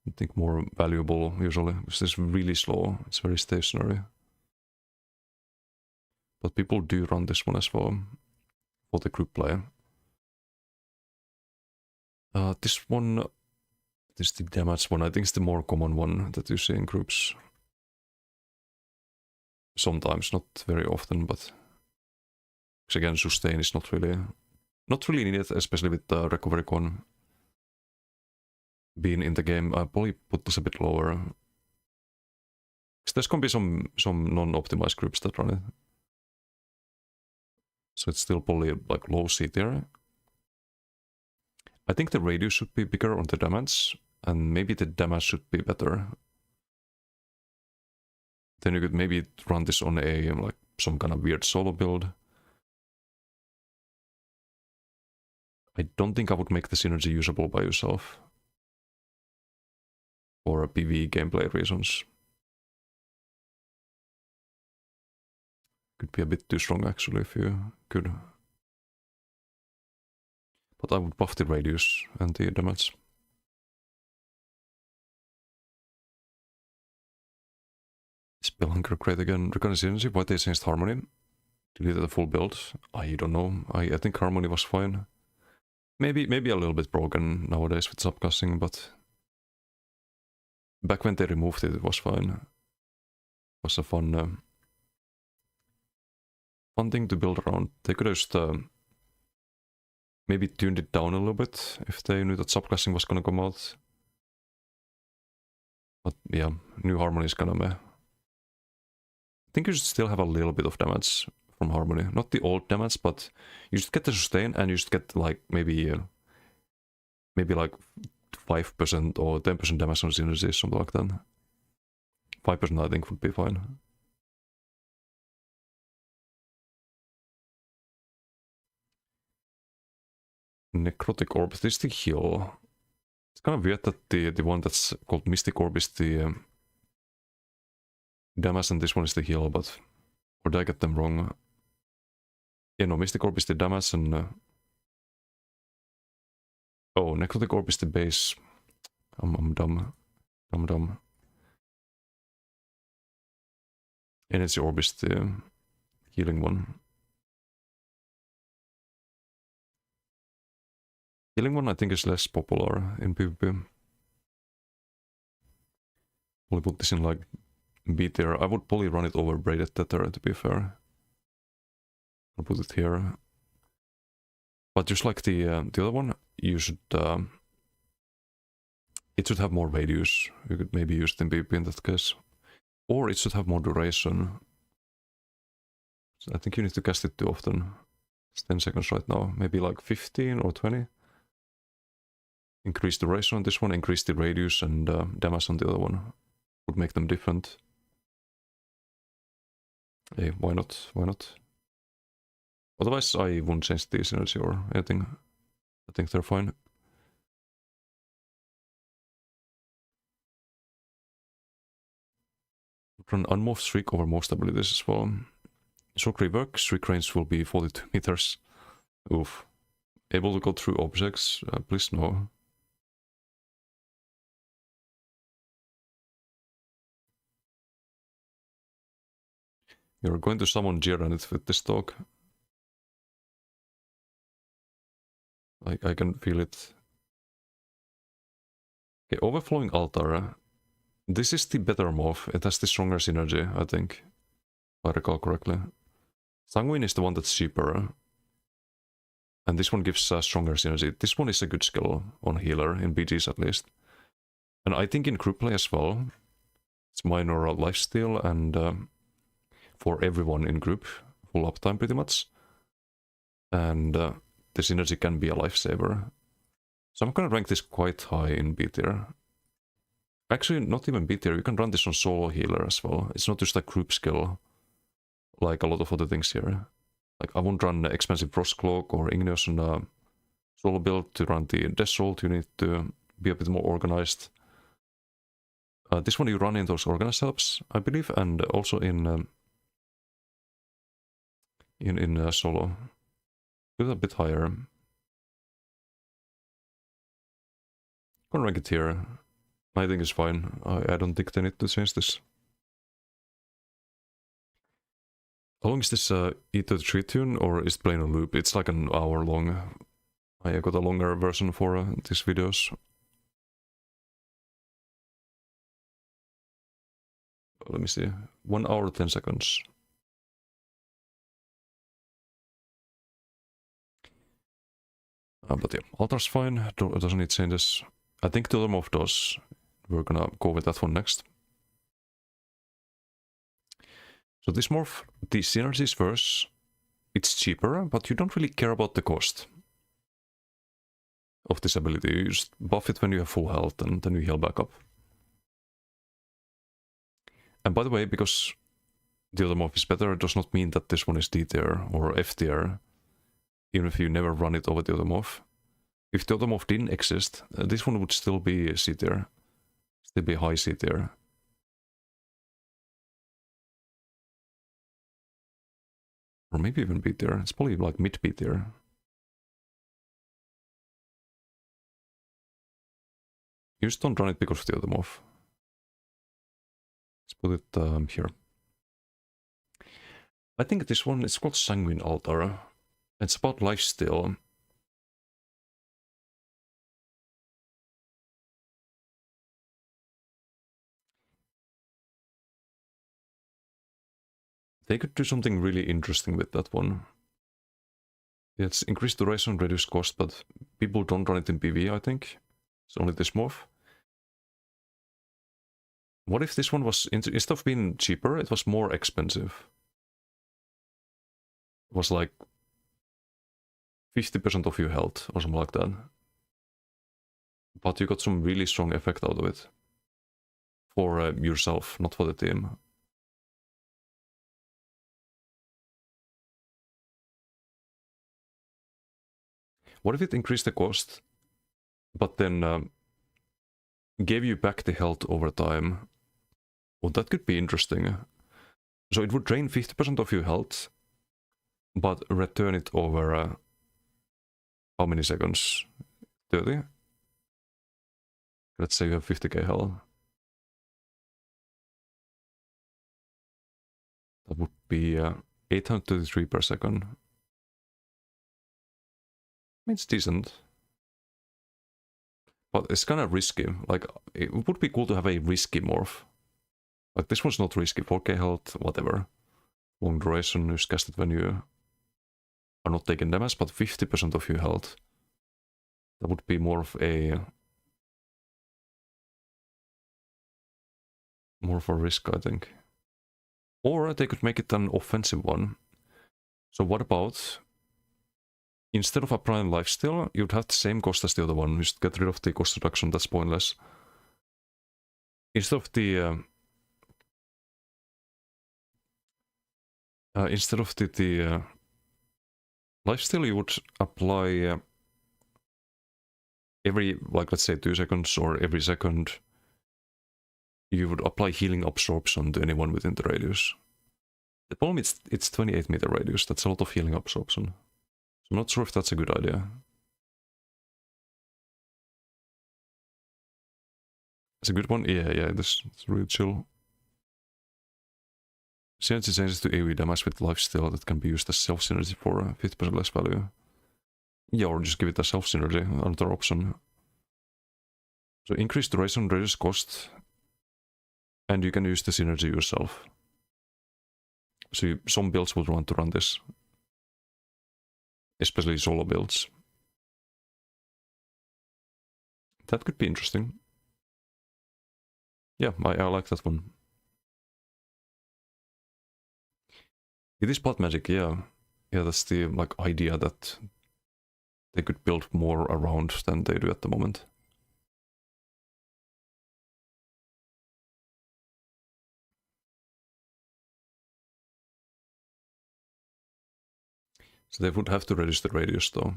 I think more valuable usually, because it's really slow. It's very stationary. But people do run this one as well for the group play. This one, this is the damage one. I think it's the more common one that you see in groups. Sometimes, not very often, but again, sustain is not really needed, especially with the recovery con being in the game. I probably put this a bit lower. There's gonna be some non-optimized groups that run it. So it's still probably like low C tier. I think the radius should be bigger on the damage, and maybe the damage should be better. Then you could maybe run this on like some kind of weird solo build. I don't think I would make the synergy usable by yourself. for PvE gameplay reasons. Could be a bit too strong actually if you could. But I would buff the radius and the damage. Spellhunker great again. Reconnaissance, why they changed Harmony? Deleted the full build? I don't know. I think Harmony was fine. Maybe a little bit broken nowadays with subclassing, but back when they removed it, it was fine. It was a fun thing to build around. They could have just maybe tuned it down a little bit if they knew that subclassing was gonna come out. But yeah, new Harmony is kinda meh. I think you should still have a little bit of damage from Harmony. Not the old damage, but you should get the sustain and you should get like maybe like 5% or 10% damage on synergy, something like that. 5% I think would be fine. Necrotic Orb, this is the heal. It's kind of weird that the one that's called Mystic Orb is the damage and this one is the heal, but... Or did I get them wrong? Yeah, no, Mystic Orb is the damage and... Oh, Necrotic Orb is the base. I'm dumb. I'm dumb. Energy Orb is the healing one. Healing one I think is less popular in PvP. Probably put this in like B tier. I would probably run it over Braided Tether to be fair. I'll put it here. But just like the other one, you should it should have more radius. You could maybe use it in PvP in that case. Or it should have more duration. So I think you need to cast it too often. It's 10 seconds right now. Maybe like 15 or 20. Increase duration on this one, increase the radius and damage on the other one. Would make them different. Hey, why not? Why not? Otherwise I wouldn't change the synergy or anything. I think they're fine. Run Unmoved Shriek over most abilities as well. Shock Rework, Shriek range will be 42 meters. Oof. Able to go through objects? Please no. You're going to summon Geranit with this dog. I can feel it. Okay, Overflowing Altar. This is the better move. It has the stronger synergy, I think. If I recall correctly. Sanguine is the one that's cheaper. And this one gives stronger synergy. This one is a good skill on healer, in BGs at least. And I think in group play as well. It's minor lifesteal and for everyone in group. Full uptime pretty much. And the synergy can be a lifesaver. So I'm gonna rank this quite high in B tier. Actually, not even B tier. You can run this on solo healer as well. It's not just a group skill. Like a lot of other things here. Like I won't run expensive Frost Cloak or Igneous on a solo build to run the Death Salt. You need to be a bit more organized. This one you run in those organized helps, I believe, and also in solo. Do it a bit higher. Gonna rank it here. I think it's fine. I don't think they need to change this. How long is this E33 tune, or is it playing a loop? It's like an hour long. I got a longer version for these videos. Let me see. 1 hour 10 seconds. But yeah, Altar's fine. Doesn't need changes. I think the other move does. We're gonna go with that one next. So this morph, the synergy is worse. It's cheaper, but you don't really care about the cost of this ability. You just buff it when you have full health and then you heal back up. And by the way, because the other morph is better, it does not mean that this one is D tier or F tier, even if you never run it over the other morph. If the other morph didn't exist, this one would still be C tier. Still be high C tier. Or maybe even B tier. It's probably like mid B tier. You just don't run it because of the automorph. Let's put it here. I think this one is called Sanguine Altar. It's about lifesteal. They could do something really interesting with that one. It's increased duration, reduced cost, but people don't run it in PV, I think. It's only this morph. What if this one was, instead of being cheaper, it was more expensive? It was like 50% of your health or something like that. But you got some really strong effect out of it. For yourself, not for the team. What if it increased the cost, but then gave you back the health over time? Well, that could be interesting. So it would drain 50% of your health, but return it over how many seconds? 30? Let's say you have 50k health. That would be 833 per second. I mean, it's decent. But it's kind of risky. Like, it would be cool to have a risky morph. Like, this one's not risky. 4k health, whatever. Long duration is casted when you are not taking damage, but 50% of your health. That would be more of a risk, I think. Or they could make it an offensive one. So what about, instead of applying lifesteal, you'd have the same cost as the other one. Just get rid of the cost reduction, that's pointless. Instead of the lifesteal, you would apply every, like, let's say 2 seconds or every second. You would apply healing absorption to anyone within the radius. The problem is it's 28 meter radius. That's a lot of healing absorption. So I'm not sure if that's a good idea. It's a good one? Yeah, it's really chill. Synergy changes to AoE damage with lifesteal that can be used as self-synergy for 50% less value. Yeah, or just give it a self-synergy, another option. So increase duration, reduce cost, and you can use the synergy yourself. So some builds would want to run this. Especially solo builds. That could be interesting. Yeah, I like that one. It is blood magic, yeah. Yeah, that's the like idea that they could build more around than they do at the moment. So they would have to reduce the radius though.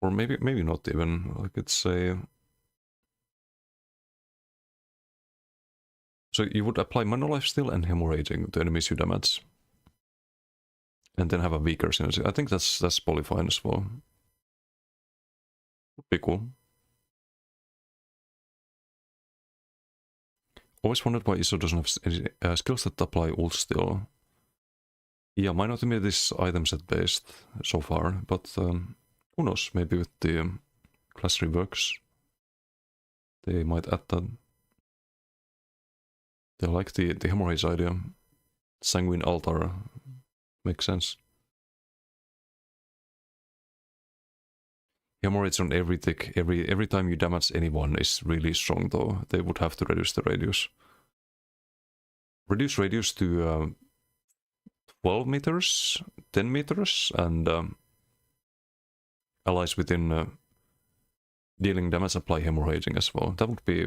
Or maybe not even, like it's a... So you would apply mana lifesteal and hemorrhaging to enemies you damage. And then have a weaker synergy. I think that's probably fine as well. Would be cool. Always wondered why ISO doesn't have any skills that apply ult still. Yeah, mine ultimate is item set based so far, but who knows, maybe with the class reworks they might add that. They like the hemorrhage idea. Sanguine Altar makes sense. Hemorrhage on every tick, every time you damage anyone is really strong though. They would have to reduce the radius. Reduce radius to 12 meters, 10 meters, and allies within dealing damage apply hemorrhaging as well. That would be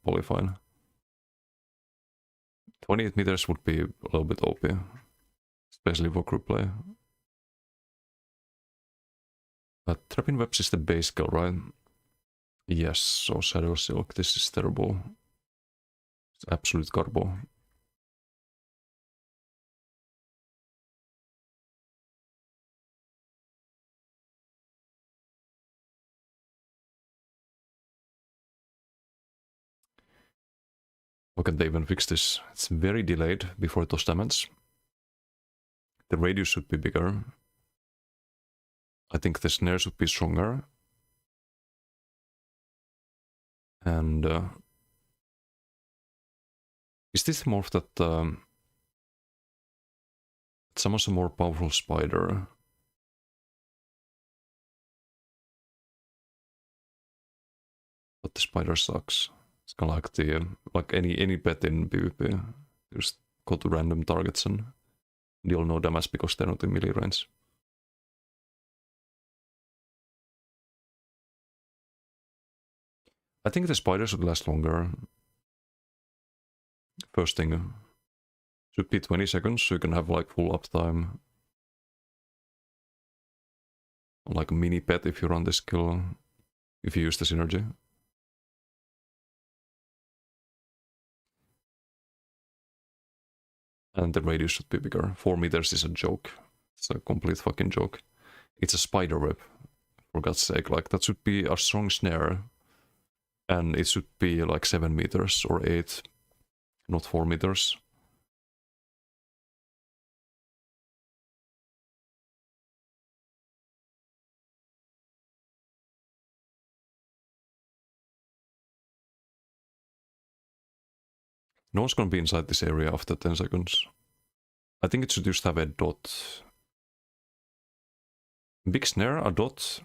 probably fine. 28 meters would be a little bit OP, especially for group play. But Trapping Webs is the base skill, right? Yes, so Shadow Silk, this is terrible. It's absolute garbo. Okay, they even fix this. It's very delayed before it does damage. The radius should be bigger. I think the snare should be stronger. And is this the morph that summons a more powerful spider? But the spider sucks. It's kind of like the like any pet in PvP. You just go to random targets and deal no damage because they're not in melee range. I think the spider should last longer. First thing should be 20 seconds, so you can have like full uptime. Like a mini pet if you run this skill, if you use the synergy. And the radius should be bigger. 4 meters is a joke. It's a complete fucking joke. It's a spider web, for God's sake. Like, that should be a strong snare. And it should be like 7 meters or 8, not 4 meters. No one's gonna be inside this area after 10 seconds. I think it should just have a dot. Big snare, a dot,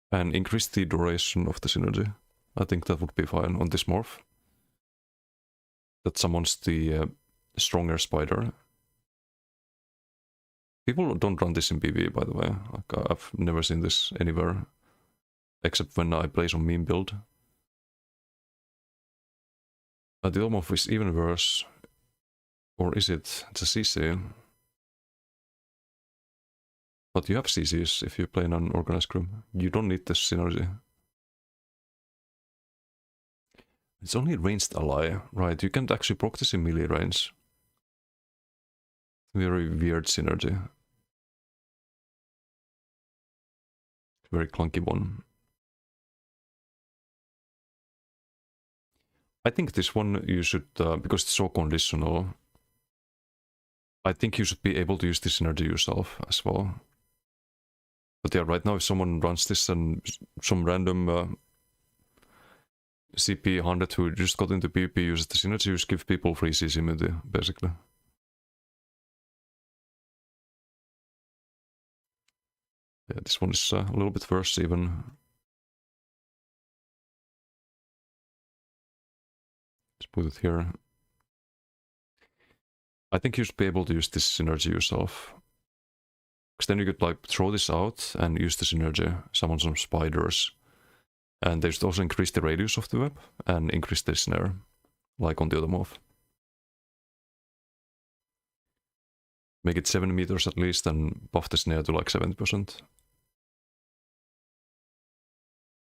and increase the duration of the synergy. I think that would be fine on this morph. That summons the stronger spider. People don't run this in PvE, by the way. Like, I've never seen this anywhere. Except when I play some meme build. The Omorph is even worse. Or is it? It's a CC. But you have CCs if you play in an organized group. You don't need this synergy. It's only ranged ally, right? You can't actually proc this in melee range. Very weird synergy. Very clunky one. I think this one you should, because it's so conditional, I think you should be able to use this synergy yourself as well. But yeah, right now if someone runs this and some random CP 100 who just got into PvP uses the synergy, you just give people free CC immunity, basically. Yeah, this one is a little bit worse even. Let's put it here. I think you should be able to use this synergy yourself. Because then you could like throw this out and use the synergy, summon some spiders. And they should also increase the radius of the web and increase the snare, like on the other morph. Make it 7 meters at least and buff the snare to like 70%.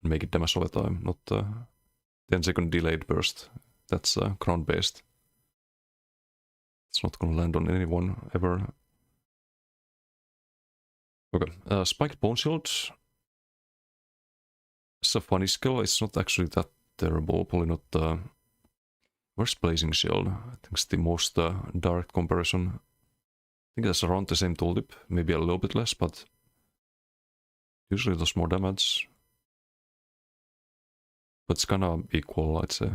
Make it damage over time, not 10-second delayed burst. That's ground based. It's not gonna land on anyone ever. Okay, Spiked Bone Shield. It's a funny skill, it's not actually that terrible, probably not. Where's Blazing Shield? I think it's the most direct comparison. I think that's around the same tooltip, maybe a little bit less, but usually it does more damage. But it's kinda equal, I'd say.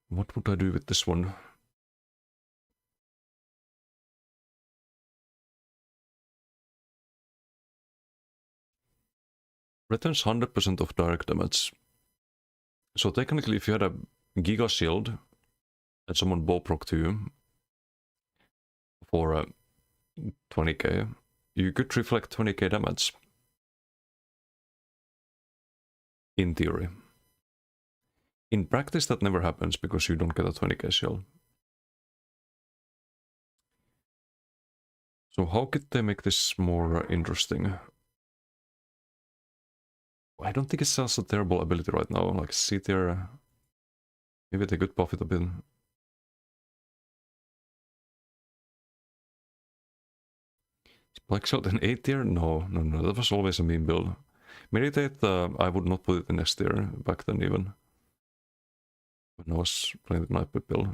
What would I do with this one? Returns 100% of direct damage. So technically if you had a Giga Shield and someone bow proc to you for 20k, you could reflect 20k damage. In theory. In practice, that never happens because you don't get a 20k shield. So how could they make this more interesting? I don't think it has a terrible ability right now. Like C tier, maybe they could buff it a bit. Black Shot in A tier? No, that was always a meme build. Meditate, I would not put it in S tier back then even. When I was playing the Nightbot build.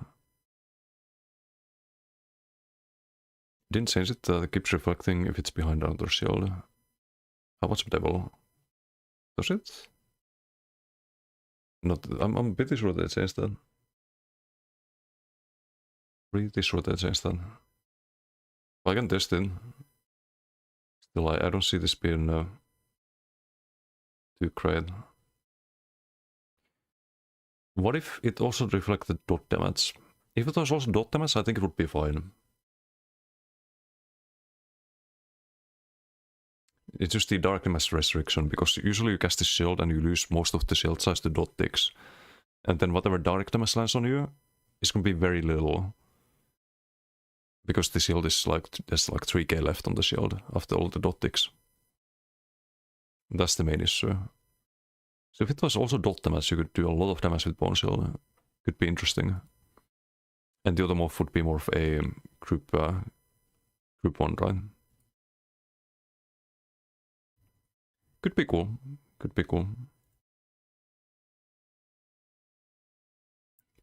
Didn't change it, it keeps reflecting if it's behind another shield. How much devil? Does it? Not, I'm pretty sure they changed that. Pretty sure they changed that. I can test it. Still, I don't see this being too great. What if it also reflected dot damage? If it was also dot damage, I think it would be fine. It's just the dark damage restriction, because usually you cast the shield and you lose most of the shield size to dot ticks. And then whatever dark damage lands on you is going to be very little. Because the shield is like, there's like 3k left on the shield after all the dot ticks. That's the main issue. So if it was also dot damage, you could do a lot of damage with Bone Shield. Could be interesting. And the other morph would be more of a group 1, right? Could be cool. Could be cool.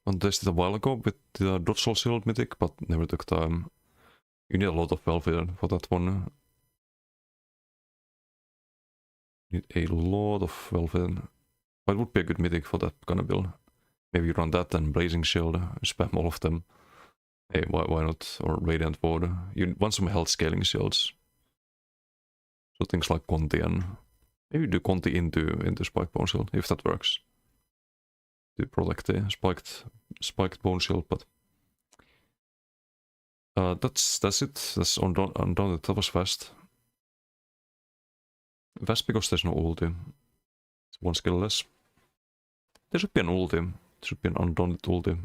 I tested it a while ago with the Dodge Soul Shield mythic, but never took time. You need a lot of Velvet for that one. You need a lot of Velvet. But it would be a good mythic for that kind of build. Maybe you run that and Blazing Shield, spam all of them. Hey, why not? Or Radiant Ward. You want some health scaling shields. So things like Conti and maybe do Conti into Spiked Bone Shield, if that works. To protect the spiked Bone Shield, but that's it. That's Undaunted. That was fast. Fast because there's no ulti. It's one skill less. There should be an ulti. There should be an Undaunted ulti.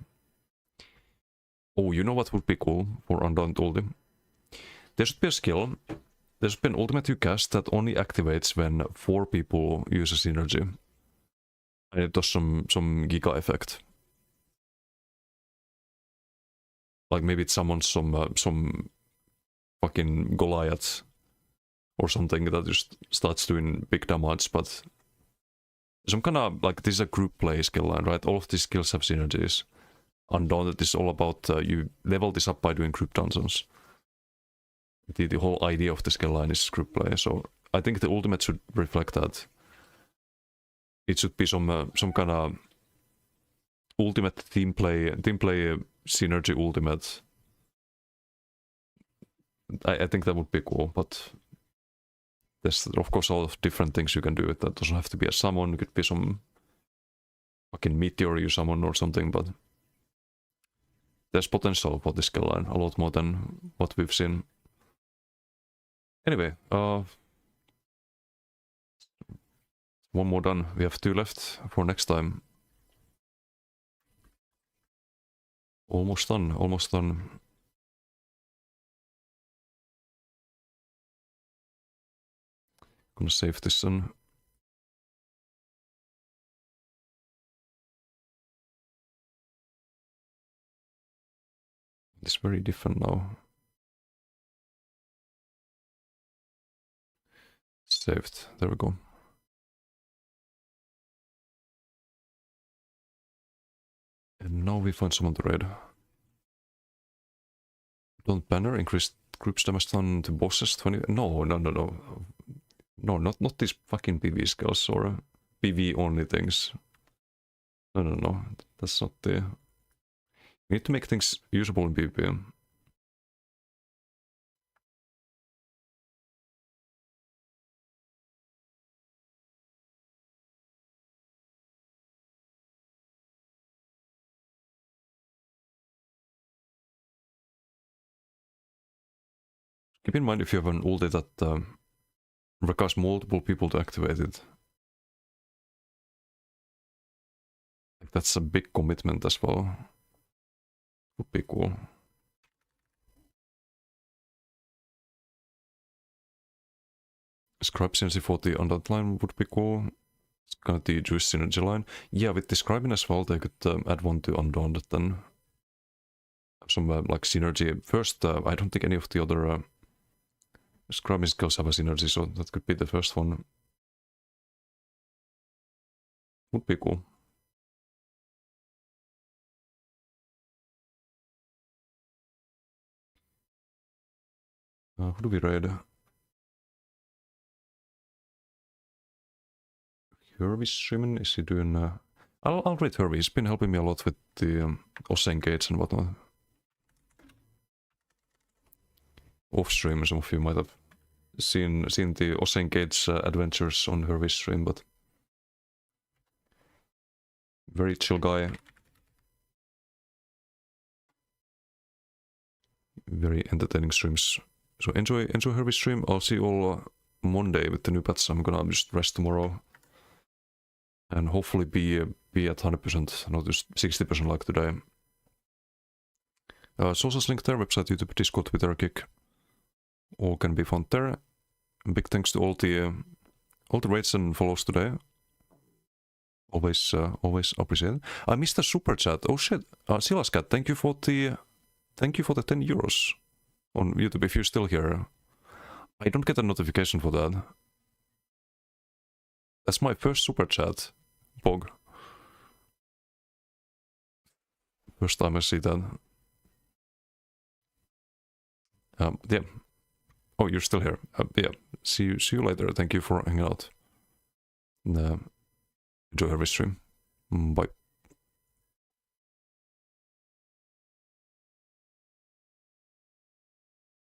Oh, you know what would be cool for Undaunted ulti? There should be a skill. There should be an ultimate you cast that only activates when 4 people use a synergy. And it does some giga effect. Like maybe it summons some fucking Goliath or something that just starts doing big damage, but some kind of, like, this is a group play skill line, right? All of these skills have synergies. Undaunted is all about, you level this up by doing group dungeons. The whole idea of the skill line is group play, so I think the ultimate should reflect that. It should be some kind of ultimate team play synergy ultimate. I think that would be cool, but there's of course a lot of different things you can do with that. Doesn't have to be a summon, it could be some fucking meteor you summon or something, but there's potential for this skill line, a lot more than what we've seen. Anyway, one more done. We have 2 left for next time. Almost done, almost done. Gonna save this one. It's very different now. Saved. There we go. And now we find someone to raid. Don't banner increase groups damage done to bosses 20. No. No, not these fucking PV skills or PV only things. No. That's not the. We need to make things usable in PvP. Keep in mind if you have an ulti that requires multiple people to activate it. Like that's a big commitment as well. Would be cool. Scribe synergy for the undead line would be cool. It's gonna be juice synergy line. Yeah, with the scribing as well, they could add one to undaunted then. Some like synergy. First, I don't think any of the other scribing skills have a synergy, so that could be the first one. Would be cool. Who do we raid? Hervey streaming? Is he doing... I'll raid Hervey. He's been helping me a lot with the Ossen gates and whatnot. Off stream, some of you might have seen the Ossen gates adventures on Hervey's stream, but... Very chill guy. Very entertaining streams. So enjoy Hervey's stream. I'll see you all Monday with the new patch. I'm gonna just rest tomorrow. And hopefully be at 100%, not just 60% like today. Socials link there, website, YouTube, Discord, Twitter, Kick. All can be found there. And big thanks to all the rates and follows today. Always appreciate it. I missed a super chat. Oh shit. Silascat, thank you for the 10 euros on YouTube if you're still here. I don't get a notification for that. That's my first super chat, Bog. First time I see that. Yeah. Oh, you're still here. Yeah. See you later. Thank you for hanging out. And, enjoy every stream. Bye.